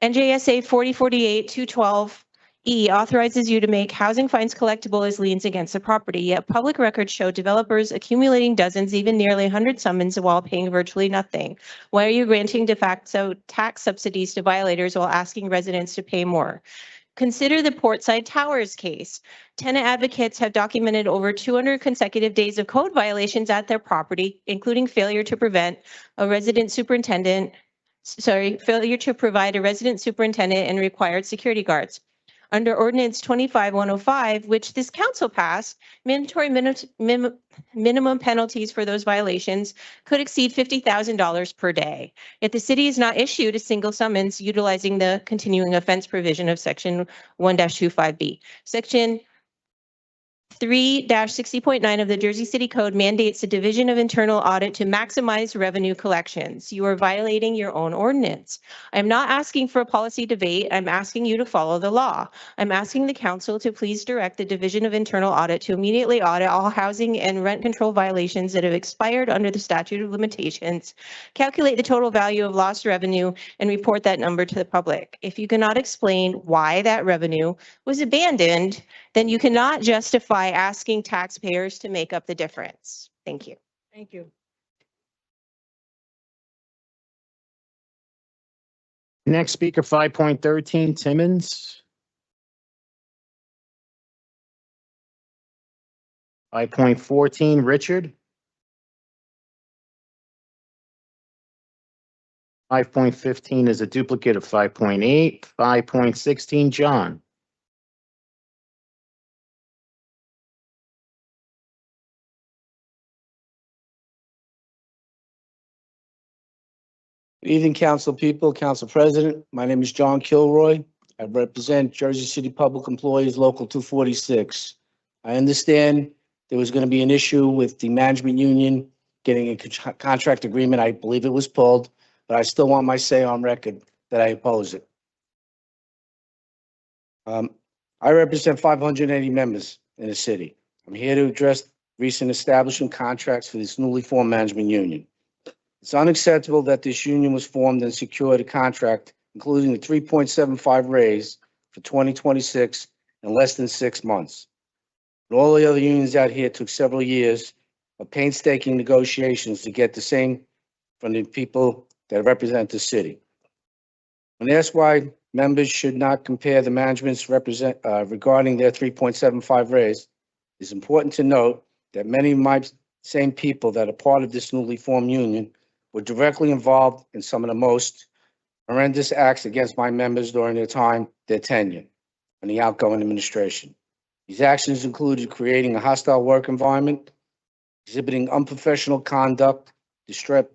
Speaker 10: NJSA 4048212E authorizes you to make housing fines collectible as liens against the property, yet public records show developers accumulating dozens, even nearly 100 summons while paying virtually nothing. Why are you granting de facto tax subsidies to violators while asking residents to pay more? Consider the Portside Towers case. Tenant advocates have documented over 200 consecutive days of code violations at their property, including failure to provide a resident superintendent and required security guards. Under Ordinance 25105, which this council passed, mandatory minimum penalties for those violations could exceed $50,000 per day. Yet the city has not issued a single summons utilizing the continuing offense provision of Section 1-25B. Section 3-60.9 of the Jersey City Code mandates the Division of Internal Audit to maximize revenue collections. You are violating your own ordinance. I'm not asking for a policy debate. I'm asking you to follow the law. I'm asking the council to please direct the Division of Internal Audit to immediately audit all housing and rent control violations that have expired under the statute of limitations, calculate the total value of lost revenue, and report that number to the public. If you cannot explain why that revenue was abandoned, then you cannot justify asking taxpayers to make up the difference. Thank you.
Speaker 9: Thank you.
Speaker 2: Next speaker, 5.13, Timmons. 5.14, Richard. 5.15 is a duplicate of 5.8. 5.16, John.
Speaker 20: Good evening, council people, council president. My name is John Kilroy. I represent Jersey City Public Employees Local 246. I understand there was going to be an issue with the management union getting a contract agreement. I believe it was pulled, but I still want my say on record that I oppose it. I represent 580 members in the city. I'm here to address recent establishment contracts for this newly formed management union. It's unacceptable that this union was formed and secured a contract, including the 3.75 raise for 2026 in less than 6 months. And all the other unions out here took several years of painstaking negotiations to get the same from the people that represent the city. When asked why members should not compare the management's regarding their 3.75 raise, it's important to note that many of my same people that are part of this newly formed union were directly involved in some of the most horrendous acts against my members during their tenure in the outgoing administration. These actions included creating a hostile work environment, exhibiting unprofessional conduct, distributing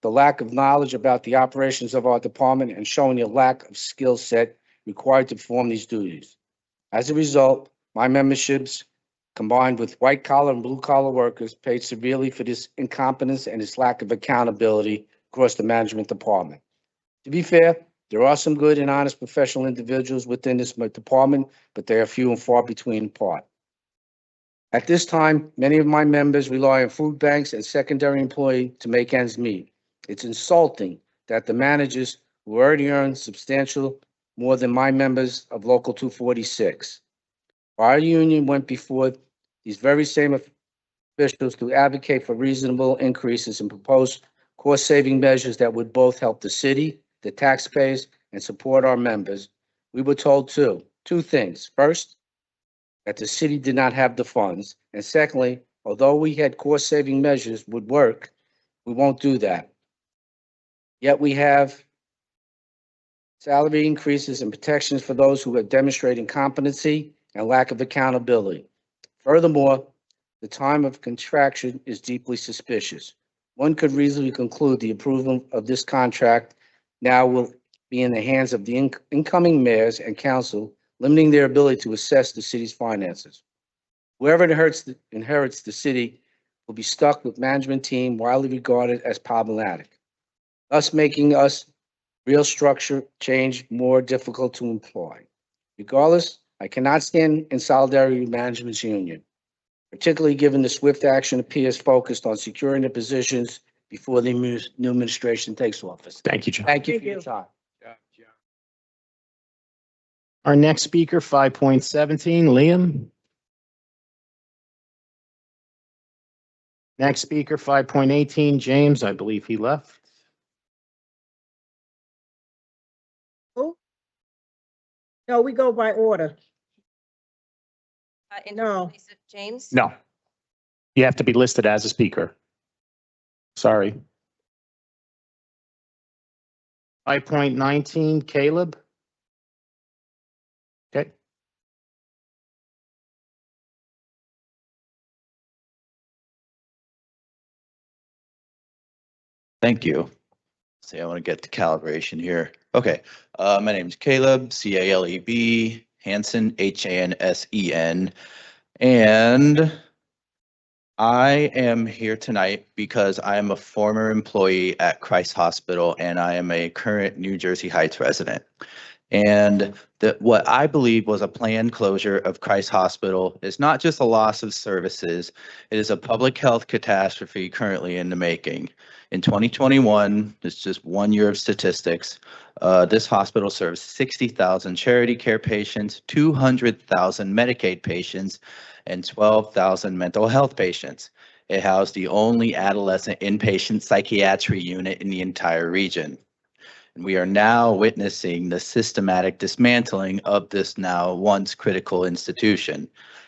Speaker 20: the lack of knowledge about the operations of our department and showing a lack of skill set required to perform these duties. As a result, my memberships, combined with white collar and blue collar workers, paid severely for this incompetence and this lack of accountability across the management department. To be fair, there are some good and honest professional individuals within this department, but they are few and far between apart. At this time, many of my members rely on food banks and secondary employee to make ends meet. It's insulting that the managers who already earn substantial more than my members of Local 246. Our union went before these very same officials to advocate for reasonable increases and propose cost-saving measures that would both help the city, the taxpayers, and support our members. We were told two things. First, that the city did not have the funds. And secondly, although we had cost-saving measures would work, we won't do that. Yet we have salary increases and protections for those who are demonstrating competency and lack of accountability. Furthermore, the time of contraction is deeply suspicious. One could reasonably conclude the approval of this contract now will be in the hands of the incoming mayors and council, limiting their ability to assess the city's finances. Whoever inherits the city will be stuck with management team widely regarded as problematic, thus making us real structure change more difficult to employ. Regardless, I cannot stand in solidarity with management's union, particularly given the swift action appears focused on securing the positions before the new administration takes office.
Speaker 2: Thank you, John.
Speaker 20: Thank you for your time.
Speaker 2: Our next speaker, 5.17, Liam. Next speaker, 5.18, James. I believe he left.
Speaker 9: Who? No, we go by order. No.
Speaker 10: James?
Speaker 2: No. You have to be listed as a speaker. Sorry. 5.19, Caleb. Okay.
Speaker 8: Thank you. See, I want to get the calibration here. Okay. My name is Caleb, Caleb, Hansen, Hansen. And I am here tonight because I am a former employee at Christ Hospital and I am a current New Jersey Heights resident. And what I believe was a planned closure of Christ Hospital is not just a loss of services, it is a public health catastrophe currently in the making. In 2021, it's just 1 year of statistics, this hospital serves 60,000 charity care patients, 200,000 Medicaid patients, and 12,000 mental health patients. It housed the only adolescent inpatient psychiatry unit in the entire region. And we are now witnessing the systematic dismantling of this now once critical institution.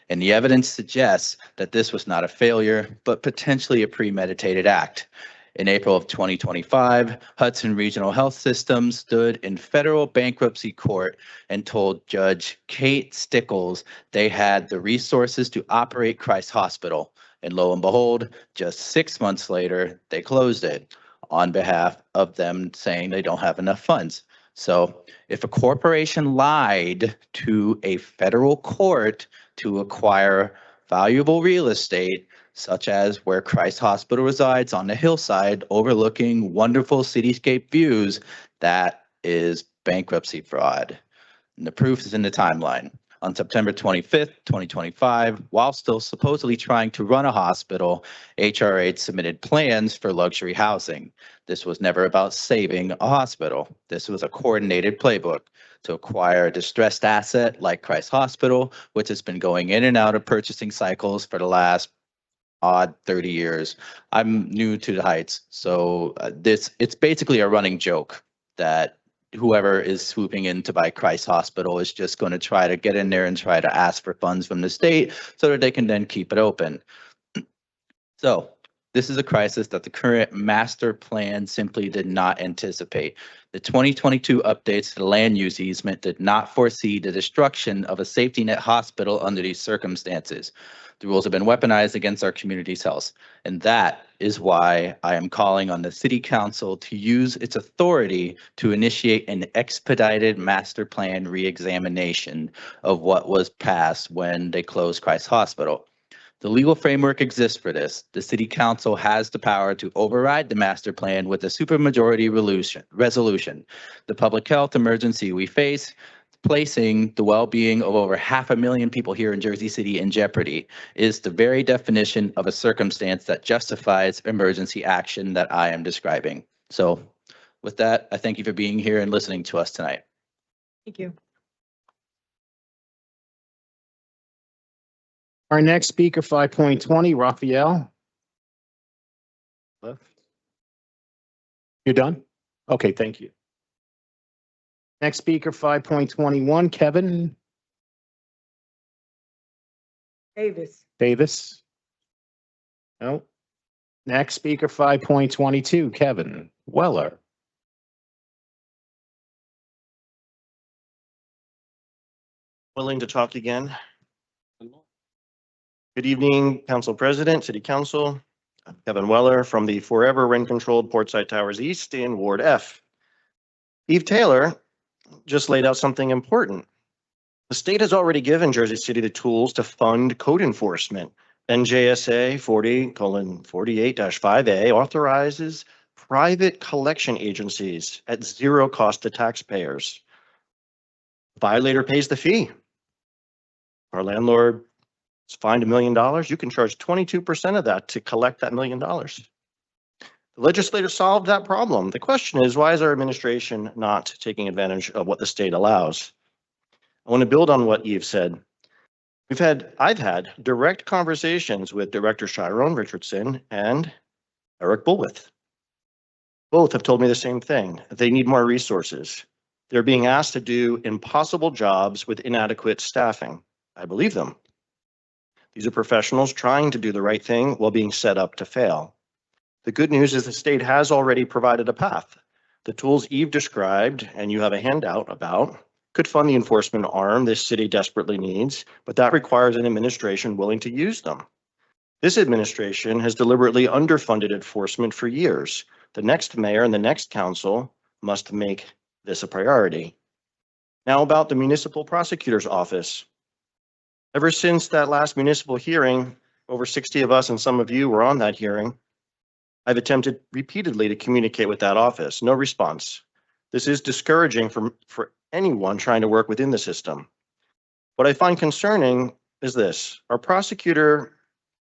Speaker 8: And the evidence suggests that this was not a failure, but potentially a premeditated act. In April of 2025, Hudson Regional Health System stood in federal bankruptcy court and told Judge Kate Stickles they had the resources to operate Christ Hospital. And lo and behold, just 6 months later, they closed it on behalf of them saying they don't have enough funds. So if a corporation lied to a federal court to acquire valuable real estate, such as where Christ Hospital resides on the hillside overlooking wonderful cityscape views, that is bankruptcy fraud. And the proof is in the timeline. On September 25th, 2025, while still supposedly trying to run a hospital, HRH submitted plans for luxury housing. This was never about saving a hospital. This was a coordinated playbook to acquire a distressed asset like Christ Hospital, which has been going in and out of purchasing cycles for the last 30 years. I'm new to the Heights, so it's basically a running joke that whoever is swooping in to buy Christ Hospital is just going to try to get in there and try to ask for funds from the state so that they can then keep it open. So this is a crisis that the current master plan simply did not anticipate. The 2022 updates to the land use easement did not foresee the destruction of a safety net hospital under these circumstances. The rules have been weaponized against our community's health, and that is why I am calling on the city council to use its authority to initiate an expedited master plan reexamination of what was passed when they closed Christ Hospital. The legal framework exists for this. The city council has the power to override the master plan with a supermajority resolution. The public health emergency we face, placing the well-being of over 500,000 people here in Jersey City in jeopardy, is the very definition of a circumstance that justifies emergency action that I am describing. So with that, I thank you for being here and listening to us tonight.
Speaker 9: Thank you.
Speaker 2: Our next speaker, 5.20, Raphael. You're done? Okay, thank you. Next speaker, 5.21, Kevin Davis. No. Next speaker, 5.22, Kevin Weller.
Speaker 17: Willing to talk again? Good evening, Council President, City Council. I'm Kevin Weller from the forever rent-controlled Portside Towers East in Ward F. Eve Taylor just laid out something important. The state has already given Jersey City the tools to fund code enforcement. NJSA 40:48-5A authorizes private collection agencies at zero cost to taxpayers. Violator pays the fee. Our landlord is fined $1 million. You can charge 22% of that to collect that $1 million. The legislature solved that problem. The question is, why is our administration not taking advantage of what the state allows? I want to build on what Eve said. I've had direct conversations with Director Chiron Richardson and Eric Bullwith. Both have told me the same thing. They need more resources. They're being asked to do impossible jobs with inadequate staffing. I believe them. These are professionals trying to do the right thing while being set up to fail. The good news is the state has already provided a path. The tools Eve described, and you have a handout about, could fund the enforcement arm this city desperately needs, but that requires an administration willing to use them. This administration has deliberately underfunded enforcement for years. The next mayor and the next council must make this a priority. Now about the municipal prosecutor's office. Ever since that last municipal hearing, over 60 of us and some of you were on that hearing, I've attempted repeatedly to communicate with that office. No response. This is discouraging for anyone trying to work within the system. What I find concerning is this. Our prosecutor,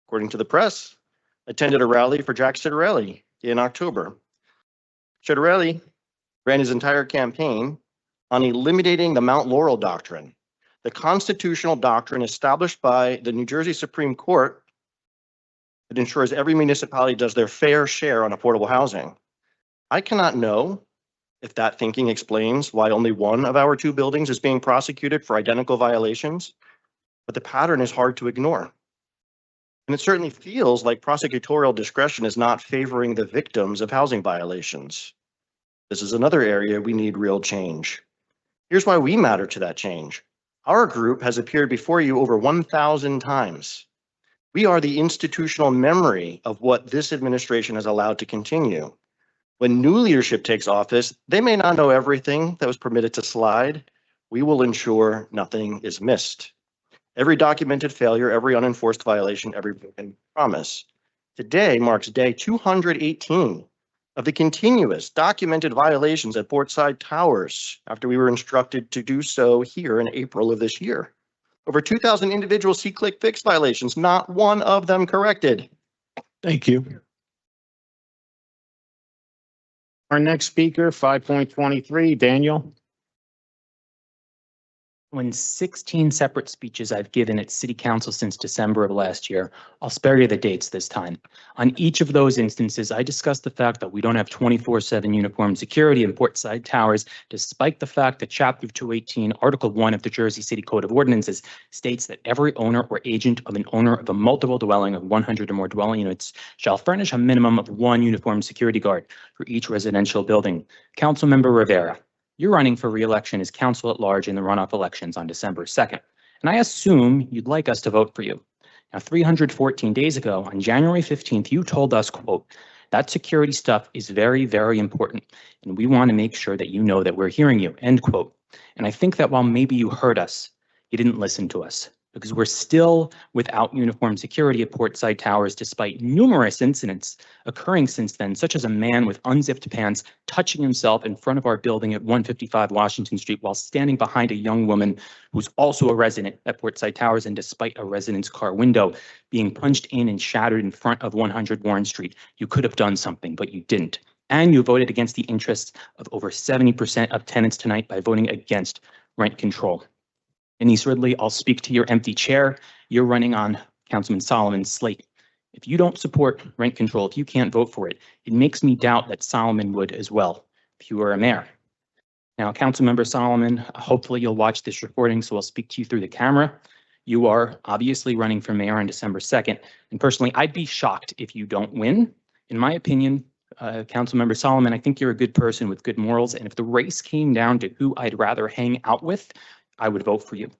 Speaker 17: according to the press, attended a rally for Jack Citarelli in October. Citarelli ran his entire campaign on eliminating the Mount Laurel doctrine, the constitutional doctrine established by the New Jersey Supreme Court that ensures every municipality does their fair share on affordable housing. I cannot know if that thinking explains why only one of our 2 buildings is being prosecuted for identical violations, but the pattern is hard to ignore. And it certainly feels like prosecutorial discretion is not favoring the victims of housing violations. This is another area we need real change. Here's why we matter to that change. Our group has appeared before you over 1,000 times. We are the institutional memory of what this administration has allowed to continue. When new leadership takes office, they may not know everything that was permitted to slide. We will ensure nothing is missed. Every documented failure, every unenforced violation, every broken promise. Today marks day 218 of the continuous documented violations at Portside Towers after we were instructed to do so here in April of this year. Over 2,000 individual see-click-fix violations, not one of them corrected.
Speaker 2: Thank you. Our next speaker, 5.23, Daniel.
Speaker 4: When 16 separate speeches I've given at City Council since December of last year, I'll spare you the dates this time. On each of those instances, I discussed the fact that we don't have 24/7 uniform security in Portside Towers, despite the fact that Chapter 218, Article 1 of the Jersey City Code of Ordinances states that every owner or agent of an owner of a multiple dwelling of 100 or more dwelling units shall furnish a minimum of 1 uniform security guard for each residential building. Councilmember Rivera, you're running for re-election as council at large in the runoff elections on December 2nd, and I assume you'd like us to vote for you. Now, 314 days ago, on January 15th, you told us, quote, that security stuff is very, very important, and we want to make sure that you know that we're hearing you, end quote. And I think that while maybe you heard us, you didn't listen to us, because we're still without uniformed security at Portside Towers, despite numerous incidents occurring since then, such as a man with unzipped pants touching himself in front of our building at 155 Washington Street while standing behind a young woman who's also a resident at Portside Towers, and despite a resident's car window being punched in and shattered in front of 100 Warren Street. You could have done something, but you didn't. And you voted against the interests of over 70% of tenants tonight by voting against rent control. Denise Ridley, I'll speak to your empty chair. You're running on Councilman Solomon's slate. If you don't support rent control, if you can't vote for it, it makes me doubt that Solomon would as well, if you were a mayor. Now, Councilmember Solomon, hopefully you'll watch this recording, so I'll speak to you through the camera. You are obviously running for mayor on December 2nd, and personally, I'd be shocked if you don't win. In my opinion, Councilmember Solomon, I think you're a good person with good morals, and if the race came down to who I'd rather hang out with, I would vote for you.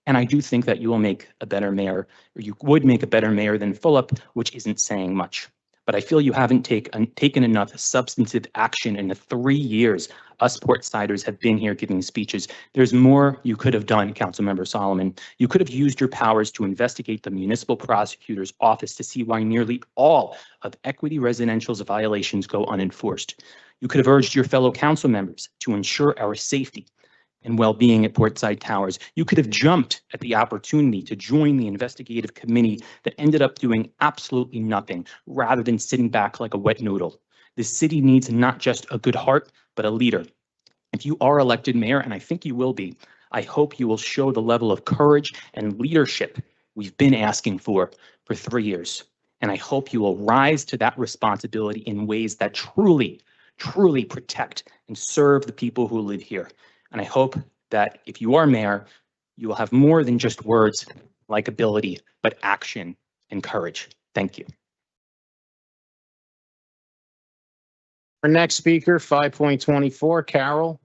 Speaker 4: And I do think that you will make a better mayor, or you would make a better mayor than Fulop, which isn't saying much. But I feel you haven't taken enough substantive action in the 3 years us Portsiders have been here giving speeches. There's more you could have done, Councilmember Solomon. You could have used your powers to investigate the municipal prosecutor's office to see why nearly all of Equity Residential's violations go unenforced. You could have urged your fellow council members to ensure our safety and well-being at Portside Towers. You could have jumped at the opportunity to join the investigative committee that ended up doing absolutely nothing rather than sitting back like a wet noodle. The city needs not just a good heart, but a leader. If you are elected mayor, and I think you will be, I hope you will show the level of courage and leadership we've been asking for 3 years. And I hope you will rise to that responsibility in ways that truly, truly protect and serve the people who live here. And I hope that if you are mayor, you will have more than just words, likability, but action and courage. Thank you.
Speaker 2: Our next speaker, 5.24, Carol.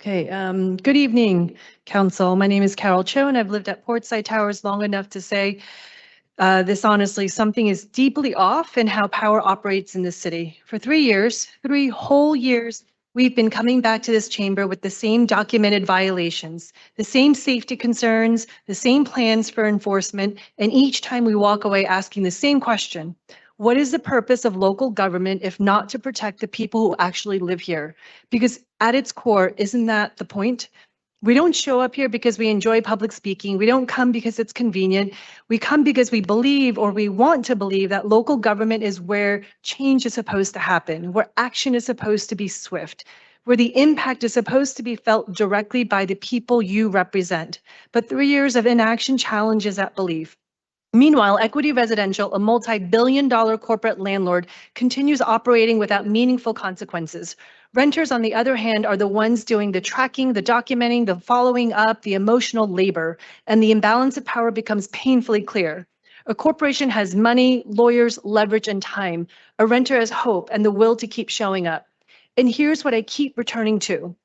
Speaker 14: Okay, good evening, Council. My name is Carol Cho, and I've lived at Portside Towers long enough to say this honestly, something is deeply off in how power operates in this city. For 3 years, 3 whole years, we've been coming back to this chamber with the same documented violations, the same safety concerns, the same plans for enforcement, and each time we walk away asking the same question. What is the purpose of local government if not to protect the people who actually live here? Because at its core, isn't that the point? We don't show up here because we enjoy public speaking. We don't come because it's convenient. We come because we believe, or we want to believe, that local government is where change is supposed to happen, where action is supposed to be swift, where the impact is supposed to be felt directly by the people you represent. But 3 years of inaction challenges that belief. Meanwhile, Equity Residential, a multi-billion-dollar corporate landlord, continues operating without meaningful consequences. Renters, on the other hand, are the ones doing the tracking, the documenting, the following up, the emotional labor, and the imbalance of power becomes painfully clear. A corporation has money, lawyers, leverage, and time. A renter has hope and the will to keep showing up. And here's what I keep returning to.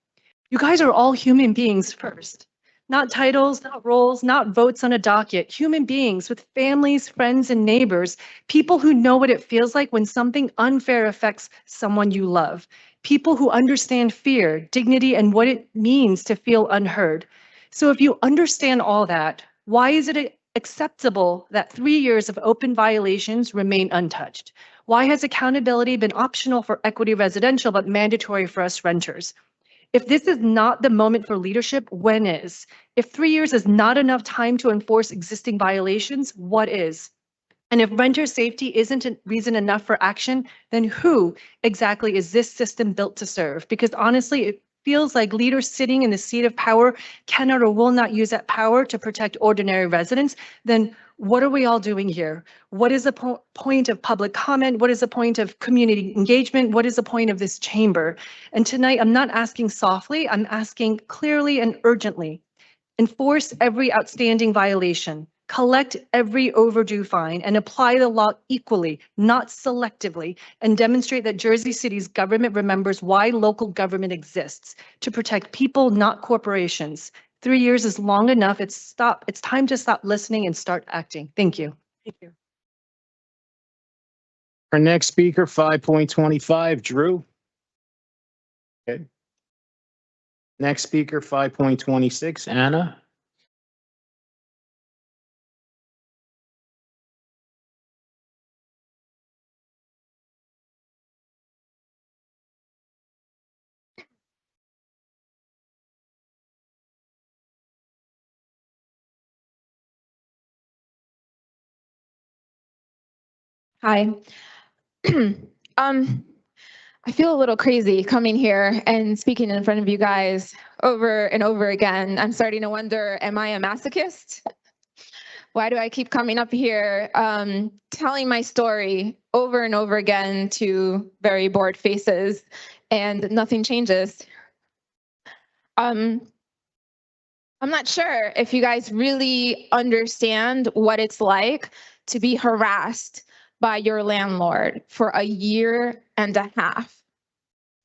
Speaker 14: You guys are all human beings first. Not titles, not roles, not votes on a docket. Human beings with families, friends, and neighbors. People who know what it feels like when something unfair affects someone you love. People who understand fear, dignity, and what it means to feel unheard. So if you understand all that, why is it acceptable that 3 years of open violations remain untouched? Why has accountability been optional for Equity Residential but mandatory for us renters? If this is not the moment for leadership, when is? If 3 years is not enough time to enforce existing violations, what is? And if renter safety isn't a reason enough for action, then who exactly is this system built to serve? Because honestly, it feels like leaders sitting in the seat of power cannot or will not use that power to protect ordinary residents. Then what are we all doing here? What is the point of public comment? What is the point of community engagement? What is the point of this chamber? And tonight, I'm not asking softly, I'm asking clearly and urgently. Enforce every outstanding violation. Collect every overdue fine and apply the law equally, not selectively, and demonstrate that Jersey City's government remembers why local government exists, to protect people, not corporations. 3 years is long enough. It's time to stop listening and start acting. Thank you. Thank you.
Speaker 2: Our next speaker, 5.25, Drew. Okay. Next speaker, 5.26, Anna.
Speaker 11: Hi. I feel a little crazy coming here and speaking in front of you guys over and over again. I'm starting to wonder, am I a masochist? Why do I keep coming up here telling my story over and over again to very bored faces and nothing changes? I'm not sure if you guys really understand what it's like to be harassed by your landlord for a year and a half.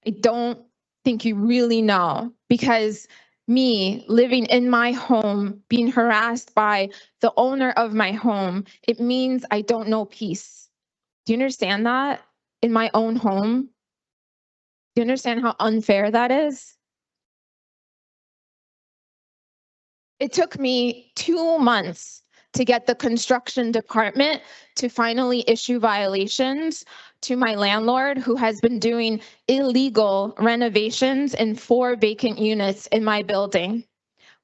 Speaker 11: I don't think you really know, because me living in my home, being harassed by the owner of my home, it means I don't know peace. Do you understand that? In my own home? Do you understand how unfair that is? It took me 2 months to get the construction department to finally issue violations to my landlord, who has been doing illegal renovations in 4 vacant units in my building.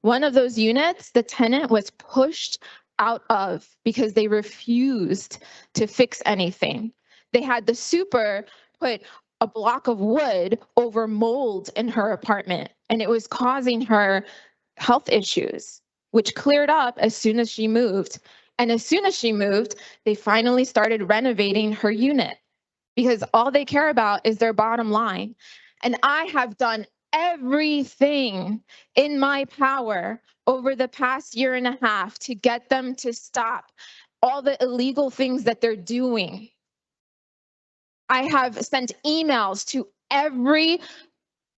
Speaker 11: One of those units, the tenant was pushed out of because they refused to fix anything. They had the super put a block of wood over mold in her apartment, and it was causing her health issues, which cleared up as soon as she moved. And as soon as she moved, they finally started renovating her unit, because all they care about is their bottom line. And I have done everything in my power over the past year and a half to get them to stop all the illegal things that they're doing. I have sent emails to every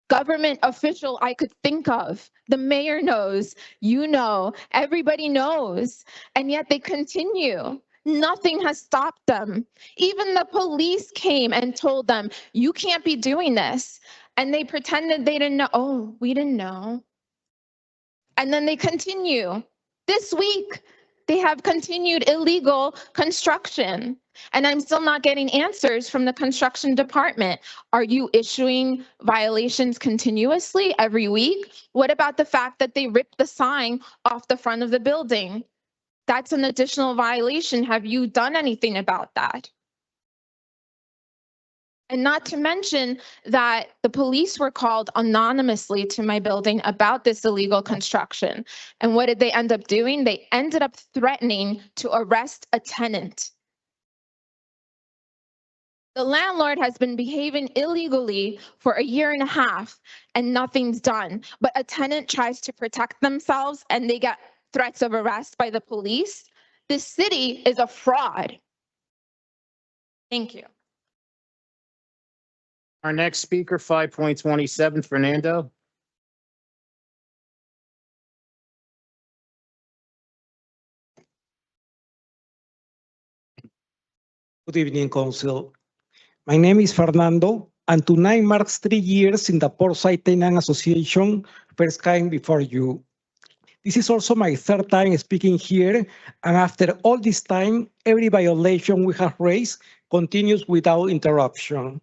Speaker 11: government official I could think of. The mayor knows, you know, everybody knows, and yet they continue. Nothing has stopped them. Even the police came and told them, you can't be doing this. And they pretended they didn't know. Oh, we didn't know. And then they continue. This week, they have continued illegal construction. And I'm still not getting answers from the construction department. Are you issuing violations continuously every week? What about the fact that they ripped the sign off the front of the building? That's an additional violation. Have you done anything about that? And not to mention that the police were called anonymously to my building about this illegal construction. And what did they end up doing? They ended up threatening to arrest a tenant. The landlord has been behaving illegally for a year and a half and nothing's done. But a tenant tries to protect themselves and they get threats of arrest by the police. This city is a fraud. Thank you.
Speaker 2: Our next speaker, 5.27, Fernando.
Speaker 15: Good evening, Council. My name is Fernando, and tonight marks 3 years in the Portside Tenant Association, first time before you. This is also my 3rd time speaking here, and after all this time, every violation we have raised continues without interruption.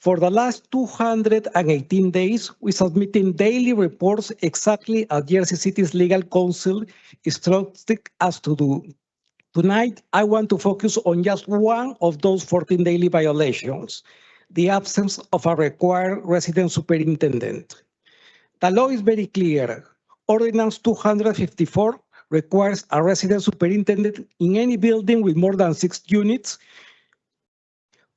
Speaker 15: For the last 218 days, we submitting daily reports exactly as Jersey City's legal counsel instructed us to do. Tonight, I want to focus on just one of those 14 daily violations, the absence of a required resident superintendent. The law is very clear. Ordinance 254 requires a resident superintendent in any building with more than 6 units.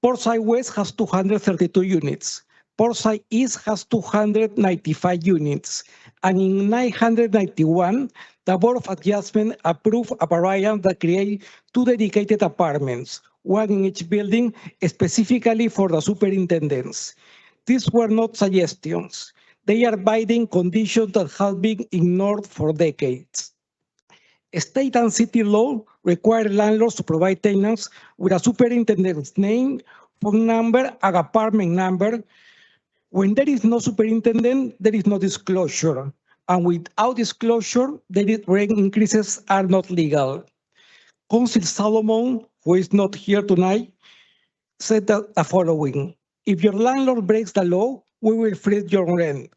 Speaker 15: Portside West has 232 units. Portside East has 295 units. And in 991, the Board of Adjustment approved a variant that creates 2 dedicated apartments, one in each building, specifically for the superintendents. These were not suggestions. They are abiding conditions that have been ignored for decades. State and city law require landlords to provide tenants with a superintendent's name, phone number, and apartment number. When there is no superintendent, there is no disclosure. And without disclosure, the rent increases are not legal. Council Solomon, who is not here tonight, said the following: if your landlord breaks the law, we will freeze your rent.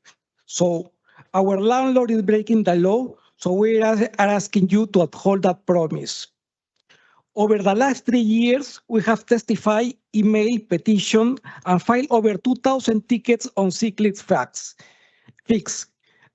Speaker 15: So our landlord is breaking the law, so we are asking you to uphold that promise. Over the last 3 years, we have testified, email, petition, and filed over 2,000 tickets on cyclic fix.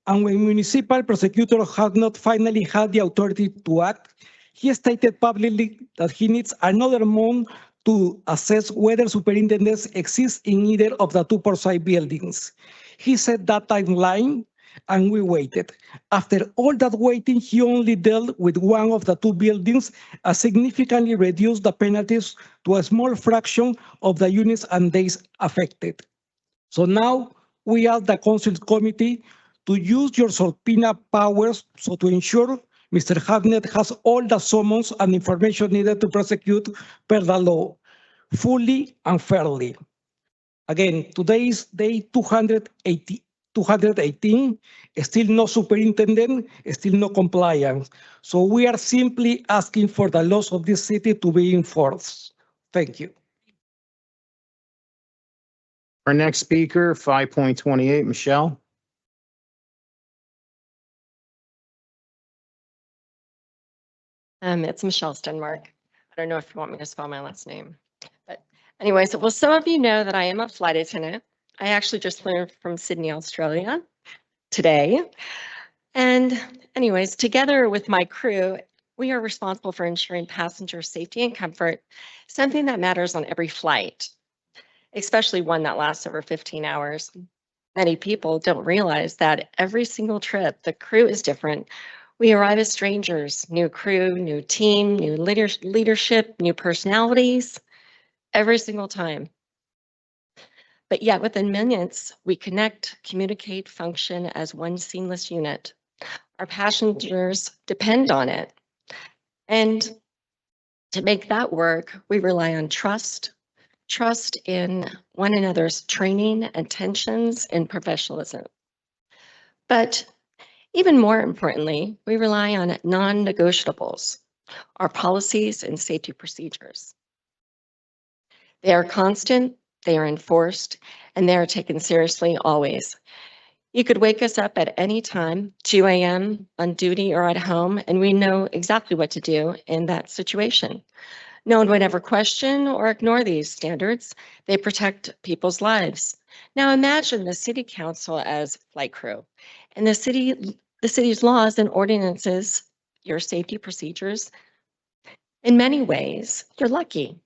Speaker 15: And when municipal prosecutor had not finally had the authority to act, he stated publicly that he needs another month to assess whether superintendents exist in either of the two Portside buildings. He set that timeline, and we waited. After all that waiting, he only dealt with one of the two buildings and significantly reduced the penalties to a small fraction of the units and days affected. So now we ask the Council Committee to use your subpoena powers so to ensure Mr. Hartnett has all the summons and information needed to prosecute per the law, fully and fairly. Again, today is day 218, still no superintendent, still no compliance. So we are simply asking for the laws of this city to be enforced. Thank you.
Speaker 2: Our next speaker, 5.28, Michelle.
Speaker 3: It's Michelle Stenmark. I don't know if you want me to spell my last name. But anyways, well, some of you know that I am a flight attendant. I actually just flew from Sydney, Australia today. And anyways, together with my crew, we are responsible for ensuring passenger safety and comfort, something that matters on every flight, especially one that lasts over 15 hours. Many people don't realize that every single trip, the crew is different. We arrive as strangers, new crew, new team, new leadership, new personalities, every single time. But yet within minutes, we connect, communicate, function as one seamless unit. Our passengers depend on it. And to make that work, we rely on trust in one another's training, attentions, and professionalism. But even more importantly, we rely on non-negotiables, our policies and safety procedures. They are constant, they are enforced, and they are taken seriously always. You could wake us up at any time, 2 a.m. on duty or at home, and we know exactly what to do in that situation. No one would ever question or ignore these standards. They protect people's lives. Now imagine the city council as flight crew, and the city's laws and ordinances, your safety procedures. In many ways, you're lucky.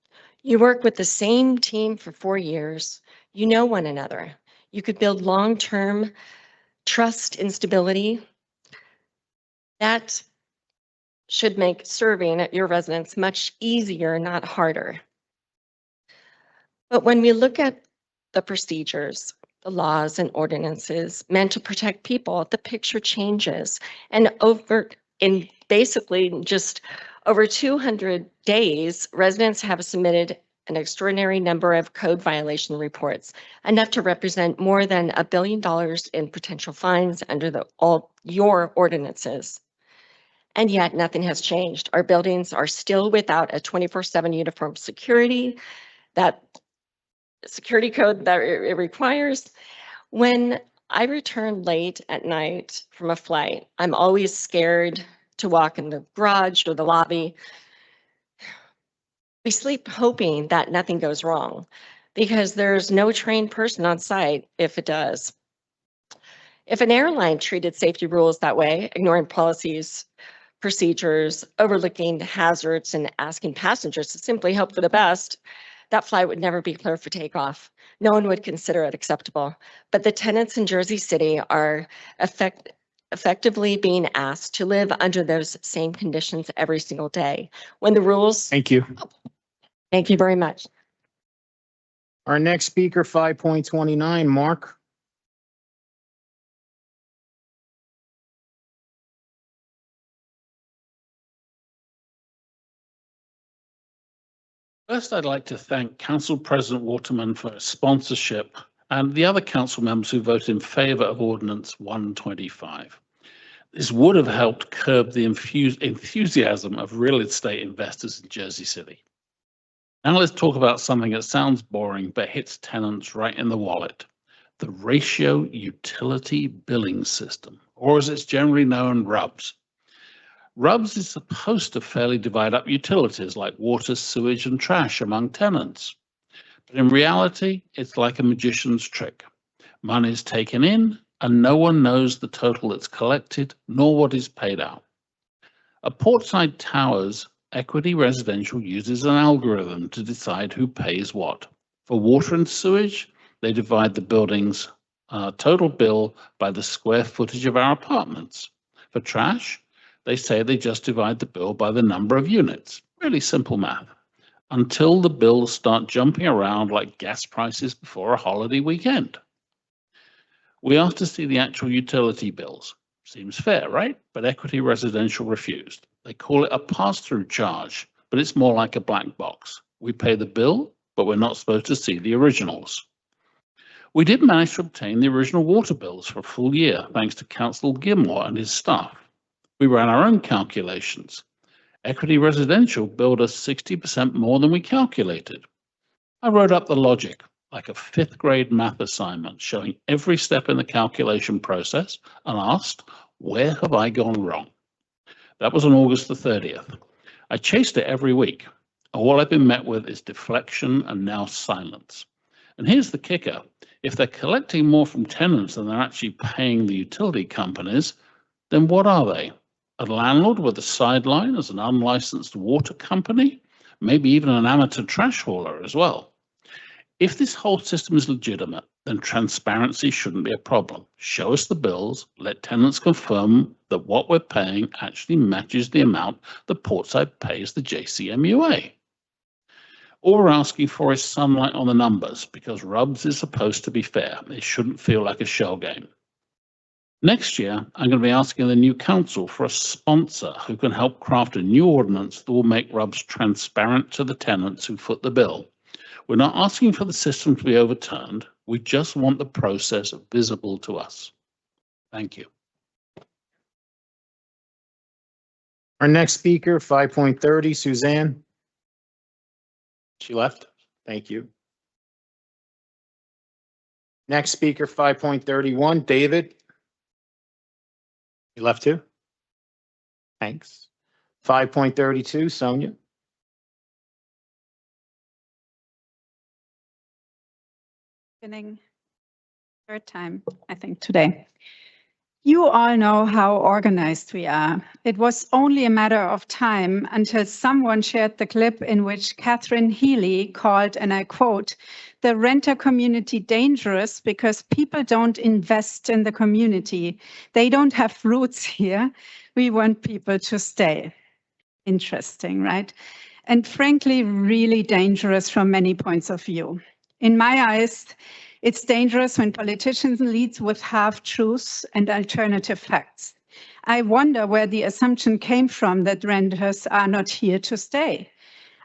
Speaker 3: You work with the same team for 4 years. You know one another. You could build long-term trust and stability. That should make serving your residents much easier, not harder. But when we look at the procedures, the laws and ordinances meant to protect people, the picture changes. And in basically just over 200 days, residents have submitted an extraordinary number of code violation reports, enough to represent more than $1 billion in potential fines under all your ordinances. And yet nothing has changed. Our buildings are still without a 24/7 uniform security, that security code that it requires. When I return late at night from a flight, I'm always scared to walk in the garage or the lobby. We sleep hoping that nothing goes wrong because there's no trained person on site if it does. If an airline treated safety rules that way, ignoring policies, procedures, overlooking hazards, and asking passengers to simply hope for the best, that flight would never be clear for takeoff. No one would consider it acceptable. But the tenants in Jersey City are effectively being asked to live under those same conditions every single day. When the rules...
Speaker 2: Thank you.
Speaker 3: Thank you very much.
Speaker 2: Our next speaker, 5.29, Mark.
Speaker 16: First, I'd like to thank Council President Waterman for his sponsorship and the other council members who voted in favour of Ordinance 125. This would have helped curb the enthusiasm of real estate investors in Jersey City. Now let's talk about something that sounds boring but hits tenants right in the wallet: the Ratio Utility Billing System, or as it's generally known, RUBS. RUBS is supposed to fairly divide up utilities like water, sewage, and trash among tenants. But in reality, it's like a magician's trick. Money is taken in, and no one knows the total that's collected, nor what is paid out. At Portside Towers, Equity Residential uses an algorithm to decide who pays what. For water and sewage, they divide the building's total bill by the square footage of our apartments. For trash, they say they just divide the bill by the number of units. Really simple math. Until the bills start jumping around like gas prices before a holiday weekend. We asked to see the actual utility bills. Seems fair, right? But Equity Residential refused. They call it a pass-through charge, but it's more like a black box. We pay the bill, but we're not supposed to see the originals. We did manage to obtain the original water bills for a full year, thanks to Councillor Gilmore and his staff. We ran our own calculations. Equity Residential billed us 60% more than we calculated. I wrote up the logic, like a 5th grade math assignment, showing every step in the calculation process and asked, where have I gone wrong? That was on August the 30th. I chased it every week. All I've been met with is deflection and now silence. And here's the kicker. If they're collecting more from tenants than they're actually paying the utility companies, then what are they? A landlord with a sideline as an unlicensed water company? Maybe even an amateur trash hauler as well. If this whole system is legitimate, then transparency shouldn't be a problem. Show us the bills, let tenants confirm that what we're paying actually matches the amount that Portside pays the JCMUA. All we're asking for is sunlight on the numbers, because RUBS is supposed to be fair. It shouldn't feel like a shell game. Next year, I'm going to be asking the new council for a sponsor who can help craft a new ordinance that will make RUBS transparent to the tenants who foot the bill. We're not asking for the system to be overturned. We just want the process visible to us. Thank you.
Speaker 2: Our next speaker, 5.30, Suzanne. She left. Thank you. Next speaker, 5.31, David. You left too? Thanks. 5.32, Sonia.
Speaker 18: Third time, I think, today. You all know how organized we are. It was only a matter of time until someone shared the clip in which Catherine Healy called, and I quote, "the renter community dangerous because people don't invest in the community. They don't have roots here. We want people to stay." Interesting, right? And frankly, really dangerous from many points of view. In my eyes, it's dangerous when politicians lead with half-truths and alternative facts. I wonder where the assumption came from that renters are not here to stay.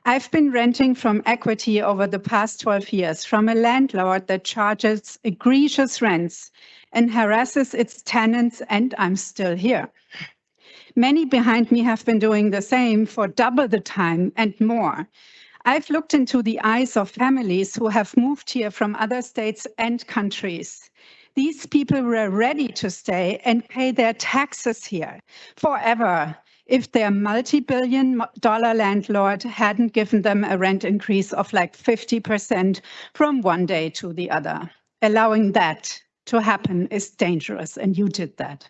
Speaker 18: I've been renting from Equity over the past 12 years from a landlord that charges egregious rents and harasses its tenants, and I'm still here. Many behind me have been doing the same for double the time and more. I've looked into the eyes of families who have moved here from other states and countries. These people were ready to stay and pay their taxes here forever if their multi-billion-dollar landlord hadn't given them a rent increase of like 50% from one day to the other. Allowing that to happen is dangerous, and you did that.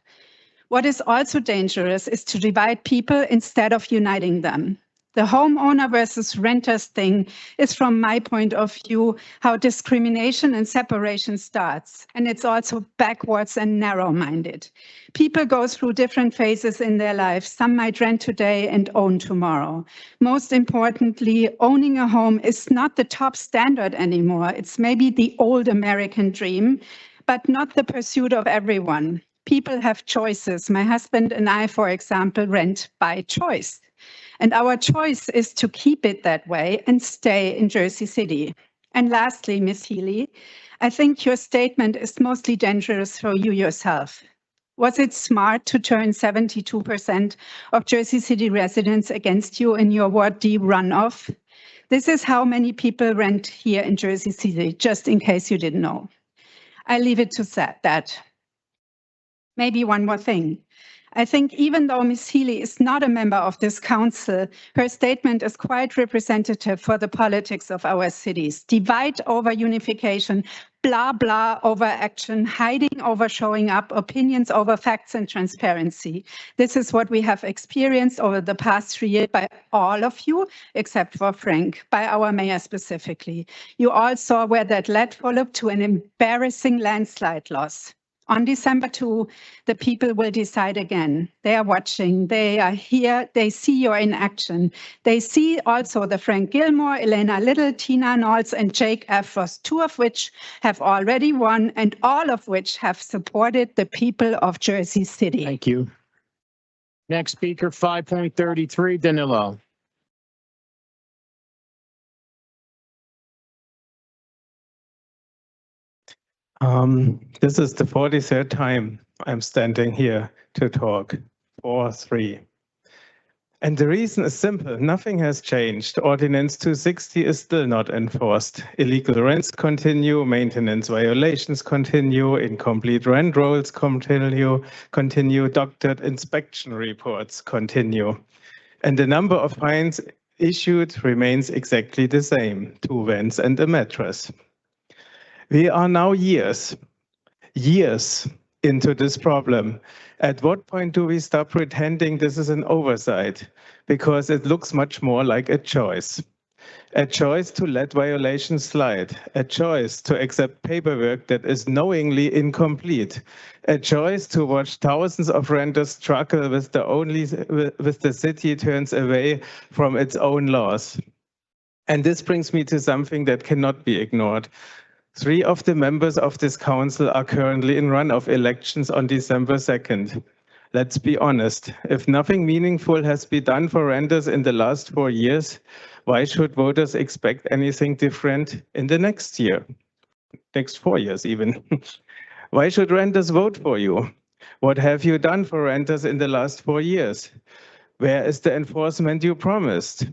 Speaker 18: What is also dangerous is to divide people instead of uniting them. The homeowner versus renters thing is, from my point of view, how discrimination and separation starts. And it's also backwards and narrow-minded. People go through different phases in their lives. Some might rent today and own tomorrow. Most importantly, owning a home is not the top standard anymore. It's maybe the old American dream, but not the pursuit of everyone. People have choices. My husband and I, for example, rent by choice. And our choice is to keep it that way and stay in Jersey City. And lastly, Ms. Healy, I think your statement is mostly dangerous for you yourself. Was it smart to turn 72% of Jersey City residents against you in your Ward D runoff? This is how many people rent here in Jersey City, just in case you didn't know. I leave it to that. Maybe one more thing. I think even though Ms. Healy is not a member of this council, her statement is quite representative for the politics of our cities. Divide over unification, blah, blah over action, hiding over showing up, opinions over facts and transparency. This is what we have experienced over the past 3 years by all of you, except for Frank, by our mayor specifically. You all saw where that led, followed to an embarrassing landslide loss. On December 2, the people will decide again. They are watching, they are here, they see you're in action. They see also the Frank Gilmore, Elena Little, Tina Knowles, and Jake Afros, 2 of which have already won and all of which have supported the people of Jersey City.
Speaker 2: Thank you. Next speaker, 5.33, Danilo.
Speaker 19: This is the 43rd time I'm standing here to talk, 4-3. And the reason is simple. Nothing has changed. Ordinance 260 is still not enforced. Illegal rents continue, maintenance violations continue, incomplete rent rolls continue, doctored inspection reports continue. And the number of fines issued remains exactly the same, 2 vans and a mattress. We are now years into this problem. At what point do we stop pretending this is an oversight? Because it looks much more like a choice. A choice to let violations slide. A choice to accept paperwork that is knowingly incomplete. A choice to watch thousands of renters struggle with the city turns away from its own laws. And this brings me to something that cannot be ignored. 3 of the members of this council are currently in runoff elections on December 2nd. Let's be honest, if nothing meaningful has been done for renters in the last 4 years, why should voters expect anything different in the next year? Next 4 years even. Why should renters vote for you? What have you done for renters in the last 4 years? Where is the enforcement you promised?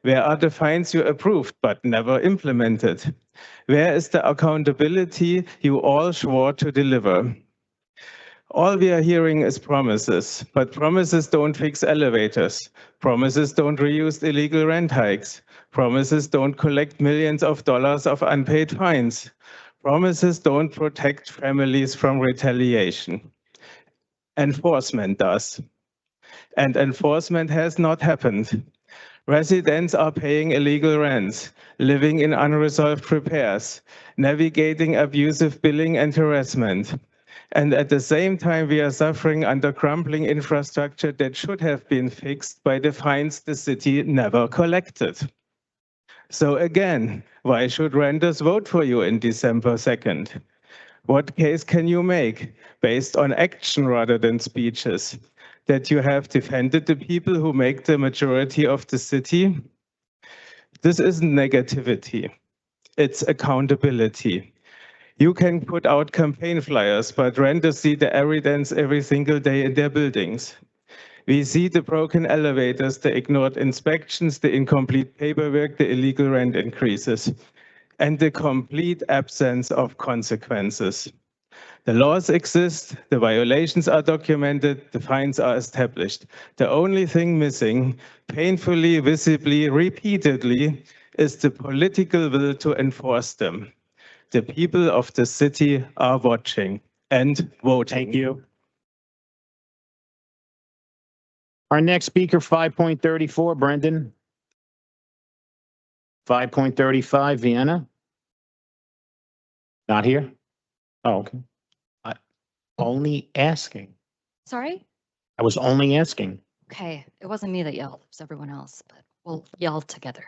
Speaker 19: Where are the fines you approved but never implemented? Where is the accountability you all swore to deliver? All we are hearing is promises, but promises don't fix elevators. Promises don't reuse illegal rent hikes. Promises don't collect millions of dollars of unpaid fines. Promises don't protect families from retaliation. Enforcement does. And enforcement has not happened. Residents are paying illegal rents, living in unresolved repairs, navigating abusive billing and harassment. And at the same time, we are suffering under crumbling infrastructure that should have been fixed by the fines the city never collected. So again, why should renters vote for you in December 2nd? What case can you make based on action rather than speeches? That you have defended the people who make the majority of the city? This isn't negativity, it's accountability. You can put out campaign flyers, but renters see the evidence every single day in their buildings. We see the broken elevators, the ignored inspections, the incomplete paperwork, the illegal rent increases, and the complete absence of consequences. The laws exist, the violations are documented, the fines are established. The only thing missing, painfully, visibly, repeatedly, is the political will to enforce them. The people of the city are watching and voting.
Speaker 2: Thank you. Our next speaker, 5.34, Brendan. 5.35, Vienna. Not here? Oh, okay. Only asking.
Speaker 5: Sorry?
Speaker 2: I was only asking.
Speaker 5: Okay, it wasn't me that yelled, it was everyone else, but we'll yell together.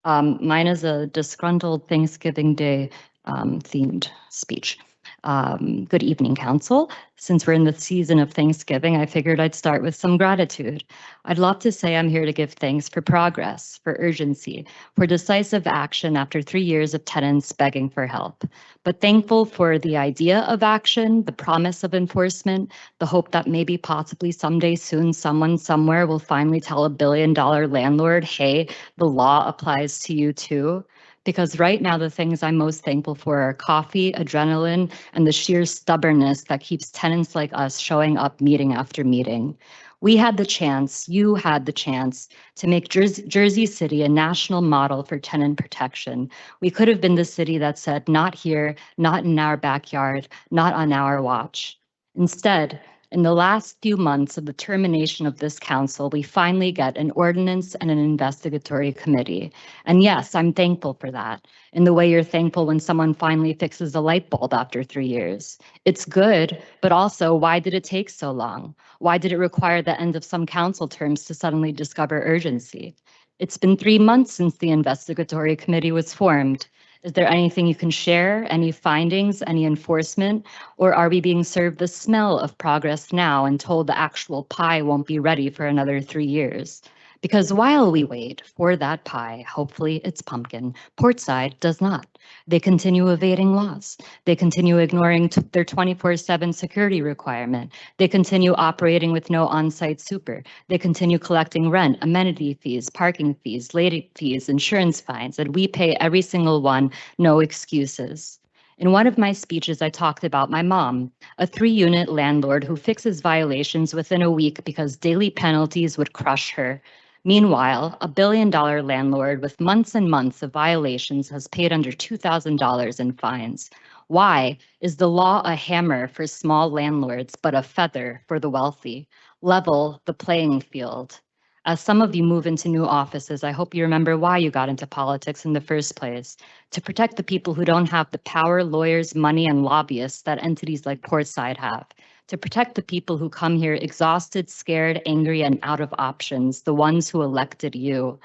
Speaker 5: Mine is a disgruntled Thanksgiving Day themed speech. Good evening, Council. Since we're in the season of Thanksgiving, I figured I'd start with some gratitude. I'd love to say I'm here to give thanks for progress, for urgency, for decisive action after 3 years of tenants begging for help, but thankful for the idea of action, the promise of enforcement, the hope that maybe possibly someday soon someone somewhere will finally tell $1 billion landlord, hey, the law applies to you too. Because right now, the things I'm most thankful for are coffee, adrenaline, and the sheer stubbornness that keeps tenants like us showing up meeting after meeting. We had the chance, you had the chance, to make Jersey City a national model for tenant protection. We could have been the city that said, not here, not in our backyard, not on our watch. Instead, in the last few months of the termination of this council, we finally get an ordinance and an investigatory committee. And yes, I'm thankful for that, in the way you're thankful when someone finally fixes a light bulb after 3 years. It's good, but also, why did it take so long? Why did it require the end of some council terms to suddenly discover urgency? It's been 3 months since the investigatory committee was formed. Is there anything you can share, any findings, any enforcement, or are we being served the smell of progress now and told the actual pie won't be ready for another 3 years? Because while we wait for that pie, hopefully it's pumpkin, Portside does not. They continue evading laws. They continue ignoring their 24/7 security requirement. They continue operating with no on-site super. They continue collecting rent, amenity fees, parking fees, late fees, insurance fines, and we pay every single one, no excuses. In one of my speeches, I talked about my mom, a 3-unit landlord who fixes violations within a week because daily penalties would crush her. Meanwhile, a $1 billion landlord with months and months of violations has paid under $2,000 in fines. Why is the law a hammer for small landlords, but a feather for the wealthy? Level the playing field. As some of you move into new offices, I hope you remember why you got into politics in the first place. To protect the people who don't have the power, lawyers, money, and lobbyists that entities like Portside have. To protect the people who come here exhausted, scared, angry, and out of options, the ones who elected you.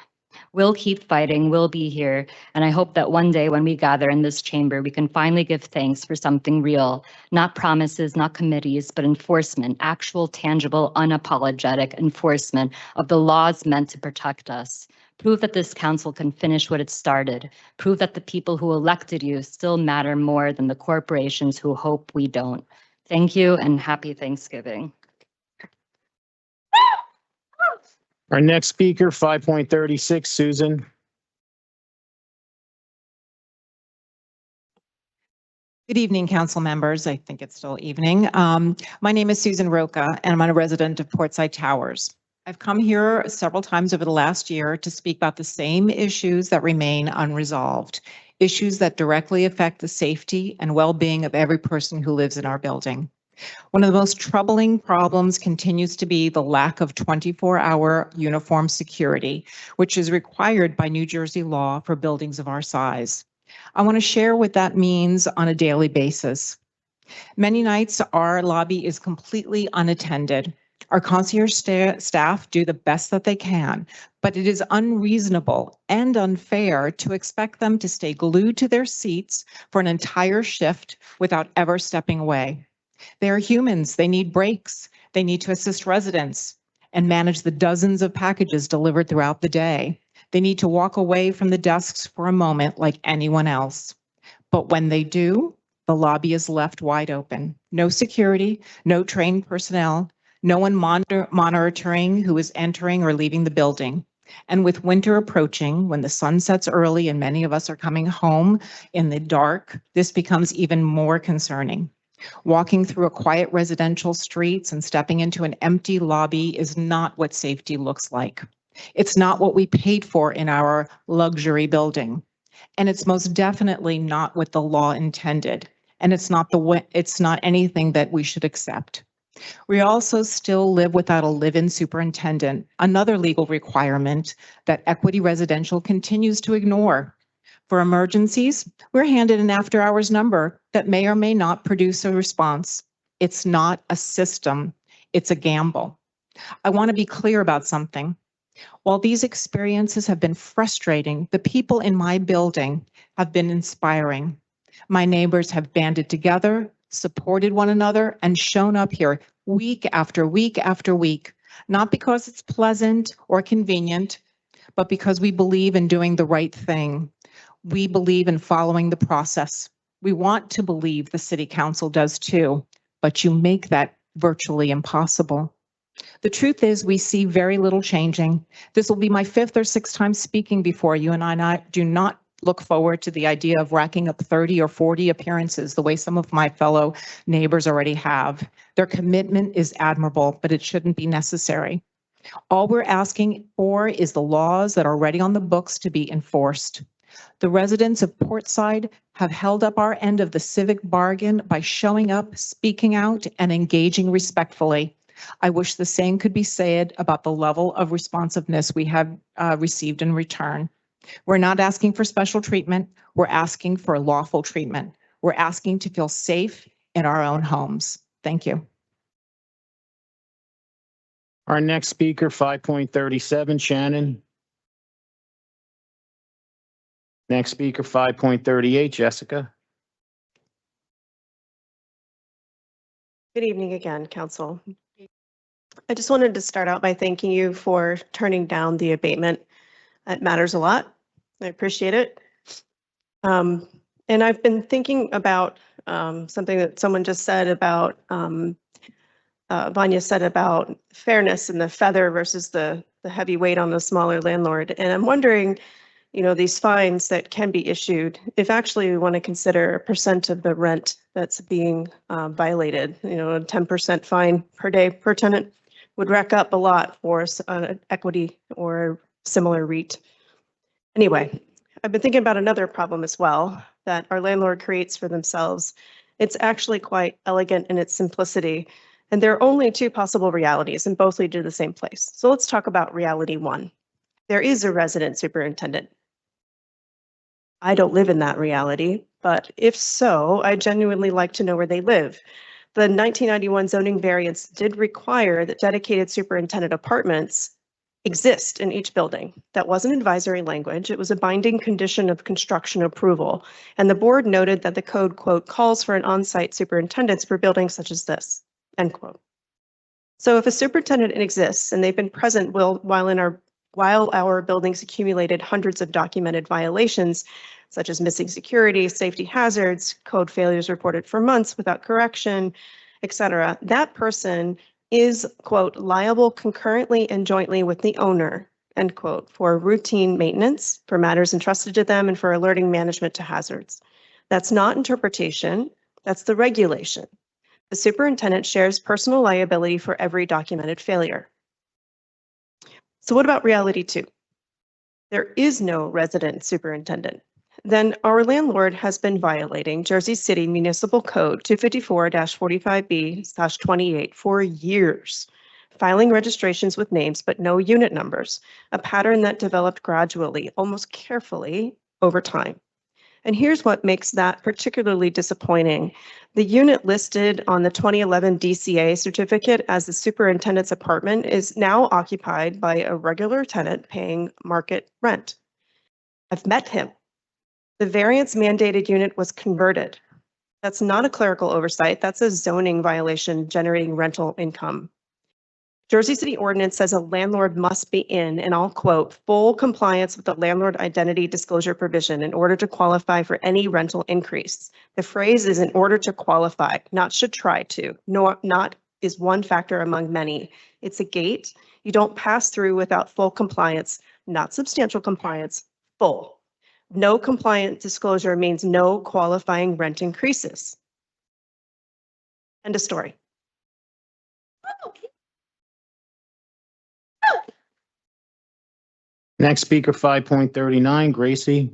Speaker 5: We'll keep fighting, we'll be here, and I hope that one day when we gather in this chamber, we can finally give thanks for something real, not promises, not committees, but enforcement, actual, tangible, unapologetic enforcement of the laws meant to protect us. Prove that this council can finish what it started. Prove that the people who elected you still matter more than the corporations who hope we don't. Thank you and happy Thanksgiving.
Speaker 2: Our next speaker, 5.36, Susan.
Speaker 12: Good evening, council members. I think it's still evening. My name is Susan Roca, and I'm a resident of Portside Towers. I've come here several times over the last year to speak about the same issues that remain unresolved, issues that directly affect the safety and well-being of every person who lives in our building. One of the most troubling problems continues to be the lack of 24-hour uniform security, which is required by New Jersey law for buildings of our size. I want to share what that means on a daily basis. Many nights, our lobby is completely unattended. Our concierge staff do the best that they can, but it is unreasonable and unfair to expect them to stay glued to their seats for an entire shift without ever stepping away. They are humans. They need breaks. They need to assist residents and manage the dozens of packages delivered throughout the day. They need to walk away from the desks for a moment like anyone else. But when they do, the lobby is left wide open. No security, no trained personnel, no one monitoring who is entering or leaving the building. And with winter approaching, when the sun sets early and many of us are coming home in the dark, this becomes even more concerning. Walking through a quiet residential streets and stepping into an empty lobby is not what safety looks like. It's not what we paid for in our luxury building. And it's most definitely not what the law intended. And it's not anything that we should accept. We also still live without a live-in superintendent, another legal requirement that Equity Residential continues to ignore. For emergencies, we're handed an after-hours number that may or may not produce a response. It's not a system, it's a gamble. I want to be clear about something. While these experiences have been frustrating, the people in my building have been inspiring. My neighbors have banded together, supported one another, and shown up here week after week after week, not because it's pleasant or convenient, but because we believe in doing the right thing. We believe in following the process. We want to believe the city council does too, but you make that virtually impossible. The truth is we see very little changing. This will be my 5th or 6th time speaking before you, and I do not look forward to the idea of racking up 30 or 40 appearances the way some of my fellow neighbors already have. Their commitment is admirable, but it shouldn't be necessary. All we're asking for is the laws that are already on the books to be enforced. The residents of Portside have held up our end of the civic bargain by showing up, speaking out, and engaging respectfully. I wish the same could be said about the level of responsiveness we have received in return. We're not asking for special treatment. We're asking for lawful treatment. We're asking to feel safe in our own homes. Thank you.
Speaker 2: Our next speaker, 5.37, Shannon. Next speaker, 5.38, Jessica.
Speaker 13: Good evening again, Council. I just wanted to start out by thanking you for turning down the abatement. It matters a lot. I appreciate it. And I've been thinking about something that someone just said about, Vanya said about fairness and the feather versus the heavy weight on the smaller landlord. And I'm wondering, you know, these fines that can be issued, if actually we want to consider a percent of the rent that's being violated, you know, a 10% fine per day per tenant would rack up a lot for equity or similar REIT. Anyway, I've been thinking about another problem as well that our landlord creates for themselves. It's actually quite elegant in its simplicity. And there are only 2 possible realities, and both lead to the same place. So let's talk about reality 1. There is a resident superintendent. I don't live in that reality, but if so, I genuinely like to know where they live. The 1991 zoning variance did require that dedicated superintendent apartments exist in each building. That wasn't advisory language. It was a binding condition of construction approval. And the board noted that the code, quote, calls for an on-site superintendent for buildings such as this, end quote. So if a superintendent exists and they've been present while our buildings accumulated hundreds of documented violations, such as missing security, safety hazards, code failures reported for months without correction, etc., that person is, quote, liable concurrently and jointly with the owner, end quote, for routine maintenance, for matters entrusted to them, and for alerting management to hazards. That's not interpretation, that's the regulation. The superintendent shares personal liability for every documented failure. So what about reality 2? There is no resident superintendent. Then our landlord has been violating Jersey City Municipal Code 254-45B/28 for years, filing registrations with names but no unit numbers, a pattern that developed gradually, almost carefully over time. And here's what makes that particularly disappointing. The unit listed on the 2011 DCA certificate as the superintendent's apartment is now occupied by a regular tenant paying market rent. I've met him. The variance mandated unit was converted. That's not a clerical oversight. That's a zoning violation generating rental income. Jersey City ordinance says a landlord must be in, and I'll quote, full compliance with the landlord identity disclosure provision in order to qualify for any rental increase. The phrase is in order to qualify, not should try to. No, not is one factor among many. It's a gate. You don't pass through without full compliance, not substantial compliance, full. No compliant disclosure means no qualifying rent increases. End of story.
Speaker 2: Next speaker, 5.39, Gracie.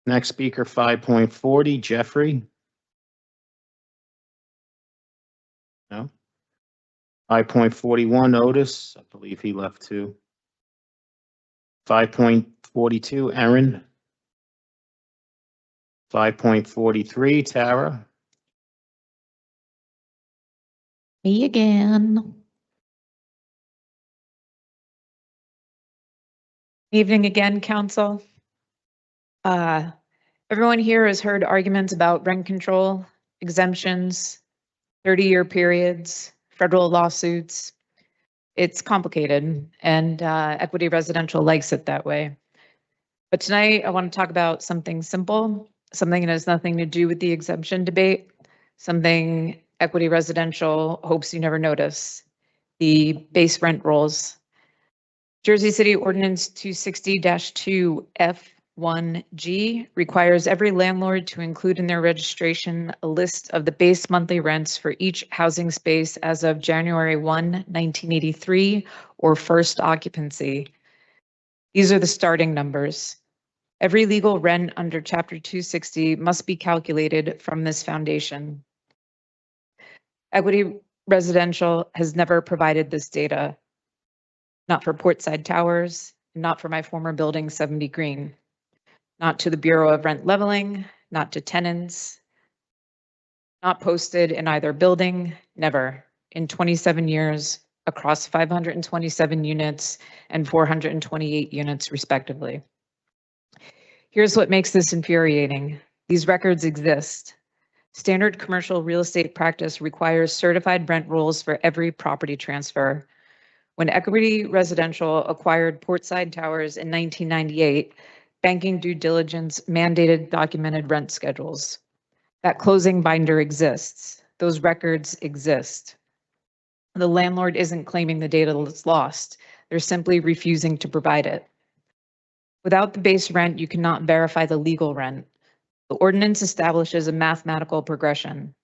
Speaker 2: Next speaker, 5.40, Jeffrey. No. 5.41, Otis. I believe he left too. 5.42, Erin. 5.43, Tara.
Speaker 21: Me again.
Speaker 7: Evening again, Council. Everyone here has heard arguments about rent control, exemptions, 30-year periods, federal lawsuits. It's complicated, and Equity Residential likes it that way. But tonight, I want to talk about something simple, something that has nothing to do with the exemption debate, something Equity Residential hopes you never notice, the base rent rolls. Jersey City Ordinance 260-2F1G requires every landlord to include in their registration a list of the base monthly rents for each housing space as of January 1, 1983, or first occupancy. These are the starting numbers. Every legal rent under Chapter 260 must be calculated from this foundation. Equity Residential has never provided this data, not for Portside Towers, not for my former building 70 Green, not to the Bureau of Rent Leveling, not to tenants, not posted in either building, never, in 27 years, across 527 units and 428 units respectively. Here's what makes this infuriating. These records exist. Standard commercial real estate practice requires certified rent rolls for every property transfer. When Equity Residential acquired Portside Towers in 1998, banking due diligence mandated documented rent schedules. That closing binder exists. Those records exist. The landlord isn't claiming the data that's lost. They're simply refusing to provide it. Without the base rent, you cannot verify the legal rent. The ordinance establishes a mathematical progression.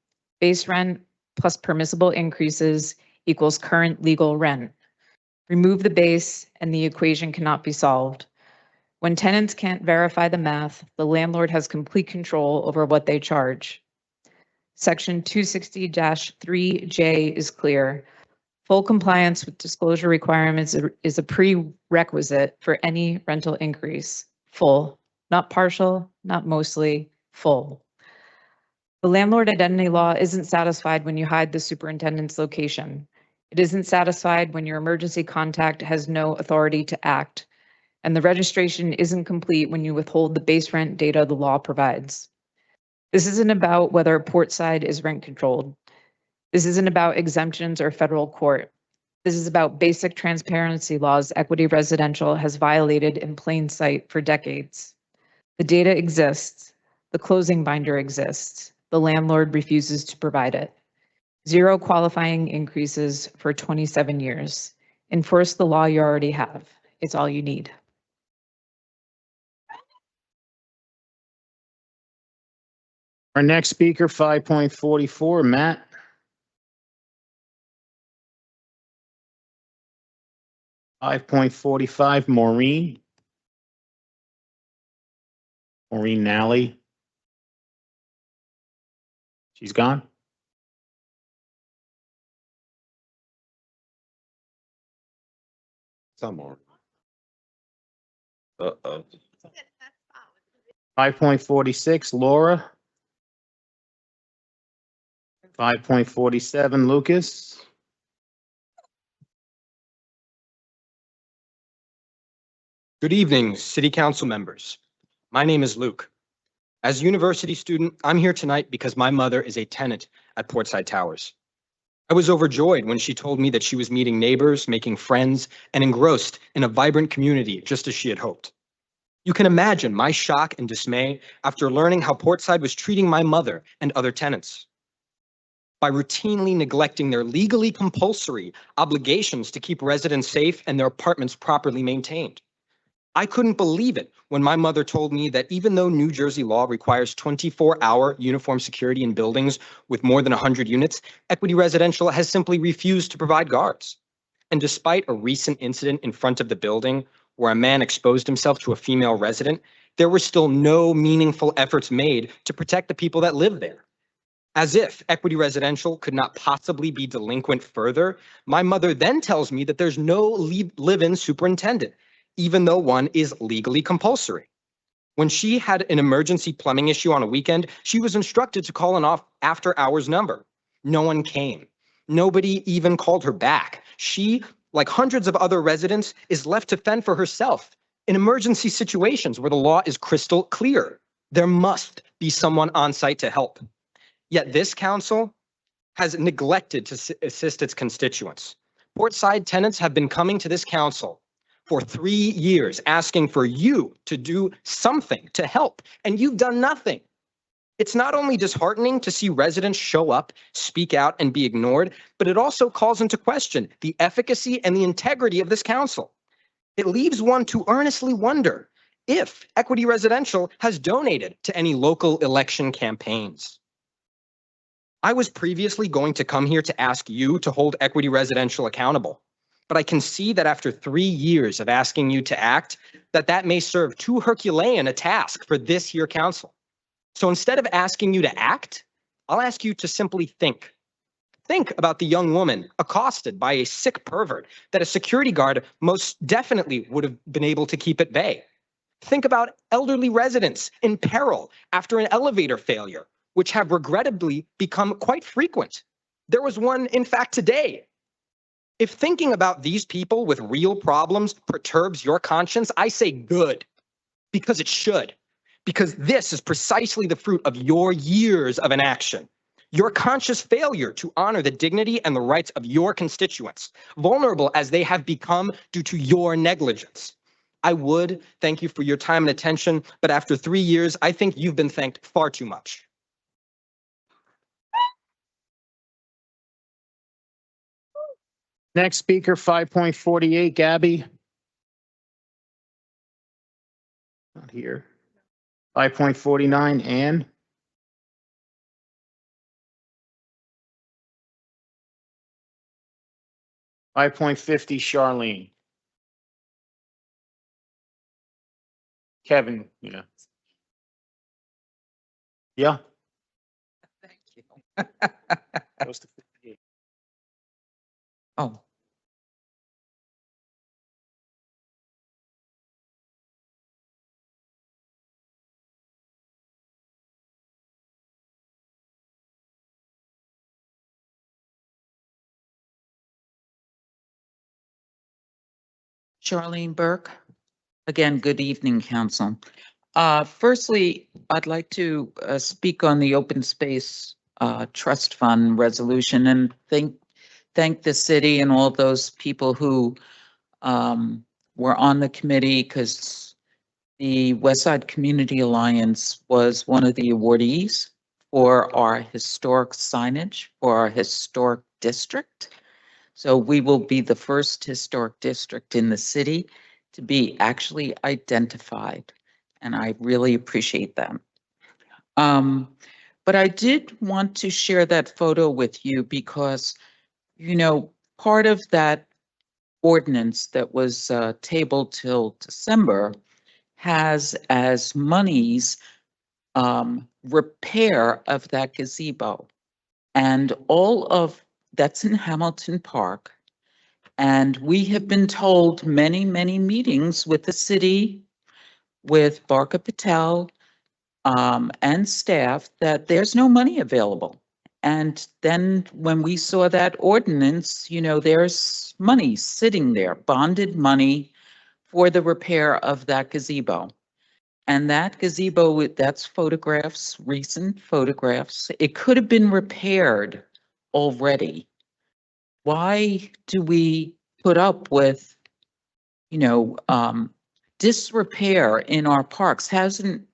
Speaker 7: Base rent plus permissible increases equals current legal rent. Remove the base and the equation cannot be solved. When tenants can't verify the math, the landlord has complete control over what they charge. Section 260-3J is clear. Full compliance with disclosure requirements is a prerequisite for any rental increase. Full, not partial, not mostly, full. The landlord identity law isn't satisfied when you hide the superintendent's location. It isn't satisfied when your emergency contact has no authority to act, and the registration isn't complete when you withhold the base rent data the law provides. This isn't about whether Portside is rent controlled. This isn't about exemptions or federal court. This is about basic transparency laws Equity Residential has violated in plain sight for decades. The data exists. The closing binder exists. The landlord refuses to provide it. 0 qualifying increases for 27 years. Enforce the law you already have. It's all you need.
Speaker 2: Our next speaker, 5.44, Matt. .45, Maureen. Maureen Nally. She's gone.
Speaker 17: Some more. Uh-oh.
Speaker 2: 5.46, Laura. 5.47, Lucas.
Speaker 6: Good evening, City Council members. My name is Luke. As a university student, I'm here tonight because my mother is a tenant at Portside Towers. I was overjoyed when she told me that she was meeting neighbors, making friends, and engrossed in a vibrant community just as she had hoped. You can imagine my shock and dismay after learning how Portside was treating my mother and other tenants. By routinely neglecting their legally compulsory obligations to keep residents safe and their apartments properly maintained. I couldn't believe it when my mother told me that even though New Jersey law requires 24-hour uniform security in buildings with more than 100 units, Equity Residential has simply refused to provide guards. And despite a recent incident in front of the building where a man exposed himself to a female resident, there were still no meaningful efforts made to protect the people that live there. As if Equity Residential could not possibly be delinquent further, my mother then tells me that there's no live-in superintendent, even though one is legally compulsory. When she had an emergency plumbing issue on a weekend, she was instructed to call an after-hours number. No one came. Nobody even called her back. She, like hundreds of other residents, is left to fend for herself in emergency situations where the law is crystal clear. There must be someone on site to help. Yet this council has neglected to assist its constituents. Portside tenants have been coming to this council for 3 years asking for you to do something to help, and you've done nothing. It's not only disheartening to see residents show up, speak out, and be ignored, but it also calls into question the efficacy and the integrity of this council. It leaves one to earnestly wonder if Equity Residential has donated to any local election campaigns. I was previously going to come here to ask you to hold Equity Residential accountable, but I can see that after 3 years of asking you to act, that may serve too Herculean a task for this here council. So instead of asking you to act, I'll ask you to simply think. Think about the young woman accosted by a sick pervert that a security guard most definitely would have been able to keep at bay. Think about elderly residents in peril after an elevator failure, which have regrettably become quite frequent. There was one, in fact, today. If thinking about these people with real problems perturbs your conscience, I say good, because it should. Because this is precisely the fruit of your years of inaction. Your conscious failure to honor the dignity and the rights of your constituents, vulnerable as they have become due to your negligence. I would thank you for your time and attention, but after 3 years, I think you've been thanked far too much.
Speaker 2: Next speaker, 5.48, Gabby. Not here. 5.49, Ann. .50, Charlene. Kevin, yeah. Yeah.
Speaker 1: Thank you.
Speaker 2: Goes to 58.
Speaker 1: Oh. Charlene Burke. Again, good evening, Council. Firstly, I'd like to speak on the Open Space Trust Fund resolution and thank the city and all those people who were on the committee, because the Westside Community Alliance was one of the awardees for our historic signage for our historic district. So we will be the first historic district in the city to be actually identified, and I really appreciate that. But I did want to share that photo with you because, you know, part of that ordinance that was tabled till December has as monies repair of that gazebo, and all of that's in Hamilton Park. And we have been told many, many meetings with the city, with Barka Patel and staff, that there's no money available. And then when we saw that ordinance, you know, there's money sitting there, bonded money for the repair of that gazebo. And that gazebo, that's photographs, recent photographs. It could have been repaired already. Why do we put up with, you know, disrepair in our parks? Hasn't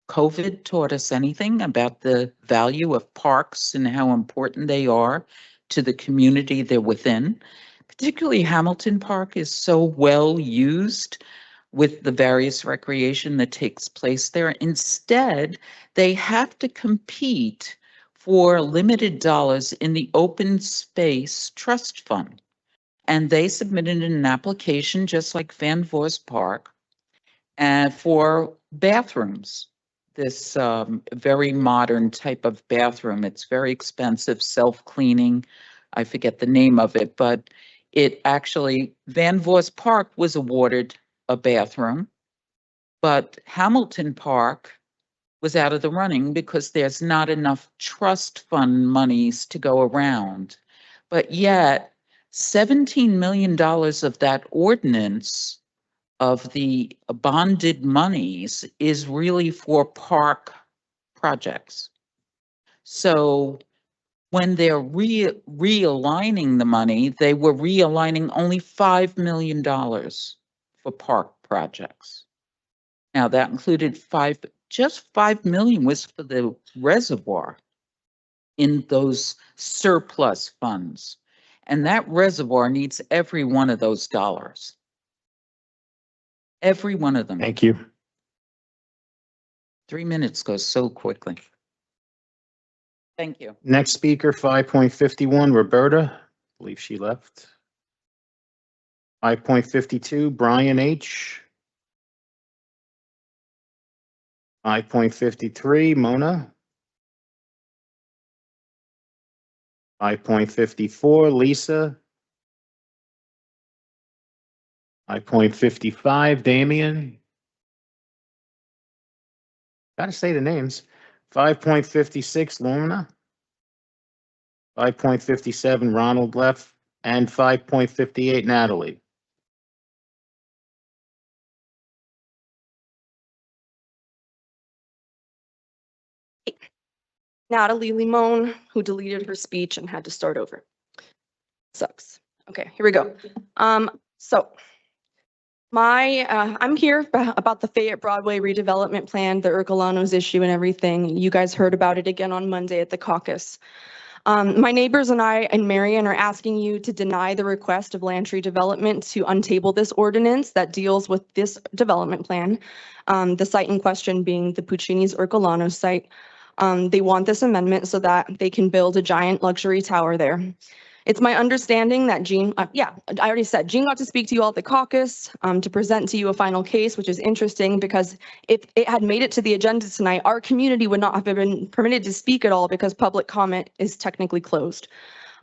Speaker 1: COVID taught us anything about the value of parks and how important they are to the community they're within? Particularly Hamilton Park is so well used with the various recreation that takes place there. Instead, they have to compete for limited dollars in the Open Space Trust Fund. And they submitted an application, just like Van Voorst Park, for bathrooms. This very modern type of bathroom. It's very expensive, self-cleaning. I forget the name of it, but it actually, Van Voorst Park was awarded a bathroom, but Hamilton Park was out of the running because there's not enough trust fund monies to go around. But yet, $17 million of that ordinance of the bonded monies is really for park projects. So when they're realigning the money, they were realigning only $5 million for park projects. Now that included just 5 million was for the reservoir in those surplus funds. And that reservoir needs every one of those dollars. Every one of them.
Speaker 2: Thank you.
Speaker 1: 3 minutes goes so quickly. Thank you.
Speaker 2: Next speaker, 5.51, Roberta. I believe she left. 5.52, Brian H. 5.53, Mona. 5.54, Lisa. 5.55, Damian. Gotta say the names. 5.56, Lorna. 5.57, Ronald left, and 5.58, Natalie.
Speaker 3: Natalie Limon, who deleted her speech and had to start over. Sucks. Okay, here we go. I'm here about the Fayette Broadway redevelopment plan, the Ercolanos issue and everything. You guys heard about it again on Monday at the caucus. My neighbors and I and Marion are asking you to deny the request of Lantry Development to untable this ordinance that deals with this development plan. The site in question being the Puccini's Ercolanos site. They want this amendment so that they can build a giant luxury tower there. It's my understanding that Jean, I already said, Jean got to speak to you all at the caucus to present to you a final case, which is interesting because if it had made it to the agenda tonight, our community would not have been permitted to speak at all because public comment is technically closed.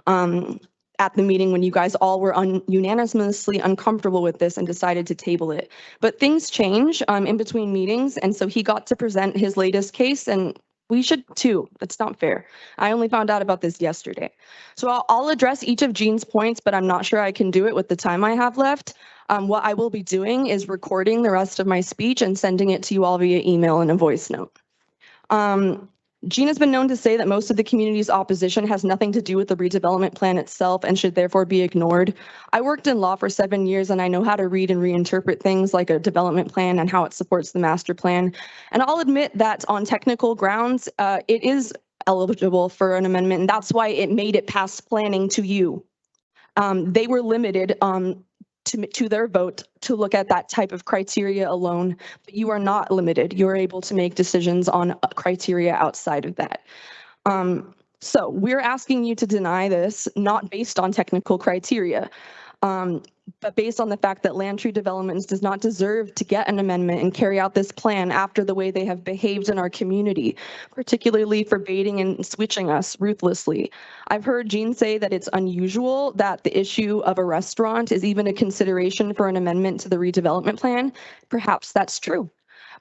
Speaker 3: At the meeting when you guys all were unanimously uncomfortable with this and decided to table it. But things change in between meetings, and so he got to present his latest case, and we should too. That's not fair. I only found out about this yesterday. So I'll address each of Jean's points, but I'm not sure I can do it with the time I have left. What I will be doing is recording the rest of my speech and sending it to you all via email and a voice note. Jean has been known to say that most of the community's opposition has nothing to do with the redevelopment plan itself and should therefore be ignored. I worked in law for 7 years and I know how to read and reinterpret things like a development plan and how it supports the master plan. And I'll admit that on technical grounds, it is eligible for an amendment, and that's why it made it past planning to you. They were limited to their vote to look at that type of criteria alone, but you are not limited. You're able to make decisions on criteria outside of that. So we're asking you to deny this, not based on technical criteria, but based on the fact that Lantry Developments does not deserve to get an amendment and carry out this plan after the way they have behaved in our community, particularly for baiting and switching us ruthlessly. I've heard Jean say that it's unusual that the issue of a restaurant is even a consideration for an amendment to the redevelopment plan. Perhaps that's true,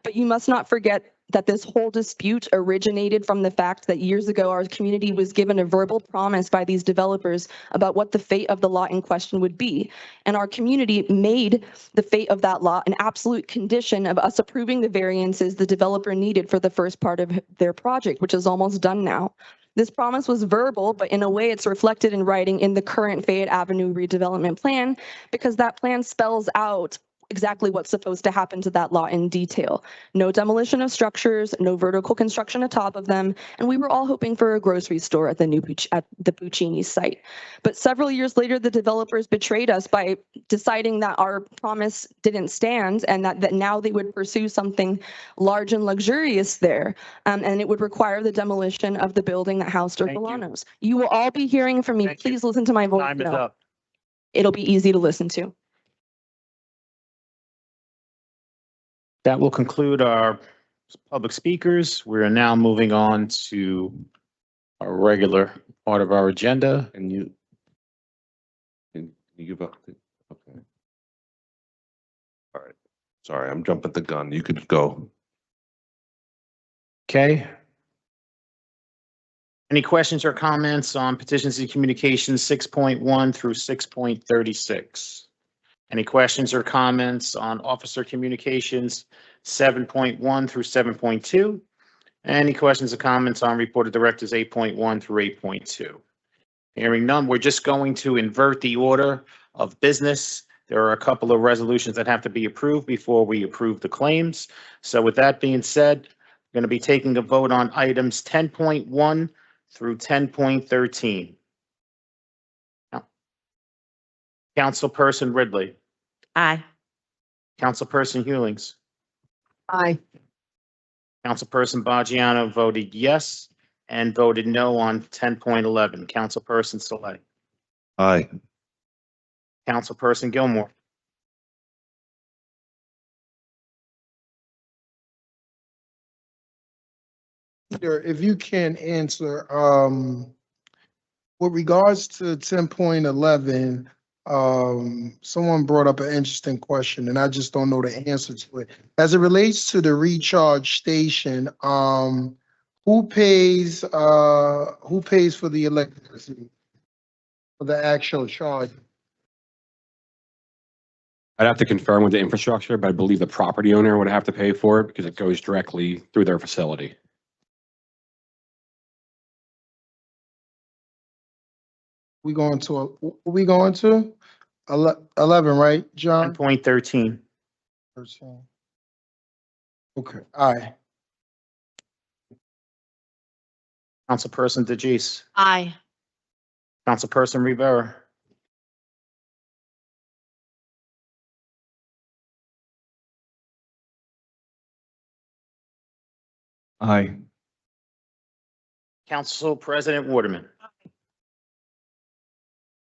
Speaker 3: but you must not forget that this whole dispute originated from the fact that years ago our community was given a verbal promise by these developers about what the fate of the lot in question would be. And our community made the fate of that lot an absolute condition of us approving the variances the developer needed for the first part of their project, which is almost done now. This promise was verbal, but in a way it's reflected in writing in the current Fayette Avenue redevelopment plan, because that plan spells out exactly what's supposed to happen to that lot in detail. No demolition of structures, no vertical construction atop of them, and we were all hoping for a grocery store at the Puccini site. But several years later, the developers betrayed us by deciding that our promise didn't stand and that now they would pursue something large and luxurious there, and it would require the demolition of the building that housed Ercolanos. You will all be hearing from me. Please listen to my voice.
Speaker 2: Time is up.
Speaker 3: It'll be easy to listen to.
Speaker 2: That will conclude our public speakers. We are now moving on to our regular part of our agenda.
Speaker 20: And you give up? Okay. All right. Sorry, I'm jumping the gun. You could go.
Speaker 2: Okay. Any questions or comments on petitions and communications 6.1 through 6.36? Any questions or comments on officer communications 7.1 through 7.2? Any questions or comments on report of directors 8.1 through 8.2? Hearing none, we're just going to invert the order of business. There are a couple of resolutions that have to be approved before we approve the claims. So with that being said, we're going to be taking a vote on items 10.1 through 10.13. Councilperson Ridley.
Speaker 9: Aye.
Speaker 2: Councilperson Hewlings.
Speaker 9: Aye.
Speaker 2: Councilperson Baggiano voted yes and voted no on 10.11. Councilperson Saleh.
Speaker 20: Aye.
Speaker 2: Councilperson Gilmore.
Speaker 10: Peter, if you can answer, with regards to 10.11, someone brought up an interesting question and I just don't know the answer to it. As it relates to the recharge station, who pays for the electricity? For the actual charge?
Speaker 22: I'd have to confirm with the infrastructure, but I believe the property owner would have to pay for it because it goes directly through their facility.
Speaker 10: We going to 11, right, John?
Speaker 2: 10.13.
Speaker 10: 13. Okay, aye.
Speaker 2: Councilperson DeGise.
Speaker 9: Aye.
Speaker 2: Councilperson Rivera.
Speaker 22: Aye.
Speaker 2: Council President Waterman.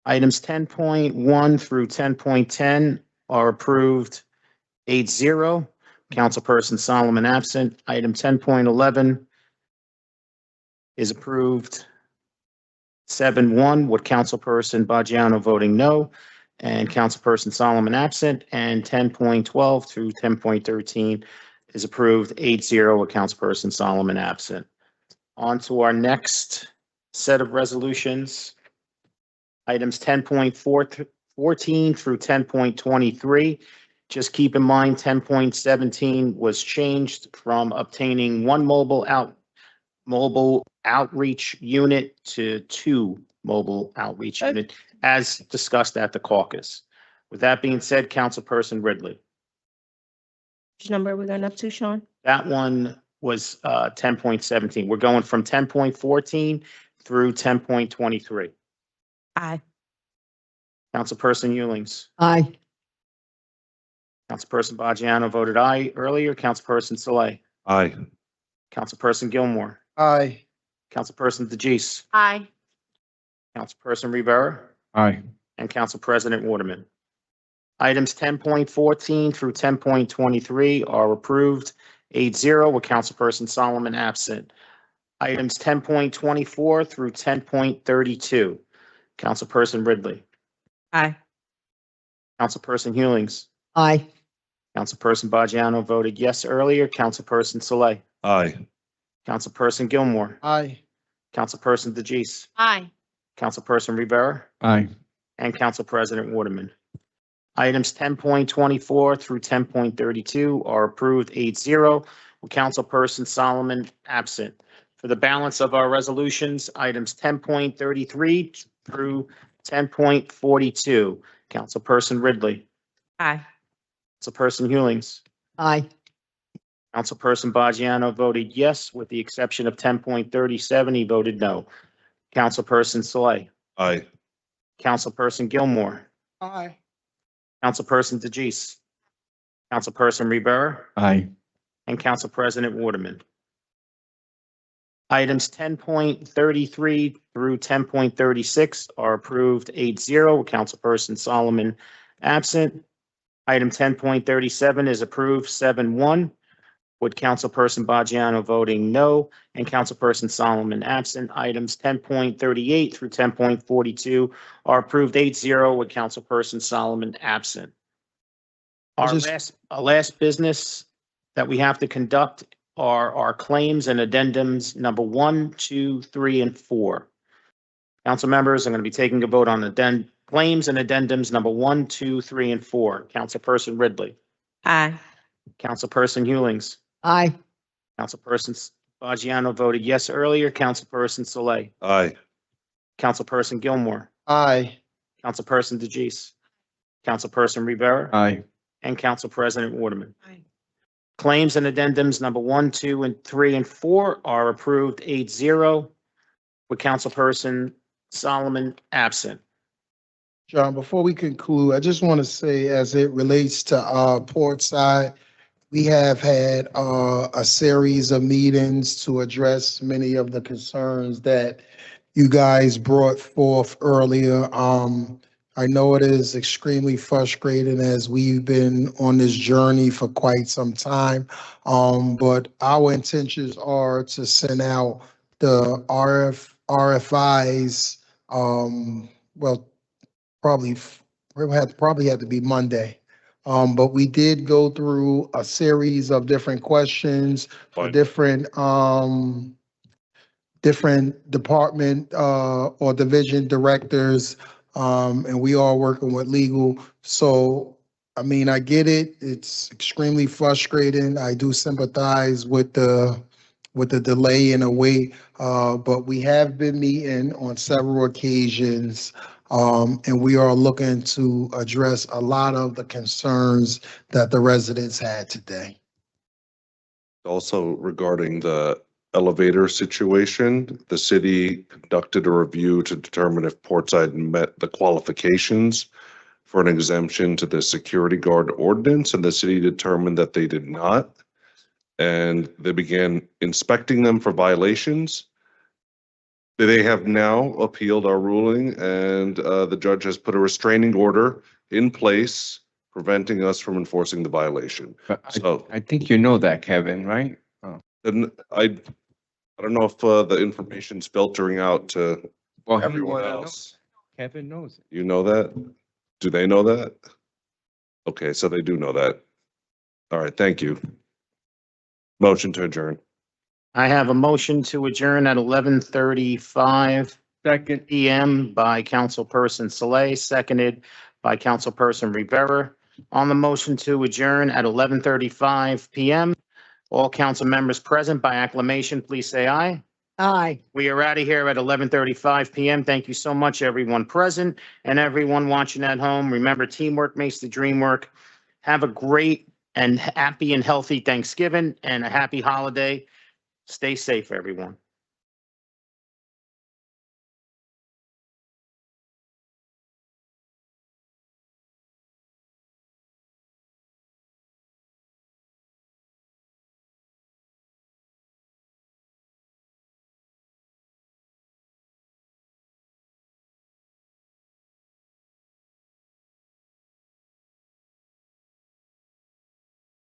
Speaker 2: Items 10.1 through 10.10 are approved 8-0. Councilperson Solomon absent. Item 10.11 is approved 7-1 with Councilperson Baggiano voting no and Councilperson Solomon absent. And 10.12 through 10.13 is approved 8-0 with Councilperson Solomon absent. On to our next set of resolutions. Items 10.14 through 10.23. Just keep in mind, 10.17 was changed from obtaining one mobile outreach unit to 2 mobile outreach unit, as discussed at the caucus. With that being said, Councilperson Ridley.
Speaker 13: Which number are we going up to, Sean?
Speaker 2: That one was 10.17. We're going from 10.14 through 10.23.
Speaker 9: Aye.
Speaker 2: Councilperson Hewlings.
Speaker 9: Aye.
Speaker 2: Councilperson Baggiano voted aye earlier. Councilperson Saleh.
Speaker 20: Aye.
Speaker 2: Councilperson Gilmore.
Speaker 10: Aye.
Speaker 2: Councilperson DeGise.
Speaker 9: Aye.
Speaker 2: Councilperson Rivera.
Speaker 22: Aye.
Speaker 2: And Council President Waterman. Items 10.14 through 10.23 are approved 8-0 with Councilperson Solomon absent. Items 10.24 through 10.32. Councilperson Ridley.
Speaker 9: Aye.
Speaker 2: Councilperson Hewlings.
Speaker 9: Aye.
Speaker 2: Councilperson Baggiano voted yes earlier. Councilperson Saleh.
Speaker 20: Aye.
Speaker 2: Councilperson Gilmore.
Speaker 10: Aye.
Speaker 2: Councilperson DeGise.
Speaker 9: Aye.
Speaker 2: Councilperson Rivera.
Speaker 22: Aye.
Speaker 2: And Council President Waterman. Items 10.24 through 10.32 are approved 8-0 with Councilperson Solomon absent. For the balance of our resolutions, items 10.33 through 10.42. Councilperson Ridley.
Speaker 9: Aye.
Speaker 2: Councilperson Hewlings.
Speaker 9: Aye.
Speaker 2: Councilperson Baggiano voted yes, with the exception of 10.37, he voted no. Councilperson Saleh.
Speaker 20: Aye.
Speaker 2: Councilperson Gilmore.
Speaker 10: Aye.
Speaker 2: Councilperson DeGise. Councilperson Rivera.
Speaker 22: Aye.
Speaker 2: And Council President Waterman. Items 10.33 through 10.36 are approved 8-0 with Councilperson Solomon absent. Item 10.37 is approved 7-1 with Councilperson Baggiano voting no and Councilperson Solomon absent. Items 10.38 through 10.42 are approved 8-0 with Councilperson Solomon absent. Our last business that we have to conduct are our claims and addendums number 1, 2, 3, and 4. Council members, I'm going to be taking a vote on Claims and addendums number 1, 2, 3, and 4. Councilperson Ridley.
Speaker 9: Aye.
Speaker 2: Councilperson Hewlings.
Speaker 9: Aye.
Speaker 2: Councilperson Fagiano voted yes earlier. Councilperson Soleil.
Speaker 20: Aye.
Speaker 2: Councilperson Gilmore.
Speaker 10: Aye.
Speaker 2: Councilperson DeGise. Councilperson Rivera.
Speaker 6: Aye.
Speaker 2: And Council President Waterman.
Speaker 9: Aye.
Speaker 2: Claims and addendums number 1, 2, and 3, and 4 are approved 8-0 with Councilperson Solomon absent.
Speaker 10: John, before we conclude, I just want to say, as it relates to Portside, we have had a series of meetings to address many of the concerns that you guys brought forth earlier. I know it is extremely frustrating as we've been on this journey for quite some time. But our intentions are to send out the RFIs, well, probably had to be Monday. But we did go through a series of different questions for different department or division directors. And we are working with legal. So, I mean, I get it. It's extremely frustrating. I do sympathize with the delay and the wait. But we have been meeting on several occasions. And we are looking to address a lot of the concerns that the residents had today.
Speaker 20: Also regarding the elevator situation, the city conducted a review to determine if Portside met the qualifications for an exemption to the security guard ordinance, and the city determined that they did not. And they began inspecting them for violations. They have now appealed our ruling, and the judge has put a restraining order in place preventing us from enforcing the violation. So
Speaker 6: I think you know that, Kevin, right?
Speaker 20: then I don't know if the information's filtering out to everyone else.
Speaker 6: Kevin knows it.
Speaker 20: You know that? Do they know that? Okay, so they do know that. All right, thank you. Motion to adjourn.
Speaker 2: I have a motion to adjourn at 11:35 PM by Councilperson Soleil, seconded by Councilperson Rivera. On the motion to adjourn at 11:35 PM, all council members present by acclamation, please say aye.
Speaker 9: Aye.
Speaker 2: We are out of here at 11:35 PM. Thank you so much, everyone present and everyone watching at home. Remember, teamwork makes the dream work. Have a great and happy and healthy Thanksgiving and a happy holiday. Stay safe, everyone.